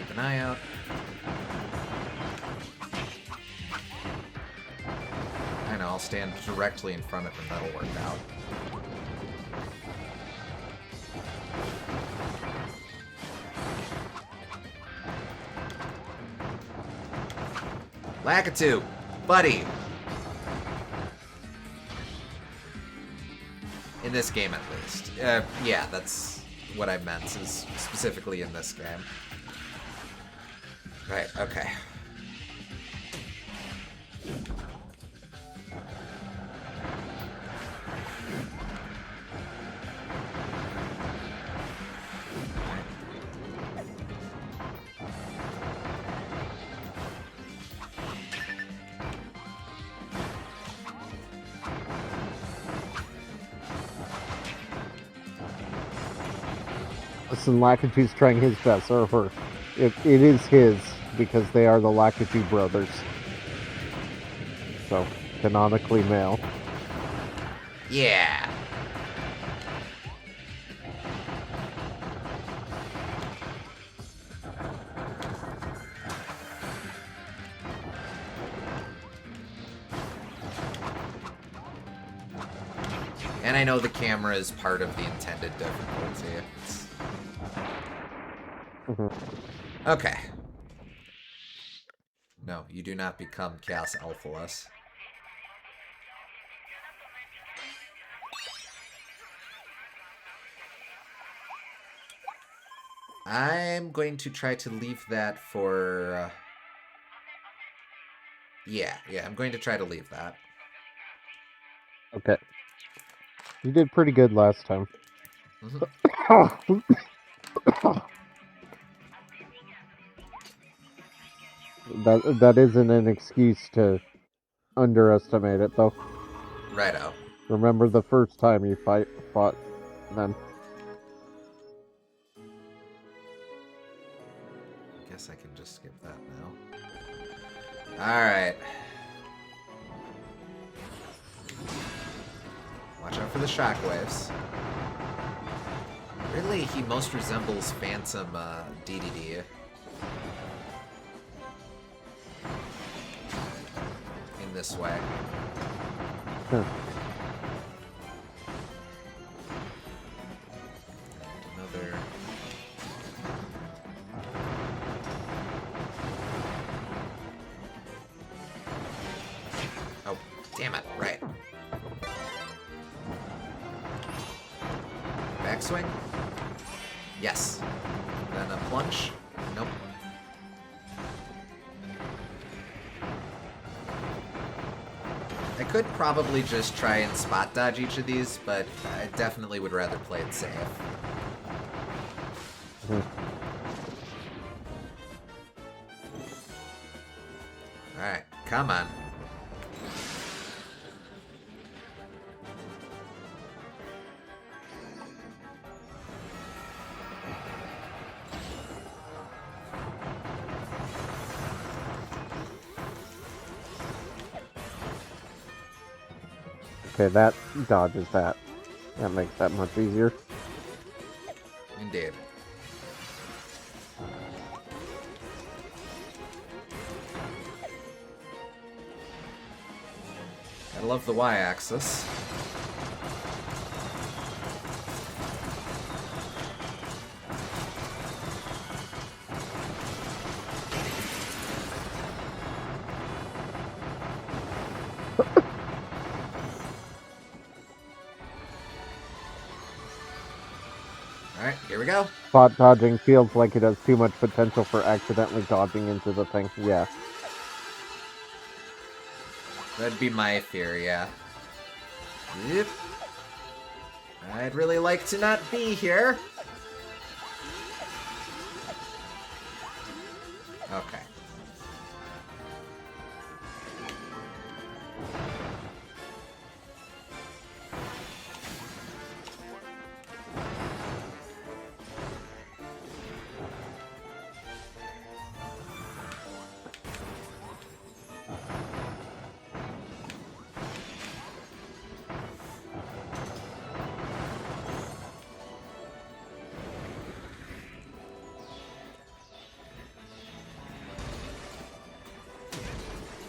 [SPEAKER 1] An eye out. I know, I'll stand directly in front of him, that'll work out. Lakitu, buddy! In this game, at least. Yeah, that's what I meant, is specifically in this game. Right, okay.
[SPEAKER 2] Listen, Lakitu's trying his best, or her. It is his, because they are the Lakitu brothers. So, canonically male.
[SPEAKER 1] Yeah. And I know the camera is part of the intended difficulty. Okay. No, you do not become Chaos Alphaless. I'm going to try to leave that for... Yeah, I'm going to try to leave that.
[SPEAKER 2] Okay. You did pretty good last time. That isn't an excuse to underestimate it, though.
[SPEAKER 1] Righto.
[SPEAKER 2] Remember the first time you fought them.
[SPEAKER 1] Guess I can just skip that now. Alright. Watch out for the shockwaves. Really, he most resembles Phantom DDD. In this way.
[SPEAKER 2] Huh.
[SPEAKER 1] Another... Oh, damn it, right. Backswing? Yes. Then a plunge? Nope. I could probably just try and spot dodge each of these, but I definitely would rather play it safe. Alright, come on.
[SPEAKER 2] Okay, that dodges that. That makes that much easier.
[SPEAKER 1] Indeed. I love the Y-axis. Alright, here we go.
[SPEAKER 2] Spot dodging feels like it has too much potential for accidentally dodging into the thing. Yeah.
[SPEAKER 1] That'd be my fear, yeah. Yep. I'd really like to not be here. Okay.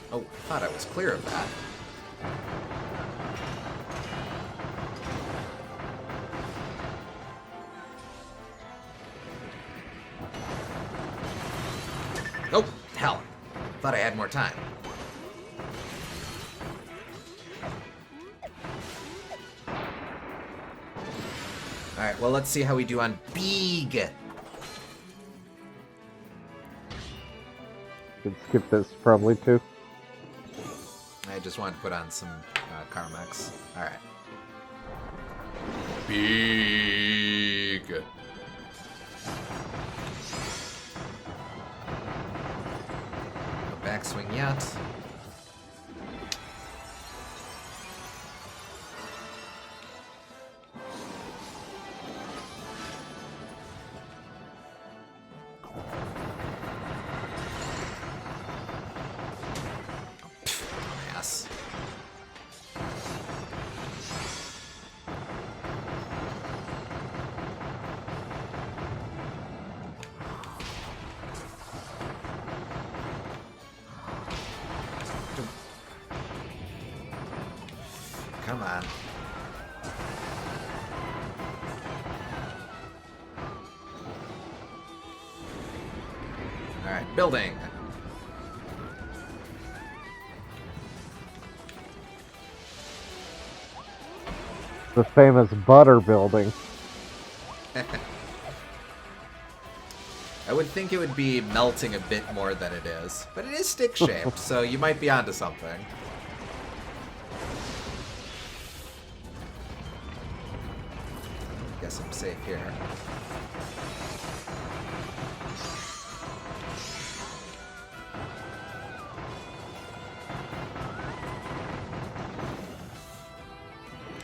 [SPEAKER 1] Oh, I thought I was clear of that. Oh, hell. Thought I had more time. Alright, well, let's see how we do on big.
[SPEAKER 2] Could skip this probably too.
[SPEAKER 1] I just wanted to put on some Carmex. Alright. Big. No backswing yet. Come on. Alright, building.
[SPEAKER 2] The famous butter building.
[SPEAKER 1] I would think it would be melting a bit more than it is, but it is stick-shaped, so you might be onto something. Guess I'm safe here.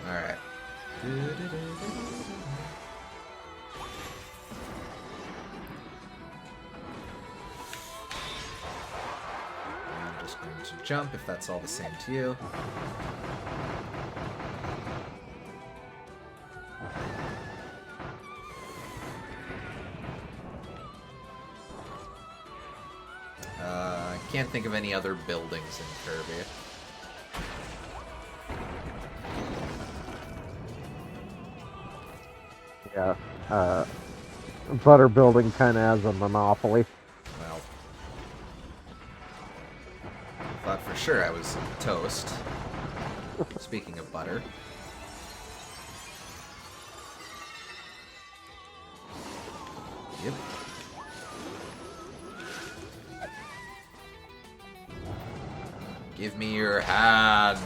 [SPEAKER 1] Alright. I'm just going to jump if that's all the same to you. I can't think of any other buildings in Kirby.
[SPEAKER 2] Yeah. Butter building kind of has a monopoly.
[SPEAKER 1] Well, thought for sure I was toast. Speaking of butter. Yep. Give me your hand.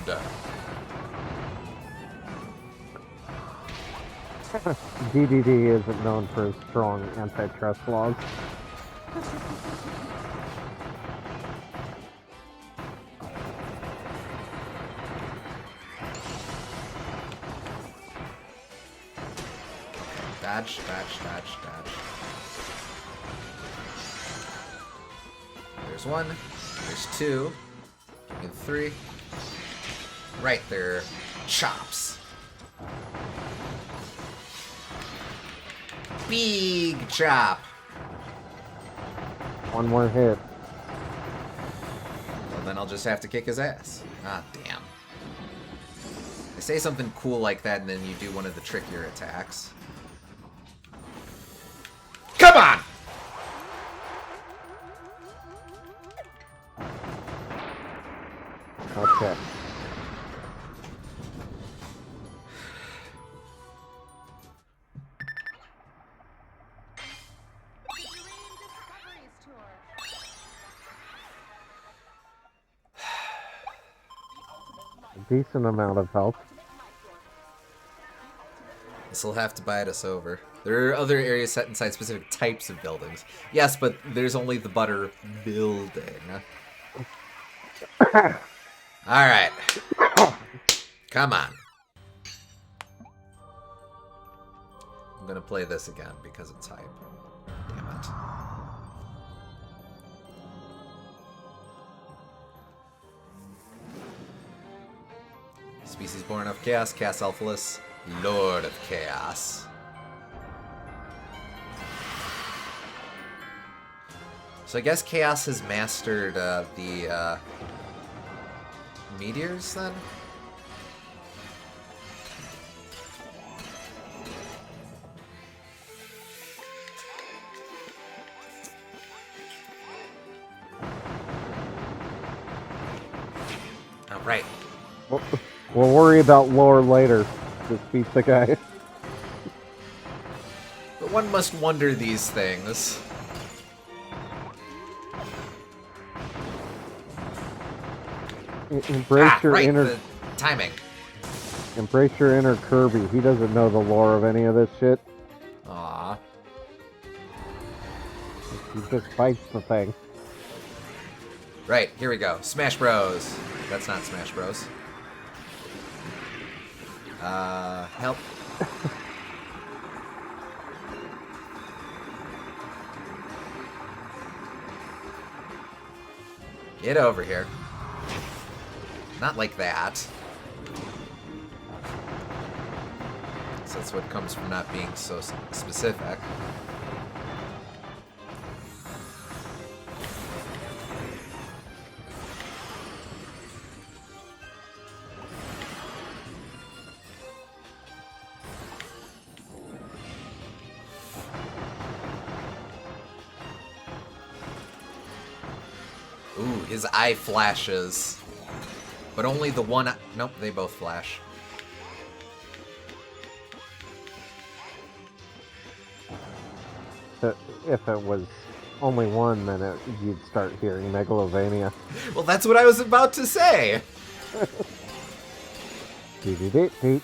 [SPEAKER 2] DDD isn't known for strong antitrust laws.
[SPEAKER 1] Dodge, dodge, dodge, dodge. There's one. There's two. Give me the three. Right there. chops. Big chop.
[SPEAKER 2] One more hit.
[SPEAKER 1] Well, then I'll just have to kick his ass. Ah, damn. I say something cool like that, and then you do one of the trickier attacks. Come on!
[SPEAKER 2] Okay. A decent amount of health.
[SPEAKER 1] This will have to bide us over. There are other areas set inside specific types of buildings. Yes, but there's only the butter building. Alright. Come on. I'm gonna play this again because it's hype. Damn it. Species born of chaos, Chaos Elfless, Lord of Chaos. So I guess Chaos has mastered the meteors then? Oh, right.
[SPEAKER 2] We'll worry about lore later. Just beat the guy.
[SPEAKER 1] But one must wonder these things.
[SPEAKER 2] Embrace your
[SPEAKER 1] right,
[SPEAKER 2] inner
[SPEAKER 1] the timing.
[SPEAKER 2] Embrace your inner Kirby. He doesn't know the lore of any of this shit.
[SPEAKER 1] Aww.
[SPEAKER 2] He just fights the thing.
[SPEAKER 1] Right, here we go. Smash Bros. That's not Smash Bros. Help. Get over here. Not like that. So that's what comes from not being so specific. Ooh, his eye flashes. But only the one... Nope, they both flash.
[SPEAKER 2] If it was only one, then you'd start hearing Megalovania.
[SPEAKER 1] Well, that's what I was about to say!
[SPEAKER 2] Doo-doo-doo-doo.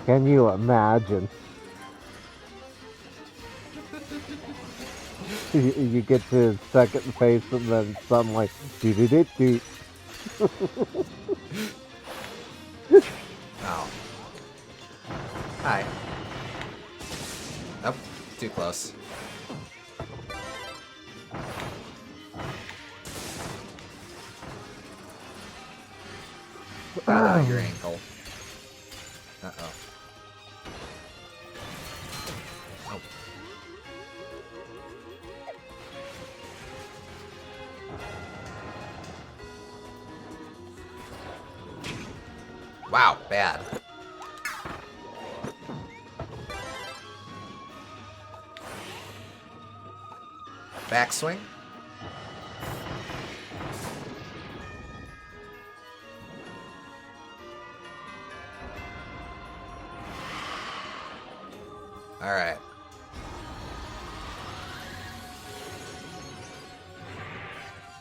[SPEAKER 2] Can you imagine? You get to his second face and then something like doo-doo-doo-doo.
[SPEAKER 1] Oh. Hi. Oh, too close. Your ankle. Uh-oh. Oh. Wow, bad. Backswing. All right.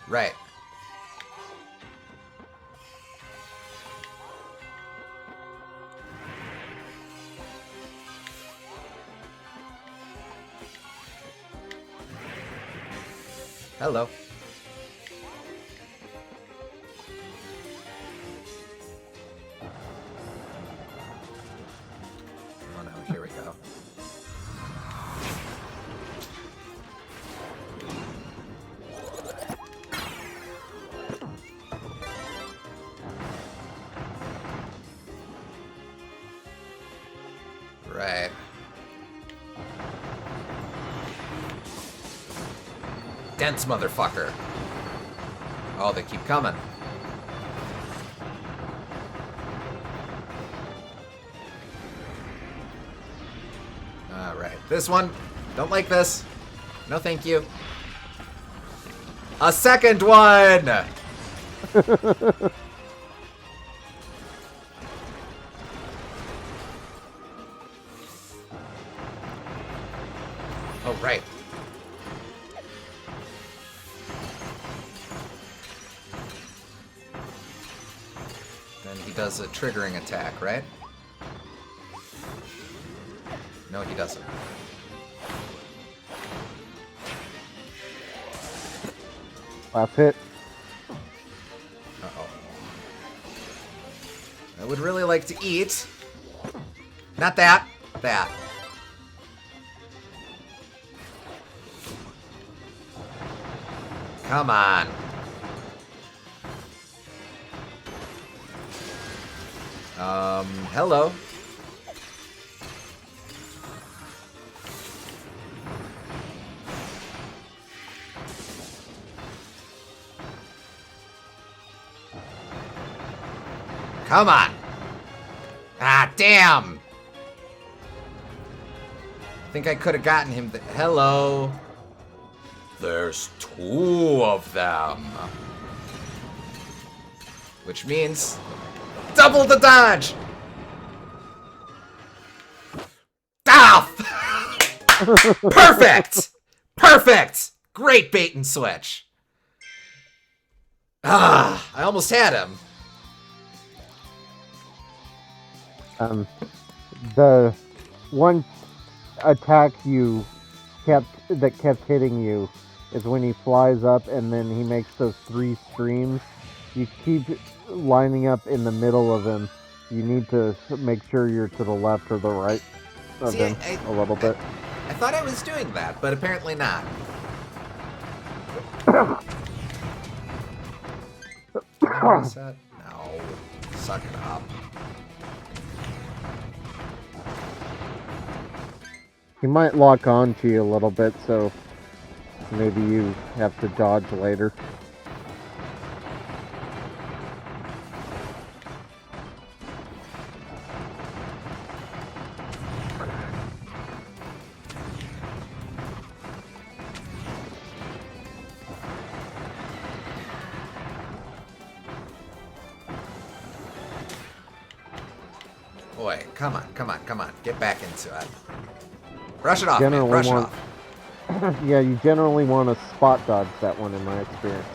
[SPEAKER 1] Right. Hello. Oh no, here we go. Right. Dense motherfucker. Oh, they keep coming. Alright, this one. Don't like this. No thank you. A second one! Oh, right. Then he does a triggering attack, right? No, he doesn't.
[SPEAKER 2] Last hit.
[SPEAKER 1] Uh-oh. I would really like to eat. Not that. That. Come on. Hello. Come on. Ah, damn. I think I could have gotten him. Hello. There's 2 of them. Which means double the dodge. Ah! Perfect. Perfect. Great bait and switch. Ah, I almost had him.
[SPEAKER 2] The one attack that kept hitting you is when he flies up and then he makes those 3 streams. You keep lining up in the middle of him. You need to make sure you're to the left or the right of him a little bit.
[SPEAKER 1] I thought I was doing that, but apparently not. Reset? No. Suck it up.
[SPEAKER 2] He might lock on to you a little bit, so maybe you have to dodge later.
[SPEAKER 1] Boy, come on, come on, come on. Get back into it. Brush it off,
[SPEAKER 2] Generally
[SPEAKER 1] man. Brush it
[SPEAKER 2] want-
[SPEAKER 1] off.
[SPEAKER 2] Yeah, you generally want to spot dodge that one in my experience.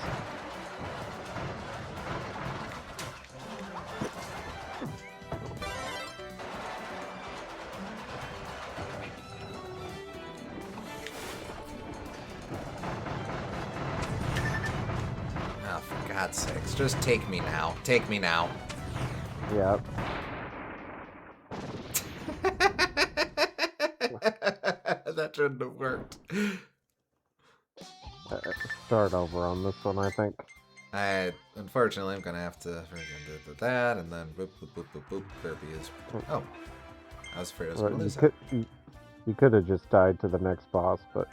[SPEAKER 1] Oh, for God's sakes. Just take me now. Take me now.
[SPEAKER 2] Yeah.
[SPEAKER 1] That shouldn't have worked.
[SPEAKER 2] Start over on this one, I think.
[SPEAKER 1] Unfortunately, I'm gonna have to freaking do that, and then boop, boop, boop, boop, boop. Kirby is. Oh. I was afraid I was
[SPEAKER 2] Well,
[SPEAKER 1] gonna lose that.
[SPEAKER 2] you could have just died to the next boss, but...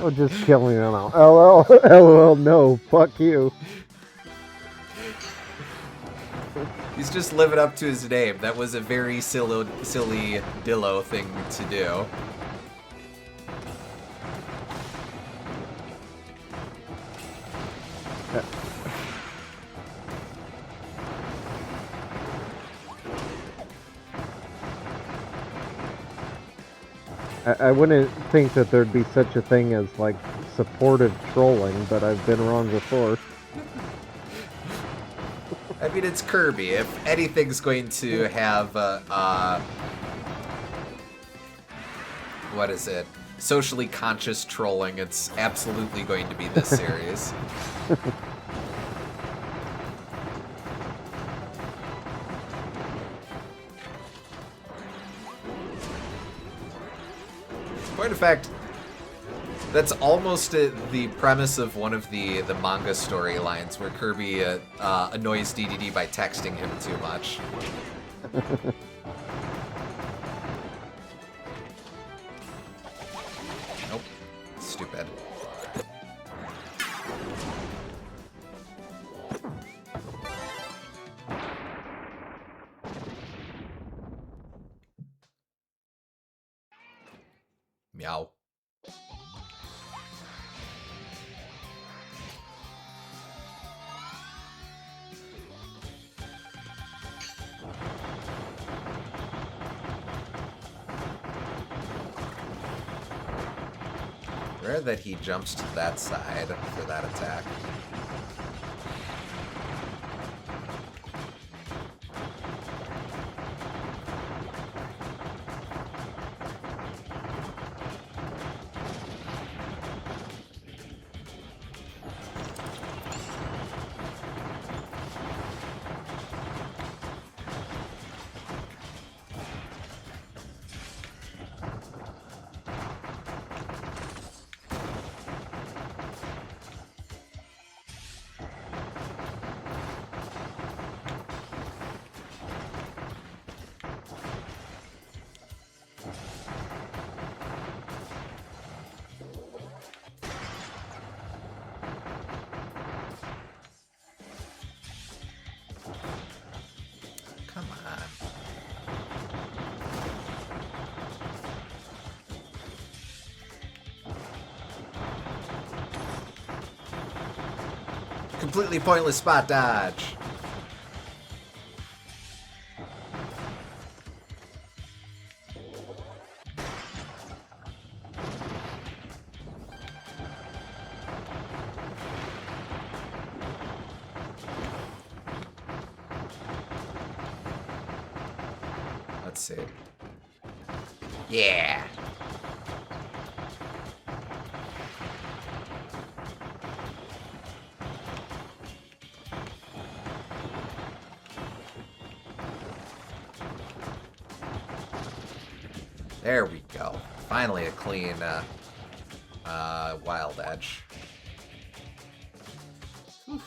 [SPEAKER 2] Oh, just kill me now. LOL, LOL, no, fuck you.
[SPEAKER 1] He's just living up to his name. That was a very silly Dillo thing to do.
[SPEAKER 2] I wouldn't think that there'd be such a thing as, like, supportive trolling, but I've been wrong before.
[SPEAKER 1] I mean, it's Kirby. If anything's going to have, what is it? Socially conscious trolling, it's absolutely going to be this series. Point of fact, That's almost the premise of one of the manga storylines where Kirby annoys DDD by texting him too much. Nope. Stupid. Meow. Rare that he jumps to that side for that attack. Come on. Completely pointless spot dodge. Let's see. Yeah. There we go. Finally a clean wild edge. Whew.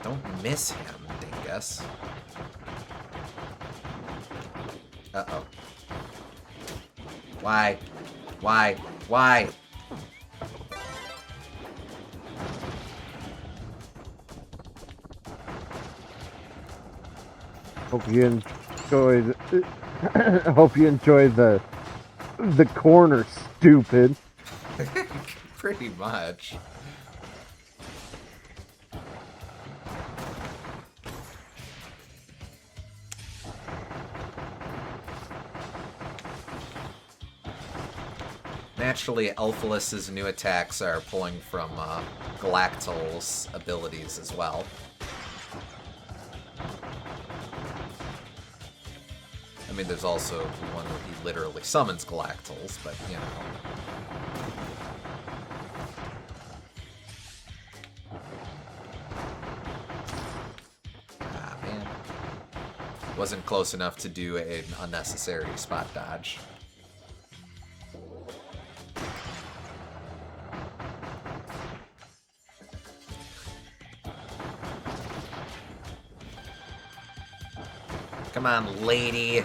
[SPEAKER 1] Don't miss him, dingus. Uh-oh. Why? Why? Why?
[SPEAKER 2] Hope you enjoy hope you enjoy the corner, stupid.
[SPEAKER 1] Pretty much. Naturally, Elphalus's new attacks are pulling from Galactol's abilities as well. I mean, there's also one where he literally summons Galactols, but, you know. Ah, man. Wasn't close enough to do an unnecessary spot dodge. Come on, lady.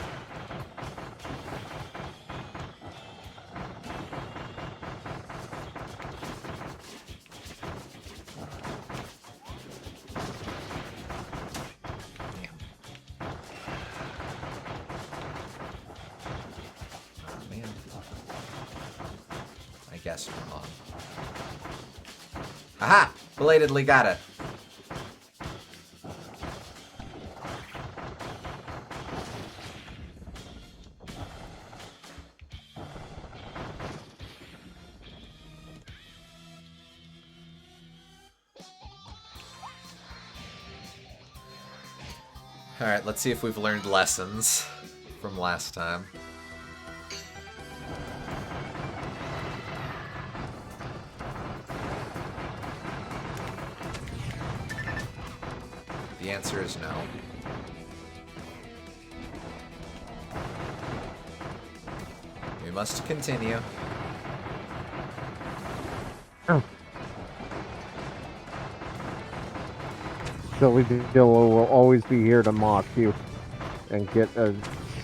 [SPEAKER 1] Damn. Oh, man. I guess wrong. Aha! Belatedly got it. Alright, let's see if we've learned lessons from last time. The answer is no. We must continue.
[SPEAKER 2] Oh. Silly Dillo will always be here to mock you and get a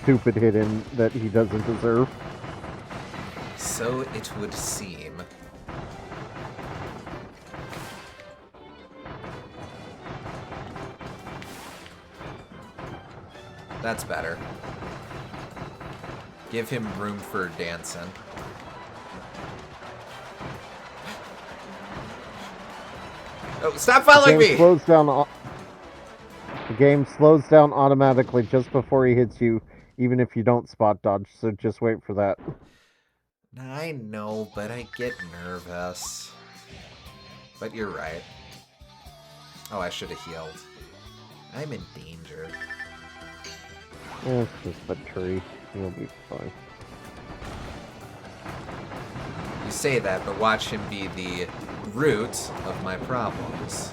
[SPEAKER 2] stupid hit in that he doesn't deserve.
[SPEAKER 1] So it would seem. That's better. Give him room for dancing. Oh, stop following me!
[SPEAKER 2] The game slows down automatically just before he hits you, even if you don't spot dodge, so just wait for that.
[SPEAKER 1] I know, but I get nervous. But you're right. Oh, I should have healed. I'm in danger.
[SPEAKER 2] It's just a tree. You'll be fine.
[SPEAKER 1] You say that, but watch him be the root of my problems.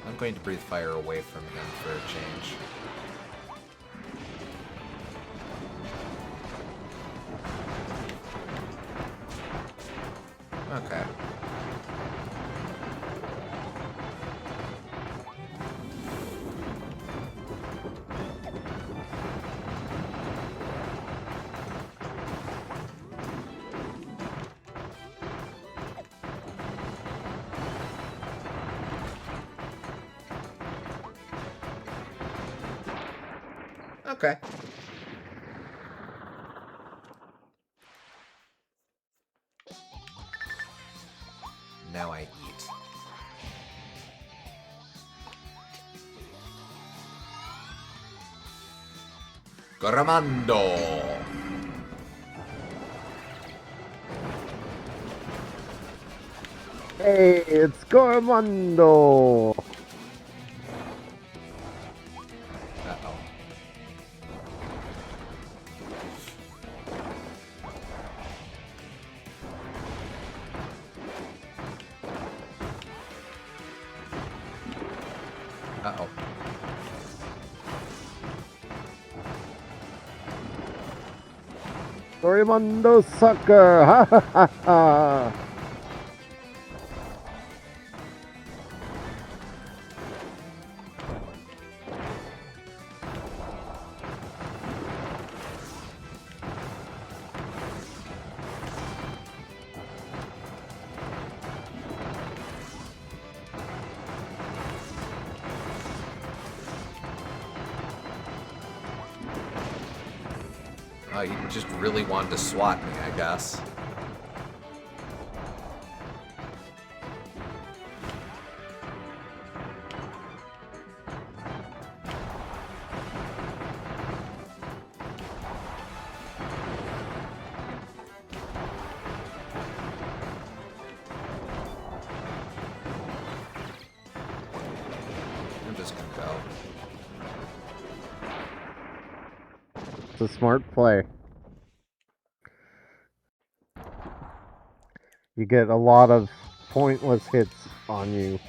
[SPEAKER 1] I'm going to breathe fire away from him for a change. Okay. Okay. Now I eat. Coramando!
[SPEAKER 2] Hey, it's Gormando!
[SPEAKER 1] Uh-oh. Uh-oh.
[SPEAKER 2] Gormando sucker! Ha ha ha ha!
[SPEAKER 1] Oh, you just really wanted to swat me, I guess. I'm just gonna go.
[SPEAKER 2] It's a smart play. You get a lot of pointless hits on you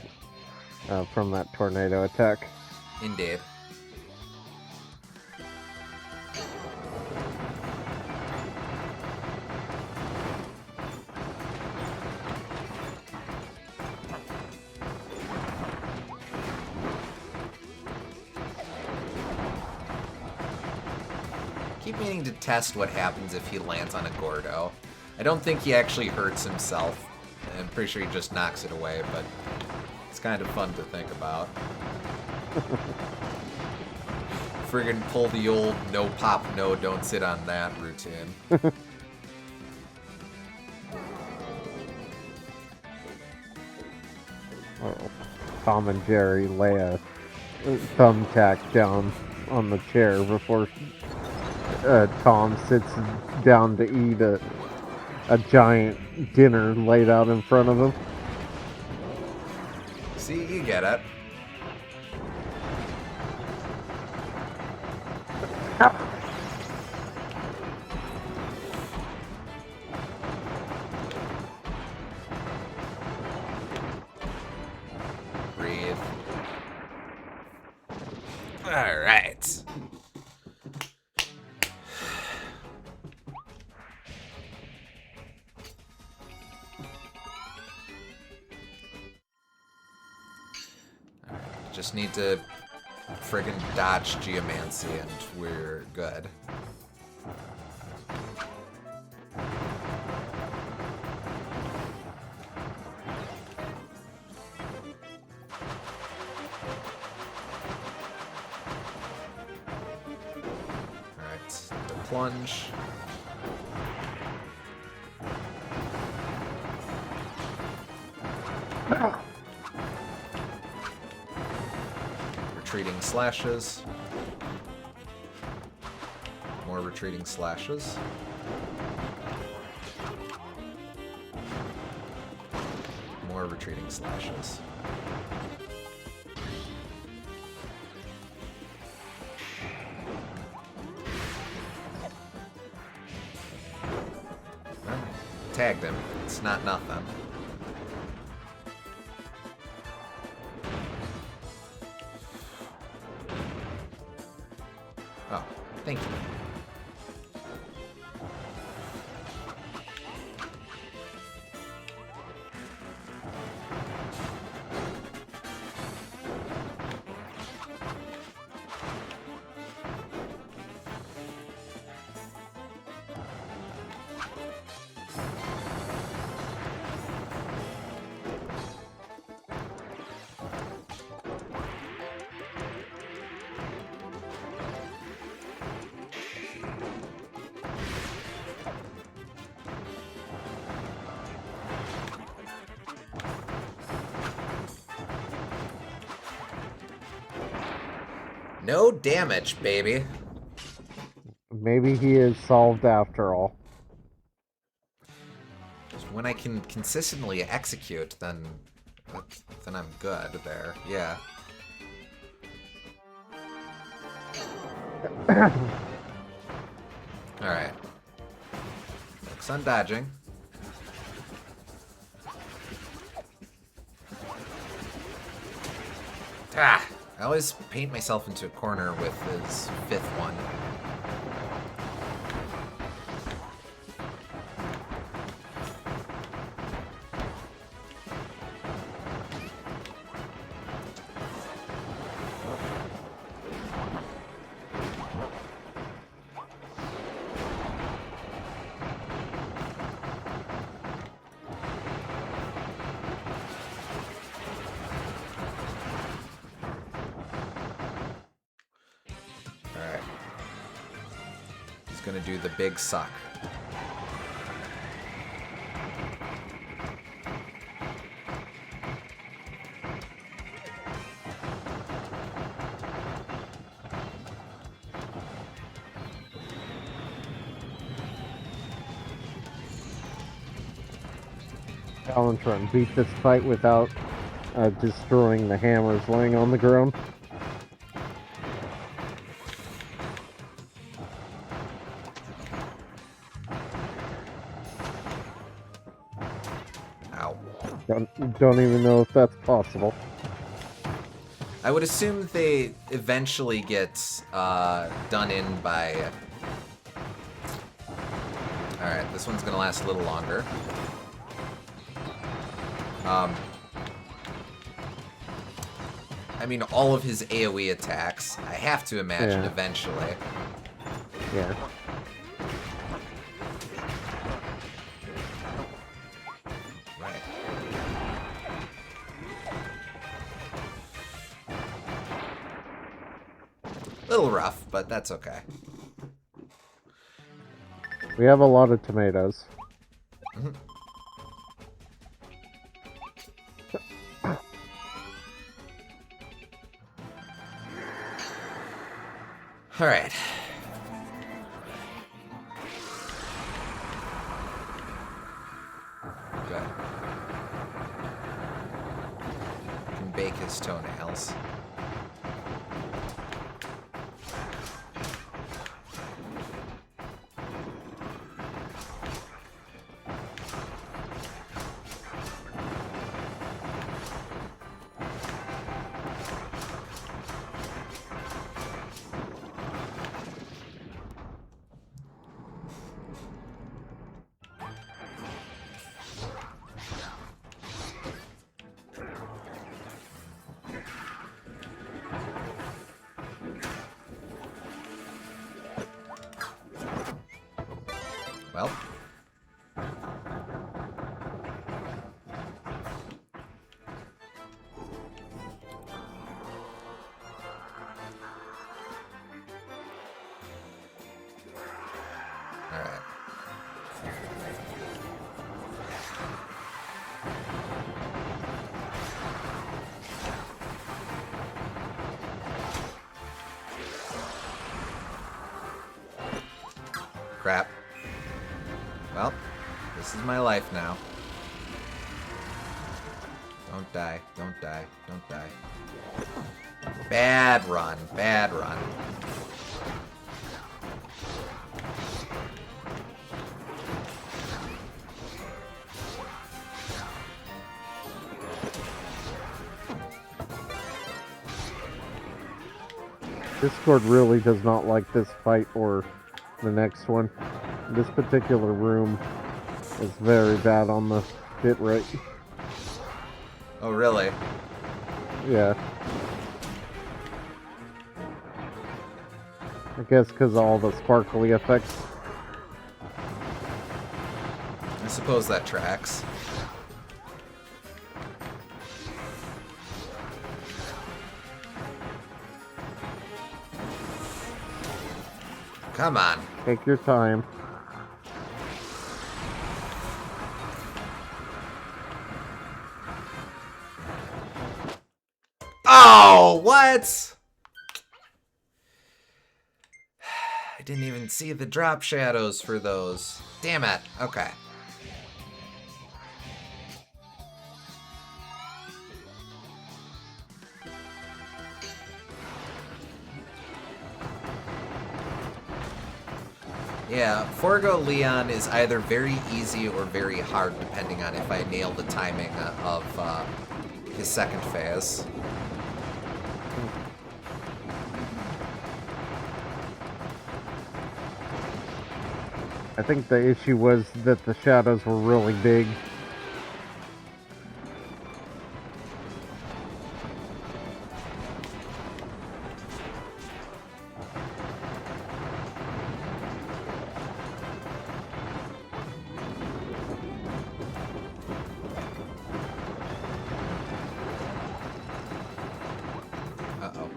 [SPEAKER 2] from that tornado attack.
[SPEAKER 1] Indeed. Keep meaning to test what happens if he lands on a Gordo. I don't think he actually hurts himself. I'm pretty sure he just knocks it away, but it's kind of fun to think about. Friggin' pull the old no pop, no don't sit on that routine.
[SPEAKER 2] Oh, Tom and Jerry lay a thumbtack down on the chair before Tom sits down to eat a giant dinner laid out in front of him.
[SPEAKER 1] See, you get it. Breathe. All right. Just need to friggin' dodge Geomancy and we're good. Alright, the plunge. Retreating slashes. More retreating slashes. More retreating slashes. Well, tagged him. It's not nothing. Oh, thank you. No damage, baby.
[SPEAKER 2] Maybe he is solved after all.
[SPEAKER 1] When I can consistently execute, then I'm good there. Yeah. Alright. Focus on dodging. Ah! I always paint myself into a corner with his fifth one. Alright. He's gonna do the big suck.
[SPEAKER 2] Alan trying to beat this fight without destroying the hammers laying on the ground.
[SPEAKER 1] Ow.
[SPEAKER 2] Don't even know if that's possible.
[SPEAKER 1] I would assume they eventually get done in by... Alright, this one's gonna last a little longer. I mean, all of his AoE attacks, I have to imagine eventually.
[SPEAKER 2] Yeah.
[SPEAKER 1] Right. Little rough, but that's okay.
[SPEAKER 2] We have a lot of tomatoes.
[SPEAKER 1] Alright. those toenails. Well. All right. Crap. Well, this is my life now. Don't die, don't die, don't die. Bad run, bad run.
[SPEAKER 2] Discord really does not like this fight or the next one. This particular room is very bad on the bit rate.
[SPEAKER 1] Oh, really?
[SPEAKER 2] Yeah. I guess because of all the sparkly effects.
[SPEAKER 1] I suppose that tracks. Come on.
[SPEAKER 2] Take your time.
[SPEAKER 1] Oh, what? I didn't even see the drop shadows for those. Damn it. Okay. Yeah, Forgo Leon is either very easy or very hard, depending on if I nail the timing of his second phase.
[SPEAKER 2] I think the issue was that the shadows were really big.
[SPEAKER 1] Uh-oh.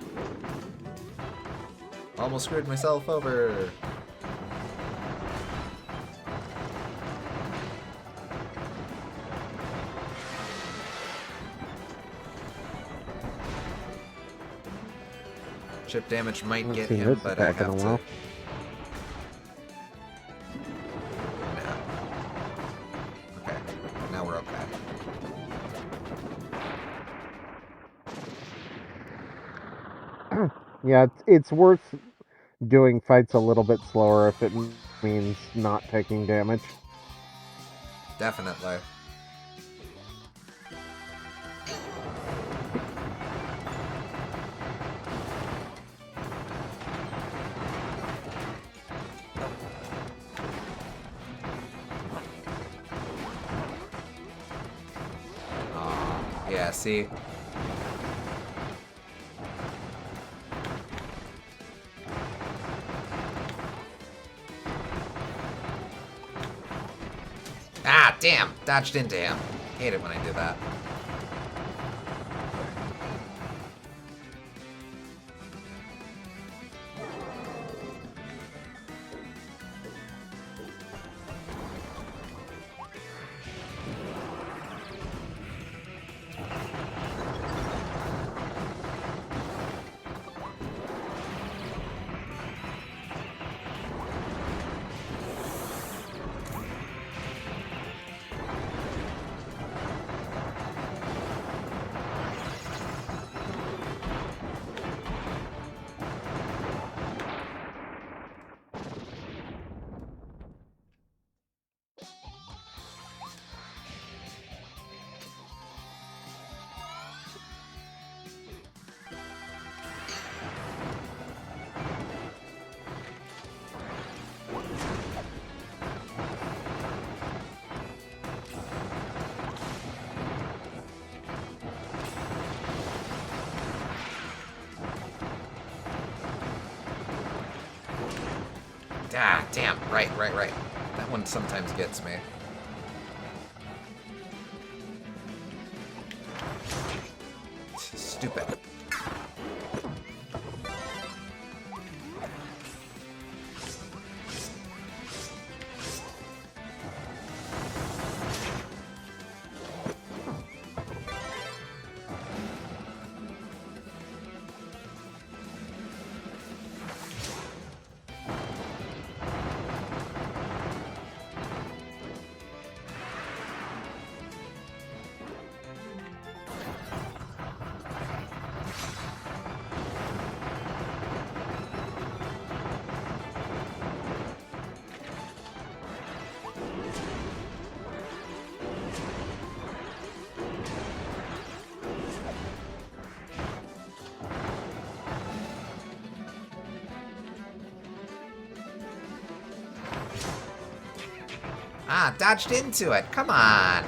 [SPEAKER 1] Almost screwed myself over. Chip damage might get him, but I have to... No. Okay, now we're okay.
[SPEAKER 2] Yeah, it's worth doing fights a little bit slower if it means not taking damage.
[SPEAKER 1] Definitely. Yeah, see? Ah, damn! Dodged into him. Hate it when I do that. Ah, damn. Right. That one sometimes gets me. Stupid. Ah, dodged into it. Come on.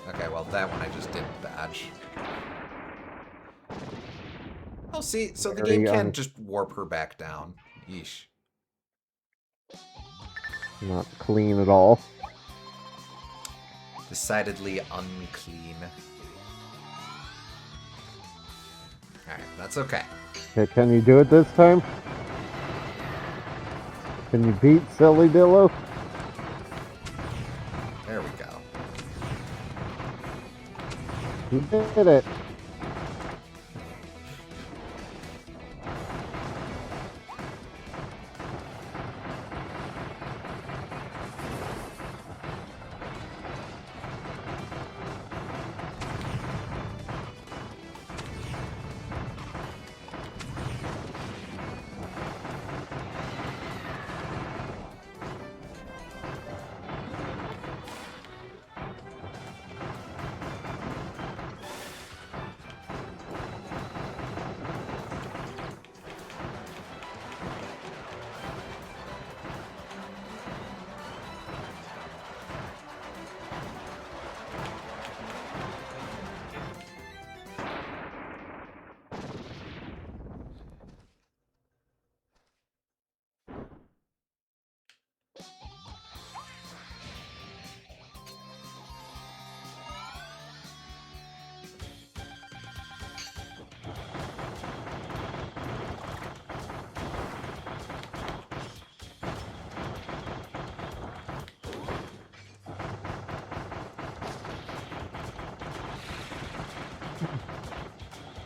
[SPEAKER 1] Okay, well, that one I just didn't dodge. Oh, see, so the game can just warp her back down. Yeesh.
[SPEAKER 2] Not clean at all.
[SPEAKER 1] Decidedly unclean. Alright, that's okay.
[SPEAKER 2] Okay, can you do it this time? Can you beat Silly Dillo?
[SPEAKER 1] There we go.
[SPEAKER 2] You did it.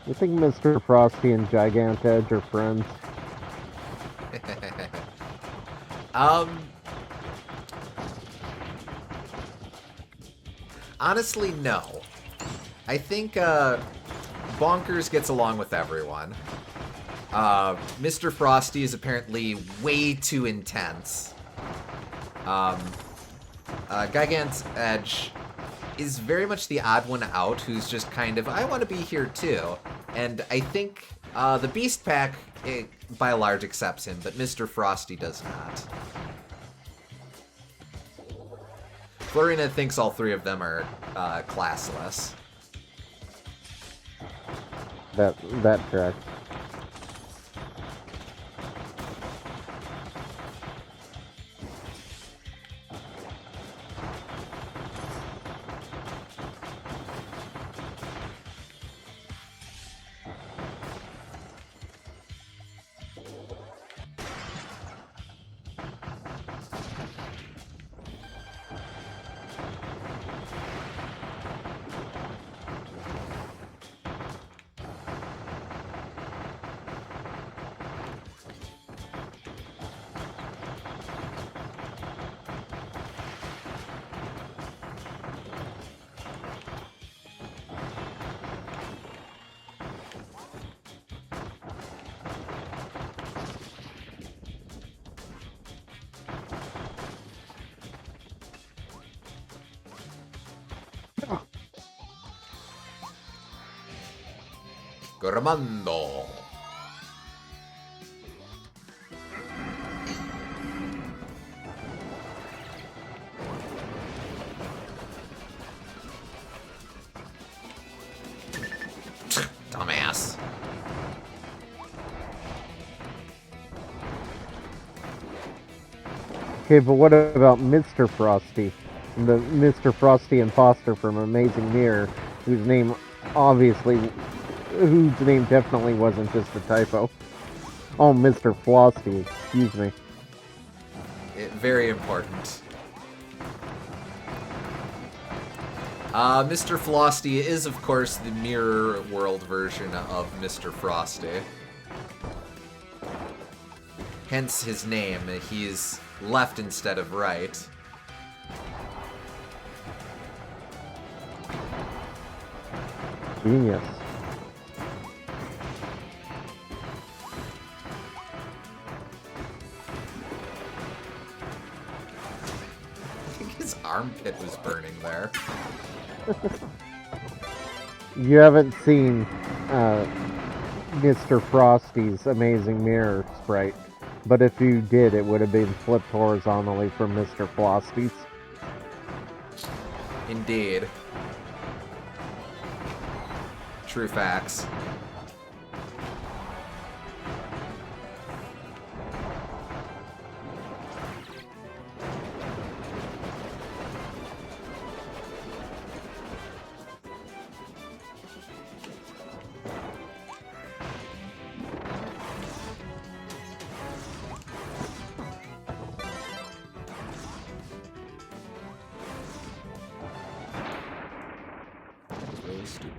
[SPEAKER 2] You think Mr. Frosty and Gigant Edge are friends?
[SPEAKER 1] Honestly, no. I think Bonkers gets along with everyone. Mr. Frosty is apparently way too intense. Gigant's Edge is very much the odd one out who's just kind of, I want to be here too. And I think the Beast Pack, by and large, accepts him, but Mr. Frosty does not. Florina thinks all three of them are classless.
[SPEAKER 2] That tracks.
[SPEAKER 1] Gramando. Dumbass.
[SPEAKER 2] Okay, but what about Mr. Frosty? The Mr. Frosty imposter from Amazing Mirror, whose name definitely wasn't just a typo. Oh, Mr. Frosty, excuse me.
[SPEAKER 1] Very important. Mr. Frosty is, of course, the Mirror World version of Mr. Frosty. Hence his name. He's left instead of right.
[SPEAKER 2] Genius.
[SPEAKER 1] I think his armpit was burning there.
[SPEAKER 2] You haven't seen Mr. Frosty's Amazing Mirror sprite, but if you did, it would have been flipped horizontally from Mr. Frosty's.
[SPEAKER 1] Indeed. True facts. Really stupid.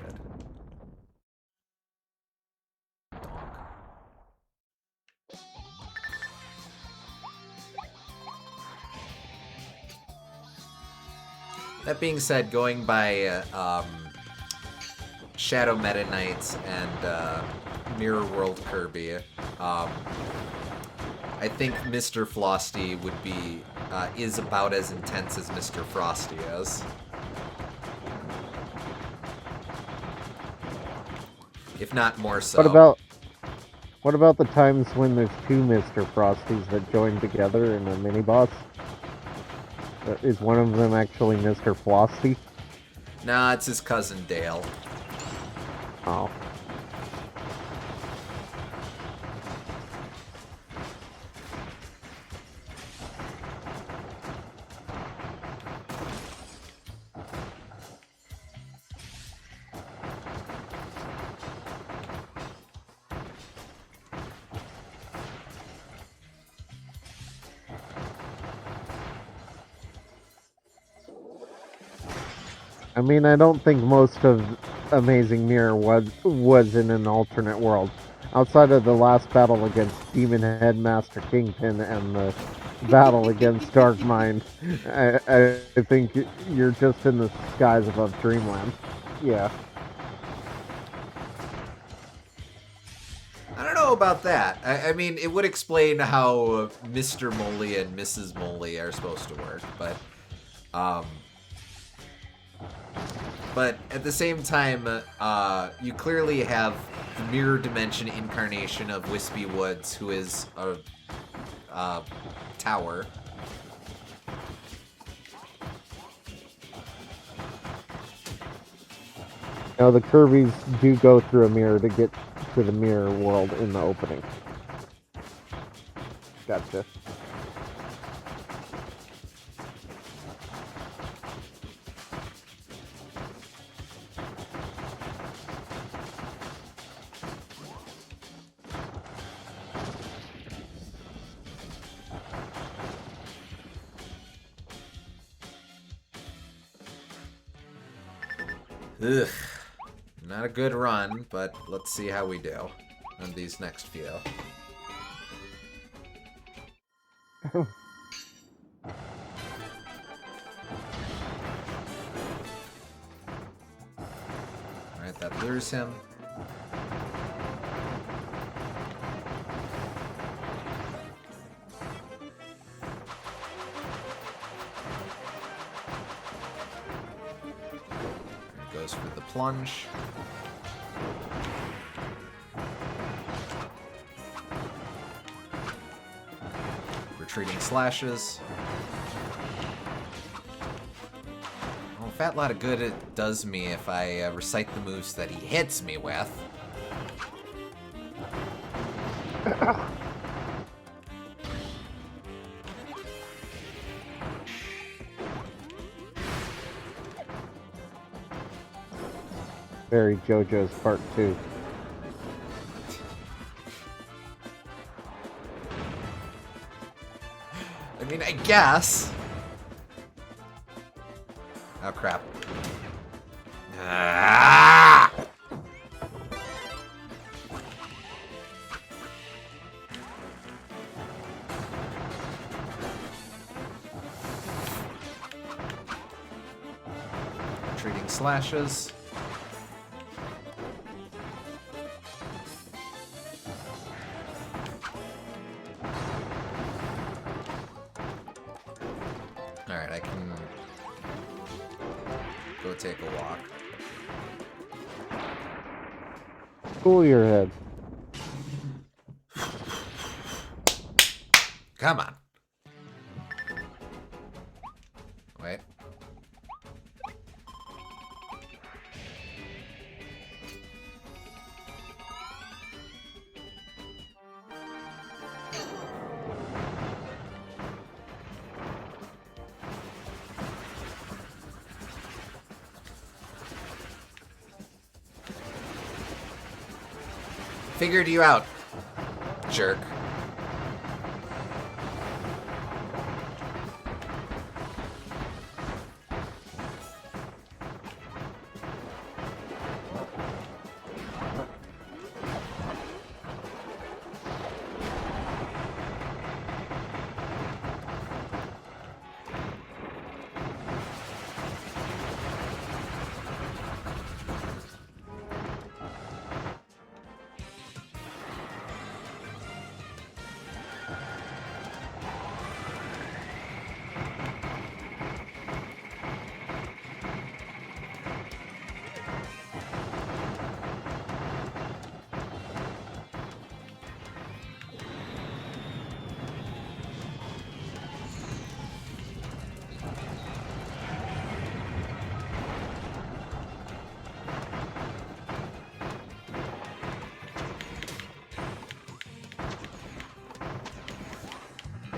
[SPEAKER 1] That being said, going by Shadow Meta Knights and Mirror World Kirby, I think Mr. Frosty would be is about as intense as Mr. Frosty is. If not more so.
[SPEAKER 2] What about the times when there's two Mr. Frosties that join together in a mini boss? Is one of them actually Mr. Frosty?
[SPEAKER 1] Nah, it's his cousin Dale.
[SPEAKER 2] Oh. I mean, I don't think most of Amazing Mirror was in an alternate world. Outside of the last battle against Demon Headmaster Kingpin and the battle against Dark Mind, I think you're just in the skies above Dreamland. Yeah.
[SPEAKER 1] I don't know about that. I mean, it would explain how Mr. Moley and Mrs. Moley are supposed to work, but at the same time, you clearly have the mirror dimension incarnation of Wispy Woods, who is a tower.
[SPEAKER 2] Now the Kirbys do go through a mirror to get to the mirror world in the opening. Gotcha.
[SPEAKER 1] Ugh. Not a good run, but let's see how we do on these next few. Alright, that lures him. Goes for the plunge. Retreating slashes. Oh, a fat lot of good it does me if I recite the moves that he hits me with.
[SPEAKER 2] very JoJo's Part 2.
[SPEAKER 1] I mean, I guess. Oh, crap. Ah! Treating slashes. Alright, I can go take a walk.
[SPEAKER 2] Cool your head.
[SPEAKER 1] Come on. Wait. Figured you out, jerk.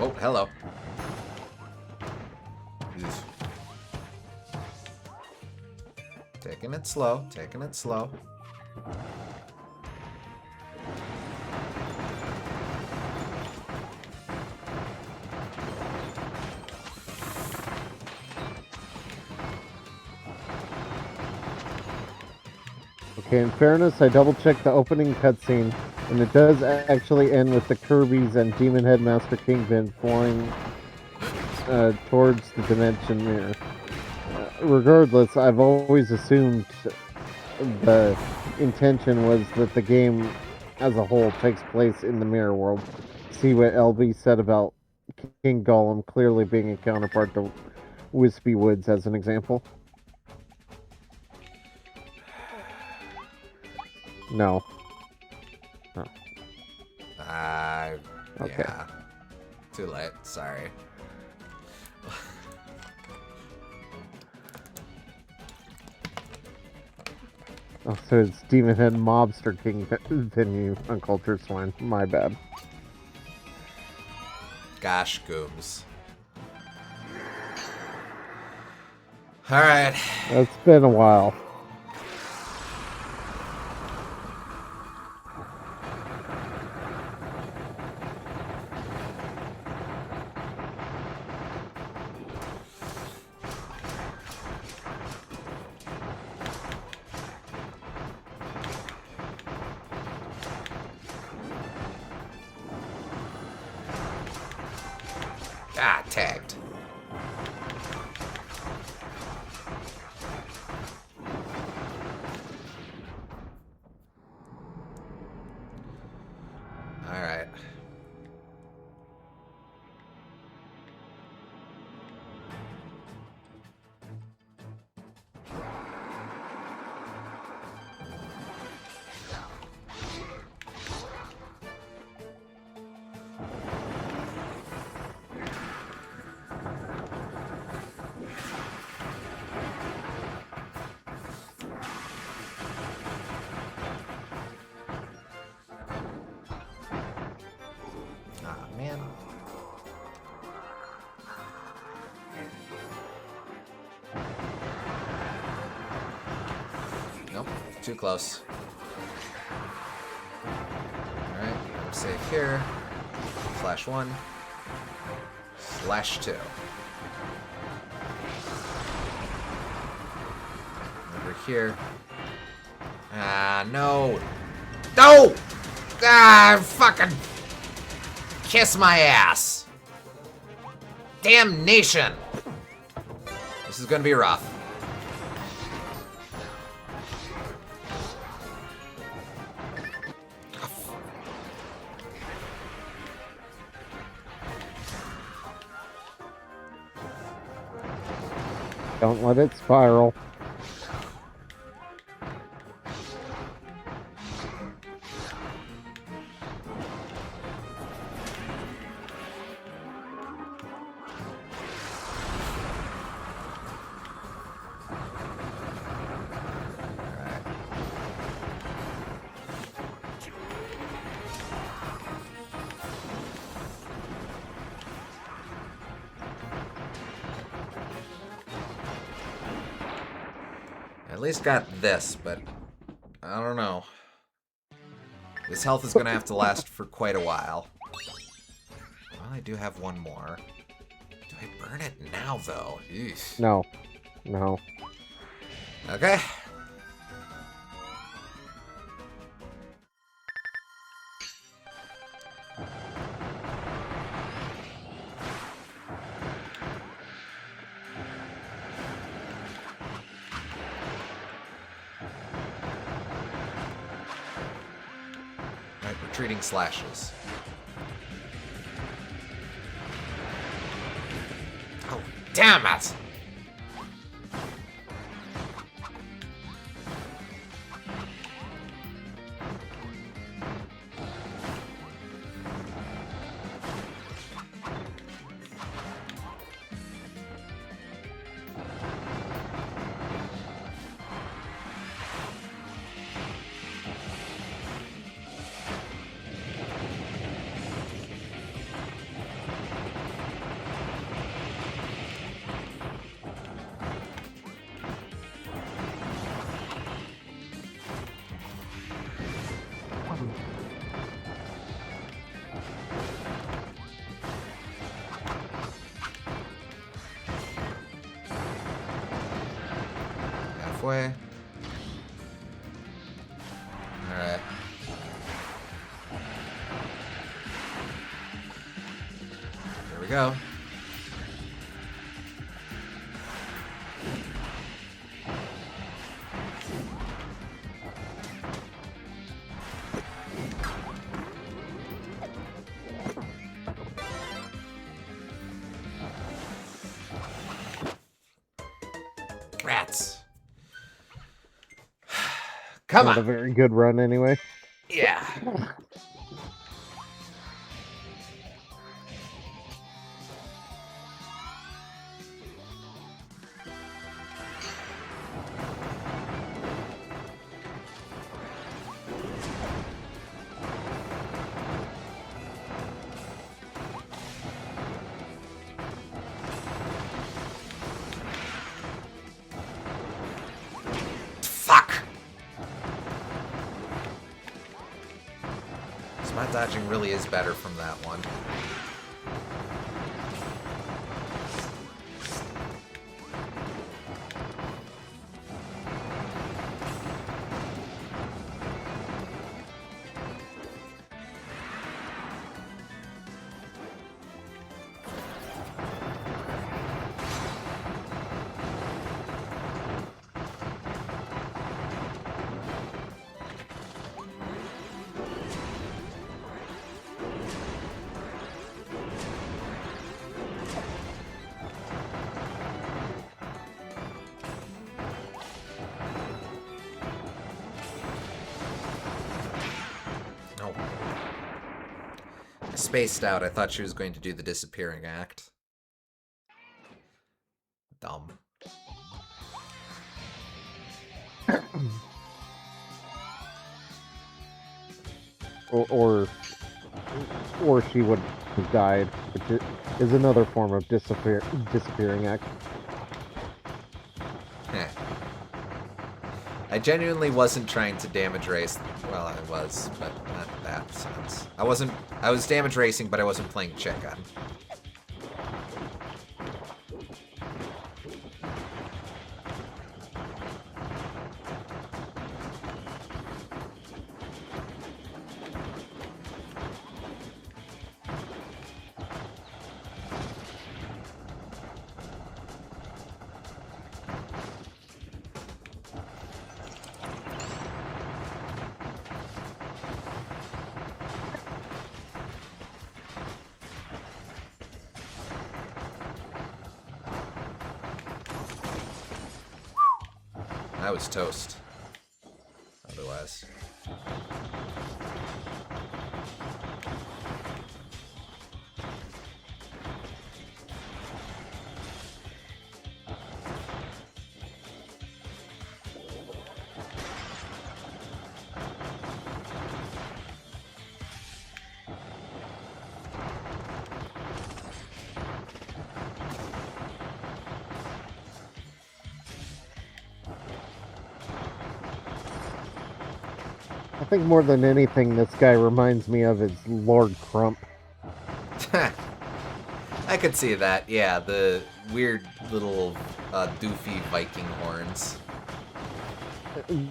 [SPEAKER 1] Oh, hello. Jeez. Taking it slow, taking it slow.
[SPEAKER 2] Okay, in fairness, I double-checked the opening cutscene, and it does actually end with the Kirby's and Demon Head Master Kingpin flying towards the dimension mirror. Regardless, I've always assumed the intention was that the game as a whole takes place in the mirror world. See what LB said about King Gollum clearly being a counterpart to Wispy Woods as an example. No. Oh. Okay.
[SPEAKER 1] Yeah. Too late. Sorry.
[SPEAKER 2] Oh, so it's Demon Head Mobster King than you, Uncultured Swine. My bad.
[SPEAKER 1] Gosh, Gooms. Alright.
[SPEAKER 2] It's been a while.
[SPEAKER 1] Ah, tagged. All right. Man. Nope. too close. Alright, I'm safe here. /1. /2. Over here. Ah, no! No! Ah, fucking... Kiss my ass! Damnation! This is gonna be rough.
[SPEAKER 2] Don't let it spiral.
[SPEAKER 1] At least got this, but I don't know. This health is gonna have to last for quite a while. Well, I do have one more. Do I burn it now, though? Eesh.
[SPEAKER 2] No. No.
[SPEAKER 1] Okay. Retreating slashes. Oh, damn it! Halfway. Alright. Here we go. Rats. Come
[SPEAKER 2] Not
[SPEAKER 1] on.
[SPEAKER 2] a very good run anyway.
[SPEAKER 1] Yeah. Fuck. Spot dodging really is better from that one. No. I spaced out. I thought she was going to do the disappearing act. Dumb.
[SPEAKER 2] Or she would have died, which is another form of disappearing act.
[SPEAKER 1] Eh. I genuinely wasn't trying to damage race. Well, I was, but not that sense. I wasn't. I was damage racing, but I wasn't playing check-on. I was toast. Otherwise.
[SPEAKER 2] I think more than anything, this guy reminds me of is Lord Crump.
[SPEAKER 1] I could see that, yeah, the weird little doofy Viking horns.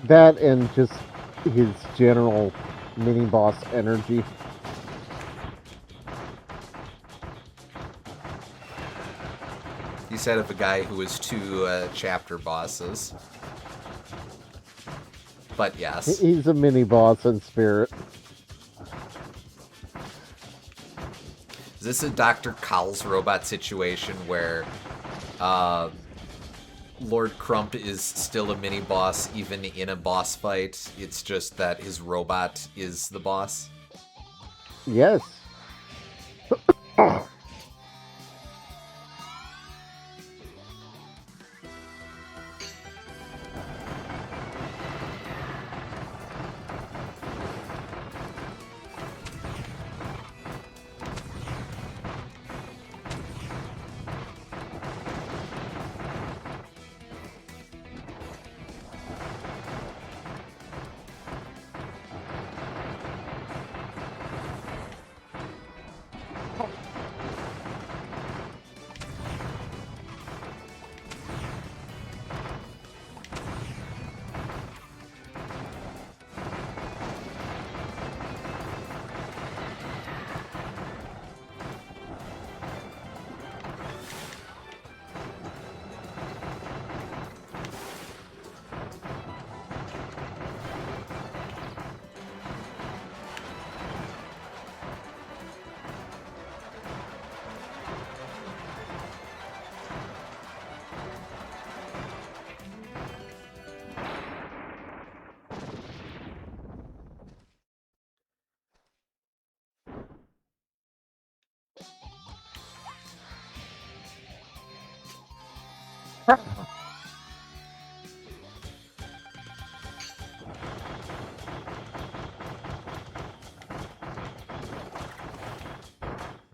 [SPEAKER 2] That and just his general mini-boss energy.
[SPEAKER 1] You said of a guy who was 2 chapter bosses. But yes.
[SPEAKER 2] He's a mini-boss in spirit.
[SPEAKER 1] Is this a Dr. Cowl's robot situation where Lord Crump is still a mini-boss even in a boss fight? It's just that his robot is the boss?
[SPEAKER 2] Yes.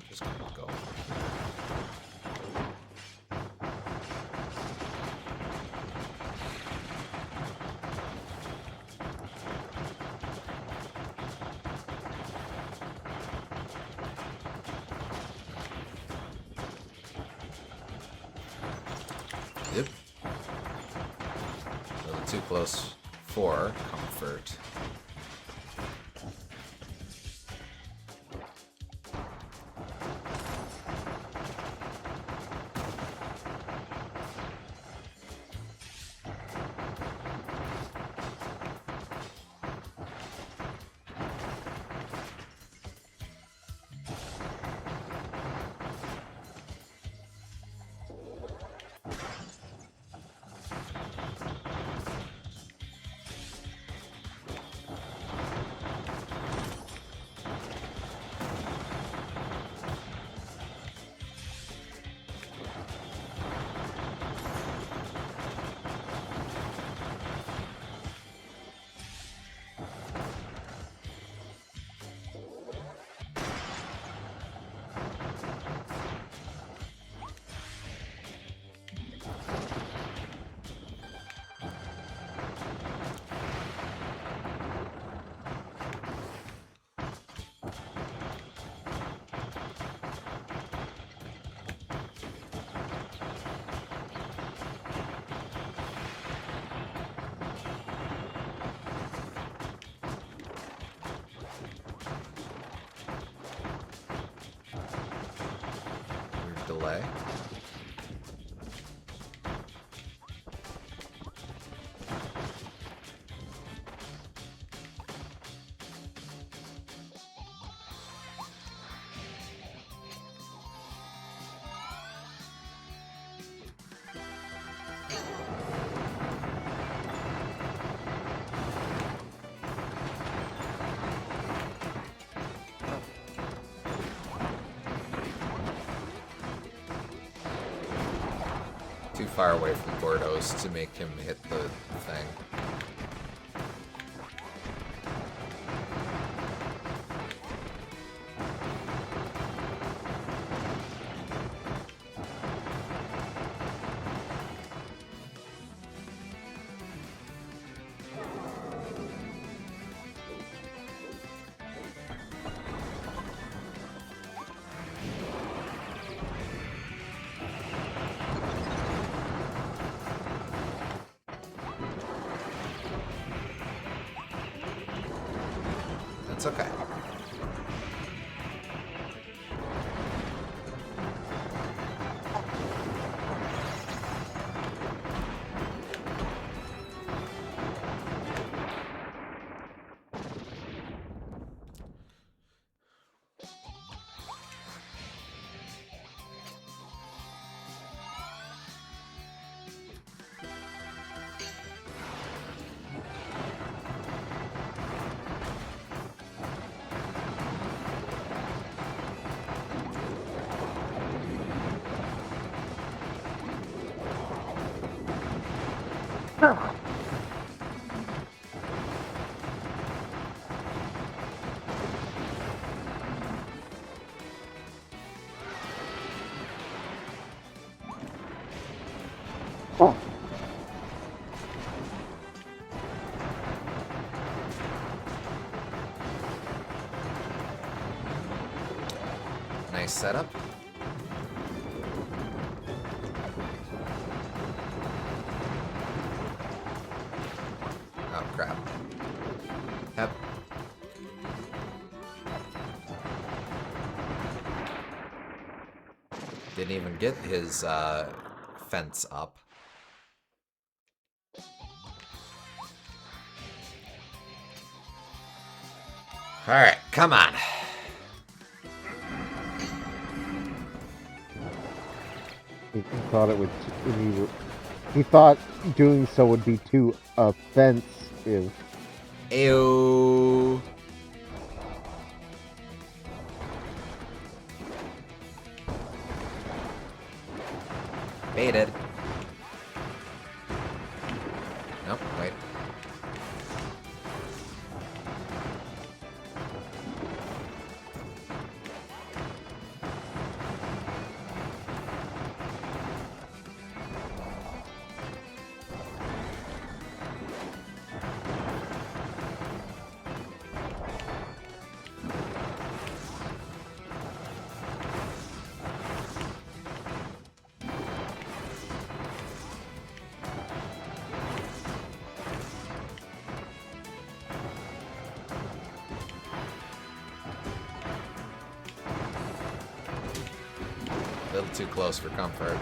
[SPEAKER 1] Just gonna go. Yep. A little too close for comfort. delay. Too far away from Gordo's to make him hit the thing. It's okay.
[SPEAKER 2] Oh.
[SPEAKER 1] Nice setup. Oh, crap. Yep. Didn't even get his fence up. Alright, come on.
[SPEAKER 2] He thought it would. He thought doing so would be too offensive.
[SPEAKER 1] Ayo. Baited. Nope, wait. A little too close for comfort.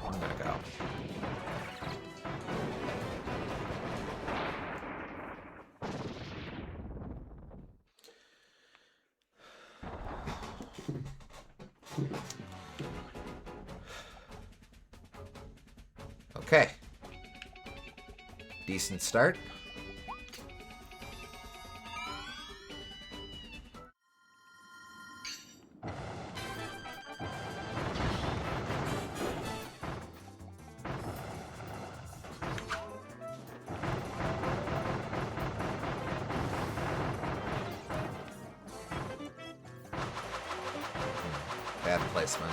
[SPEAKER 1] I'm gonna go. Okay. Decent start. Bad placement.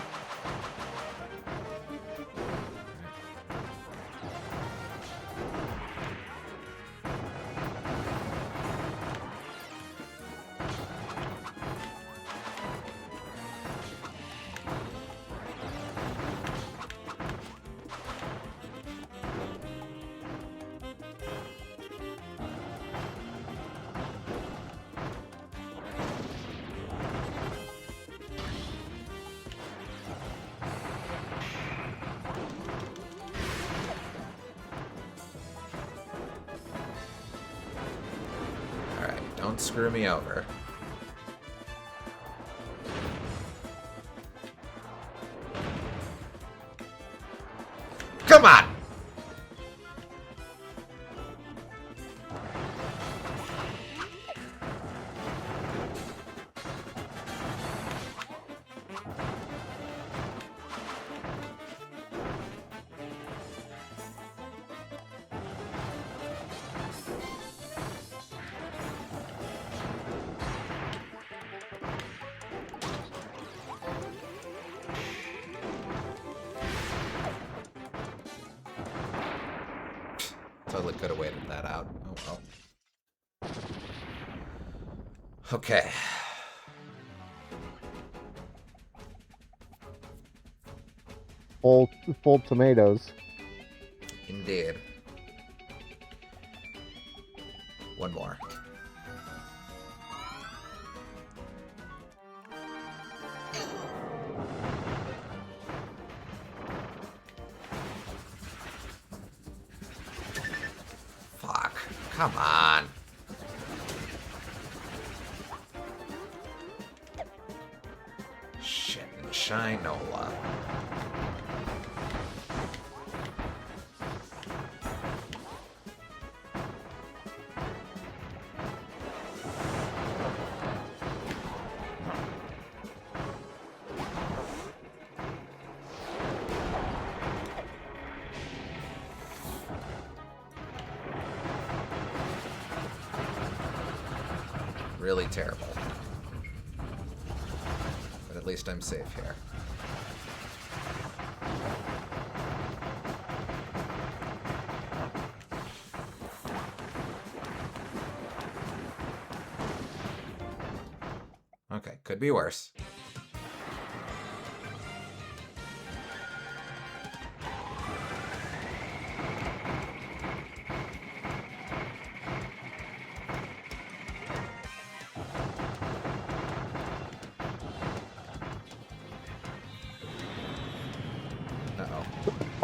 [SPEAKER 1] screw me over. Come on! Totally could have waited that out. Oh well. Okay.
[SPEAKER 2] Full tomatoes.
[SPEAKER 1] Indeed. One more. Fuck. Come on. Shit and Shinola. Really terrible. But at least I'm safe here. Okay, could be worse.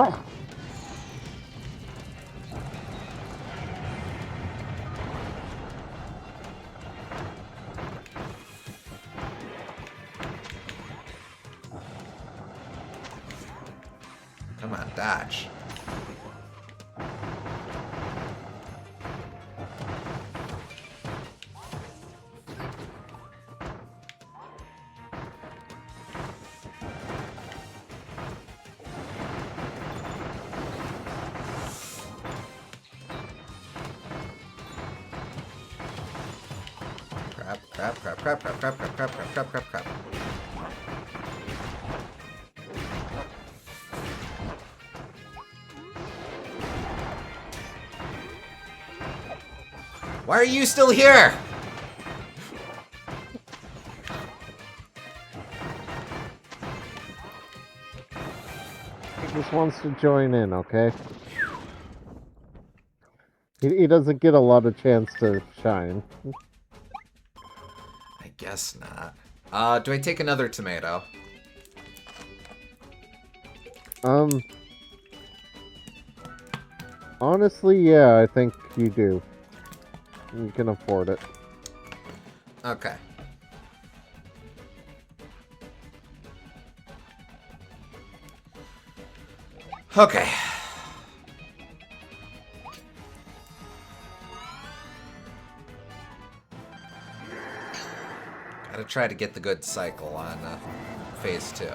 [SPEAKER 2] Oh.
[SPEAKER 1] Come on, dodge. Crap. Why are you still here?
[SPEAKER 2] He just wants to join in, okay? He doesn't get a lot of chance to shine.
[SPEAKER 1] I guess not. Do I take another tomato?
[SPEAKER 2] Honestly, yeah, I think you do. You can afford it.
[SPEAKER 1] Okay. Okay. Gotta try to get the good cycle on phase 2.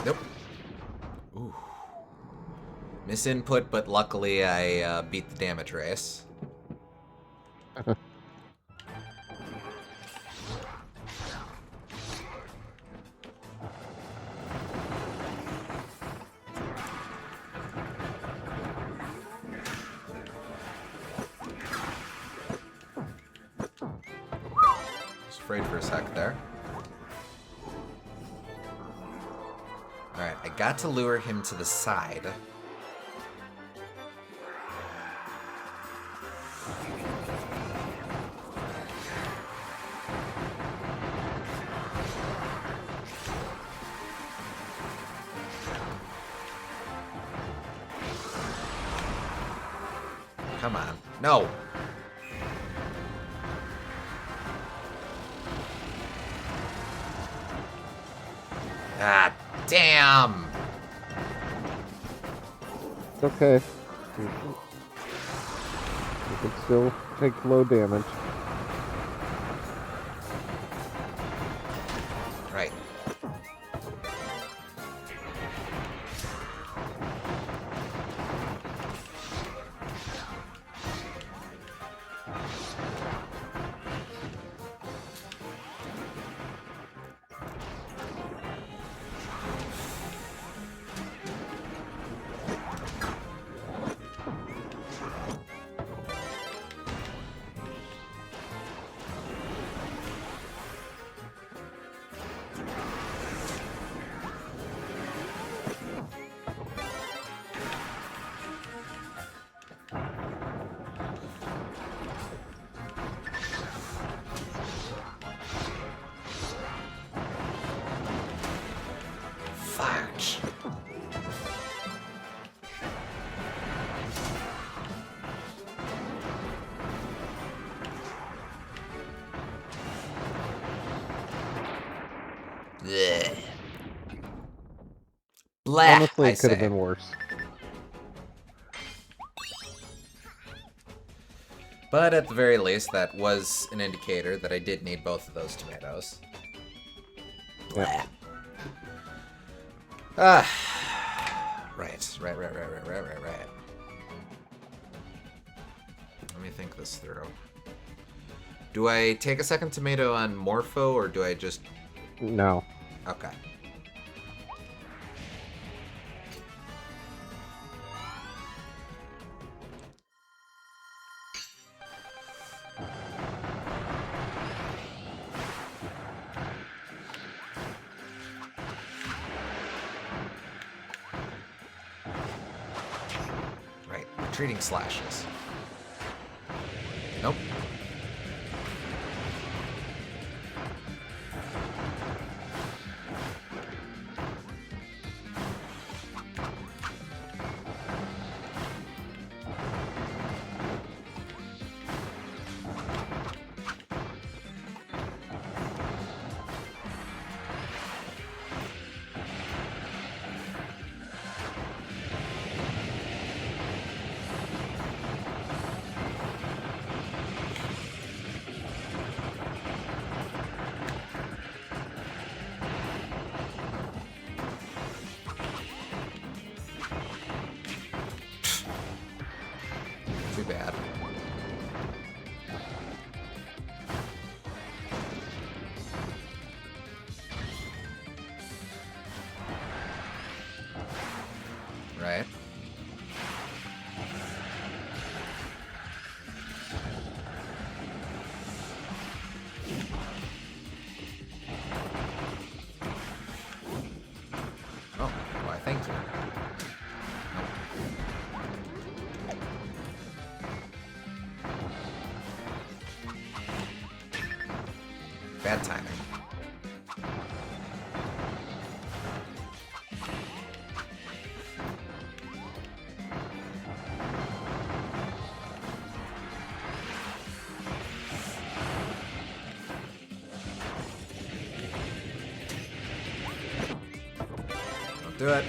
[SPEAKER 1] Nope. Ooh. Misinput, but luckily I beat the damage race. Was afraid for a sec there. Alright, I got to lure him to the side. Come on. No! Ah, damn!
[SPEAKER 2] It's okay. You can still take low damage.
[SPEAKER 1] Right. Fudge. Blech. Blah,
[SPEAKER 2] Honestly,
[SPEAKER 1] I
[SPEAKER 2] it could have
[SPEAKER 1] say.
[SPEAKER 2] been worse.
[SPEAKER 1] But at the very least, that was an indicator that I did need both of those tomatoes. Blah.
[SPEAKER 2] Yep.
[SPEAKER 1] Right. Let me think this through. Do I take a second tomato on Morpho, or do I just...
[SPEAKER 2] No.
[SPEAKER 1] Okay. Right, retreating slashes. Nope. Too bad. Right. Oh, why, thank you. Bad timing. Don't do it.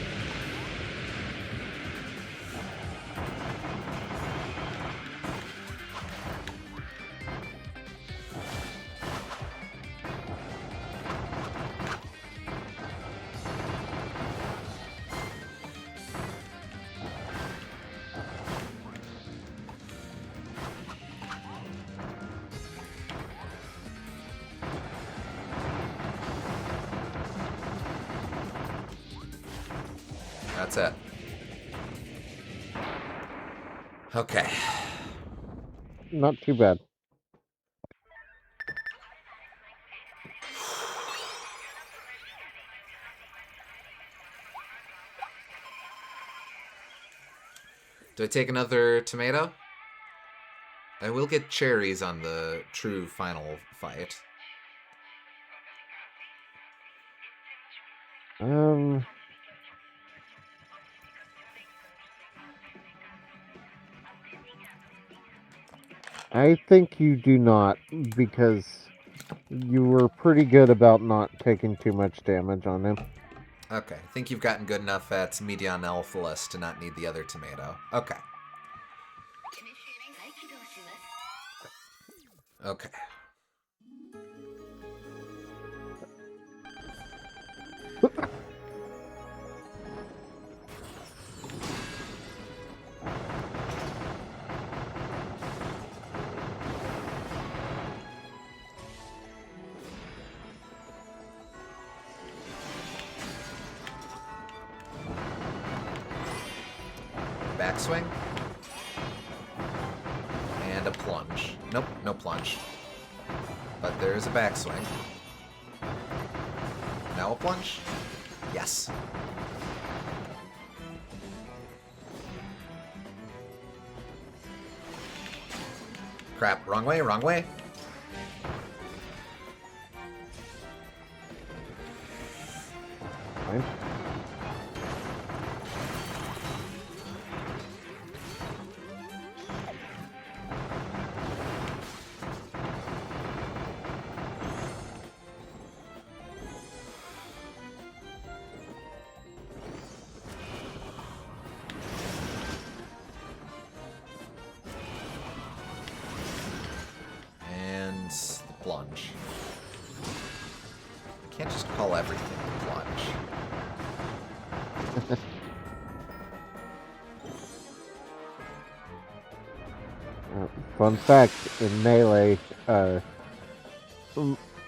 [SPEAKER 1] That's it. Okay.
[SPEAKER 2] Not too bad.
[SPEAKER 1] Do I take another tomato? I will get cherries on the true final fight.
[SPEAKER 2] I think you do not, because you were pretty good about not taking too much damage on him.
[SPEAKER 1] Okay, I think you've gotten good enough at Medion Alphalus to not need the other tomato. Okay. Okay. Backswing. And a plunge. Nope, no plunge. But there's a backswing. Now a plunge? Yes. Crap, wrong way, wrong way.
[SPEAKER 2] Fine.
[SPEAKER 1] And the plunge. I can't just call everything a plunge.
[SPEAKER 2] Fun fact, in Melee,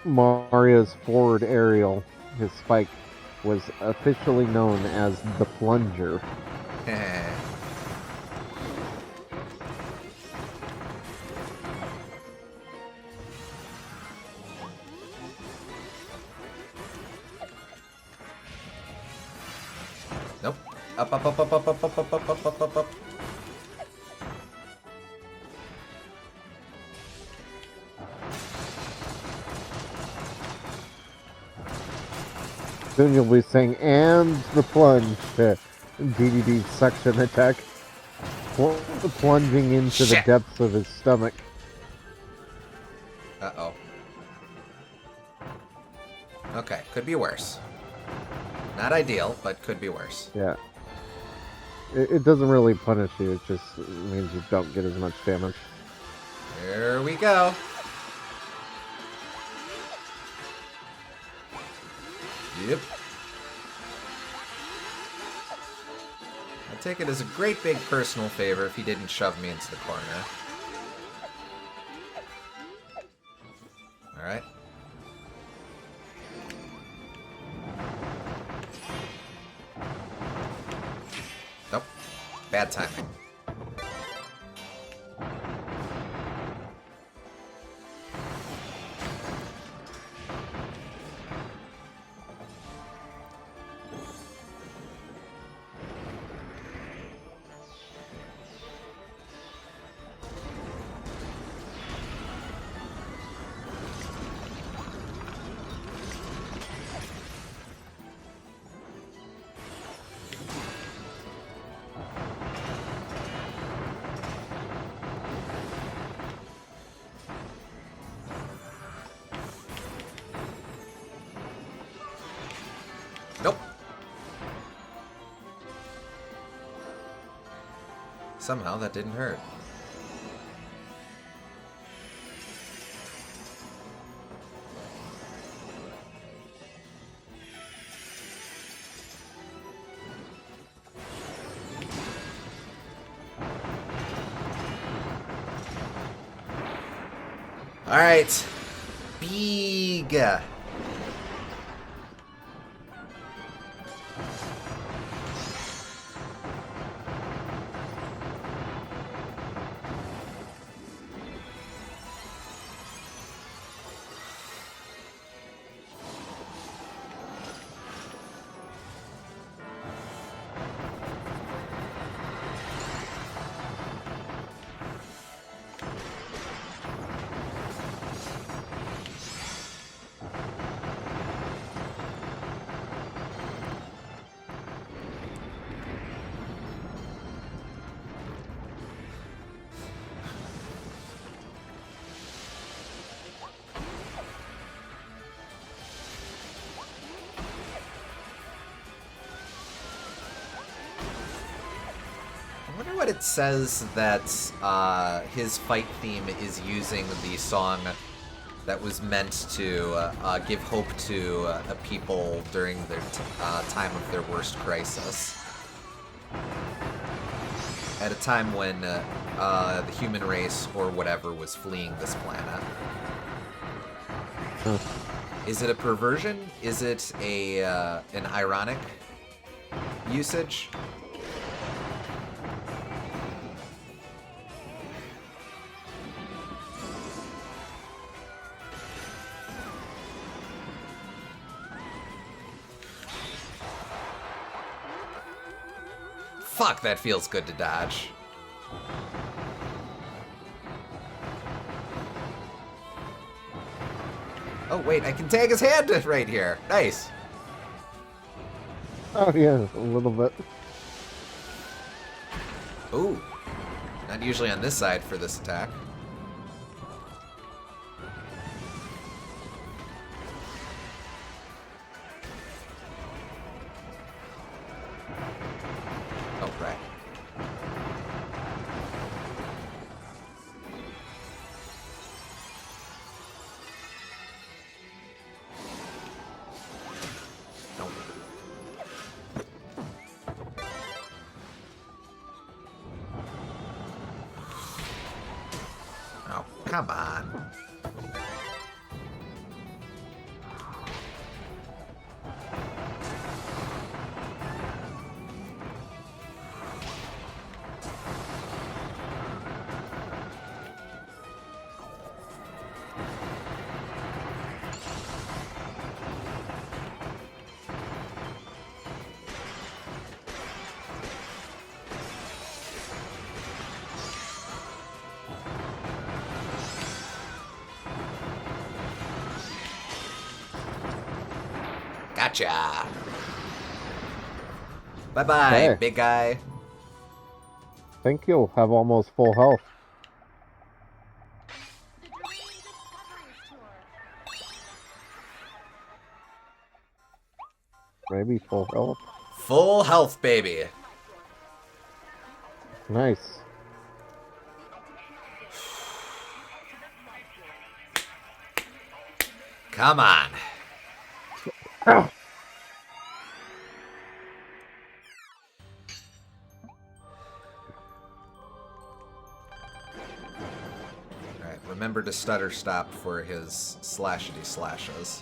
[SPEAKER 2] Mario's forward aerial, his spike, was officially known as the Plunger.
[SPEAKER 1] Nope. Up, up, up, up, up, up, up, up, up, up, up, up, up.
[SPEAKER 2] Soon you'll be saying, and the plunge, DDD's suction attack, plunging into the
[SPEAKER 1] Shit.
[SPEAKER 2] depths of his stomach.
[SPEAKER 1] Uh-oh. Okay, could be worse. Not ideal, but could be worse.
[SPEAKER 2] Yeah. It doesn't really punish you, it just means you don't get as much damage.
[SPEAKER 1] Here we go. Yep. I'd take it as a great big personal favor if he didn't shove me into the corner. Alright. Nope. Bad timing. Nope. Somehow that didn't hurt. All right. Big. what it says that his fight theme is using the song that was meant to give hope to a people during their time of their worst crisis? At a time when the human race, or whatever, was fleeing this planet. Is it a perversion? Is it an ironic usage? Fuck, that feels good to dodge. Oh, wait, I can tag his hand right here. Nice.
[SPEAKER 2] Oh, yeah, a little bit.
[SPEAKER 1] Ooh. Not usually on this side for this attack. Oh, right. Nope. Oh, come on. Gotcha. Bye-bye,
[SPEAKER 2] Okay.
[SPEAKER 1] big guy.
[SPEAKER 2] I think you'll have almost full health. Maybe full health.
[SPEAKER 1] Full health, baby.
[SPEAKER 2] Nice.
[SPEAKER 1] Come on.
[SPEAKER 2] Ow.
[SPEAKER 1] Alright, remember to stutter stop for his slashity slashes.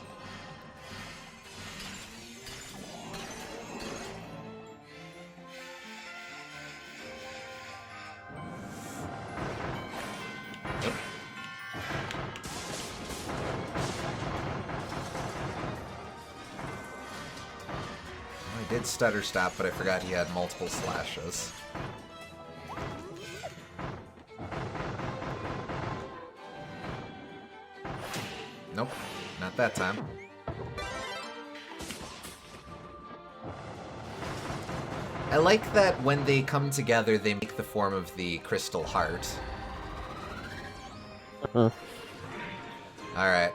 [SPEAKER 1] Yep. I did stutter stop, but I forgot he had multiple slashes. Nope, not that time. I like that when they come together, they make the form of the crystal heart. Alright.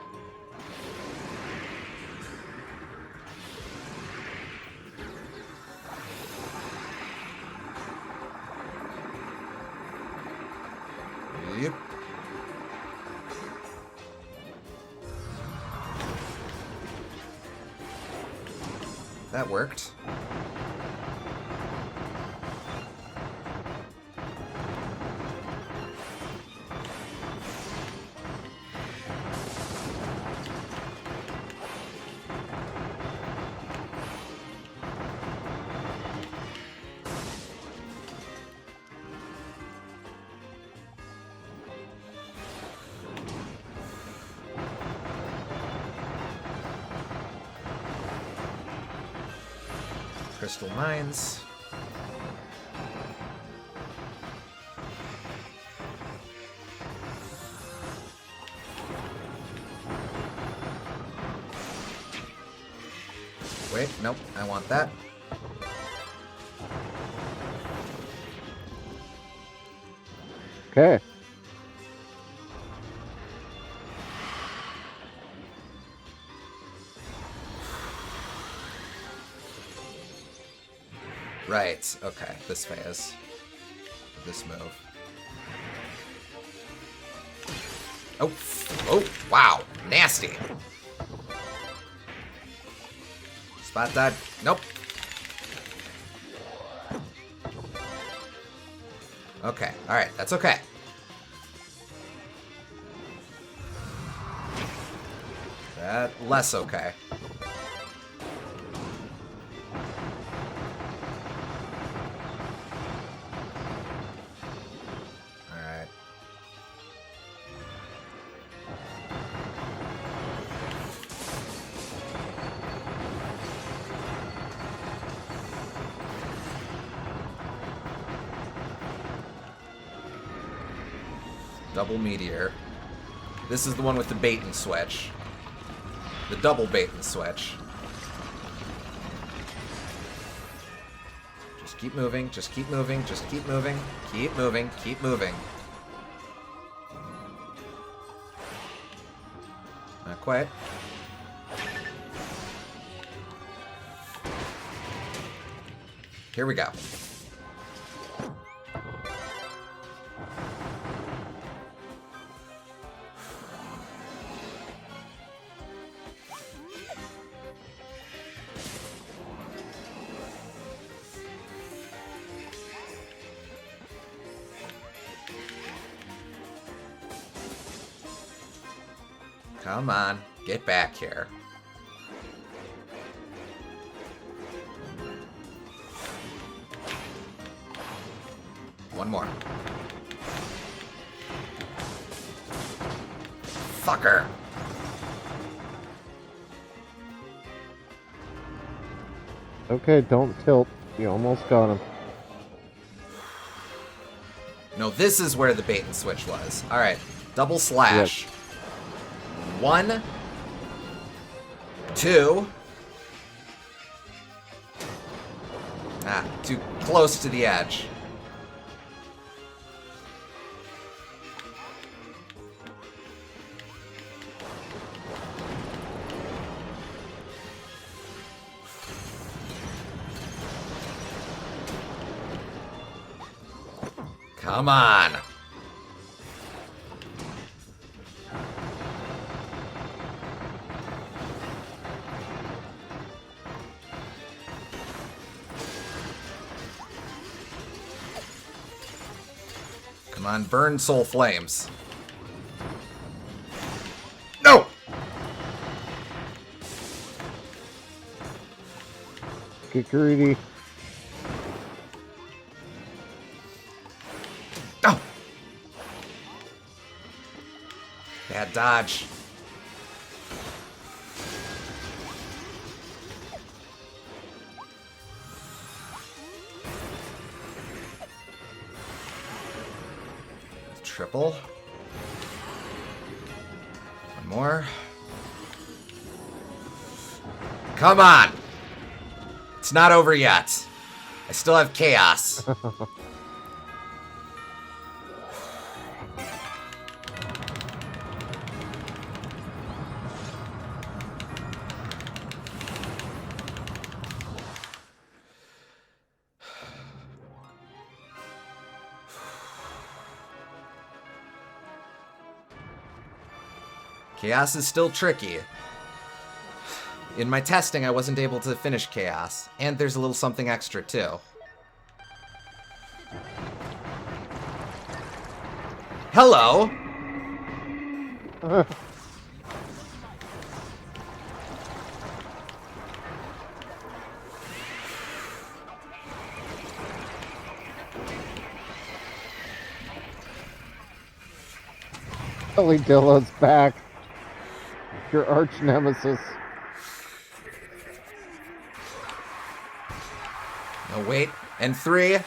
[SPEAKER 1] Yep. That worked. Crystal mines. Wait, nope, I want that.
[SPEAKER 2] Okay.
[SPEAKER 1] Right, okay, this phase. this move. Oh, oh, wow, nasty. Spot that. Nope. Okay, alright, that's okay. That less okay. Alright. Double meteor. This is the one with the bait and switch. The double bait and switch. Just keep moving, just keep moving, just keep moving, keep moving, keep moving. Not quite. Here we go. Come on, get back here. One more. Fucker.
[SPEAKER 2] Okay, don't tilt. You almost got him.
[SPEAKER 1] No, this is where the bait and switch was. Alright, double slash. Yep. 1, 2. Ah, too close to the edge. Come on. Come on, burn soul flames. No!
[SPEAKER 2] Get greedy.
[SPEAKER 1] Oh! Bad dodge. Triple. One more. Come on! It's not over yet. I still have chaos. Chaos is still tricky. In my testing, I wasn't able to finish Chaos. And there's a little something extra, too. Hello!
[SPEAKER 2] Ellie Dilla's back. Your arch nemesis.
[SPEAKER 1] No, wait. And 3.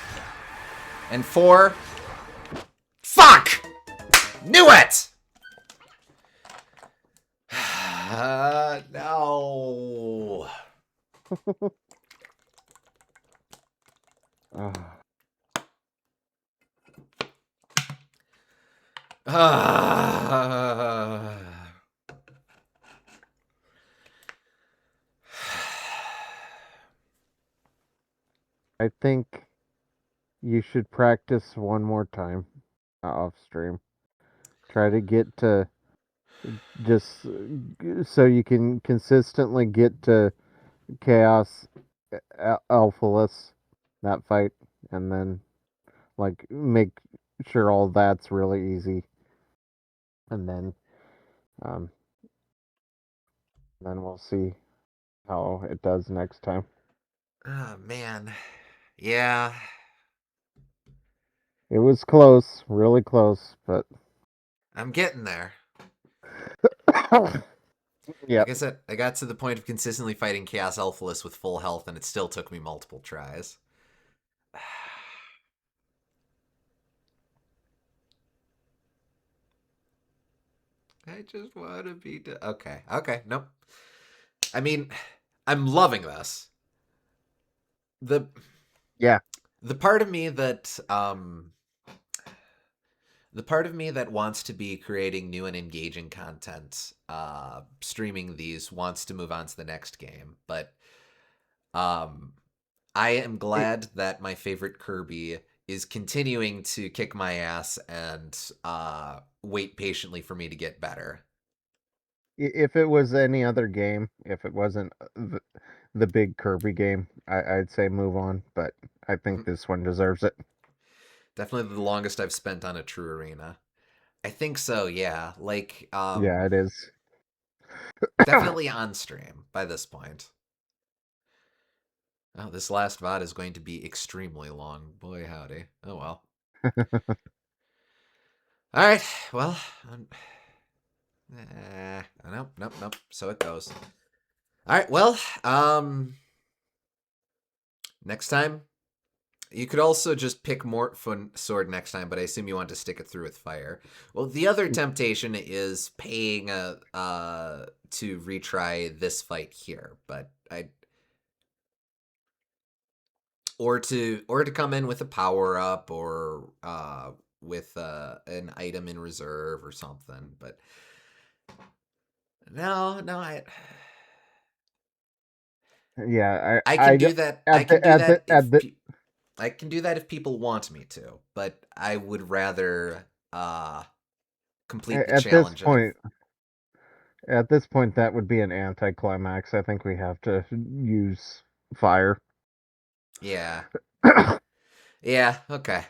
[SPEAKER 1] And 4. Fuck! Knew it! No.
[SPEAKER 2] I think You should practice one more time off stream. Try to get to just so you can consistently get to Chaos Alphaless, that fight, and then like make sure all that's really easy, and um, then we'll see how it does next time.
[SPEAKER 1] Oh, man. Yeah.
[SPEAKER 2] It was close, really close, but
[SPEAKER 1] I'm getting there.
[SPEAKER 2] yeah,
[SPEAKER 1] Like I said, I got to the point of consistently fighting Chaos Alphaless with full health, and it still took me multiple tries. I just want to be. Okay. Okay. Nope. I mean, I'm loving this. The
[SPEAKER 2] yeah.
[SPEAKER 1] the part of me that the part of me that wants to be creating new and engaging content, streaming these, wants to move on to the next game, but um I am glad that my favorite Kirby is continuing to kick my ass and wait patiently for me to get better.
[SPEAKER 2] If it was any other game, if it wasn't the big Kirby game, I'd say move on. But I think this one deserves it.
[SPEAKER 1] Definitely the longest I've spent on a true arena. I think so, yeah. Like,
[SPEAKER 2] Yeah, it is.
[SPEAKER 1] definitely on stream by this point. Oh, this last VOD is going to be extremely long. Boy, howdy. Oh, well. All right. Well, nope, nope, nope. So it goes. All right. Well, next time you could also just pick Mortfun Sword next time, but I assume you want to stick it through with fire. Well, the other temptation is paying to retry this fight here, but I or to come in with a power up or with an item in reserve or something. But no,
[SPEAKER 2] Yeah,
[SPEAKER 1] I
[SPEAKER 2] I
[SPEAKER 1] can do that. I
[SPEAKER 2] at
[SPEAKER 1] can
[SPEAKER 2] the
[SPEAKER 1] do
[SPEAKER 2] at the
[SPEAKER 1] that
[SPEAKER 2] at
[SPEAKER 1] if
[SPEAKER 2] the
[SPEAKER 1] I can do that if people want me to, but I would rather complete the
[SPEAKER 2] at this
[SPEAKER 1] challenge of.
[SPEAKER 2] point at this point that would be an anticlimax. I think we have to use fire.
[SPEAKER 1] Yeah. Yeah, okay.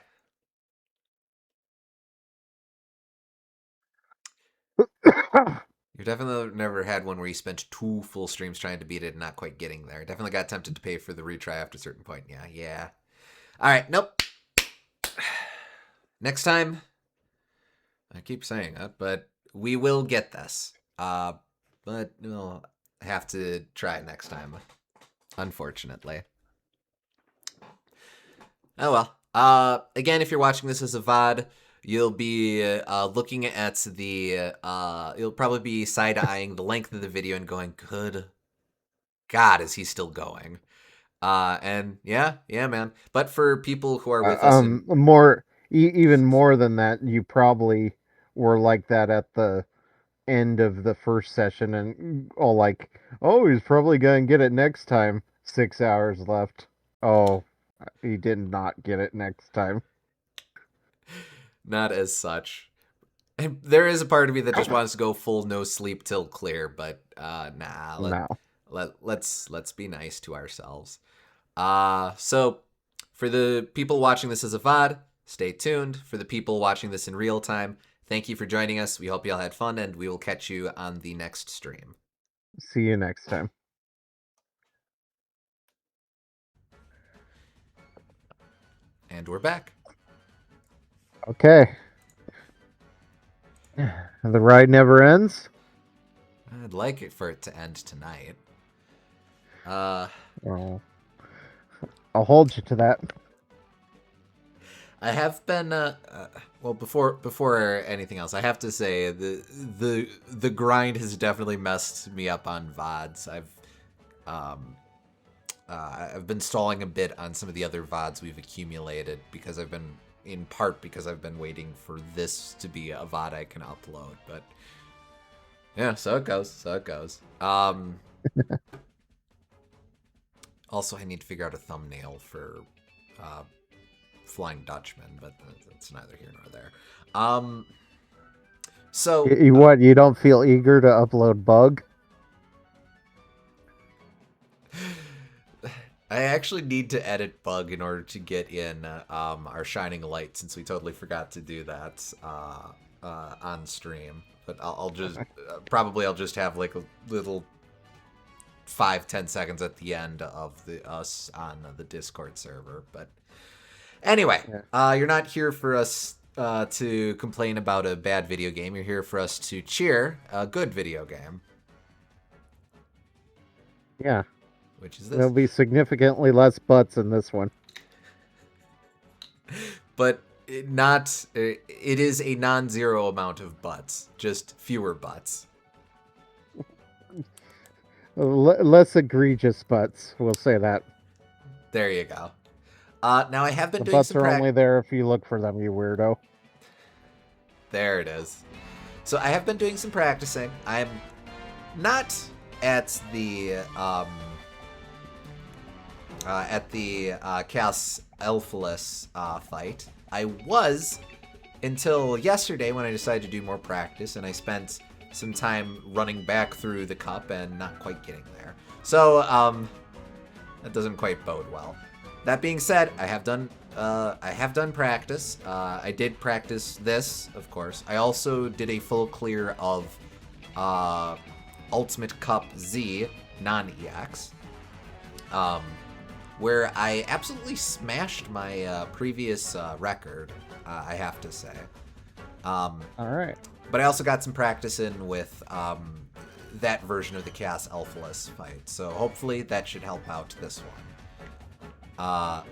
[SPEAKER 1] You've definitely never had one where you spent 2 full streams trying to beat it and not quite getting there. Definitely got tempted to pay for the retry after a certain point. Yeah, yeah. All right, nope. Next time, I keep saying that, but we will get this. But we'll have to try it next time, unfortunately. Oh well. Again, if you're watching this as a VOD, you'll be looking at the you'll probably be side eyeing the length of the video and going, "Good God, is he still going?" And yeah, yeah, man. But for people who are with us and
[SPEAKER 2] more even more than that, you probably were like that at the end of the first session and all like, oh, he's probably gonna get it next time. 6 hours left. Oh, he did not get it next time.
[SPEAKER 1] not as such. And there is a part of me that just wants to go full no sleep till clear, but nah,
[SPEAKER 2] No.
[SPEAKER 1] let's be nice to ourselves. So for the people watching this as a VOD, stay tuned. For the people watching this in real time, thank you for joining us. We hope you all had fun, and we will catch you on the next stream.
[SPEAKER 2] See you next time.
[SPEAKER 1] And we're back.
[SPEAKER 2] Okay. The ride never ends.
[SPEAKER 1] I'd like it for it to end tonight.
[SPEAKER 2] Oh, I'll hold you to that.
[SPEAKER 1] I have been well before anything else. I have to say the grind has definitely messed me up on VODs. Um I've been stalling a bit on some of the other VODs we've accumulated because I've been in part because I've been waiting for this to be a VOD I can upload. But yeah, so it goes. So it goes. Also, I need to figure out a thumbnail uh, Flying Dutchman, but that's neither here nor there. So
[SPEAKER 2] What? You don't feel eager to upload Bug?
[SPEAKER 1] I actually need to edit Bug in order to get in our Shining Light, since we totally forgot to do that on stream. But I'll just probably I'll just have like a little 5-10 seconds at the end of us on the Discord server. But anyway, you're not here for us to complain about a bad video game. You're here for us to cheer a good video game.
[SPEAKER 2] Yeah.
[SPEAKER 1] Which is this.
[SPEAKER 2] There'll be significantly less butts in this one.
[SPEAKER 1] But it is a non-zero amount of butts, just fewer butts.
[SPEAKER 2] Less egregious butts, we'll say that.
[SPEAKER 1] There you go. Now I have been doing
[SPEAKER 2] butts
[SPEAKER 1] some
[SPEAKER 2] are only there if you look for them, you weirdo.
[SPEAKER 1] There it is. So I have been doing some practicing. I'm not at the Chaos Elfless fight. I was until yesterday when I decided to do more practice, and I spent some time running back through the cup and not quite getting there. So that doesn't quite bode well. That being said, I have done practice. I did practice this, of course. I also did a full clear of Ultimate Cup Z non-EX. Where I absolutely smashed my previous record, I have to say.
[SPEAKER 2] All right.
[SPEAKER 1] But I also got some practice in with that version of the Chaos Elfless fight, so hopefully that should help out this one.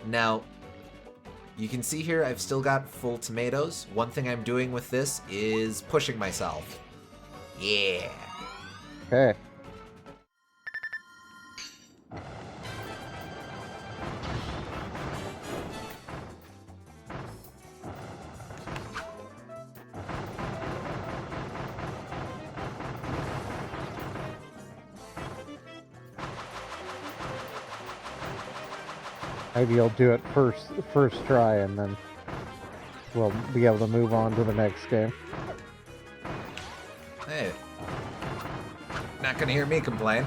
[SPEAKER 1] Now, you can see here I've still got full tomatoes. One thing I'm doing with this is pushing myself. Yeah.
[SPEAKER 2] Okay. Maybe you'll do it first try, and then we'll be able to move on to the next game.
[SPEAKER 1] Hey. Not gonna hear me complain.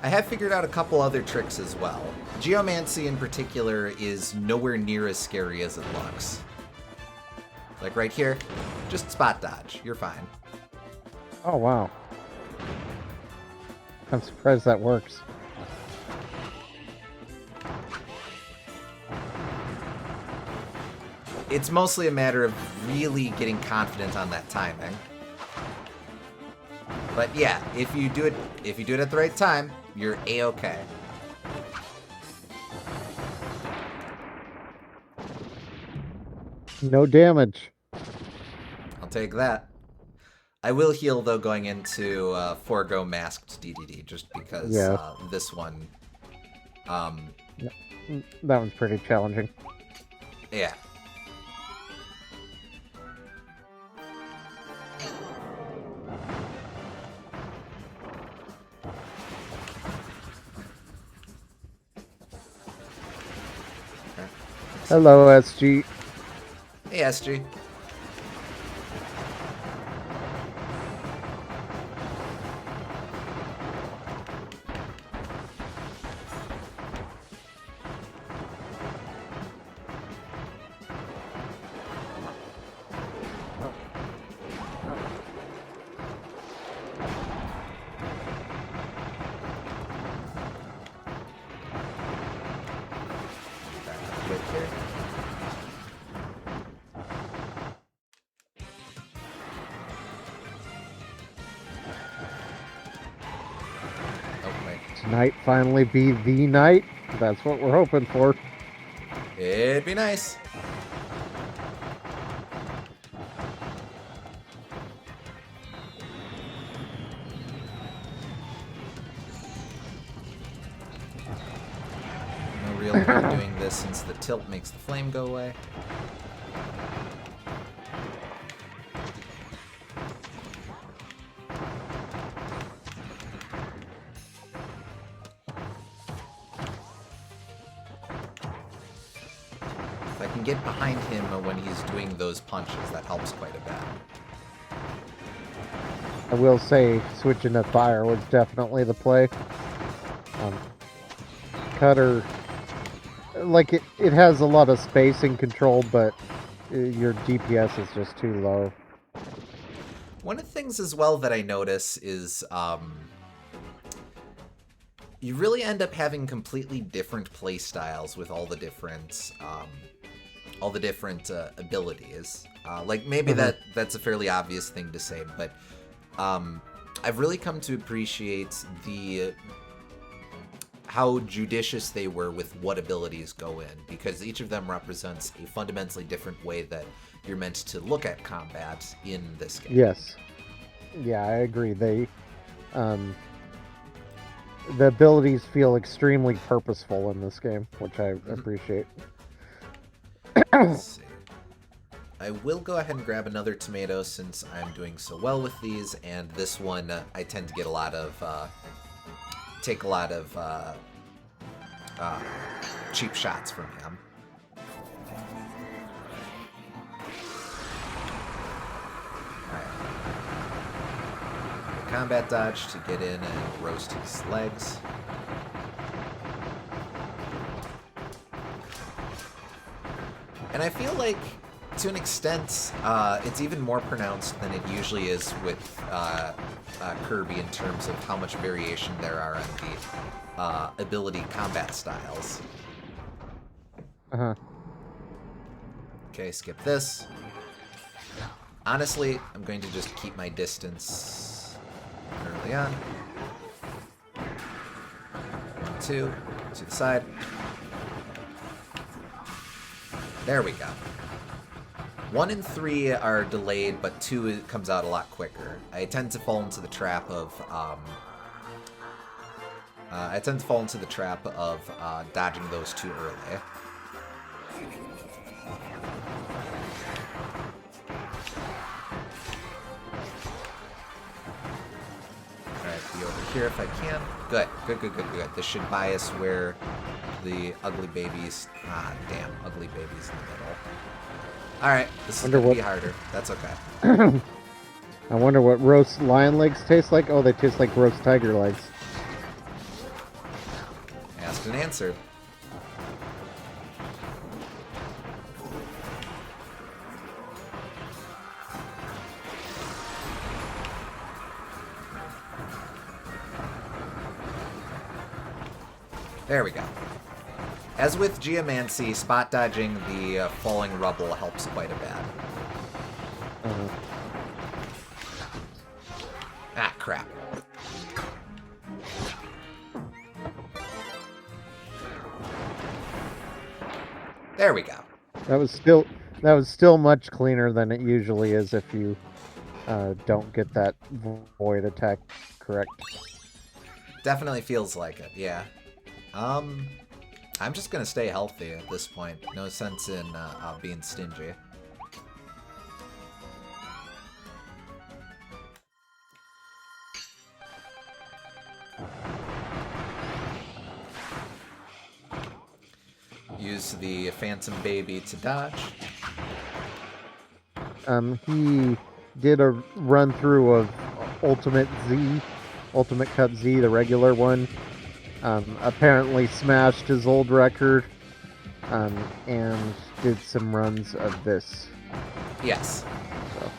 [SPEAKER 1] I have figured out a couple other tricks as well. Geomancy in particular is nowhere near as scary as it looks. Like right here, just spot dodge. You're fine.
[SPEAKER 2] Oh, wow. I'm surprised that works.
[SPEAKER 1] It's mostly a matter of really getting confident on that timing. But yeah, if you do it at the right time, you're A-okay.
[SPEAKER 2] No damage.
[SPEAKER 1] I'll take that. I will heal though going into forego masked DDD just because this one.
[SPEAKER 2] That one's pretty challenging.
[SPEAKER 1] Yeah.
[SPEAKER 2] Hello, SG.
[SPEAKER 1] Hey, SG.
[SPEAKER 2] Tonight finally be the night. That's what we're hoping for.
[SPEAKER 1] It'd be nice. real while doing this since the tilt makes the flame go away. If I can get behind him when he's doing those punches, that helps quite a bit.
[SPEAKER 2] I will say switching to fire was definitely the play. Cutter, like it has a lot of spacing control, but your DPS is just too low.
[SPEAKER 1] One of the things as well that I notice is you really end up having completely different play styles with all the different abilities. Like maybe that's a fairly obvious thing to say, but I've really come to appreciate how judicious they were with what abilities go in, because each of them represents a fundamentally different way that you're meant to look at combat in this game.
[SPEAKER 2] Yes. Yeah, I agree. They, the abilities feel extremely purposeful in this game, which I appreciate.
[SPEAKER 1] Let's see. I will go ahead and grab another tomato since I'm doing so well with these, and this one I tend to get a lot of, take a lot of cheap shots from him. Combat dodge to get in and roast his legs. And I feel like, to an extent, it's even more pronounced than it usually is with Kirby in terms of how much variation there are on the ability combat styles.
[SPEAKER 2] Uh-huh.
[SPEAKER 1] Okay, skip this. Honestly, I'm going to just keep my distance early on. 1, 2, to the side. There we go. 1 and 3 are delayed, but 2 comes out a lot quicker. I tend to fall into the trap of dodging those too early. Alright, be over here if I can. Good, good, good, good, good. This should buy us where the ugly babies... Ah, damn, ugly babies in the middle. Alright, this is going to be harder. That's okay.
[SPEAKER 2] I wonder what roast lion legs taste like. Oh, they taste like roast tiger legs.
[SPEAKER 1] Asked and answered. There we go. As with Geomancy, spot dodging the falling rubble helps quite a bit. Ah, crap. There we go.
[SPEAKER 2] That was still much cleaner than it usually is if you don't get that void attack correct.
[SPEAKER 1] Definitely feels like it, yeah. I'm just gonna stay healthy at this point. No sense in being stingy. Use the Phantom Baby to dodge.
[SPEAKER 2] He did a run through of Ultimate Cut Z, the regular one. Apparently smashed his old record, and did some runs of this.
[SPEAKER 1] Yes.
[SPEAKER 2] So.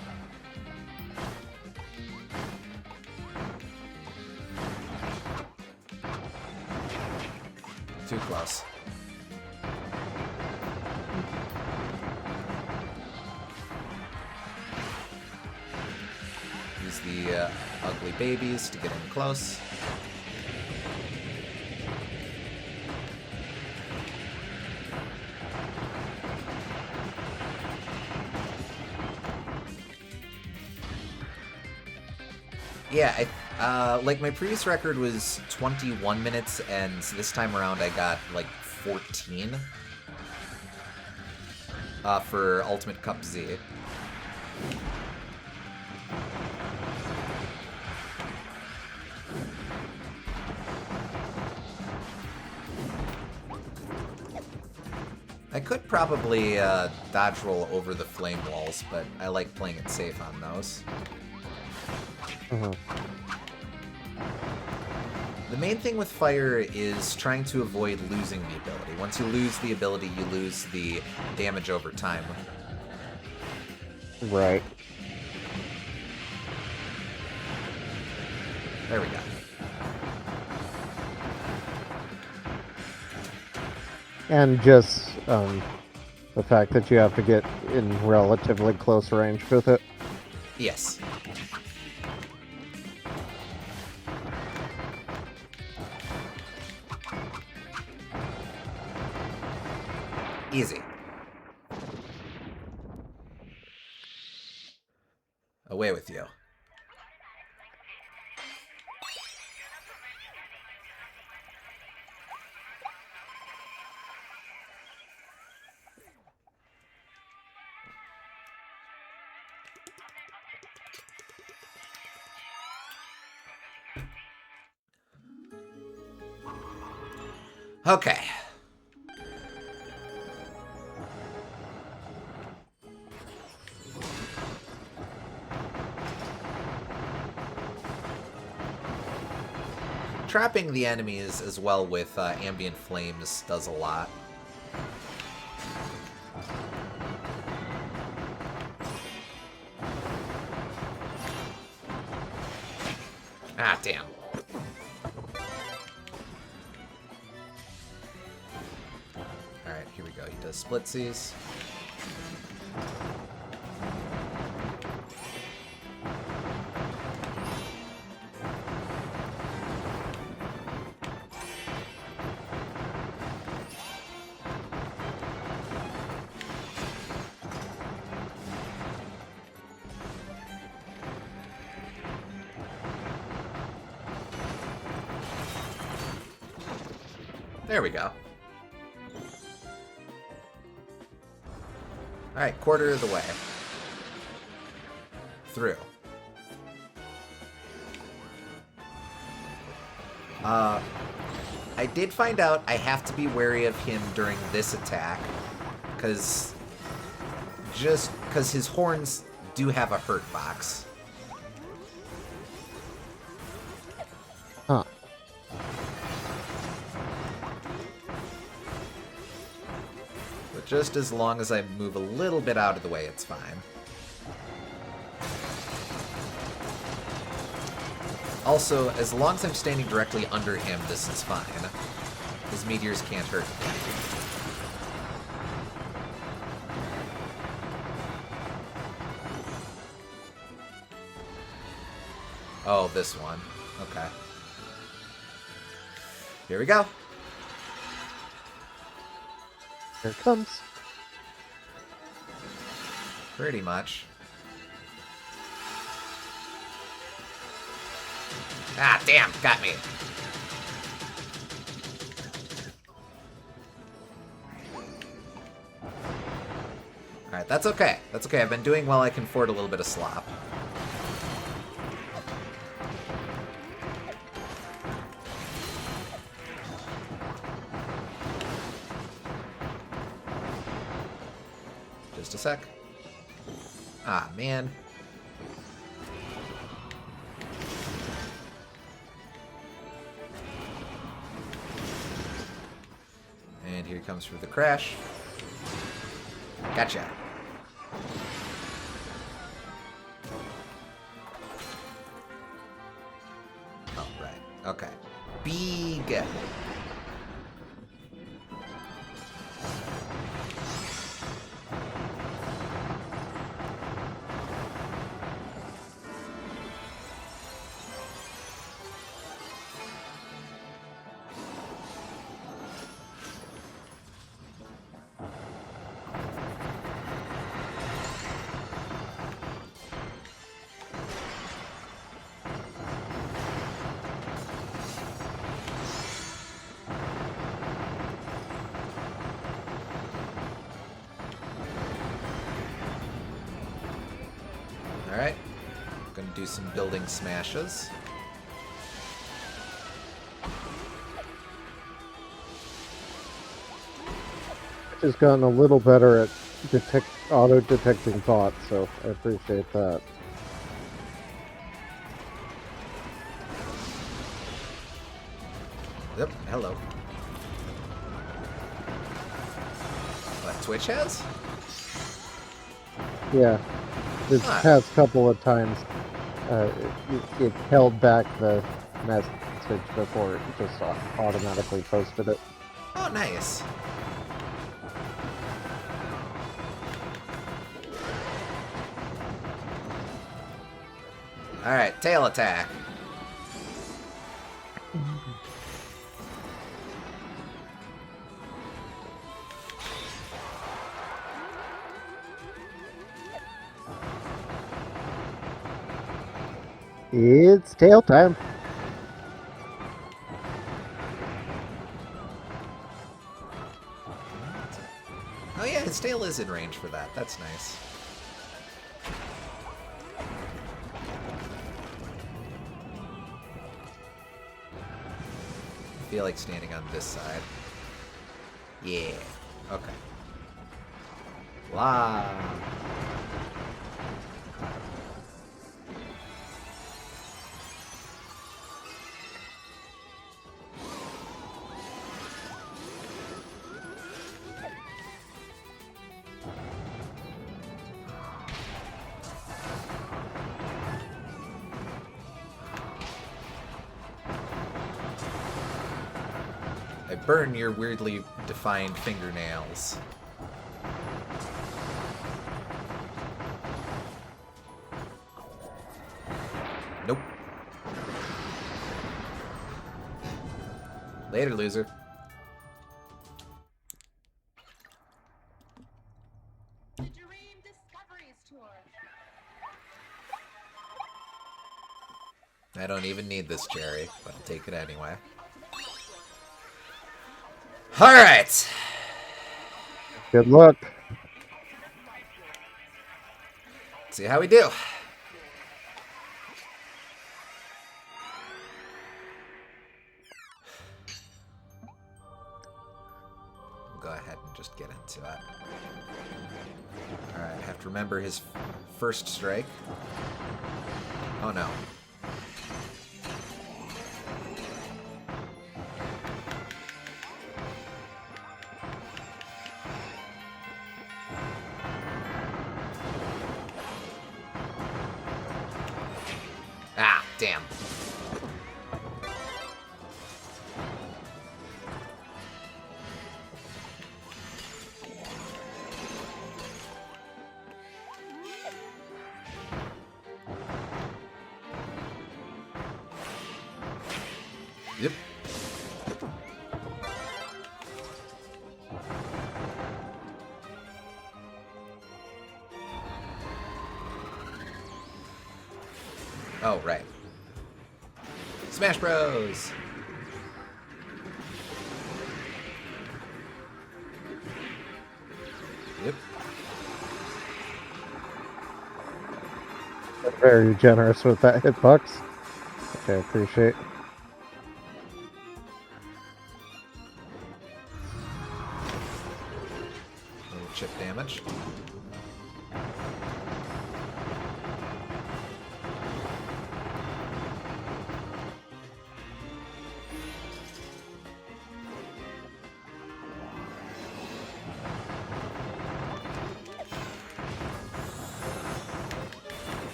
[SPEAKER 1] Too close. Use the ugly babies to get in close. Yeah, like my previous record was 21 minutes, and this time around I got like 14 for Ultimate Cup Z. I could probably dodge roll over the flame walls, but I like playing it safe on those. The main thing with fire is trying to avoid losing the ability. Once you lose the ability, you lose the damage over time.
[SPEAKER 2] Right.
[SPEAKER 1] There we go.
[SPEAKER 2] And just the fact that you have to get in relatively close range with it.
[SPEAKER 1] Yes. Easy. Away with you. Okay. Trapping the enemies as well with ambient flames does a lot. Ah, damn. Alright, here we go. He does splitsies. There we go. Alright, quarter of the way. Through. I did find out I have to be wary of him during this attack, because his horns do have a hurt box.
[SPEAKER 2] Huh.
[SPEAKER 1] But just as long as I move a little bit out of the way, it's fine. Also, as long as I'm standing directly under him, this is fine. His meteors can't hurt me. Oh, this one. Okay. Here we go.
[SPEAKER 2] Here it comes.
[SPEAKER 1] Pretty much. Ah, damn, got me. Alright, that's okay. That's okay. I've been doing well. I can afford a little bit of slop. Just a sec. Ah, man. And here comes for the crash. Gotcha. Oh, right. Okay. Big. Alright. Gonna do some building smashes.
[SPEAKER 2] Just gotten a little better at auto-detecting thoughts, so I appreciate that.
[SPEAKER 1] Yep, hello. What, Twitch has?
[SPEAKER 2] Yeah. This past couple of times, it held back the message before it just automatically posted it.
[SPEAKER 1] Oh, nice. Alright, tail attack.
[SPEAKER 2] It's tail time.
[SPEAKER 1] Oh yeah, his tail is in range for that. That's nice. I feel like standing on this side. Yeah. Okay. La. I burn your weirdly defined fingernails. Nope. Later, loser.
[SPEAKER 3] Dream Discoveries Tour.
[SPEAKER 1] I don't even need this cherry, but I'll take it anyway. Alright!
[SPEAKER 2] Good luck.
[SPEAKER 1] See how we do. We'll go ahead and just get into it. Alright, I have to remember his first strike. Oh no. Ah, damn. Yep. Oh, right. Smash Bros! Yep.
[SPEAKER 2] Very generous with that hitbox, which I appreciate.
[SPEAKER 1] Little chip damage.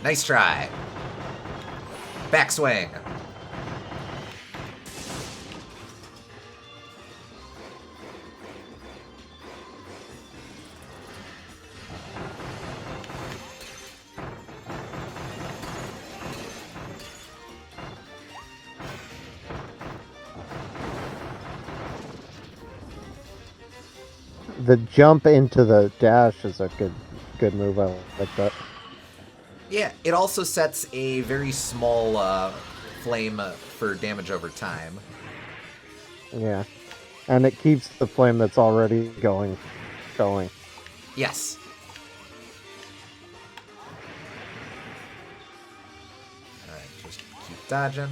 [SPEAKER 1] Nice try. Backswing.
[SPEAKER 2] the jump into the dash is a good move. I like that.
[SPEAKER 1] Yeah, it also sets a very small flame for damage over time.
[SPEAKER 2] Yeah, and it keeps the flame that's already going.
[SPEAKER 1] Yes. Alright, just keep dodging.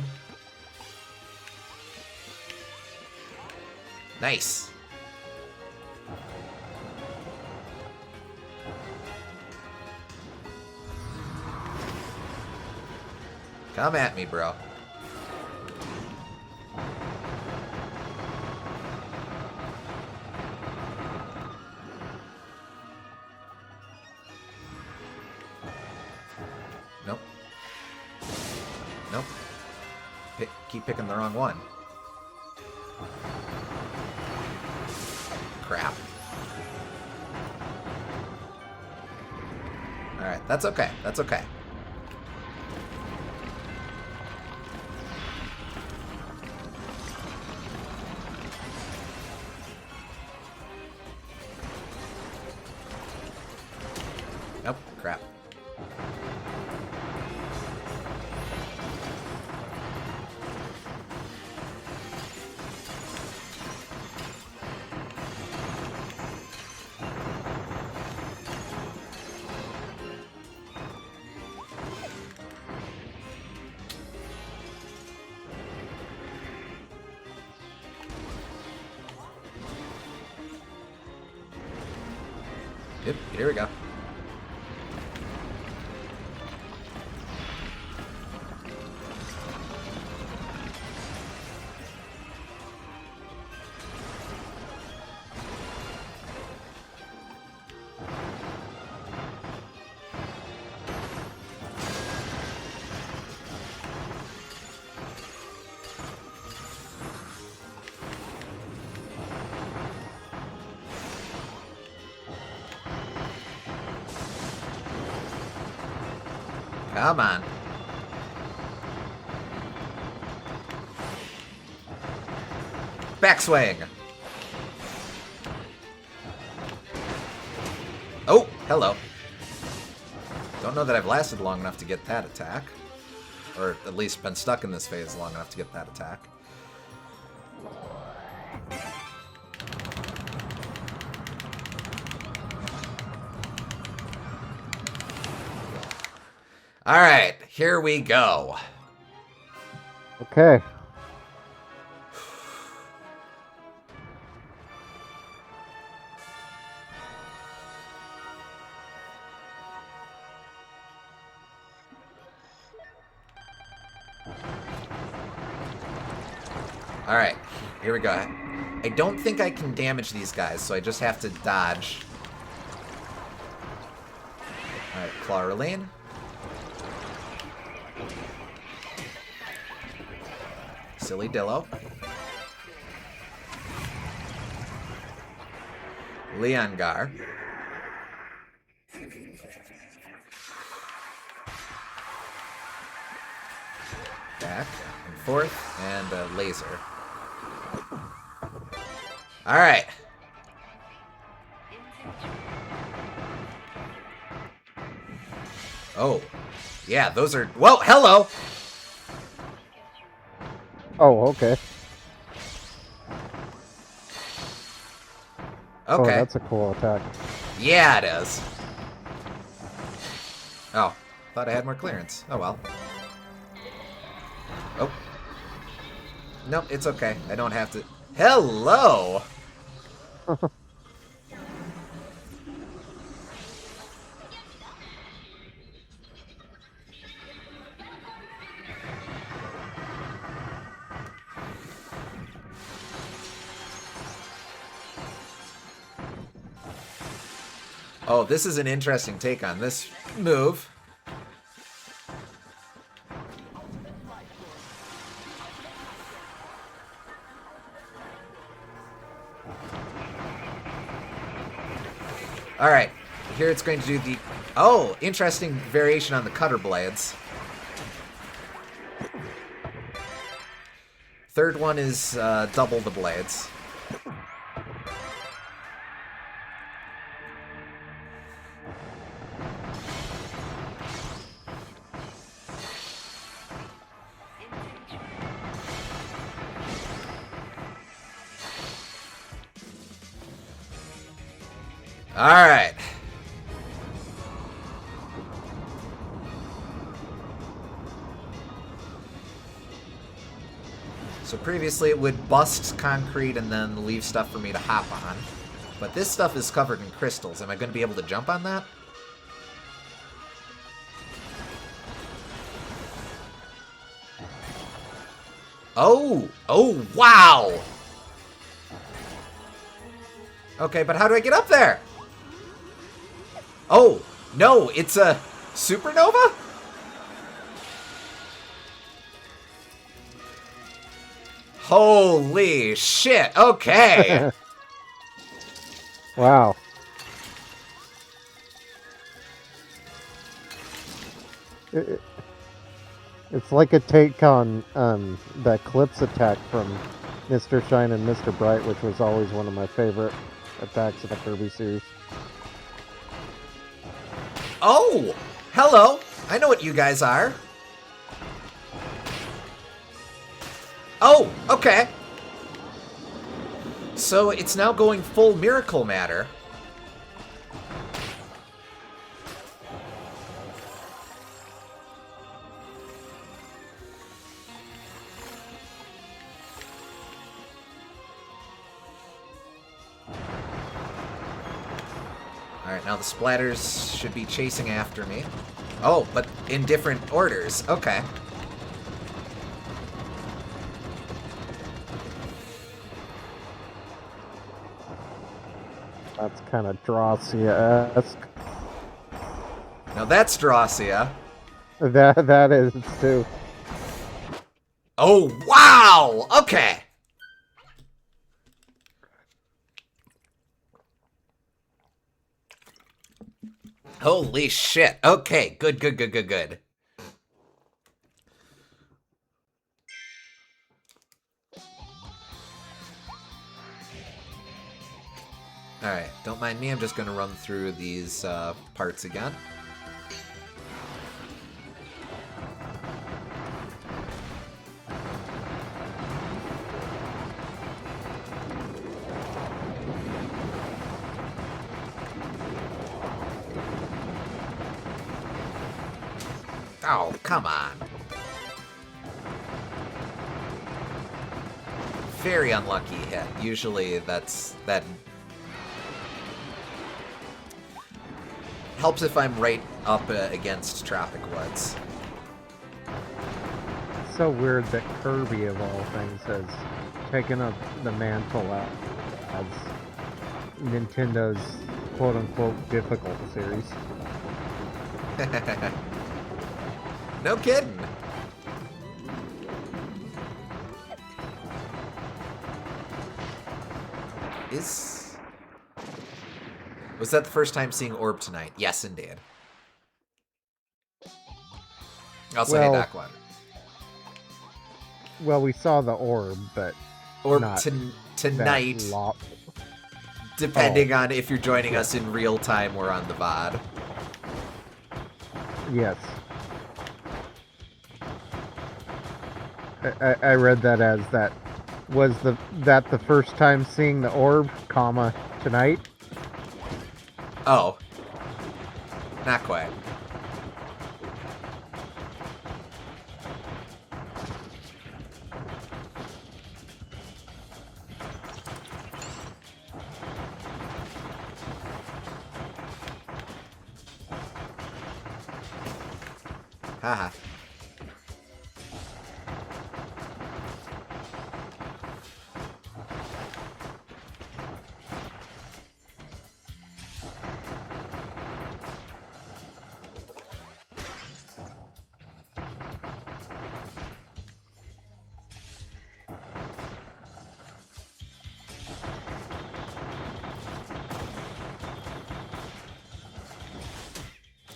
[SPEAKER 1] Nice. Come at me, bro. Nope. Nope. Keep picking the wrong one. Crap. Alright, that's okay. That's okay. Nope, crap. Yep, here we go. Come on. Backswing. Oh, hello. Don't know that I've lasted long enough to get that attack. Or at least been stuck in this phase long enough to get that attack. Alright, here we go.
[SPEAKER 2] Okay.
[SPEAKER 1] Alright, here we go. I don't think I can damage these guys, so I just have to dodge. Alright, Clawroline. Silly Dillo. Leongar. Back and forth, and a laser. Alright. Oh. Yeah, those are... Whoa, hello!
[SPEAKER 2] Oh, okay.
[SPEAKER 1] Okay.
[SPEAKER 2] Oh, that's a cool attack.
[SPEAKER 1] Yeah, it is. Oh, thought I had more clearance. Oh well. Oh. Nope, it's okay. I don't have to... Hello! Oh, this is an interesting take on this move. Alright, here it's going to do the... Oh, interesting variation on the cutter blades. Third one is double the blades. Alright. So previously it would bust concrete and then leave stuff for me to hop on. But this stuff is covered in crystals. Am I going to be able to jump on that? Oh! Oh, wow! Okay, but how do I get up there? Oh, no, it's a supernova? Holy shit, okay.
[SPEAKER 2] Wow. It's like a take on the Eclipse attack from Mr. Shine and Mr. Bright, which was always one of my favorite attacks of the Kirby series.
[SPEAKER 1] Oh, hello. I know what you guys are. Oh, okay. So it's now going full miracle matter. Alright, now the splatters should be chasing after me. Oh, but in different orders. Okay.
[SPEAKER 2] That's kind of Drossia-esque.
[SPEAKER 1] Now that's Drossia.
[SPEAKER 2] That is too.
[SPEAKER 1] Oh, wow! Okay. Holy shit. Okay, good, good, good, good, good. Alright, don't mind me, I'm just gonna run through these parts again. Oh, come on. Very unlucky hit. Usually that helps if I'm right up against Tropic Woods.
[SPEAKER 2] It's so weird that Kirby, of all things, has taken up the mantle as Nintendo's quote-unquote difficult series.
[SPEAKER 1] No kidding. Was that the first time seeing Orb tonight? Yes, indeed. Also, hey, Dakwan.
[SPEAKER 2] Well, we saw the orb, but
[SPEAKER 1] Orb
[SPEAKER 2] not
[SPEAKER 1] tonight, depending on if you're joining us in real time or on the VOD.
[SPEAKER 2] Yes. I read that as that was the first time seeing the orb, comma, tonight.
[SPEAKER 1] Oh. Not quite. Haha.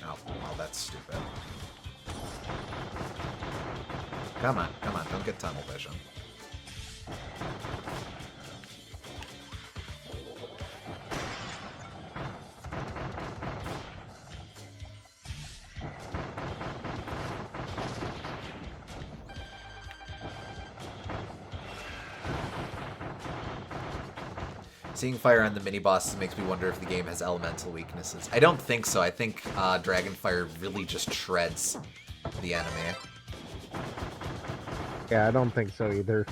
[SPEAKER 1] Oh, well, that's stupid. Come on, don't get tunnel vision. Seeing fire on the mini bosses makes me wonder if the game has elemental weaknesses. I don't think so. I think Dragonfire really just shreds the enemy.
[SPEAKER 2] Yeah, I don't think so either.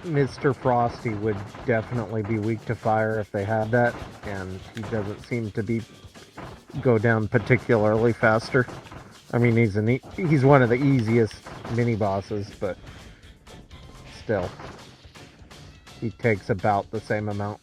[SPEAKER 2] Mr. Frosty would definitely be weak to fire if they had that, and he doesn't seem to go down particularly faster. I mean, he's one of the easiest mini bosses, but still, he takes about the same amount.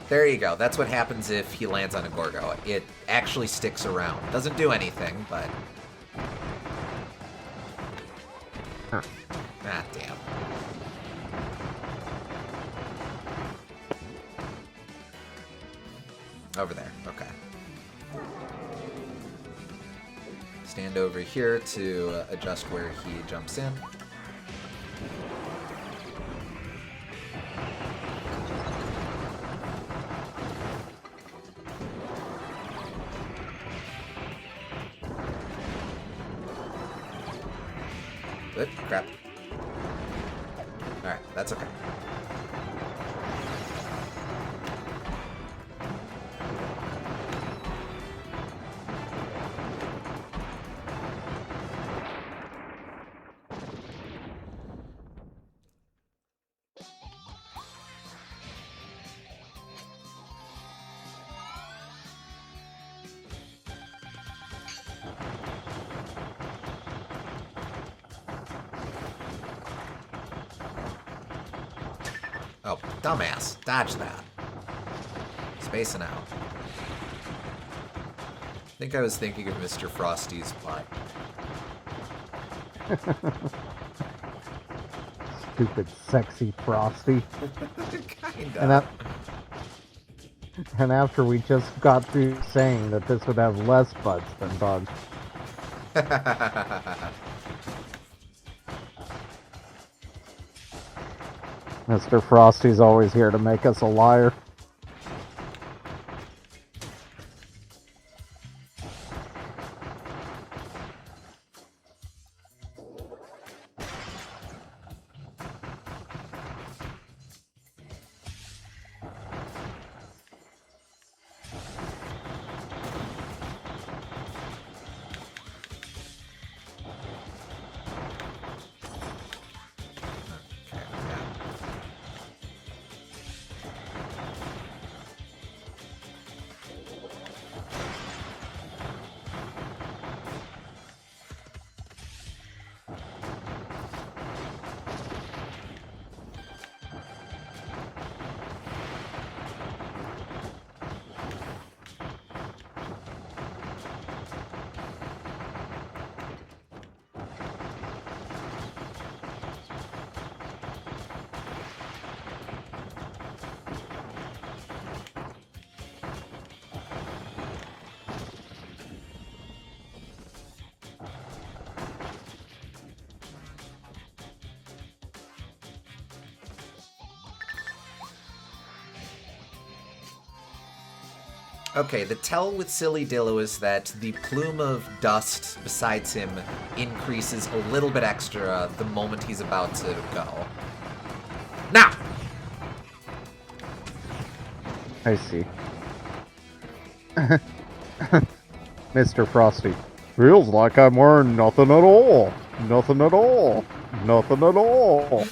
[SPEAKER 1] There you go. That's what happens if he lands on a Gorgo. It actually sticks around. Doesn't do anything, but...
[SPEAKER 2] Huh.
[SPEAKER 1] Ah, damn. Over there. Okay. Stand over here to adjust where he jumps in. Good. Crap. Alright, that's okay. Oh, dumbass. Dodge that. Spacing out. I think I was thinking of Mr. Frosty's butt.
[SPEAKER 2] Stupid, sexy Frosty.
[SPEAKER 1] Kinda.
[SPEAKER 2] And after we just got through saying that this would have less butts than bugs. Mr. Frosty's always here to make us a liar.
[SPEAKER 1] Okay, the tell with Silly Dillo is that the plume of dust besides him increases a little bit extra the moment he's about to go. Now!
[SPEAKER 2] I see. Mr. Frosty. Feels like I'm wearing nothing at all. Nothing at all. Nothing at all.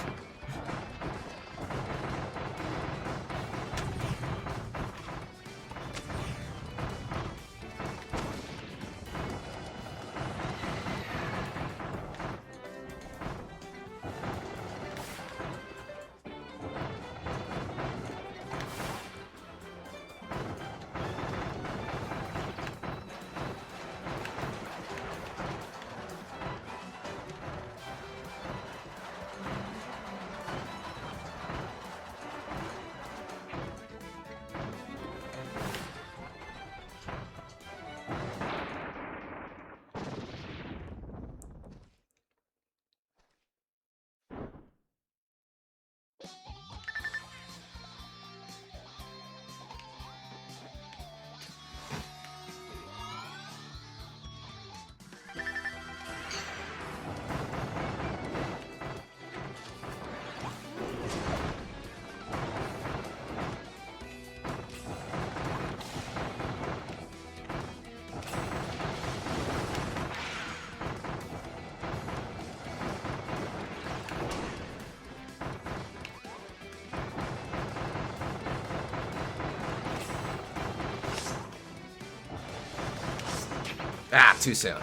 [SPEAKER 1] Ah, too soon.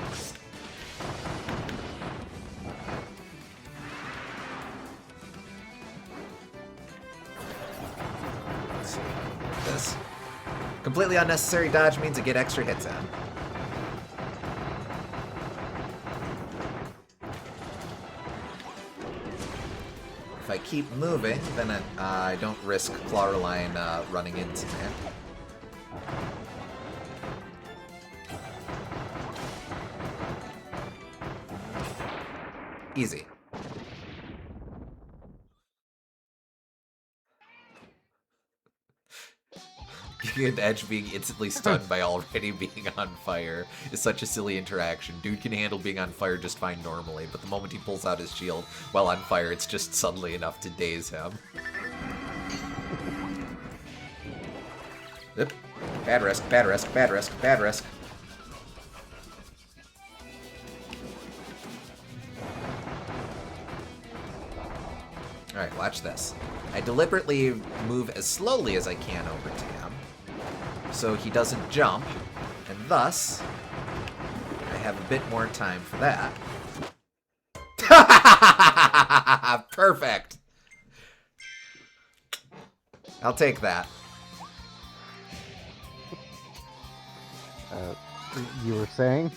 [SPEAKER 1] Let's see. This. Completely unnecessary dodge means I get extra hits in. If I keep moving, then I don't risk Clawline running into me. Easy. Giving an edge being instantly stunned by already being on fire is such a silly interaction. Dude can handle being on fire just fine normally, but the moment he pulls out his shield while on fire, it's just suddenly enough to daze him. Yep. Bad risk, bad risk, bad risk, bad risk. Alright, watch this. I deliberately move as slowly as I can over to him, so he doesn't jump, and thus, I have a bit more time for that. Perfect! I'll take that.
[SPEAKER 2] You were saying?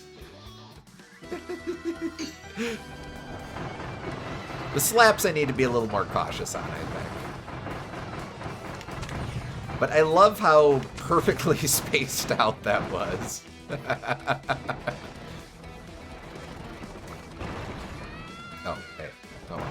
[SPEAKER 1] The slaps I need to be a little more cautious on, I think. But I love how perfectly spaced out that was. Oh, hey. Oh, well.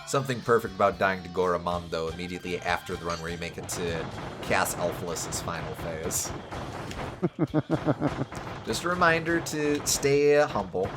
[SPEAKER 1] Something perfect about dying to Goramondo immediately after the run where you make it to Cass Elfless's final phase. Just a reminder to stay humble.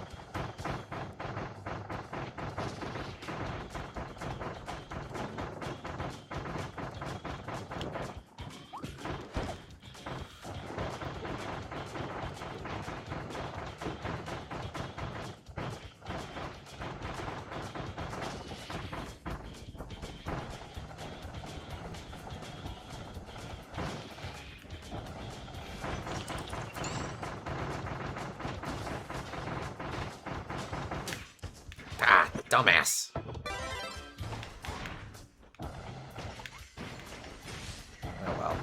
[SPEAKER 1] Dumbass. Oh well.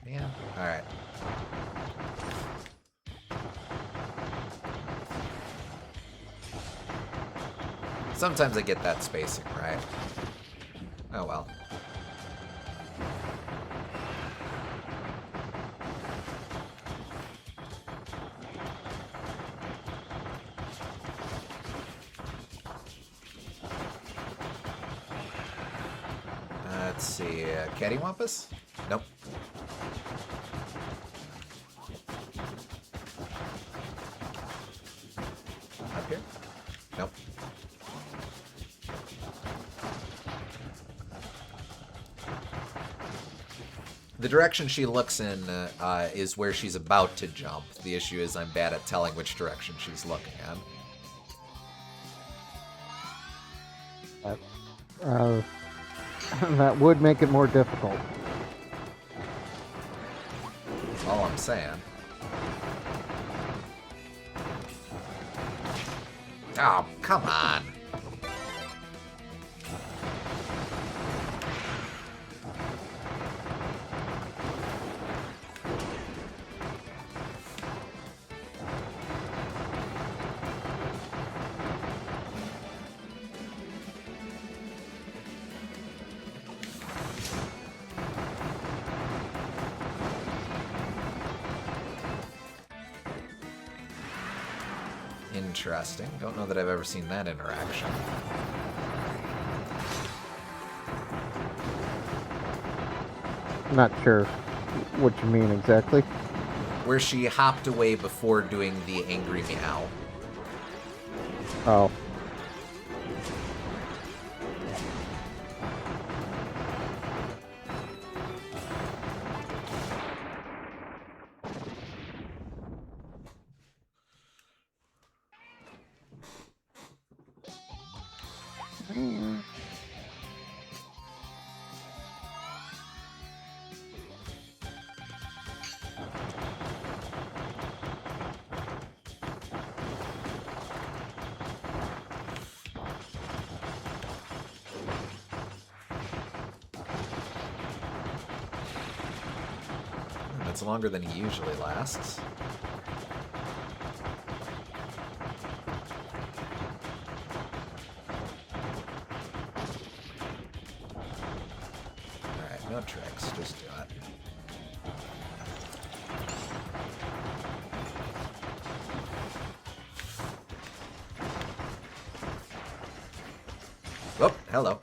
[SPEAKER 1] Yeah, alright. Sometimes I get that spacing right. Oh well. Let's see, Cattywampus? Nope. Up here? Nope. The direction she looks in is where she's about to jump. The issue is I'm bad at telling which direction she's looking at.
[SPEAKER 2] That, uh, that would make it more difficult.
[SPEAKER 1] That's all I'm saying. Oh, come on. Interesting. Don't know that I've ever seen that interaction.
[SPEAKER 2] Not sure what you mean exactly.
[SPEAKER 1] Where she hopped away before doing the angry meow.
[SPEAKER 2] Oh.
[SPEAKER 1] That's longer than he usually lasts. Alright, no tricks, just do it. Oh, hello.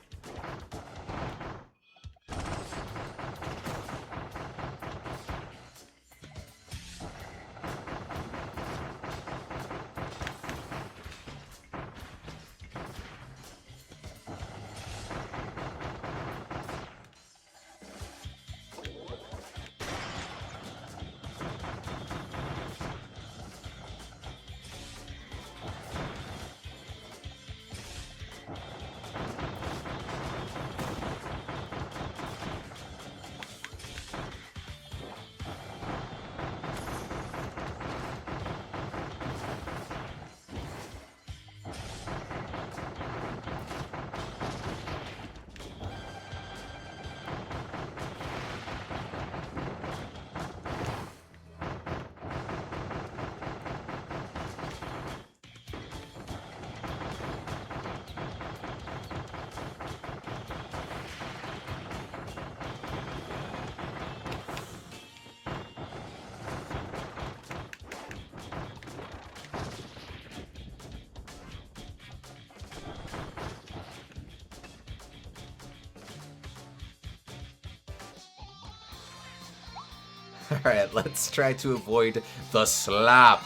[SPEAKER 1] Alright, let's try to avoid the slap.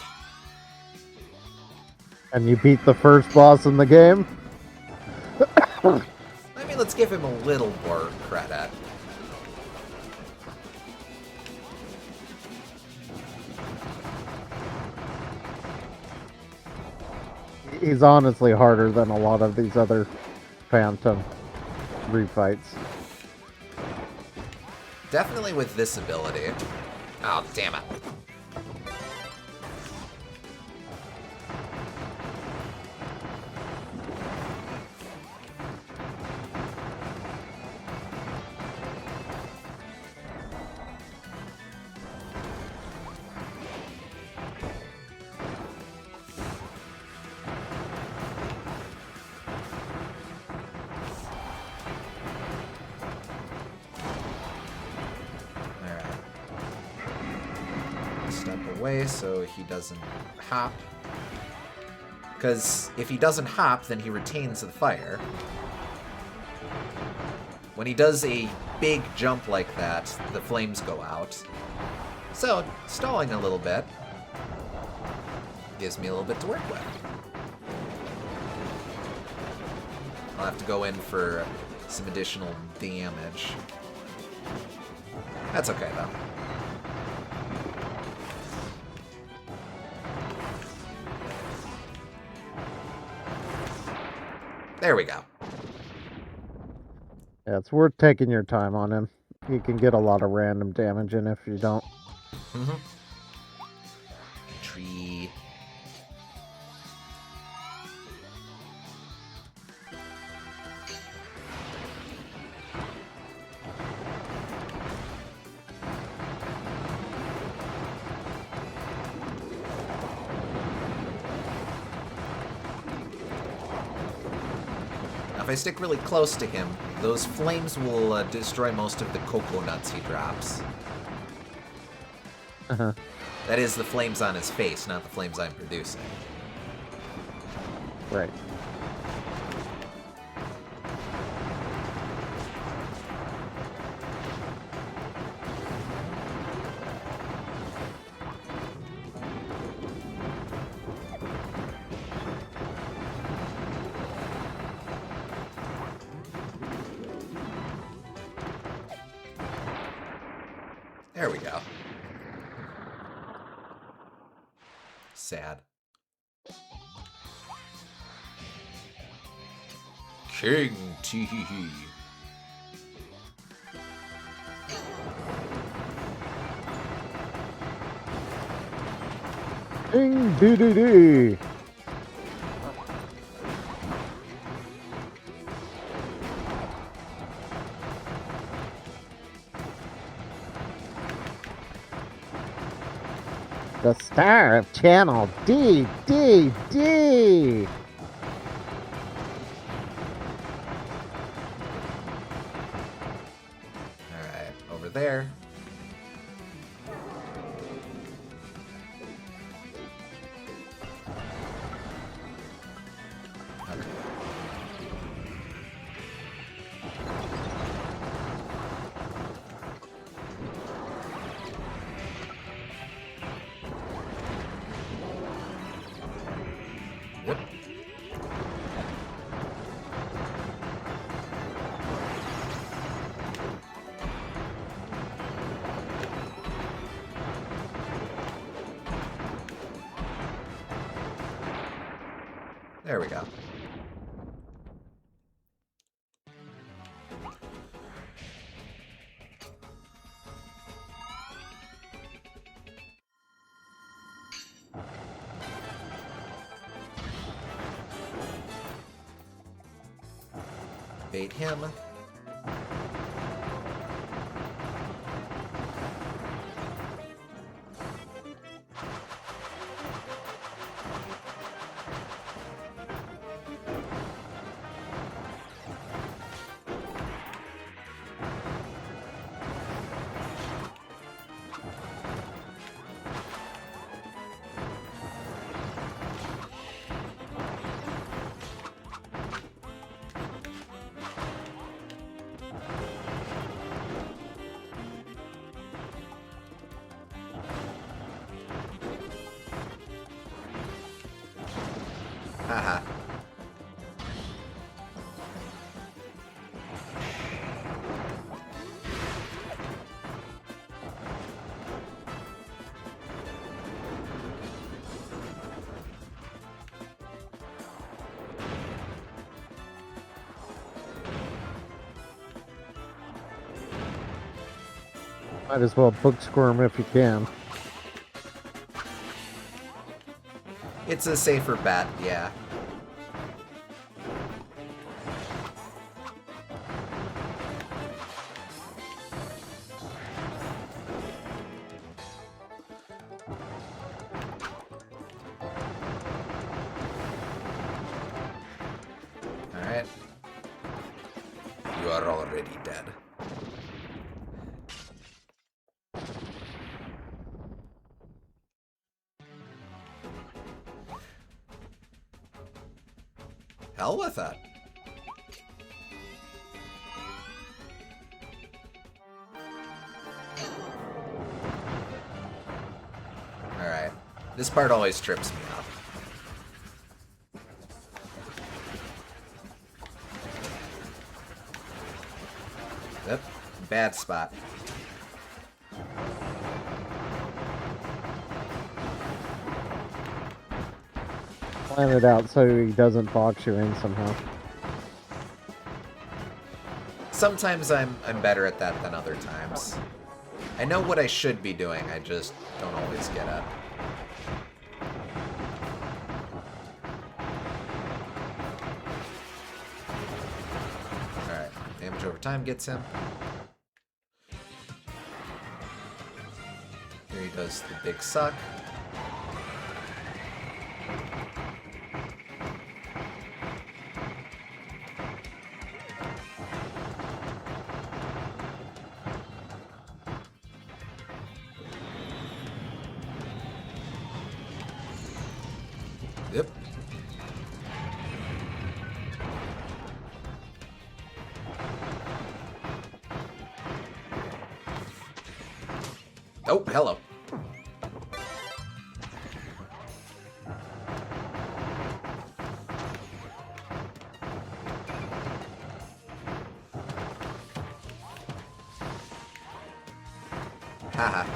[SPEAKER 2] And you beat the first boss in the game?
[SPEAKER 1] I mean, let's give him a little more credit.
[SPEAKER 2] He's honestly harder than a lot of these other Phantom refights.
[SPEAKER 1] Definitely with this ability. Oh, damn it. Away so he doesn't hop. Because if he doesn't hop, then he retains the fire. When he does a big jump like that, the flames go out. So, stalling a little bit gives me a little bit to work with. I'll have to go in for some additional damage. That's okay, though. There we go.
[SPEAKER 2] Yeah, it's worth taking your time on him. You can get a lot of random damage in if you don't.
[SPEAKER 1] Mm-hmm. Tree. If I stick really close to him, those flames will destroy most of the coconuts he drops.
[SPEAKER 2] Uh-huh.
[SPEAKER 1] That is the flames on his face, not the flames I'm producing.
[SPEAKER 2] Right.
[SPEAKER 1] There we go. Sad. King Teehee.
[SPEAKER 2] Ding dee dee dee. The star of channel D D D.
[SPEAKER 1] Alright, over there. Okay. Yep. There we go. Bait him. Haha.
[SPEAKER 2] Might as well book squirm if you can.
[SPEAKER 1] It's a safer bet, yeah. Alright. You are already dead. Hell with it. Alright. This part always trips me up. Yep. Bad spot.
[SPEAKER 2] Plan it out so he doesn't box you in somehow.
[SPEAKER 1] sometimes I'm better at that than other times. I know what I should be doing, I just don't always get it. Alright, damage over time gets him. Here he does the big suck. Yep. Oh, hello. Haha.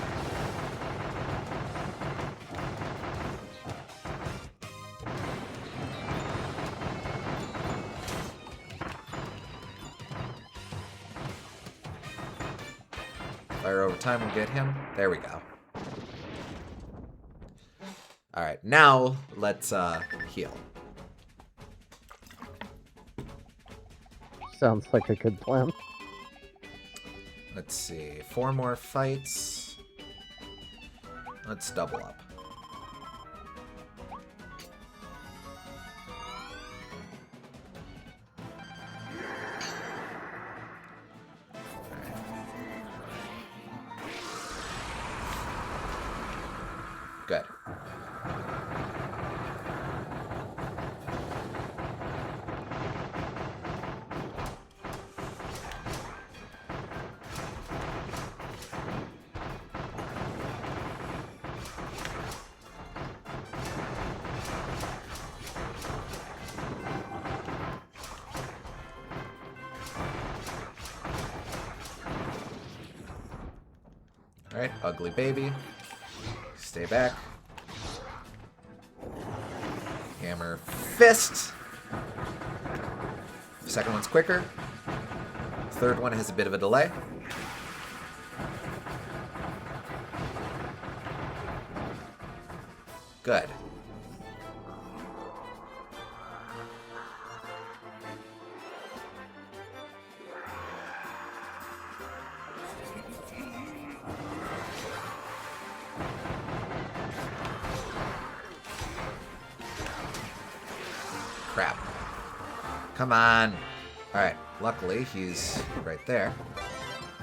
[SPEAKER 1] Fire over time will get him. There we go. Alright, now let's heal.
[SPEAKER 2] Sounds like a good plan.
[SPEAKER 1] Let's see. 4 more fights. Let's double up. Good. Alright, ugly baby. Stay back. Hammer fist. Second one's quicker. Third one has a bit of a delay. Good. Crap. Come on. Alright, luckily he's right there.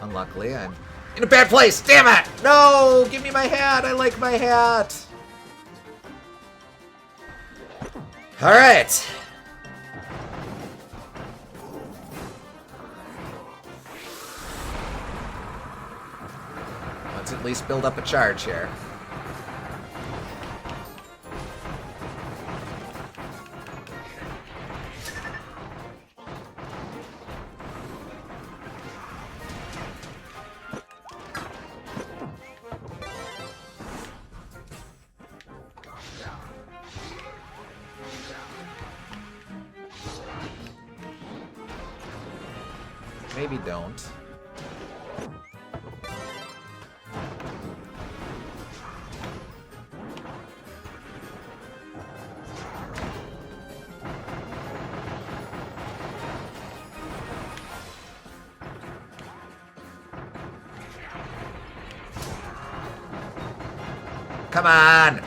[SPEAKER 1] Unluckily, I'm in a bad place! Damn it! No! Give me my hat! I like my hat! Alright. Let's at least build up a charge here. Maybe don't. Come on!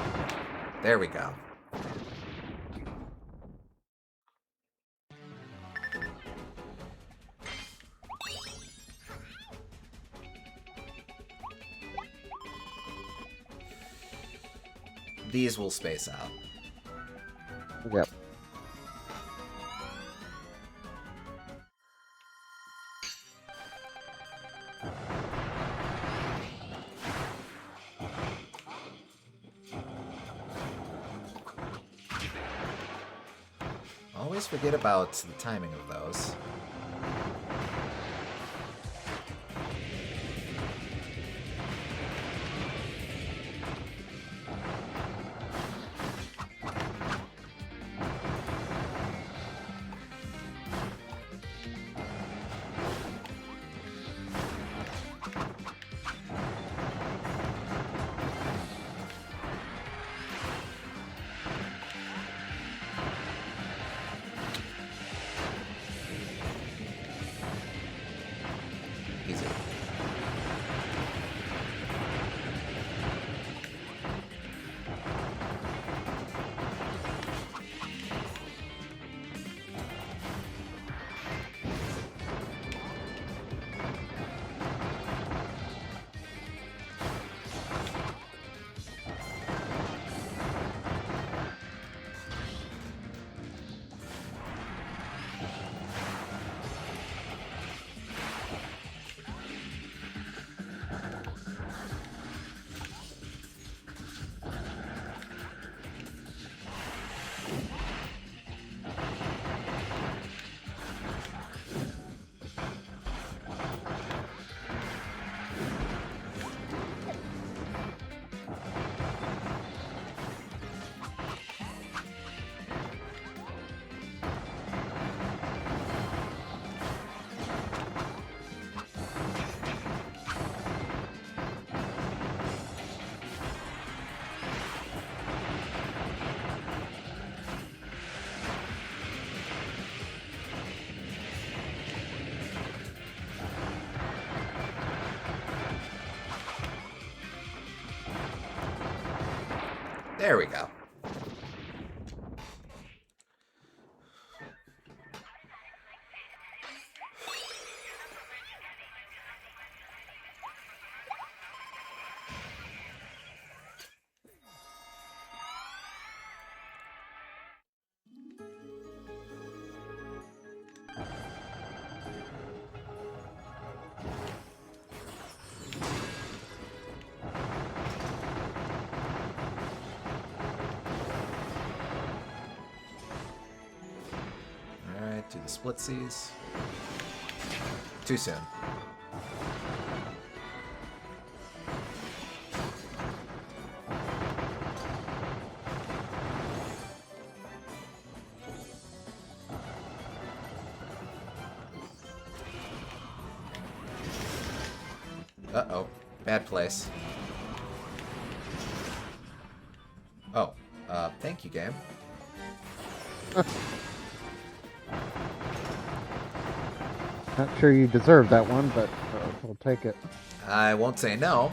[SPEAKER 1] There we go. These will space out.
[SPEAKER 2] Yep.
[SPEAKER 1] Always forget about the timing of those. There we go. Alright, do the splitsies. Too soon. Uh-oh. Bad place. Oh. Thank you, game.
[SPEAKER 2] Not sure you deserve that one, but we'll take it.
[SPEAKER 1] I won't say no.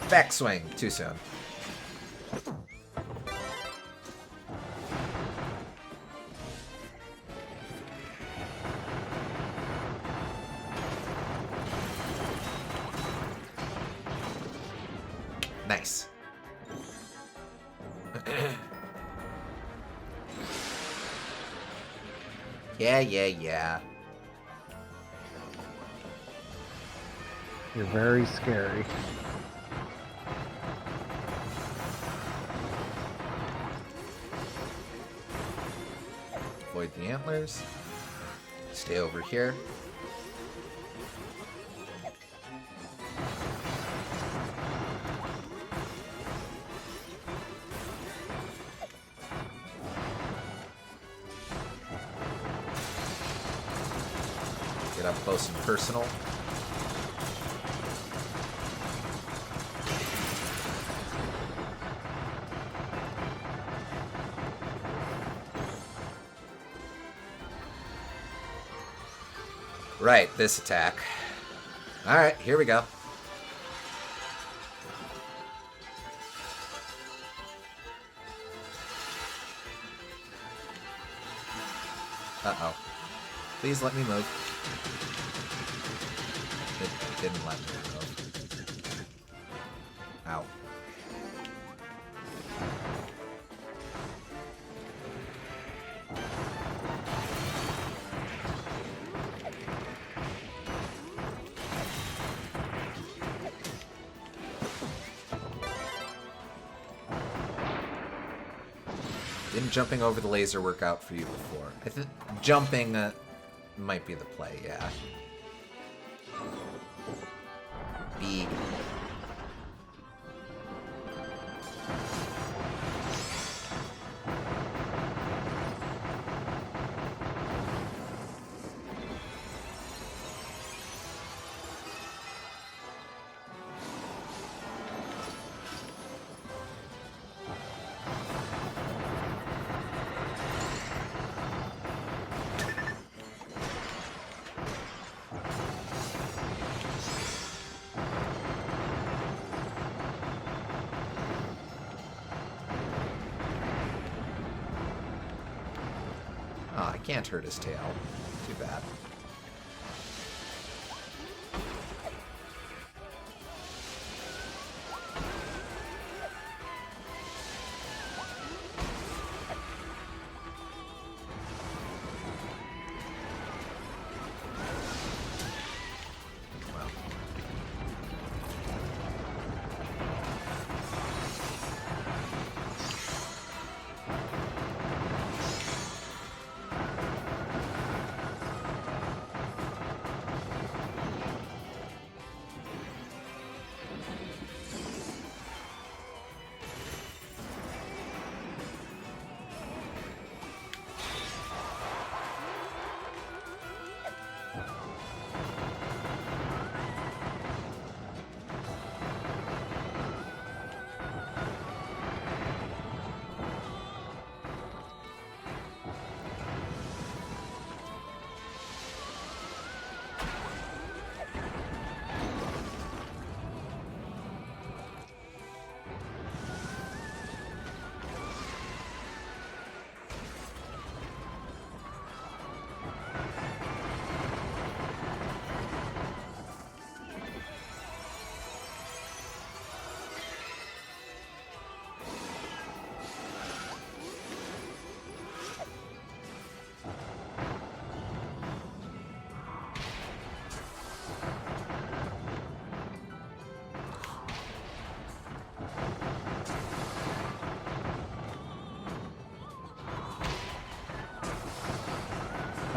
[SPEAKER 1] Backswing. Too soon. Nice. Yeah.
[SPEAKER 2] You're very scary.
[SPEAKER 1] Avoid the antlers. Stay over here. Get up close and personal. Right, this attack. Alright, here we go. Uh-oh. Please let me move. It didn't let me move. Ow. Didn't jumping over the laser work out for you before? I think jumping might be the play, yeah. B. Oh, I can't hurt his tail. Too bad. Well.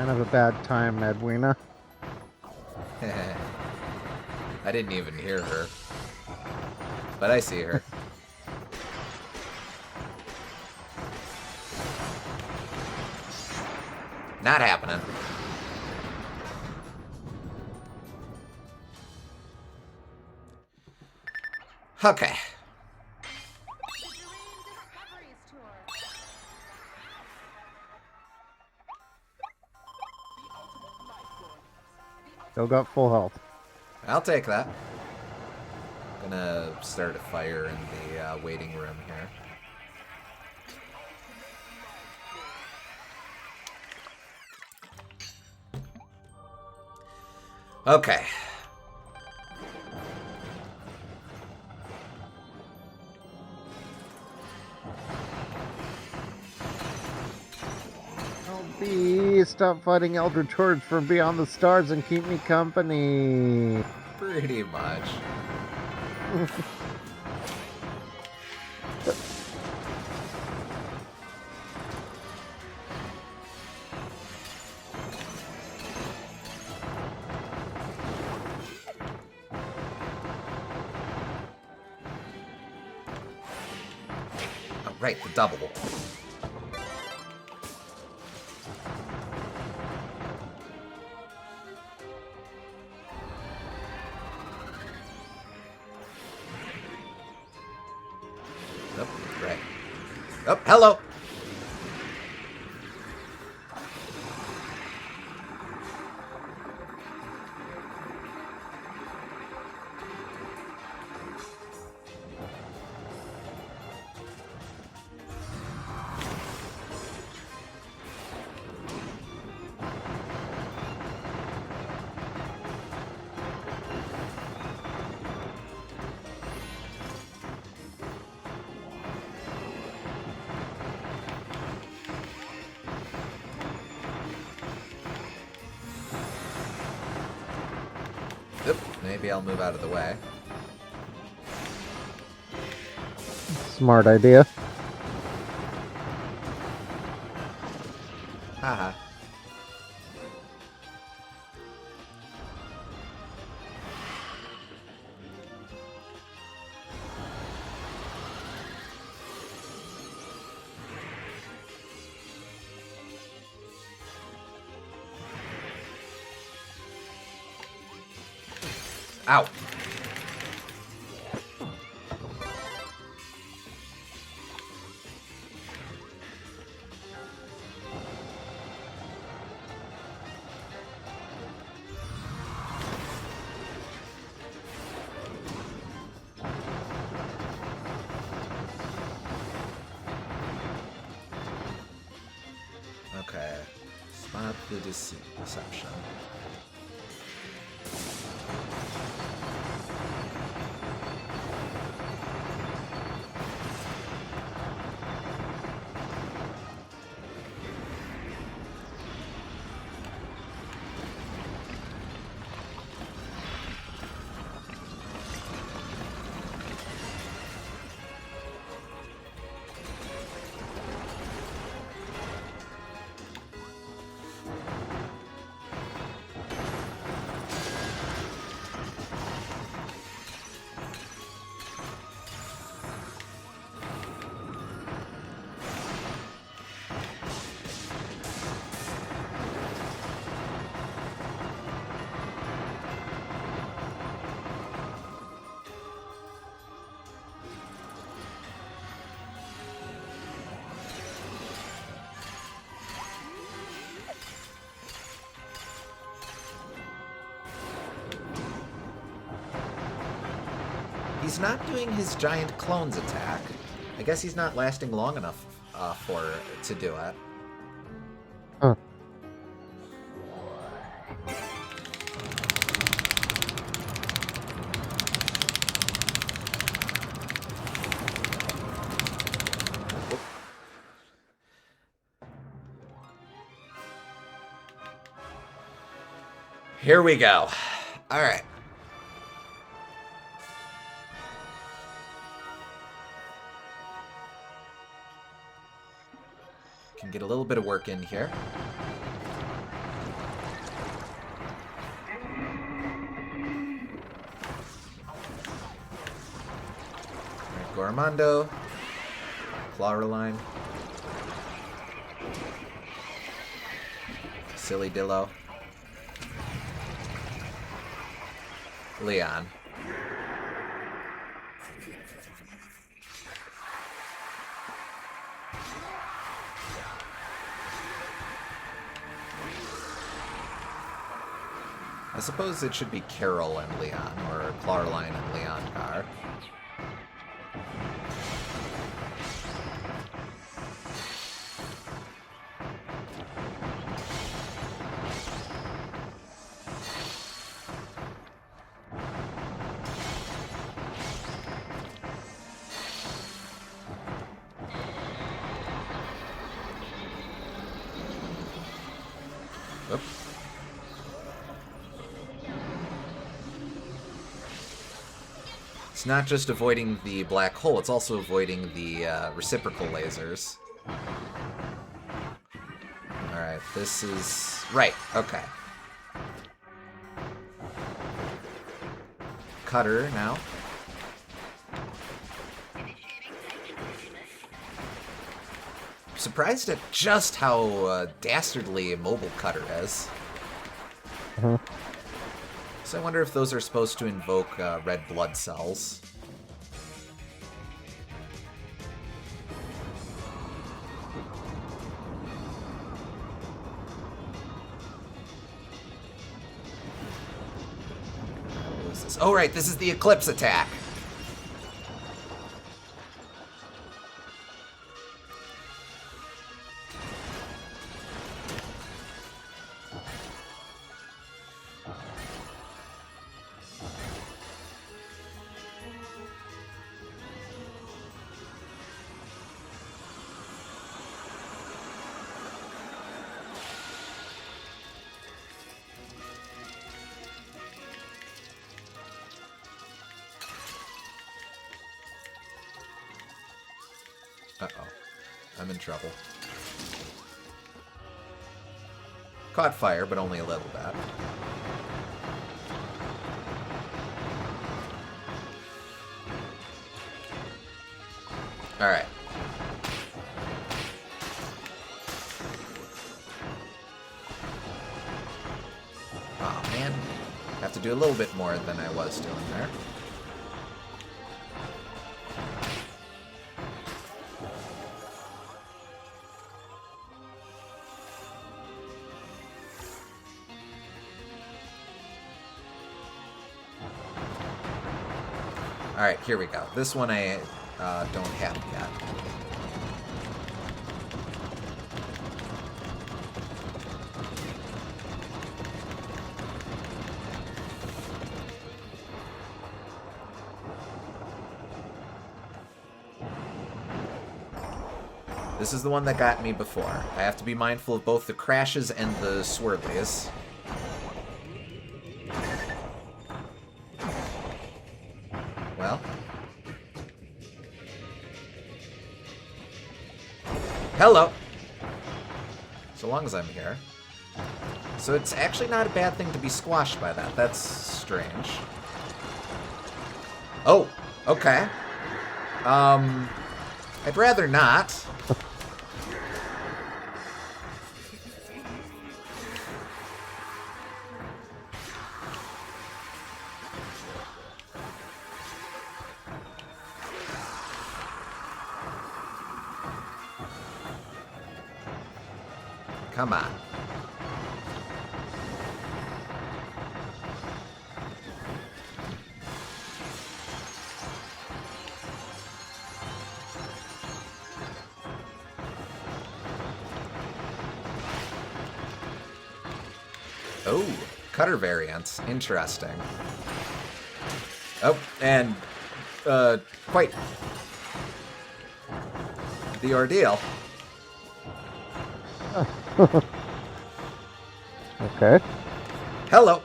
[SPEAKER 2] Kind of a bad time, Edwina.
[SPEAKER 1] I didn't even hear her. But I see her. Not happening. Okay.
[SPEAKER 2] Still got full health.
[SPEAKER 1] I'll take that. Gonna start a fire in the waiting room here. Okay.
[SPEAKER 2] Oh, B, stop fighting Eldritch Hordes from beyond the stars and keep me company.
[SPEAKER 1] Pretty much. Oh, right, the double. Oh, right. Oh, hello. Oop, maybe I'll move out of the way.
[SPEAKER 2] Smart idea.
[SPEAKER 1] Haha. Ow. Okay. Spot the deception. He's not doing his giant clones attack. I guess he's not lasting long enough to do it.
[SPEAKER 2] Huh.
[SPEAKER 1] Here we go. All right. Can get a little bit of work in here. Gormando. Clawreline. Silly Dillo. Leon. I suppose it should be Carol and Leon, or Clawreline and Leon Gar. Oop. It's not just avoiding the black hole, it's also avoiding the reciprocal lasers. Alright, this is... Right, okay. Cutter now. Surprised at just how dastardly mobile Cutter is.
[SPEAKER 2] Uh-huh.
[SPEAKER 1] So I wonder if those are supposed to invoke red blood cells. What is this? Oh right, this is the Eclipse attack. Uh-oh. I'm in trouble. Caught fire, but only a little bit. Alright. Oh man. Have to do a little bit more than I was doing there. Alright, here we go. This one I don't have yet. This is the one that got me before. I have to be mindful of both the crashes and the swirlies. Well. Hello! So long as I'm here. So it's actually not a bad thing to be squashed by that. That's strange. Oh, okay. I'd rather not. Come on. Oh, cutter variants. Interesting. Oh, and quite the ordeal.
[SPEAKER 2] Okay.
[SPEAKER 1] Hello.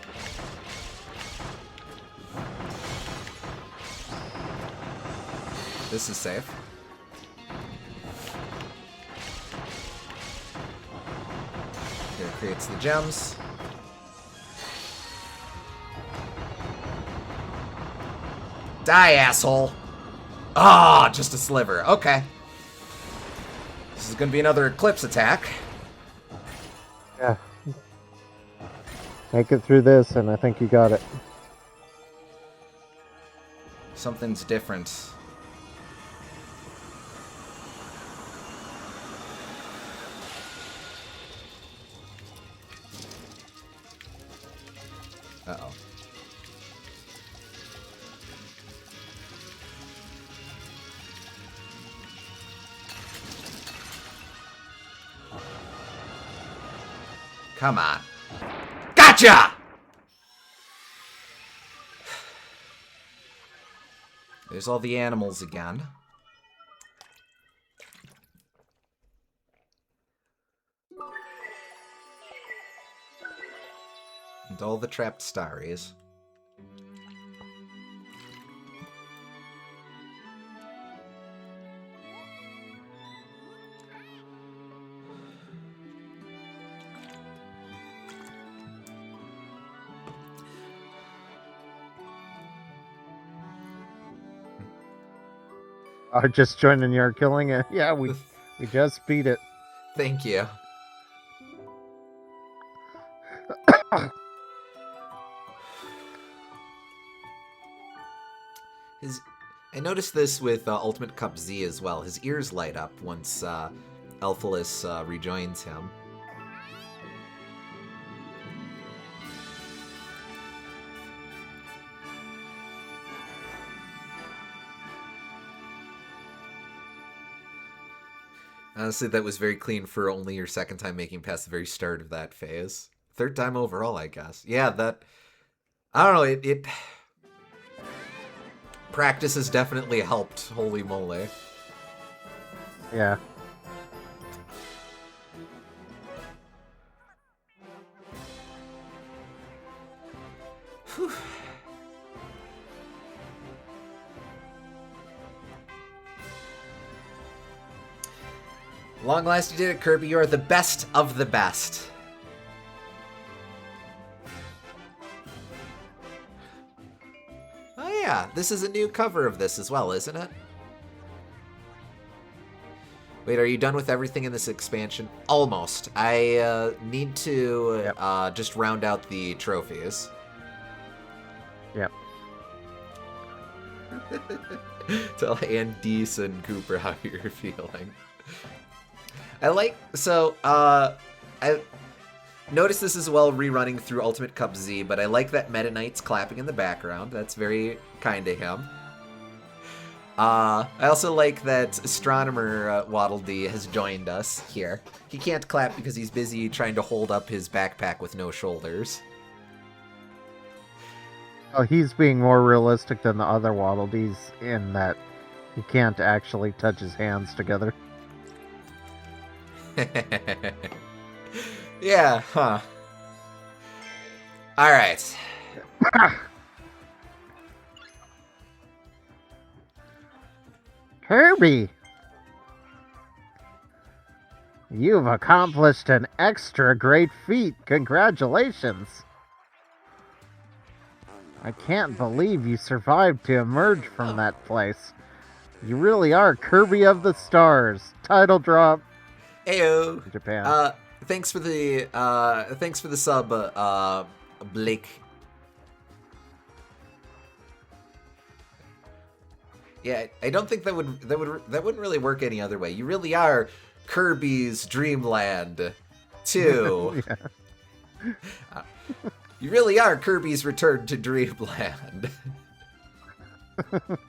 [SPEAKER 1] This is safe. Here creates the gems. Die, asshole. Ah, just a sliver. Okay. This is gonna be another Eclipse attack.
[SPEAKER 2] Yeah. Make it through this, and I think you got it.
[SPEAKER 1] Something's different. Uh-oh. Come on. Gotcha! There's all the animals again. And all the trapped starries.
[SPEAKER 2] Just joining your killing it. Yeah, we just beat it.
[SPEAKER 1] Thank you. I noticed this with Ultimate Cup Z as well. His ears light up once Elphalus rejoins him. Honestly, that was very clean for only your second time making past the very start of that phase. Third time overall, I guess. Yeah, that... I don't know, it practice has definitely helped, holy moly.
[SPEAKER 2] Yeah.
[SPEAKER 1] Whew. Long last you did it, Kirby. You are the best of the best. Oh yeah, this is a new cover of this as well, isn't it? Wait, are you done with everything in this expansion? Almost. I need to just round out the trophies.
[SPEAKER 2] Yep.
[SPEAKER 1] Tell Andice and Cooper how you're feeling. I noticed this as well rerunning through Ultimate Cup Z, but I like that Meta Knight's clapping in the background. That's very kind of him. I also like that Astronomer Waddle Dee has joined us here. He can't clap because he's busy trying to hold up his backpack with no shoulders.
[SPEAKER 2] Oh, he's being more realistic than the other Waddle Dees in that he can't actually touch his hands together.
[SPEAKER 1] Yeah, huh. Alright.
[SPEAKER 2] Kirby! You've accomplished an extra great feat. Congratulations! I can't believe you survived to emerge from that place. You really are Kirby of the Stars. Title drop.
[SPEAKER 1] Ayo.
[SPEAKER 2] Japan.
[SPEAKER 1] Thanks for the sub, Blake. Yeah, I don't think that wouldn't really work any other way. You really are Kirby's Dreamland 2.
[SPEAKER 2] Yeah.
[SPEAKER 1] You really are Kirby's Return to Dreamland. I don't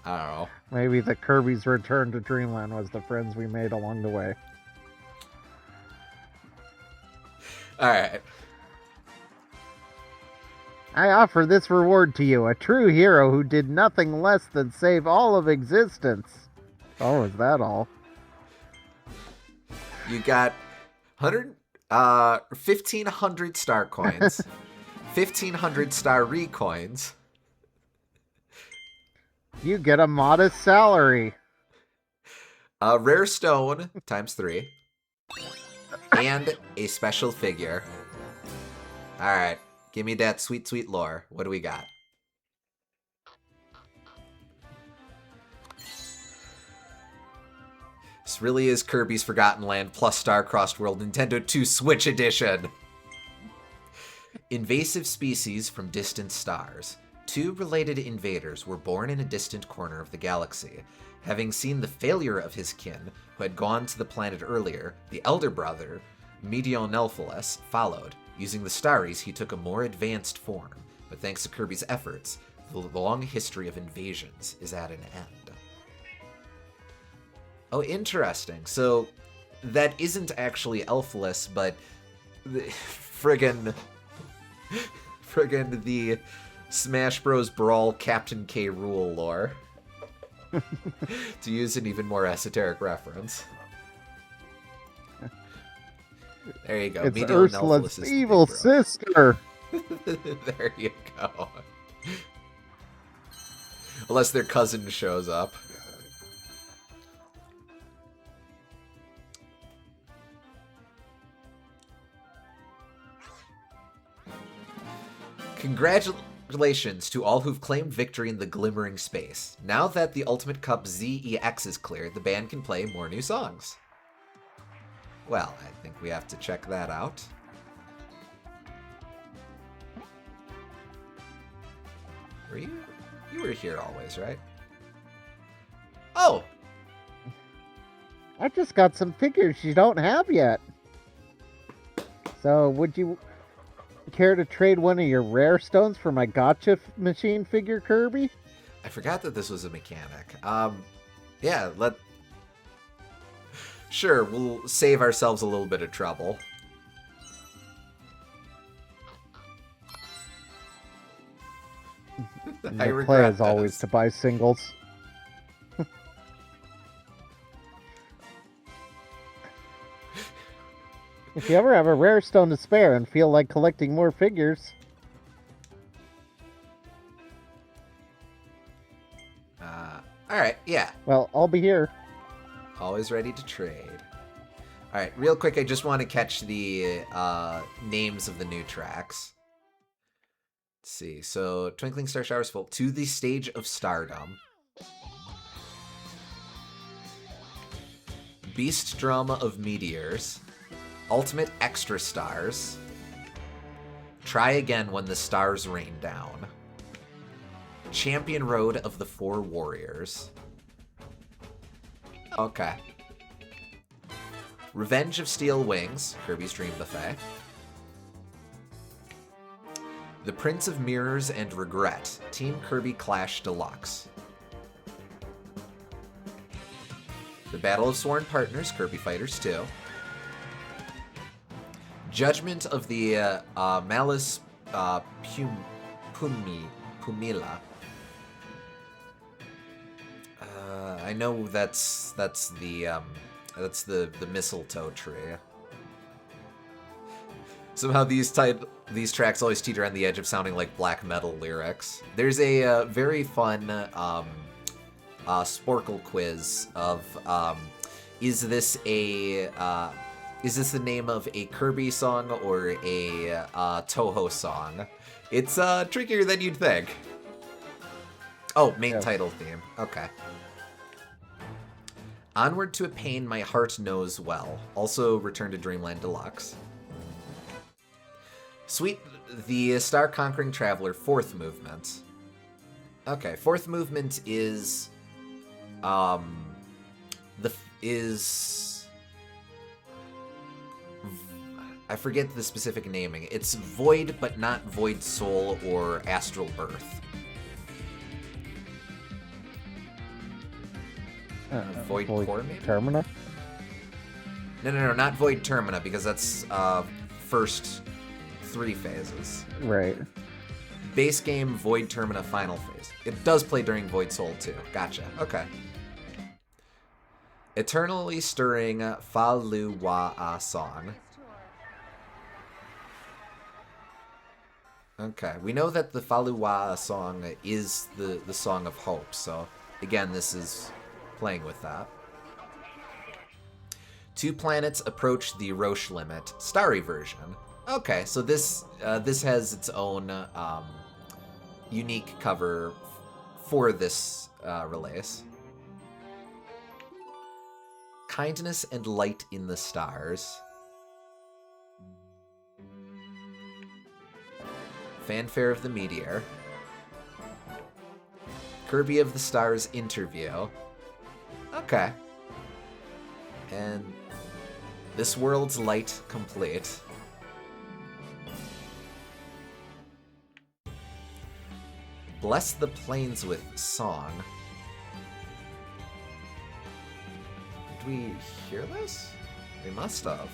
[SPEAKER 1] know.
[SPEAKER 2] Maybe the Kirby's Return to Dreamland was the friends we made along the way.
[SPEAKER 1] Alright.
[SPEAKER 2] I offer this reward to you, a true hero who did nothing less than save all of existence. Oh, is that all?
[SPEAKER 1] You got 1,500 star coins, 1,500 star recoins.
[SPEAKER 2] You get a modest salary.
[SPEAKER 1] A rare stone times 3. And a special figure. Alright. Give me that sweet, sweet lore. What do we got? This really is Kirby's Forgotten Land plus Star-Crossed World Nintendo 2 Switch Edition. Invasive species from distant stars. 2 related invaders were born in a distant corner of the galaxy. Having seen the failure of his kin, who had gone to the planet earlier, the elder brother, Medionelphalus, followed. Using the Starries, he took a more advanced form, but thanks to Kirby's efforts, the long history of invasions is at an end. Oh, interesting. So, that isn't actually Elphalus, but friggin' the Smash Bros. Brawl Captain K. Rool lore. To use an even more esoteric reference. There you go.
[SPEAKER 2] It's
[SPEAKER 1] Medionelphalus
[SPEAKER 2] Ursula's
[SPEAKER 1] is the
[SPEAKER 2] evil
[SPEAKER 1] big bro.
[SPEAKER 2] sister.
[SPEAKER 1] There you go. Unless their cousin shows up. Congratulations to all who've claimed victory in the glimmering space. Now that the Ultimate Cup ZEX is cleared, the band can play more new songs. Well, I think we have to check that out. Were you? You were here always, right? Oh!
[SPEAKER 2] I just got some figures you don't have yet. So, would you care to trade one of your rare stones for my gotcha machine figure, Kirby?
[SPEAKER 1] I forgot that this was a mechanic. Yeah, Sure, we'll save ourselves a little bit of trouble.
[SPEAKER 2] The play is always to buy singles. If you ever have a rare stone to spare and feel like collecting more figures...
[SPEAKER 1] Alright, yeah.
[SPEAKER 2] Well, I'll be here.
[SPEAKER 1] Always ready to trade. Alright, real quick, I just want to catch the names of the new tracks. Let's see, so Twinkling Star Showers Full, To the Stage of Stardom. Beast Drama of Meteors. Ultimate Extra Stars. Try Again When the Stars Rain Down. Champion Road of the Four Warriors. Okay. Revenge of Steel Wings, Kirby's Dream Buffet. The Prince of Mirrors and Regret, Team Kirby Clash Deluxe. The Battle of Sworn Partners, Kirby Fighters 2. Judgment of the Malus Pumila. I know that's the mistletoe tree. Somehow these tracks always teeter on the edge of sounding like black metal lyrics. There's a very fun Sporkle quiz of is this the name of a Kirby song or a Toho song? It's trickier than you'd think. Oh, main title theme. Okay. Onward to a Pain My Heart Knows Well. Also Return to Dreamland Deluxe. Sweet, the Star Conquering Traveler, fourth movement. Okay, fourth movement is I forget the specific naming. It's Void, but not Void Soul or Astral Earth. Void Core, maybe?
[SPEAKER 2] Termina?
[SPEAKER 1] No, not Void Termina, because that's first 3 phases.
[SPEAKER 2] Right.
[SPEAKER 1] Base game, Void Termina, final phase. It does play during Void Soul, too. Gotcha. Okay. Eternally Stirring Faluwa'a Song. Okay, we know that the Faluwa'a song is the Song of Hope, so again, this is playing with that. 2 planets approach the Roche limit, Starry version. Okay, so this has its own unique cover for this release. Kindness and Light in the Stars. Fanfare of the Meteor. Kirby of the Stars Interview. Okay. And This World's Light complete. Bless the Plains with Song. Did we hear this? We must have.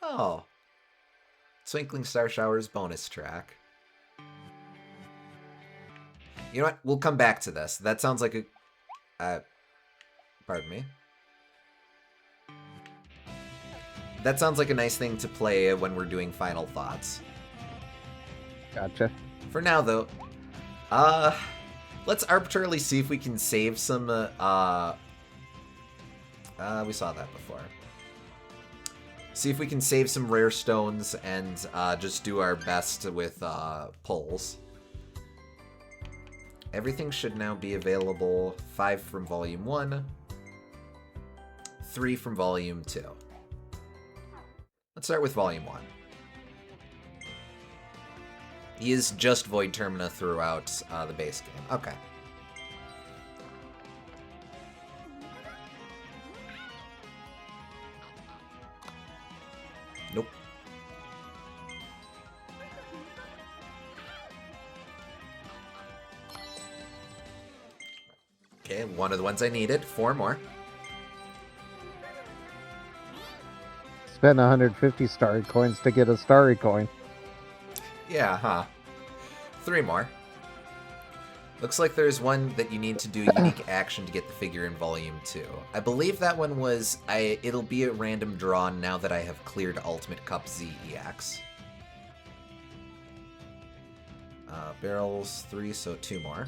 [SPEAKER 1] Oh. Twinkling Star Showers bonus track. You know what? We'll come back to this. That sounds like a... pardon me. That sounds like a nice thing to play when we're doing final thoughts.
[SPEAKER 2] Gotcha.
[SPEAKER 1] For now, though, let's arbitrarily see if we can save some, we saw that before. See if we can save some rare stones and, just do our best with, pulls. Everything should now be available. 5 from Volume 1. 3 from Volume 2. Let's start with Volume 1. He is just Void Termina throughout the base game. Okay. Nope. Okay, one of the ones I needed. 4 more.
[SPEAKER 2] Spend 150 starry coins to get a starry coin.
[SPEAKER 1] Yeah, huh. 3 more. Looks like there's one that you need to do unique action to get the figure in Volume 2. I believe that one was... it'll be a random draw now that I have cleared Ultimate Cup ZEX. Barrels 3, so 2 more.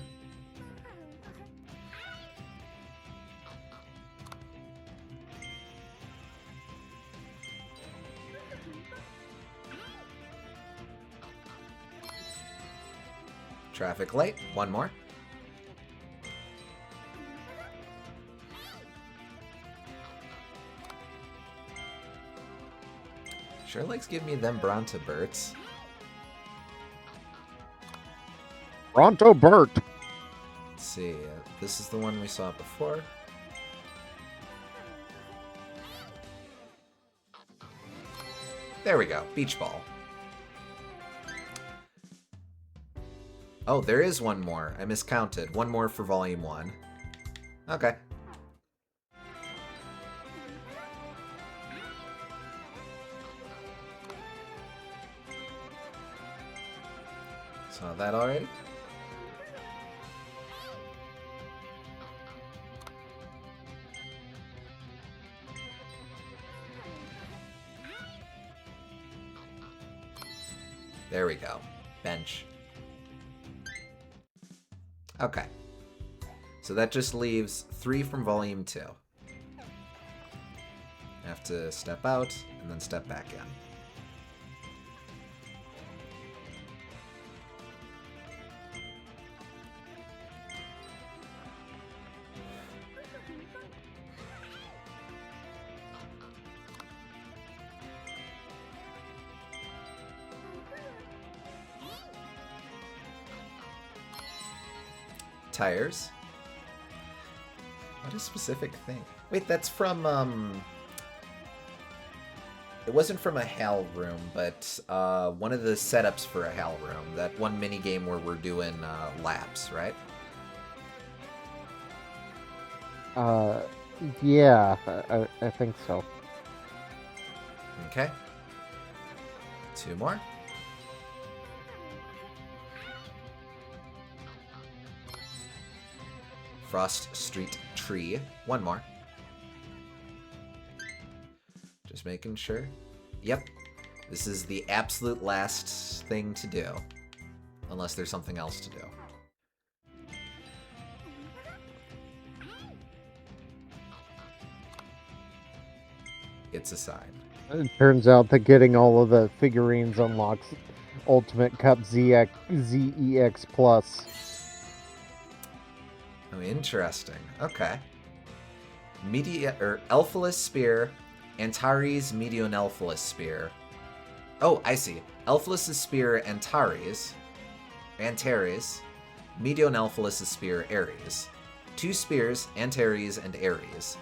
[SPEAKER 1] Traffic light, 1 more. Sure likes giving me them Bronto Berts.
[SPEAKER 2] Bronto Bert!
[SPEAKER 1] Let's see, this is the one we saw before. There we go, Beach Ball. Oh, there is one more. I miscounted. 1 more for Volume 1. Okay. Saw that already? There we go. Bench. Okay. So that just leaves 3 from Volume 2. I have to step out and then step back in. Tires. What a specific thing. Wait, that's from, it wasn't from a HAL room, but one of the setups for a HAL room. That one mini game where we're doing laps, right?
[SPEAKER 2] Yeah, I think so.
[SPEAKER 1] Okay. 2 more. Frost Street Tree. 1 more. Just making sure. Yep. This is the absolute last thing to do. Unless there's something else to do. It's a sign.
[SPEAKER 2] It turns out that getting all of the figurines unlocks Ultimate Cup ZEX Plus.
[SPEAKER 1] Oh, interesting. Okay. Elphalus Spear, Antares Medionelphalus Spear. Oh, I see. Elphalus' Spear, Antares, Medionelphalus' Spear, Ares. 2 spears, Antares and Ares.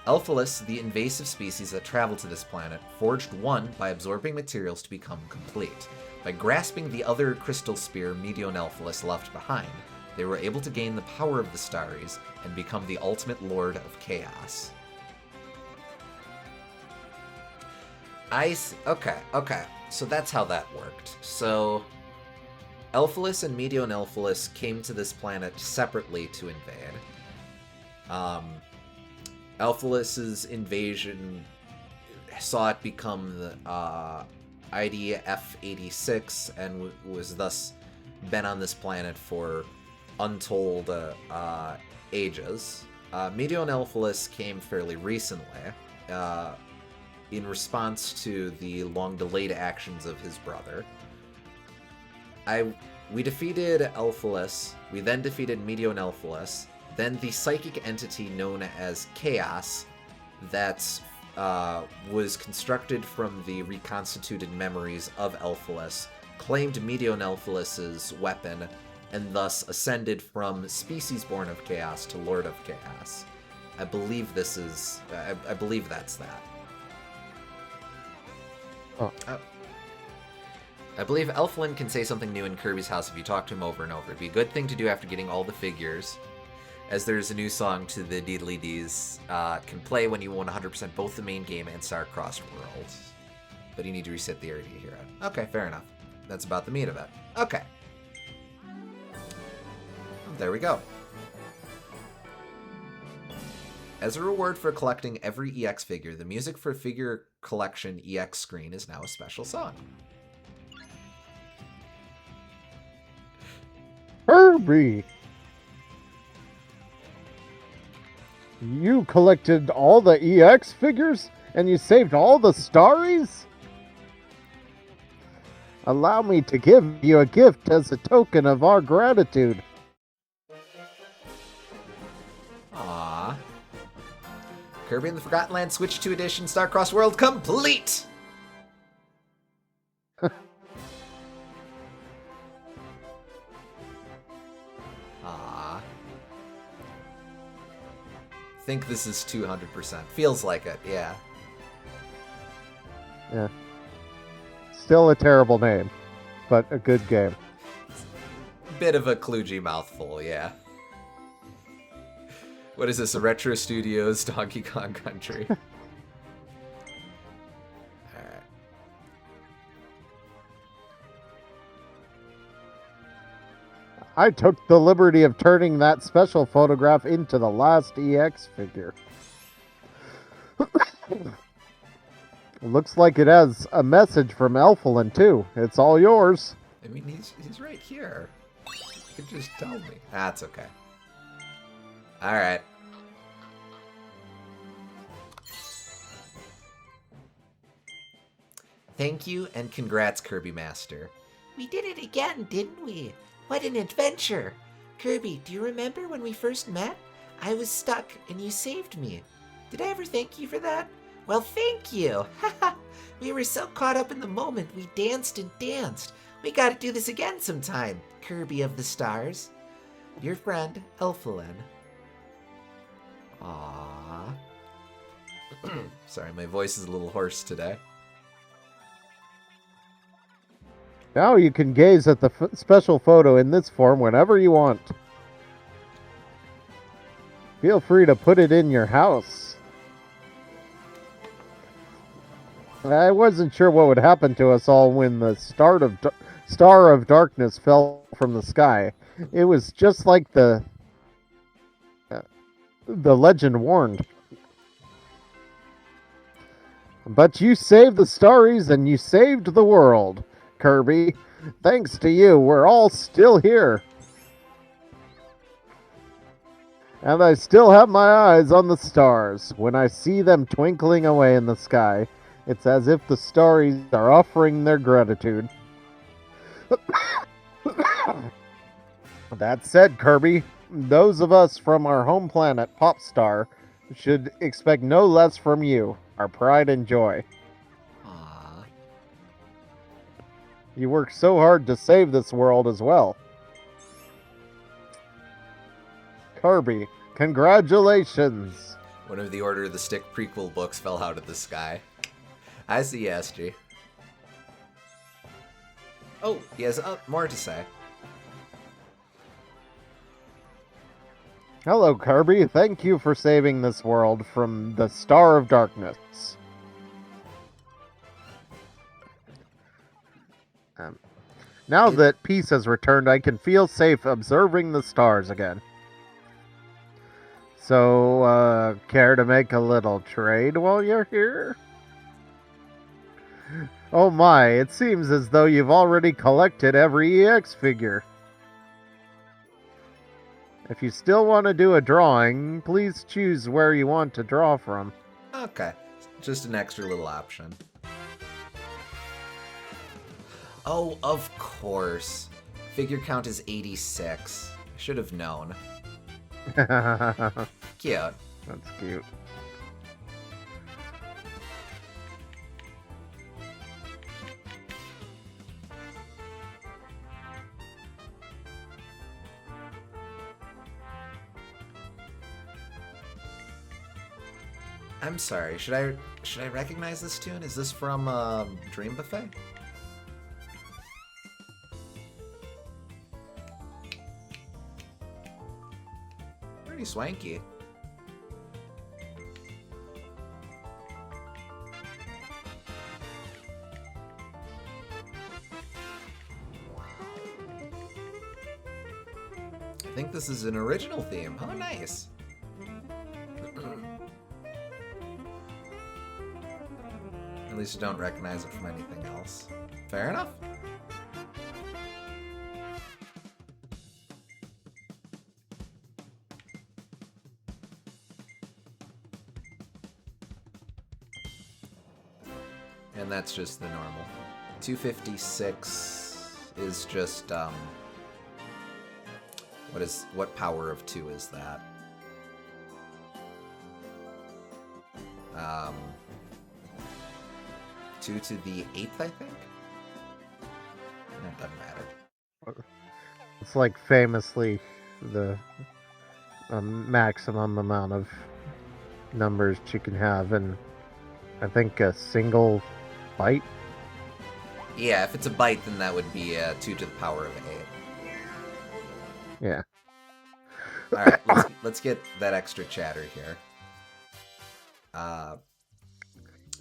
[SPEAKER 1] Elphalus, the invasive species that traveled to this planet, forged one by absorbing materials to become complete. By grasping the other crystal spear Medionelphalus left behind, they were able to gain the power of the Staries and become the ultimate lord of chaos. Okay. So that's how that worked. So Elphalus and Medionelphalus came to this planet separately to invade. Elphalus's invasion saw it become the IDF-86 and was thus been on this planet for untold ages. Medionelphalus came fairly recently in response to the long-delayed actions of his brother. We defeated Elphalus, we then defeated Medionelphalus, then the psychic entity known as Chaos that was constructed from the reconstituted memories of Elphalus claimed Medionelphalus's weapon and thus ascended from species born of chaos to Lord of Chaos. I believe that's that.
[SPEAKER 2] Oh.
[SPEAKER 1] I believe Elflin can say something new in Kirby's house if you talk to him over and over. It'd be a good thing to do after getting all the figures, as there's a new song to the Deedly Dees can play when you won 100% both the main game and Star-Crossed Worlds. But you need to reset the area to hear it. Okay, fair enough. That's about the meat of it. Okay. There we go. As a reward for collecting every EX figure, the music for figure collection EX screen is now a special song.
[SPEAKER 2] Kirby! You collected all the EX figures and you saved all the Staries? Allow me to give you a gift as a token of our gratitude.
[SPEAKER 1] Aww. Kirby and the Forgotten Land Switch 2 Edition Star-Crossed World complete! Aww. Think this is 200%. Feels like it, yeah.
[SPEAKER 2] Yeah. Still a terrible name, but a good game.
[SPEAKER 1] Bit of a kludgy mouthful, yeah. What is this, a Retro Studios Donkey Kong Country? Alright.
[SPEAKER 2] I took the liberty of turning that special photograph into the last EX figure. Looks like it has a message from Elflin, too. It's all yours.
[SPEAKER 1] I mean, he's right here. You could just tell me. That's okay. Alright. Thank you and congrats, Kirby Master.
[SPEAKER 4] We did it again, didn't we? What an adventure! Kirby, do you remember when we first met? I was stuck and you saved me. Did I ever thank you for that? Well, thank you! Haha! We were so caught up in the moment, we danced and danced. We gotta do this again sometime, Kirby of the Stars. Your friend, Elflin.
[SPEAKER 1] Aww. Sorry, my voice is a little hoarse today.
[SPEAKER 2] Now you can gaze at the special photo in this form whenever you want. Feel free to put it in your house. I wasn't sure what would happen to us all when the Star of Darkness fell from the sky. It was just like the legend warned. But you saved the Staries and you saved the world, Kirby. Thanks to you, we're all still here. And I still have my eyes on the stars. When I see them twinkling away in the sky, it's as if the Staries are offering their gratitude. That said, Kirby, those of us from our home planet, Popstar, should expect no less from you, our pride and joy.
[SPEAKER 1] Aww.
[SPEAKER 2] You worked so hard to save this world as well. Kirby, congratulations!
[SPEAKER 1] One of the Order of the Stick prequel books fell out of the sky. I see, SG. Oh, he has more to say.
[SPEAKER 2] Hello, Kirby. Thank you for saving this world from the Star of Darkness. Now that peace has returned, I can feel safe observing the stars again. So, care to make a little trade while you're here? Oh my, it seems as though you've already collected every EX figure. If you still want to do a drawing, please choose where you want to draw from.
[SPEAKER 1] Okay, just an extra little option. Oh, of course. Figure count is 86. I should have known.
[SPEAKER 2] That's
[SPEAKER 1] Cute.
[SPEAKER 2] cute.
[SPEAKER 1] I'm sorry. Should I recognize this tune? Is this from Dream Buffet? Pretty swanky. I think this is an original theme. Oh, nice. At least you don't recognize it from anything else. Fair enough. And that's just the normal. 256 is just, what power of 2 is that? 2 to the 8th, I think? That doesn't matter.
[SPEAKER 2] It's like famously the maximum amount of numbers you can have in, I think, a single byte.
[SPEAKER 1] Yeah, if it's a byte, then that would be 2 to the power of 8.
[SPEAKER 2] Yeah.
[SPEAKER 1] Alright, let's get that extra chatter here.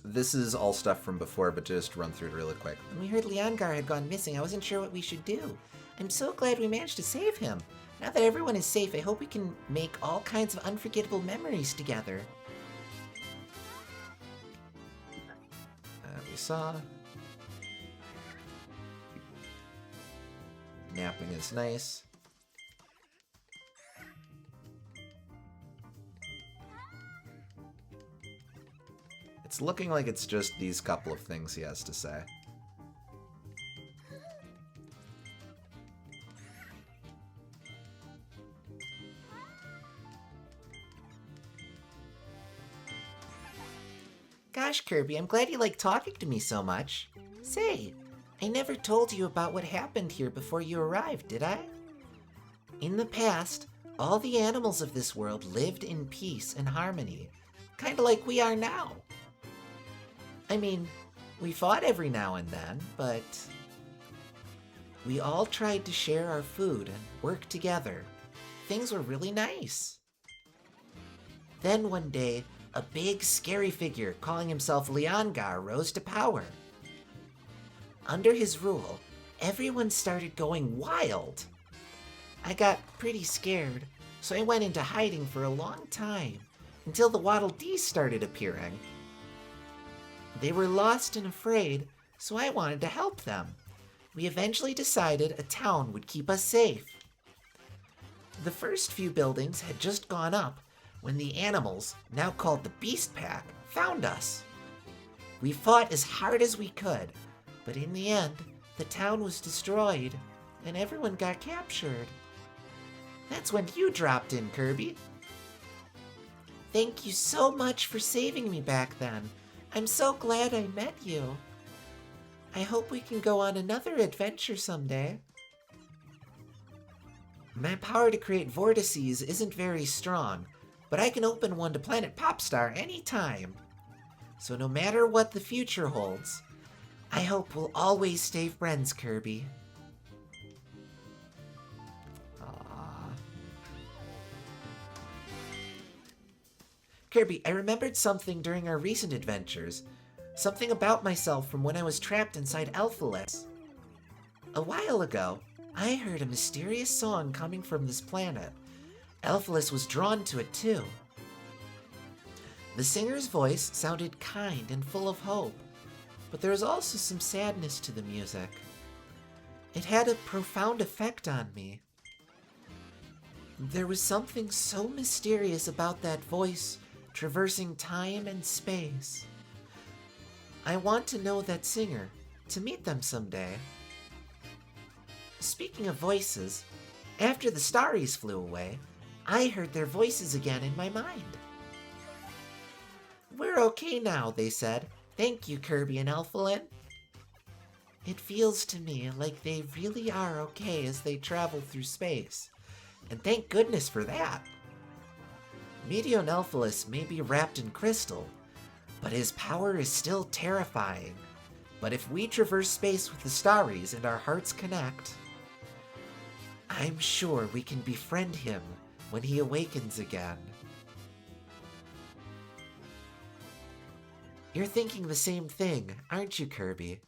[SPEAKER 1] This is all stuff from before, but just run through it really quick.
[SPEAKER 4] When we heard Leongar had gone missing, I wasn't sure what we should do. I'm so glad we managed to save him. Now that everyone is safe, I hope we can make all kinds of unforgettable memories together.
[SPEAKER 1] We saw. Napping is nice. It's looking like it's just these couple of things he has to say.
[SPEAKER 4] Gosh, Kirby, I'm glad you like talking to me so much. Say, I never told you about what happened here before you arrived, did I? In the past, all the animals of this world lived in peace and harmony, kinda like we are now. I mean, we fought every now and then, but we all tried to share our food and work together. Things were really nice. Then one day, a big, scary figure calling himself Leongar rose to power. Under his rule, everyone started going wild. I got pretty scared, so I went into hiding for a long time, until the Waddle Dees started appearing. They were lost and afraid, so I wanted to help them. We eventually decided a town would keep us safe. The first few buildings had just gone up when the animals, now called the Beast Pack, found us. We fought as hard as we could, but in the end, the town was destroyed and everyone got captured. That's when you dropped in, Kirby. Thank you so much for saving me back then. I'm so glad I met you. I hope we can go on another adventure someday. My power to create vortices isn't very strong, but I can open one to Planet Popstar anytime. So no matter what the future holds, I hope we'll always stay friends, Kirby. Aww. Kirby, I remembered something during our recent adventures. Something about myself from when I was trapped inside Elphalis. A while ago, I heard a mysterious song coming from this planet. Elphalis was drawn to it too. The singer's voice sounded kind and full of hope, but there was also some sadness to the music. It had a profound effect on me. There was something so mysterious about that voice traversing time and space. I want to know that singer, to meet them someday. Speaking of voices, after the Starries flew away, I heard their voices again in my mind. We're okay now, they said. Thank you, Kirby and Elphalin. It feels to me like they really are okay as they travel through space, and thank goodness for that. Meteon Elphalis may be wrapped in crystal, but his power is still terrifying. But if we traverse space with the Starries and our hearts connect, I'm sure we can befriend him when he awakens again. You're thinking the same thing, aren't you, Kirby?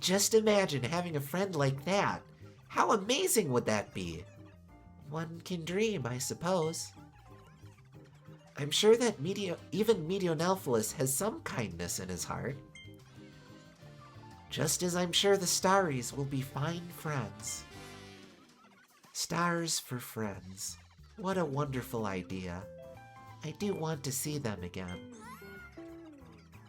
[SPEAKER 4] Just imagine having a friend like that. How amazing would that be? One can dream, I suppose. I'm sure that even Meteon Elphalis has some kindness in his heart. Just as I'm sure the Starries will be fine friends. Stars for friends. What a wonderful idea. I do want to see them again.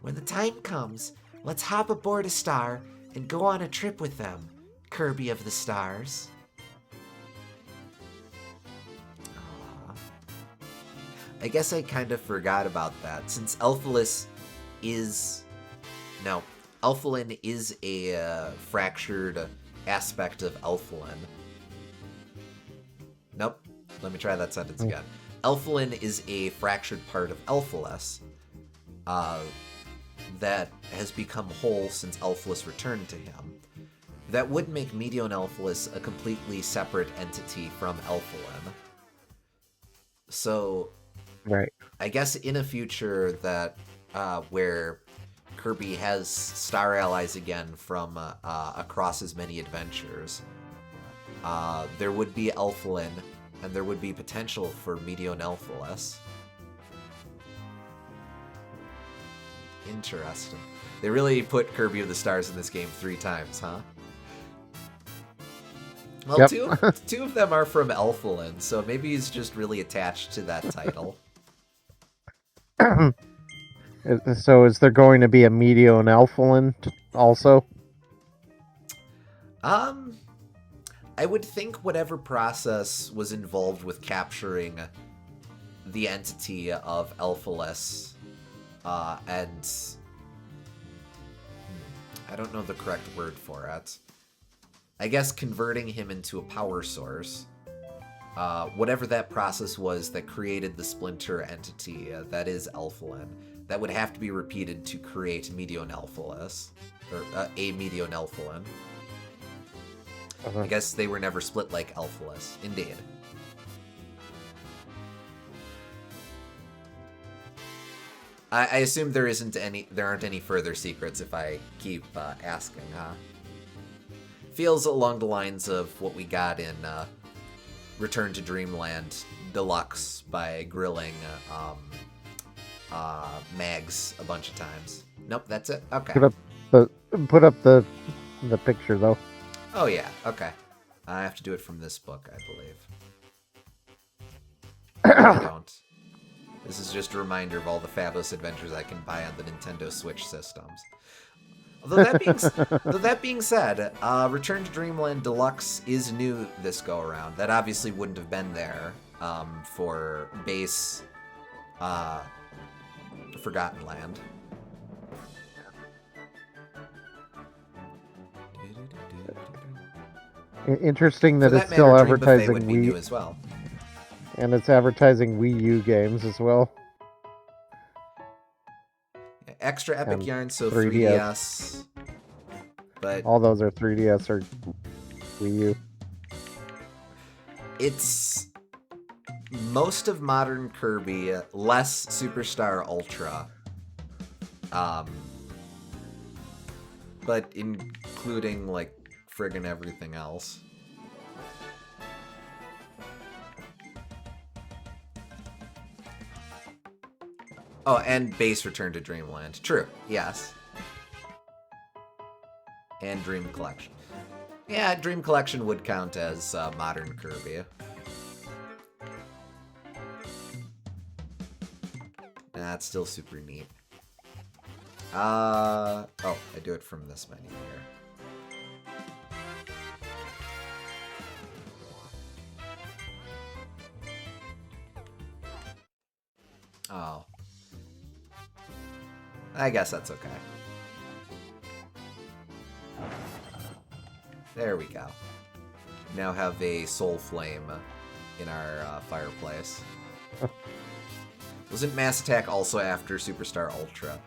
[SPEAKER 4] When the time comes, let's hop aboard a star and go on a trip with them, Kirby of the Stars. Aww. I guess I kind of forgot about that, since Elphalin is a fractured aspect of Elphalin. Nope, let me try that sentence again. Elphalin is a fractured part of Elphalis that has become whole since Elphalis returned to him. That would make Meteon Elphalis a completely separate entity from Elphalin. So,
[SPEAKER 2] Right.
[SPEAKER 1] I guess in a future that where Kirby has star allies again from across his many adventures, there would be Elphalin, and there would be potential for Meteon Elphalis. Interesting. They really put Kirby of the Stars in this game 3 times, huh? Well,
[SPEAKER 2] Yep.
[SPEAKER 1] two of them are from Elphalin, so maybe he's just really attached to that title.
[SPEAKER 2] So is there going to be a Meteon Elphalin also?
[SPEAKER 1] I would think whatever process was involved with capturing the entity of Elphalis, and I don't know the correct word for it. I guess converting him into a power source. Whatever that process was that created the splinter entity that is Elphalin, that would have to be repeated to create Meteon Elphalis, or a Meteon Elphalin. I guess they were never split like Elphalis. Indeed. I assume there aren't any further secrets if I keep asking, huh? Feels along the lines of what we got in Return to Dreamland Deluxe by grilling Mags a bunch of times. Nope, that's it. Okay.
[SPEAKER 2] Put up the picture though.
[SPEAKER 1] Oh yeah, okay. I have to do it from this book, I believe. No, I don't. This is just a reminder of all the fabulous adventures I can buy on the Nintendo Switch systems. Though that being said, Return to Dreamland Deluxe is new this go around. That obviously wouldn't have been there for base Forgotten Land.
[SPEAKER 2] Interesting that
[SPEAKER 1] For
[SPEAKER 2] it's
[SPEAKER 1] that
[SPEAKER 2] still
[SPEAKER 1] matter, Dream Buffet
[SPEAKER 2] advertising
[SPEAKER 1] would be new
[SPEAKER 2] Wii,
[SPEAKER 1] as well.
[SPEAKER 2] and it's advertising Wii U games as well.
[SPEAKER 1] Extra Epic
[SPEAKER 2] And
[SPEAKER 1] Yarn, so
[SPEAKER 2] 3DS.
[SPEAKER 1] 3DS. But
[SPEAKER 2] All those are 3DS or Wii U.
[SPEAKER 1] it's most of modern Kirby, less Superstar Ultra. But including, like, friggin' everything else. Oh, and base Return to Dreamland. True, yes. And Dream Collection. Yeah, Dream Collection would count as modern Kirby. That's still super neat. Oh, I do it from this menu here. Oh. I guess that's okay. There we go. Now have a soul flame in our fireplace. Wasn't Mass Attack also after Superstar Ultra?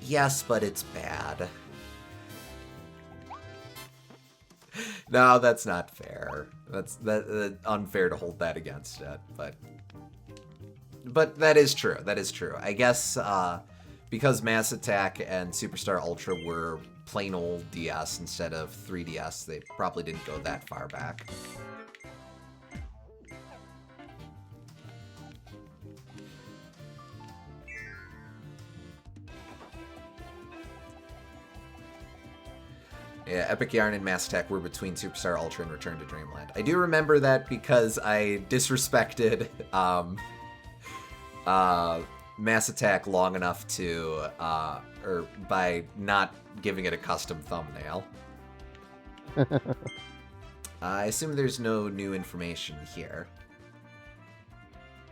[SPEAKER 1] Yes, but it's bad. No, that's not fair. That's unfair to hold that against it, but that is true. That is true. I guess because Mass Attack and Superstar Ultra were plain old DS instead of 3DS, they probably didn't go that far back. Yeah, Epic Yarn and Mass Attack were between Superstar Ultra and Return to Dreamland. I do remember that because I disrespected Mass Attack long enough to, or by not giving it a custom thumbnail. I assume there's no new information here.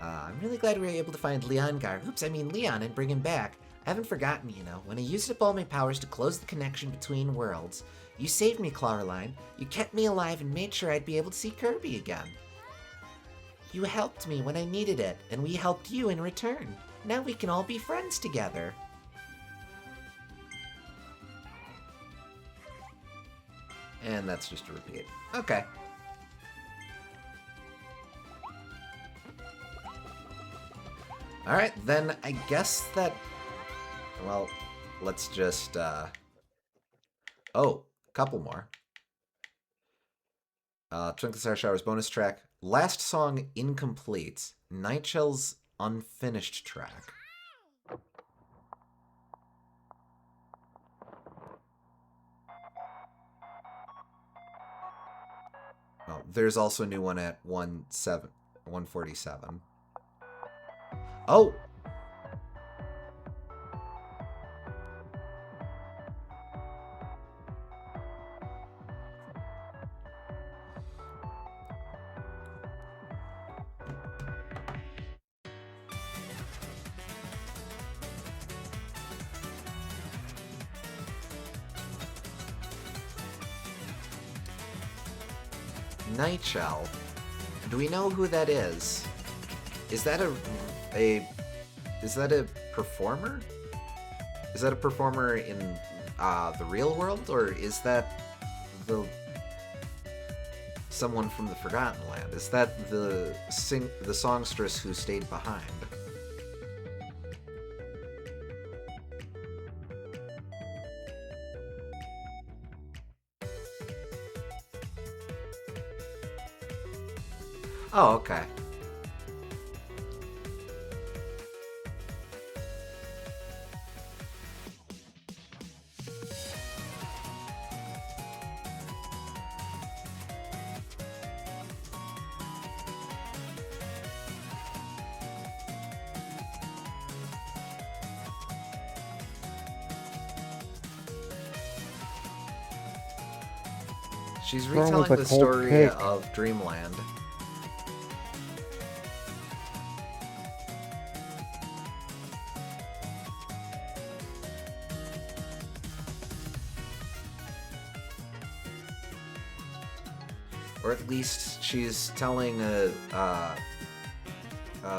[SPEAKER 1] I'm really glad we were able to find Leon and bring him back. I haven't forgotten, you know. When I used up all my powers to close the connection between worlds, you saved me, Clawline. You kept me alive and made sure I'd be able to see Kirby again. You helped me when I needed it, and we helped you in return. Now we can all be friends together. And that's just a repeat. Okay. Alright, then I guess that... Well, let's just, Oh, a couple more. Twinkle Star Showers bonus track. Last song incomplete. Nightshell's unfinished track. Oh, there's also a new one at 147. Oh! Nightshell. Do we know who that is? Is that a performer? Is that a performer in the real world, or is that someone from the Forgotten Land? Is that the songstress who stayed behind? Oh, okay. She's
[SPEAKER 2] What's wrong
[SPEAKER 1] retelling
[SPEAKER 2] with
[SPEAKER 1] the
[SPEAKER 2] a cold
[SPEAKER 1] story
[SPEAKER 2] cake?
[SPEAKER 1] of Dreamland. Or at least she's telling the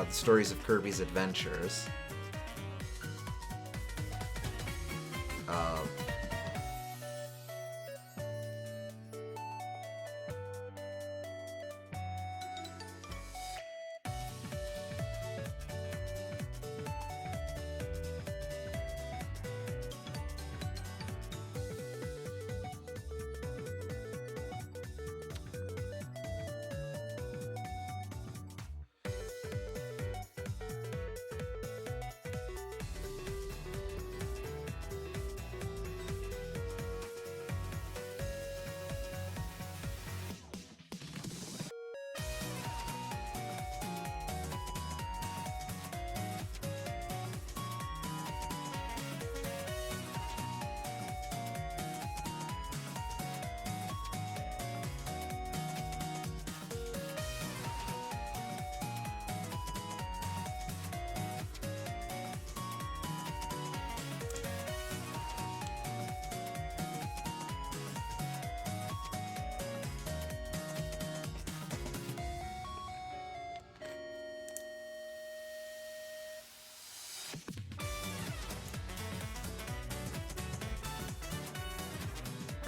[SPEAKER 1] stories of Kirby's adventures. Uh,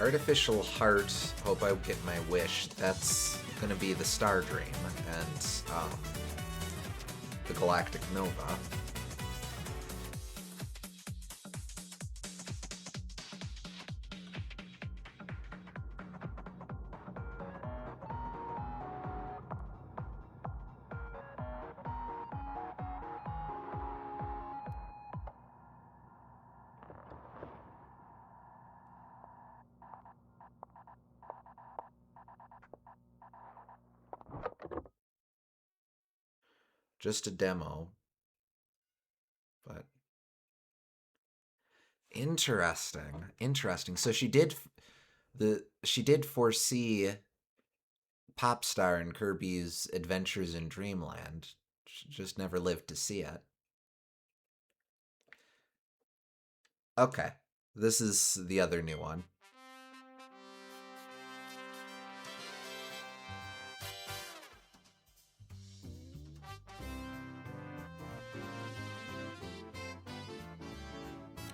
[SPEAKER 1] Artificial heart, hope I get my wish. That's gonna be the Star Dream and the Galactic Nova. Just a demo. But interesting. So she did foresee Popstar and Kirby's adventures in Dreamland. She just never lived to see it. Okay. This is the other new one.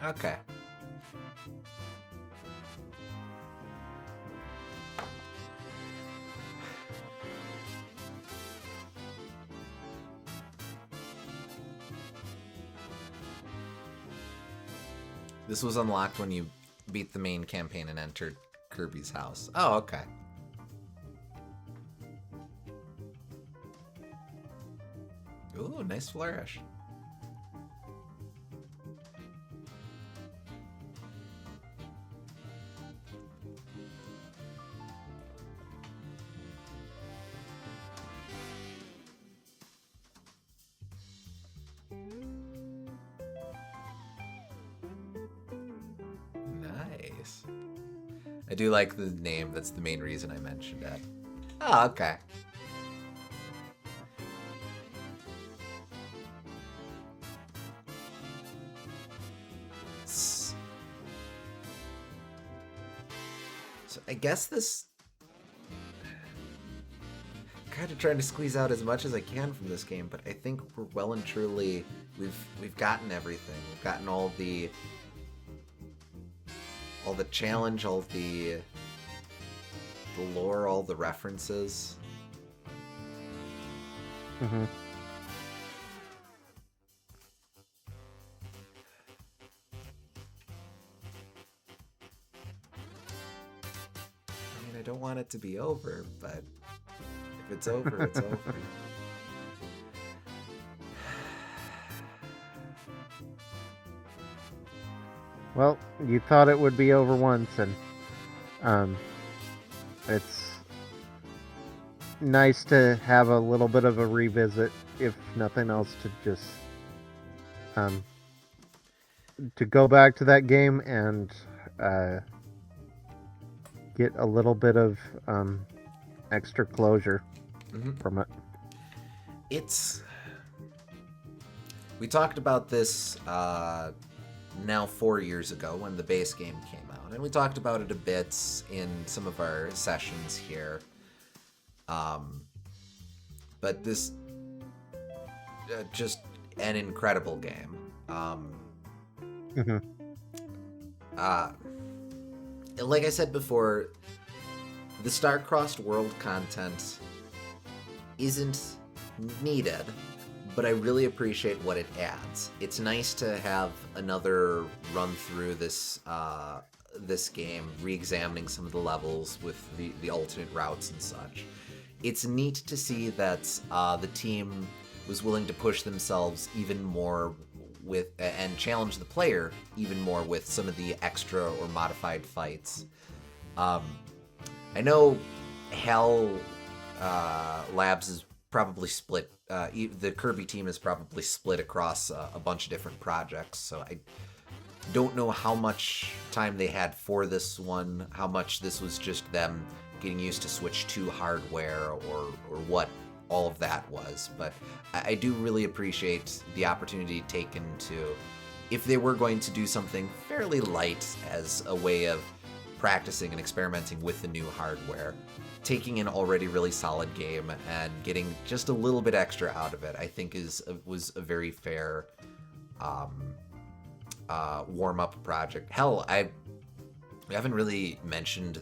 [SPEAKER 1] Okay. This was unlocked when you beat the main campaign and entered Kirby's house. Oh, okay. Ooh, nice flourish. Nice. I do like the name. That's the main reason I mentioned it. Oh, okay. So I guess this... kind of trying to squeeze out as much as I can from this game, but I think we're well and truly... We've gotten everything. We've gotten all the challenge, all the lore, all the references.
[SPEAKER 2] Mm-hmm.
[SPEAKER 1] I mean, I don't want it to be over, but if it's over, it's over.
[SPEAKER 2] Well, you thought it would be over once, and it's nice to have a little bit of a revisit, if nothing else, to just to go back to that game and get a little bit of extra closure from it.
[SPEAKER 1] We talked about this now 4 years ago when the base game came out, and we talked about it a bit in some of our sessions here. But this just an incredible game. Like I said before, the star-crossed world content isn't needed, but I really appreciate what it adds. It's nice to have another run through this this game, re-examining some of the levels with the alternate routes and such. It's neat to see that the team was willing to push themselves even more with and challenge the player even more with some of the extra or modified fights. I know Hell Labs is probably split. The Kirby team is probably split across a bunch of different projects, so I don't know how much time they had for this one, how much this was just them getting used to Switch 2 hardware, or what all of that was. But I do really appreciate the opportunity taken to, if they were going to do something fairly light as a way of practicing and experimenting with the new hardware, taking an already really solid game and getting just a little bit extra out of it, I think was a very fair warm-up project. Hell, we haven't really mentioned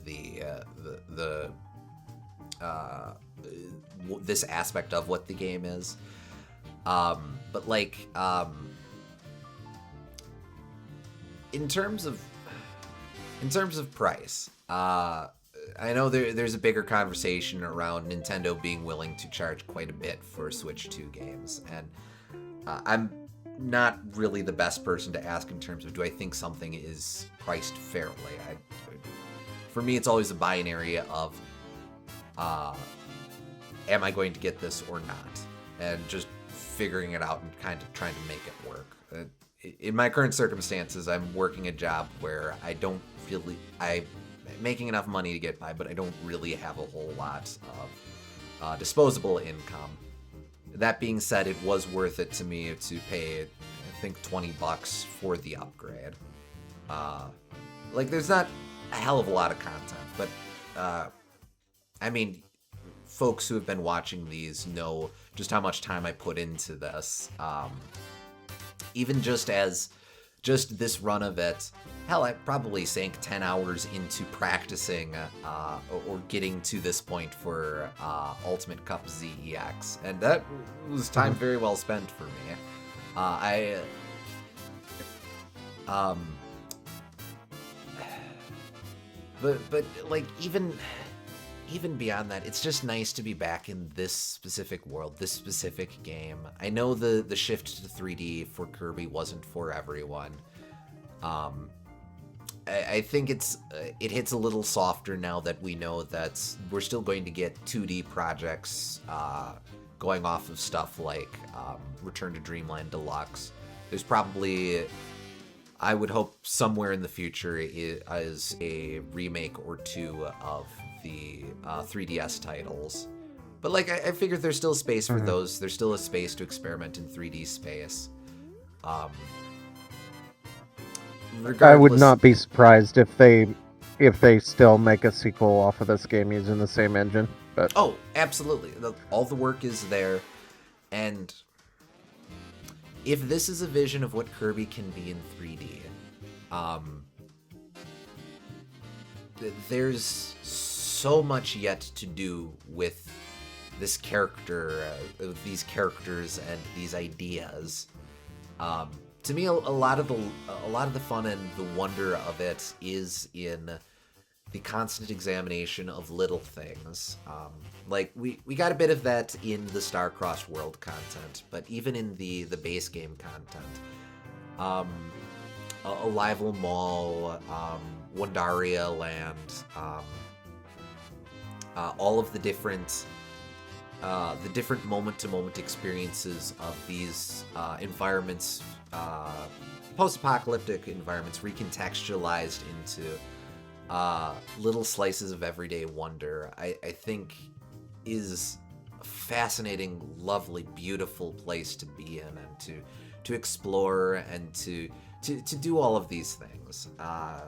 [SPEAKER 1] this aspect of what the game is, but like in terms of price, I know there's a bigger conversation around Nintendo being willing to charge quite a bit for Switch 2 games, and I'm not really the best person to ask in terms of, do I think something is priced fairly? For me, it's always a binary of, am I going to get this or not? And just figuring it out and kind of trying to make it work. In my current circumstances, I'm working a job where I'm making enough money to get by, but I don't really have a whole lot of disposable income. That being said, it was worth it to me to pay, I think, $20 for the upgrade. There's not a hell of a lot of content, but I mean, folks who have been watching these know just how much time I put into this. Even just this run of it, hell, I probably sank 10 hours into practicing or getting to this point for Ultimate Cup ZEX, and that was time very well spent for me. But like even beyond that, it's just nice to be back in this specific world, this specific game. I know the shift to 3D for Kirby wasn't for everyone. I think it hits a little softer now that we know that we're still going to get 2D projects going off of stuff like Return to Dreamland Deluxe. There's probably, I would hope somewhere in the future is a remake or two of the 3DS titles. But like I figured there's still space for those. There's still a space to experiment in 3D space.
[SPEAKER 2] I would not be surprised if they still make a sequel off of this game using the same engine. But
[SPEAKER 1] oh, absolutely. All the work is there, and if this is a vision of what Kirby can be in 3D, there's so much yet to do with this character, these characters, and these ideas. To me, a lot of the fun and the wonder of it is in the constant examination of little things. Like we got a bit of that in the Star-Crossed World content, but even in the base game content, Alival Mall, Wandaria Land, all of the different moment-to-moment experiences of these environments, post-apocalyptic environments, recontextualized into little slices of everyday wonder, I think is a fascinating, lovely, beautiful place to be in and to explore and to do all of these things. I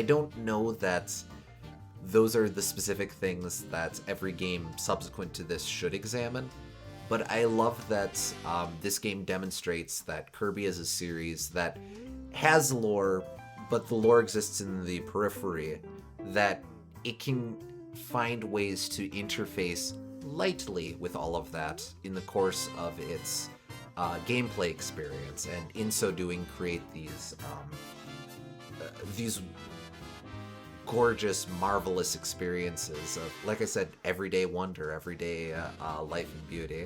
[SPEAKER 1] don't know that those are the specific things that every game subsequent to this should examine, but I love that this game demonstrates that Kirby is a series that has lore, but the lore exists in the periphery, that it can find ways to interface lightly with all of that in the course of its gameplay experience, and in so doing create these gorgeous, marvelous experiences of, like I said, everyday wonder, everyday life and beauty.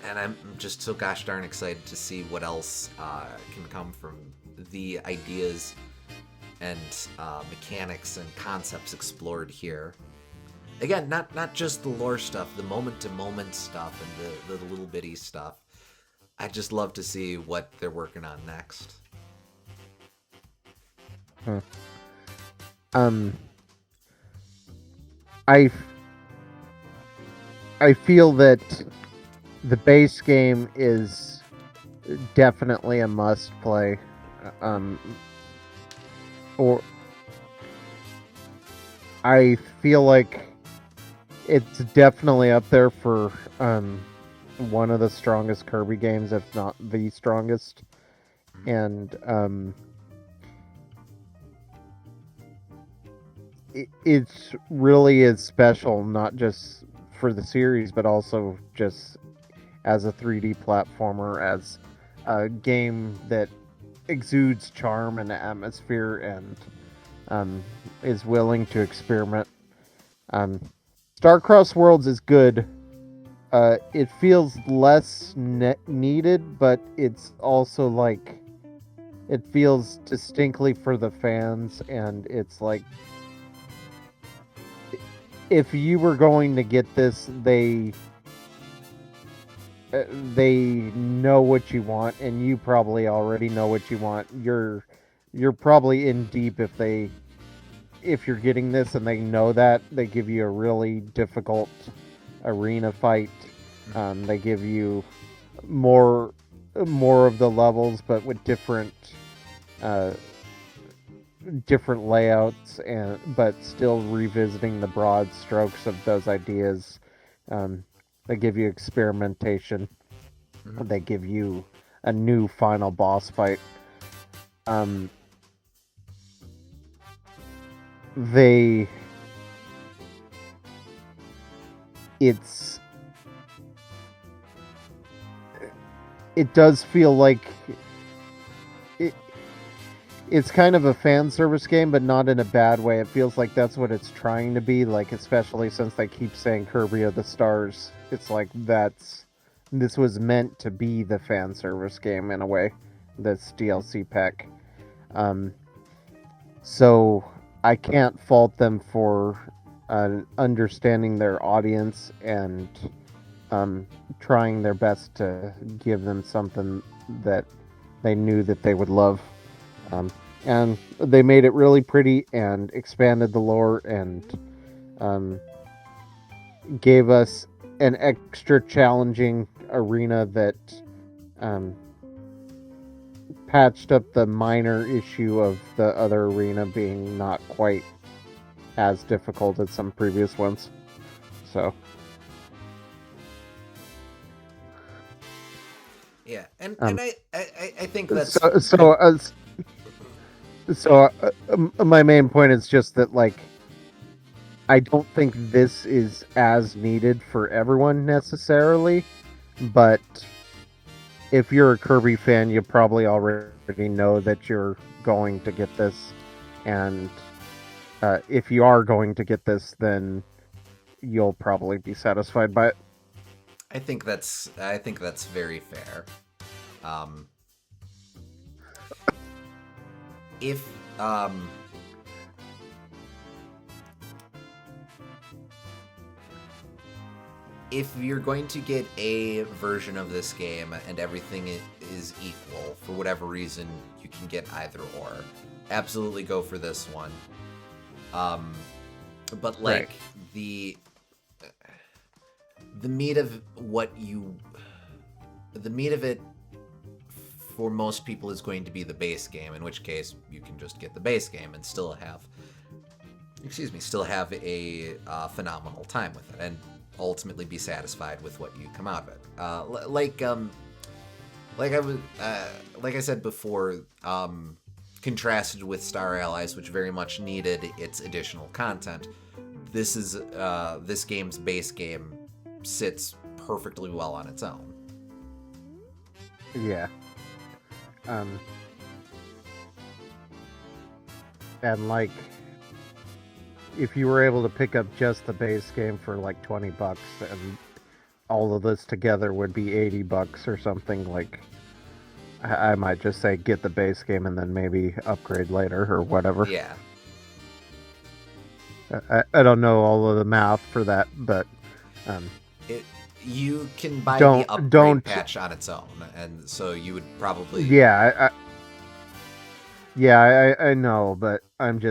[SPEAKER 1] And I'm just so gosh darn excited to see what else can come from the ideas and mechanics and concepts explored here. Again, not just the lore stuff, the moment-to-moment stuff and the little bitty stuff. I'd just love to see what they're working on next.
[SPEAKER 2] I feel that the base game is definitely a must play. Or I feel like it's definitely up there for one of the strongest Kirby games, if not the strongest. And it's really is special, not just for the series, but also just as a 3D platformer, as a game that exudes charm and atmosphere and is willing to experiment. Starcross Worlds is good. It feels less needed, but it's also like it feels distinctly for the fans, and it's like if you were going to get this, they know what you want, and you probably already know what you want. You're probably in deep if you're getting this, and they know that. They give you a really difficult arena fight. They give you more of the levels, but with different layouts, but still revisiting the broad strokes of those ideas. They give you experimentation. Mm-hmm. They give you a new final boss fight. It does feel like it's kind of a fan service game, but not in a bad way. It feels like that's what it's trying to be, like, especially since they keep saying Kirby of the Stars. It's like this was meant to be the fan service game in a way, this DLC pack. So I can't fault them for understanding their audience and trying their best to give them something that they knew that they would love. And they made it really pretty and expanded the lore and gave us an extra challenging arena that patched up the minor issue of the other arena being not quite as difficult as some previous ones. So.
[SPEAKER 1] Yeah, and I think that's...
[SPEAKER 2] So my main point is just that, like, I don't think this is as needed for everyone necessarily, but if you're a Kirby fan, you probably already know that you're going to get this, and if you are going to get this, then you'll probably be satisfied by it.
[SPEAKER 1] I think that's very fair. If if you're going to get a version of this game and everything is equal, for whatever reason, you can get either or. Absolutely go for this one. But like the meat of it for most people is going to be the base game, in which case you can just get the base game and still have a phenomenal time with it and ultimately be satisfied with what you come out of it. Like I said before, contrasted with Star Allies, which very much needed its additional content, this game's base game sits perfectly well on its own.
[SPEAKER 2] Yeah. And like, if you were able to pick up just the base game for like $20 and all of this together would be $80 or something, like, I might just say get the base game and then maybe upgrade later or whatever.
[SPEAKER 1] Yeah.
[SPEAKER 2] I don't know all of the math for that, but
[SPEAKER 1] you can buy the upgrade patch on its own, and so you would probably...
[SPEAKER 2] Yeah, I know, but I'm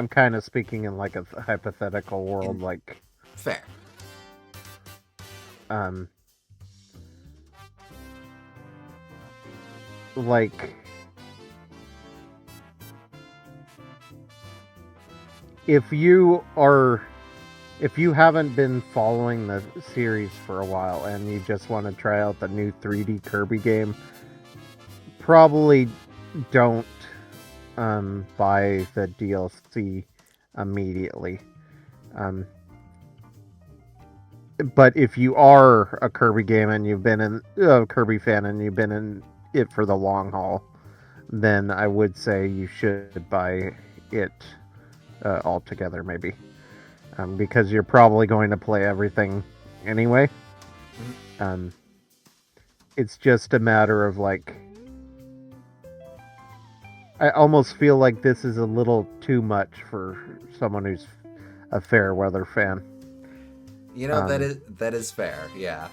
[SPEAKER 2] kind of speaking in like a hypothetical world, like...
[SPEAKER 1] Fair.
[SPEAKER 2] Like... If you haven't been following the series for a while and you just want to try out the new 3D Kirby game, probably don't buy the DLC immediately. But if you are a Kirby game and you've been a Kirby fan and you've been in it for the long haul, then I would say you should buy it altogether, maybe. Because you're probably going to play everything anyway. It's just a matter of like... I almost feel like this is a little too much for someone who's a fair weather fan.
[SPEAKER 1] You know, that is fair, yeah.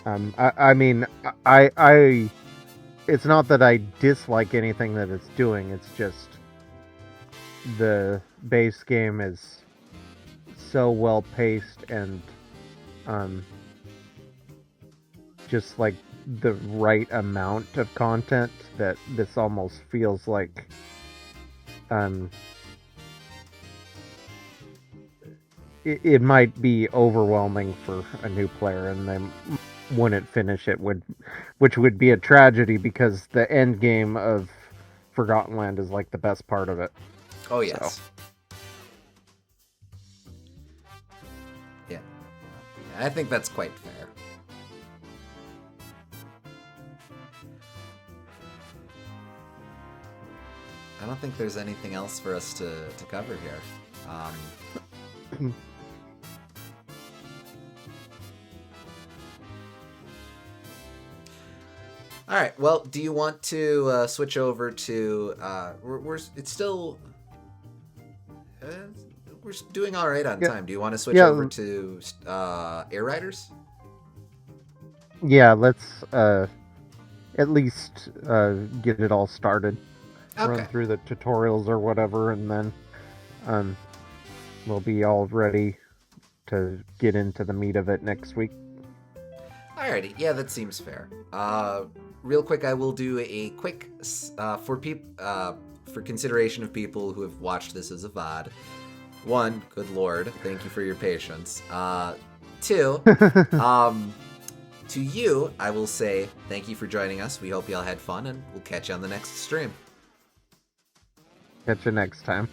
[SPEAKER 2] I mean, I it's not that I dislike anything that it's doing, it's just the base game is so well paced and just like the right amount of content that this almost feels like it might be overwhelming for a new player and they wouldn't finish it, which would be a tragedy because the end game of Forgotten Land is like the best part of it.
[SPEAKER 1] Oh, yes.
[SPEAKER 2] So.
[SPEAKER 1] Yeah. I think that's quite fair. I don't think there's anything else for us to cover here. All right. Well, do you want to switch over to? It's still. We're doing all right on time. Do you want to switch over to Air Riders?
[SPEAKER 2] Yeah, let's at least get it all started.
[SPEAKER 1] Okay.
[SPEAKER 2] Run through the tutorials or whatever, and then we'll be all ready to get into the meat of it next week.
[SPEAKER 1] Alrighty, yeah, that seems fair. Real quick, I will do a quick for consideration of people who have watched this as a VOD. 1, good lord, thank you for your patience. 2, to you, I will say thank you for joining us. We hope you all had fun, and we'll catch you on the next stream.
[SPEAKER 2] Catch you next time.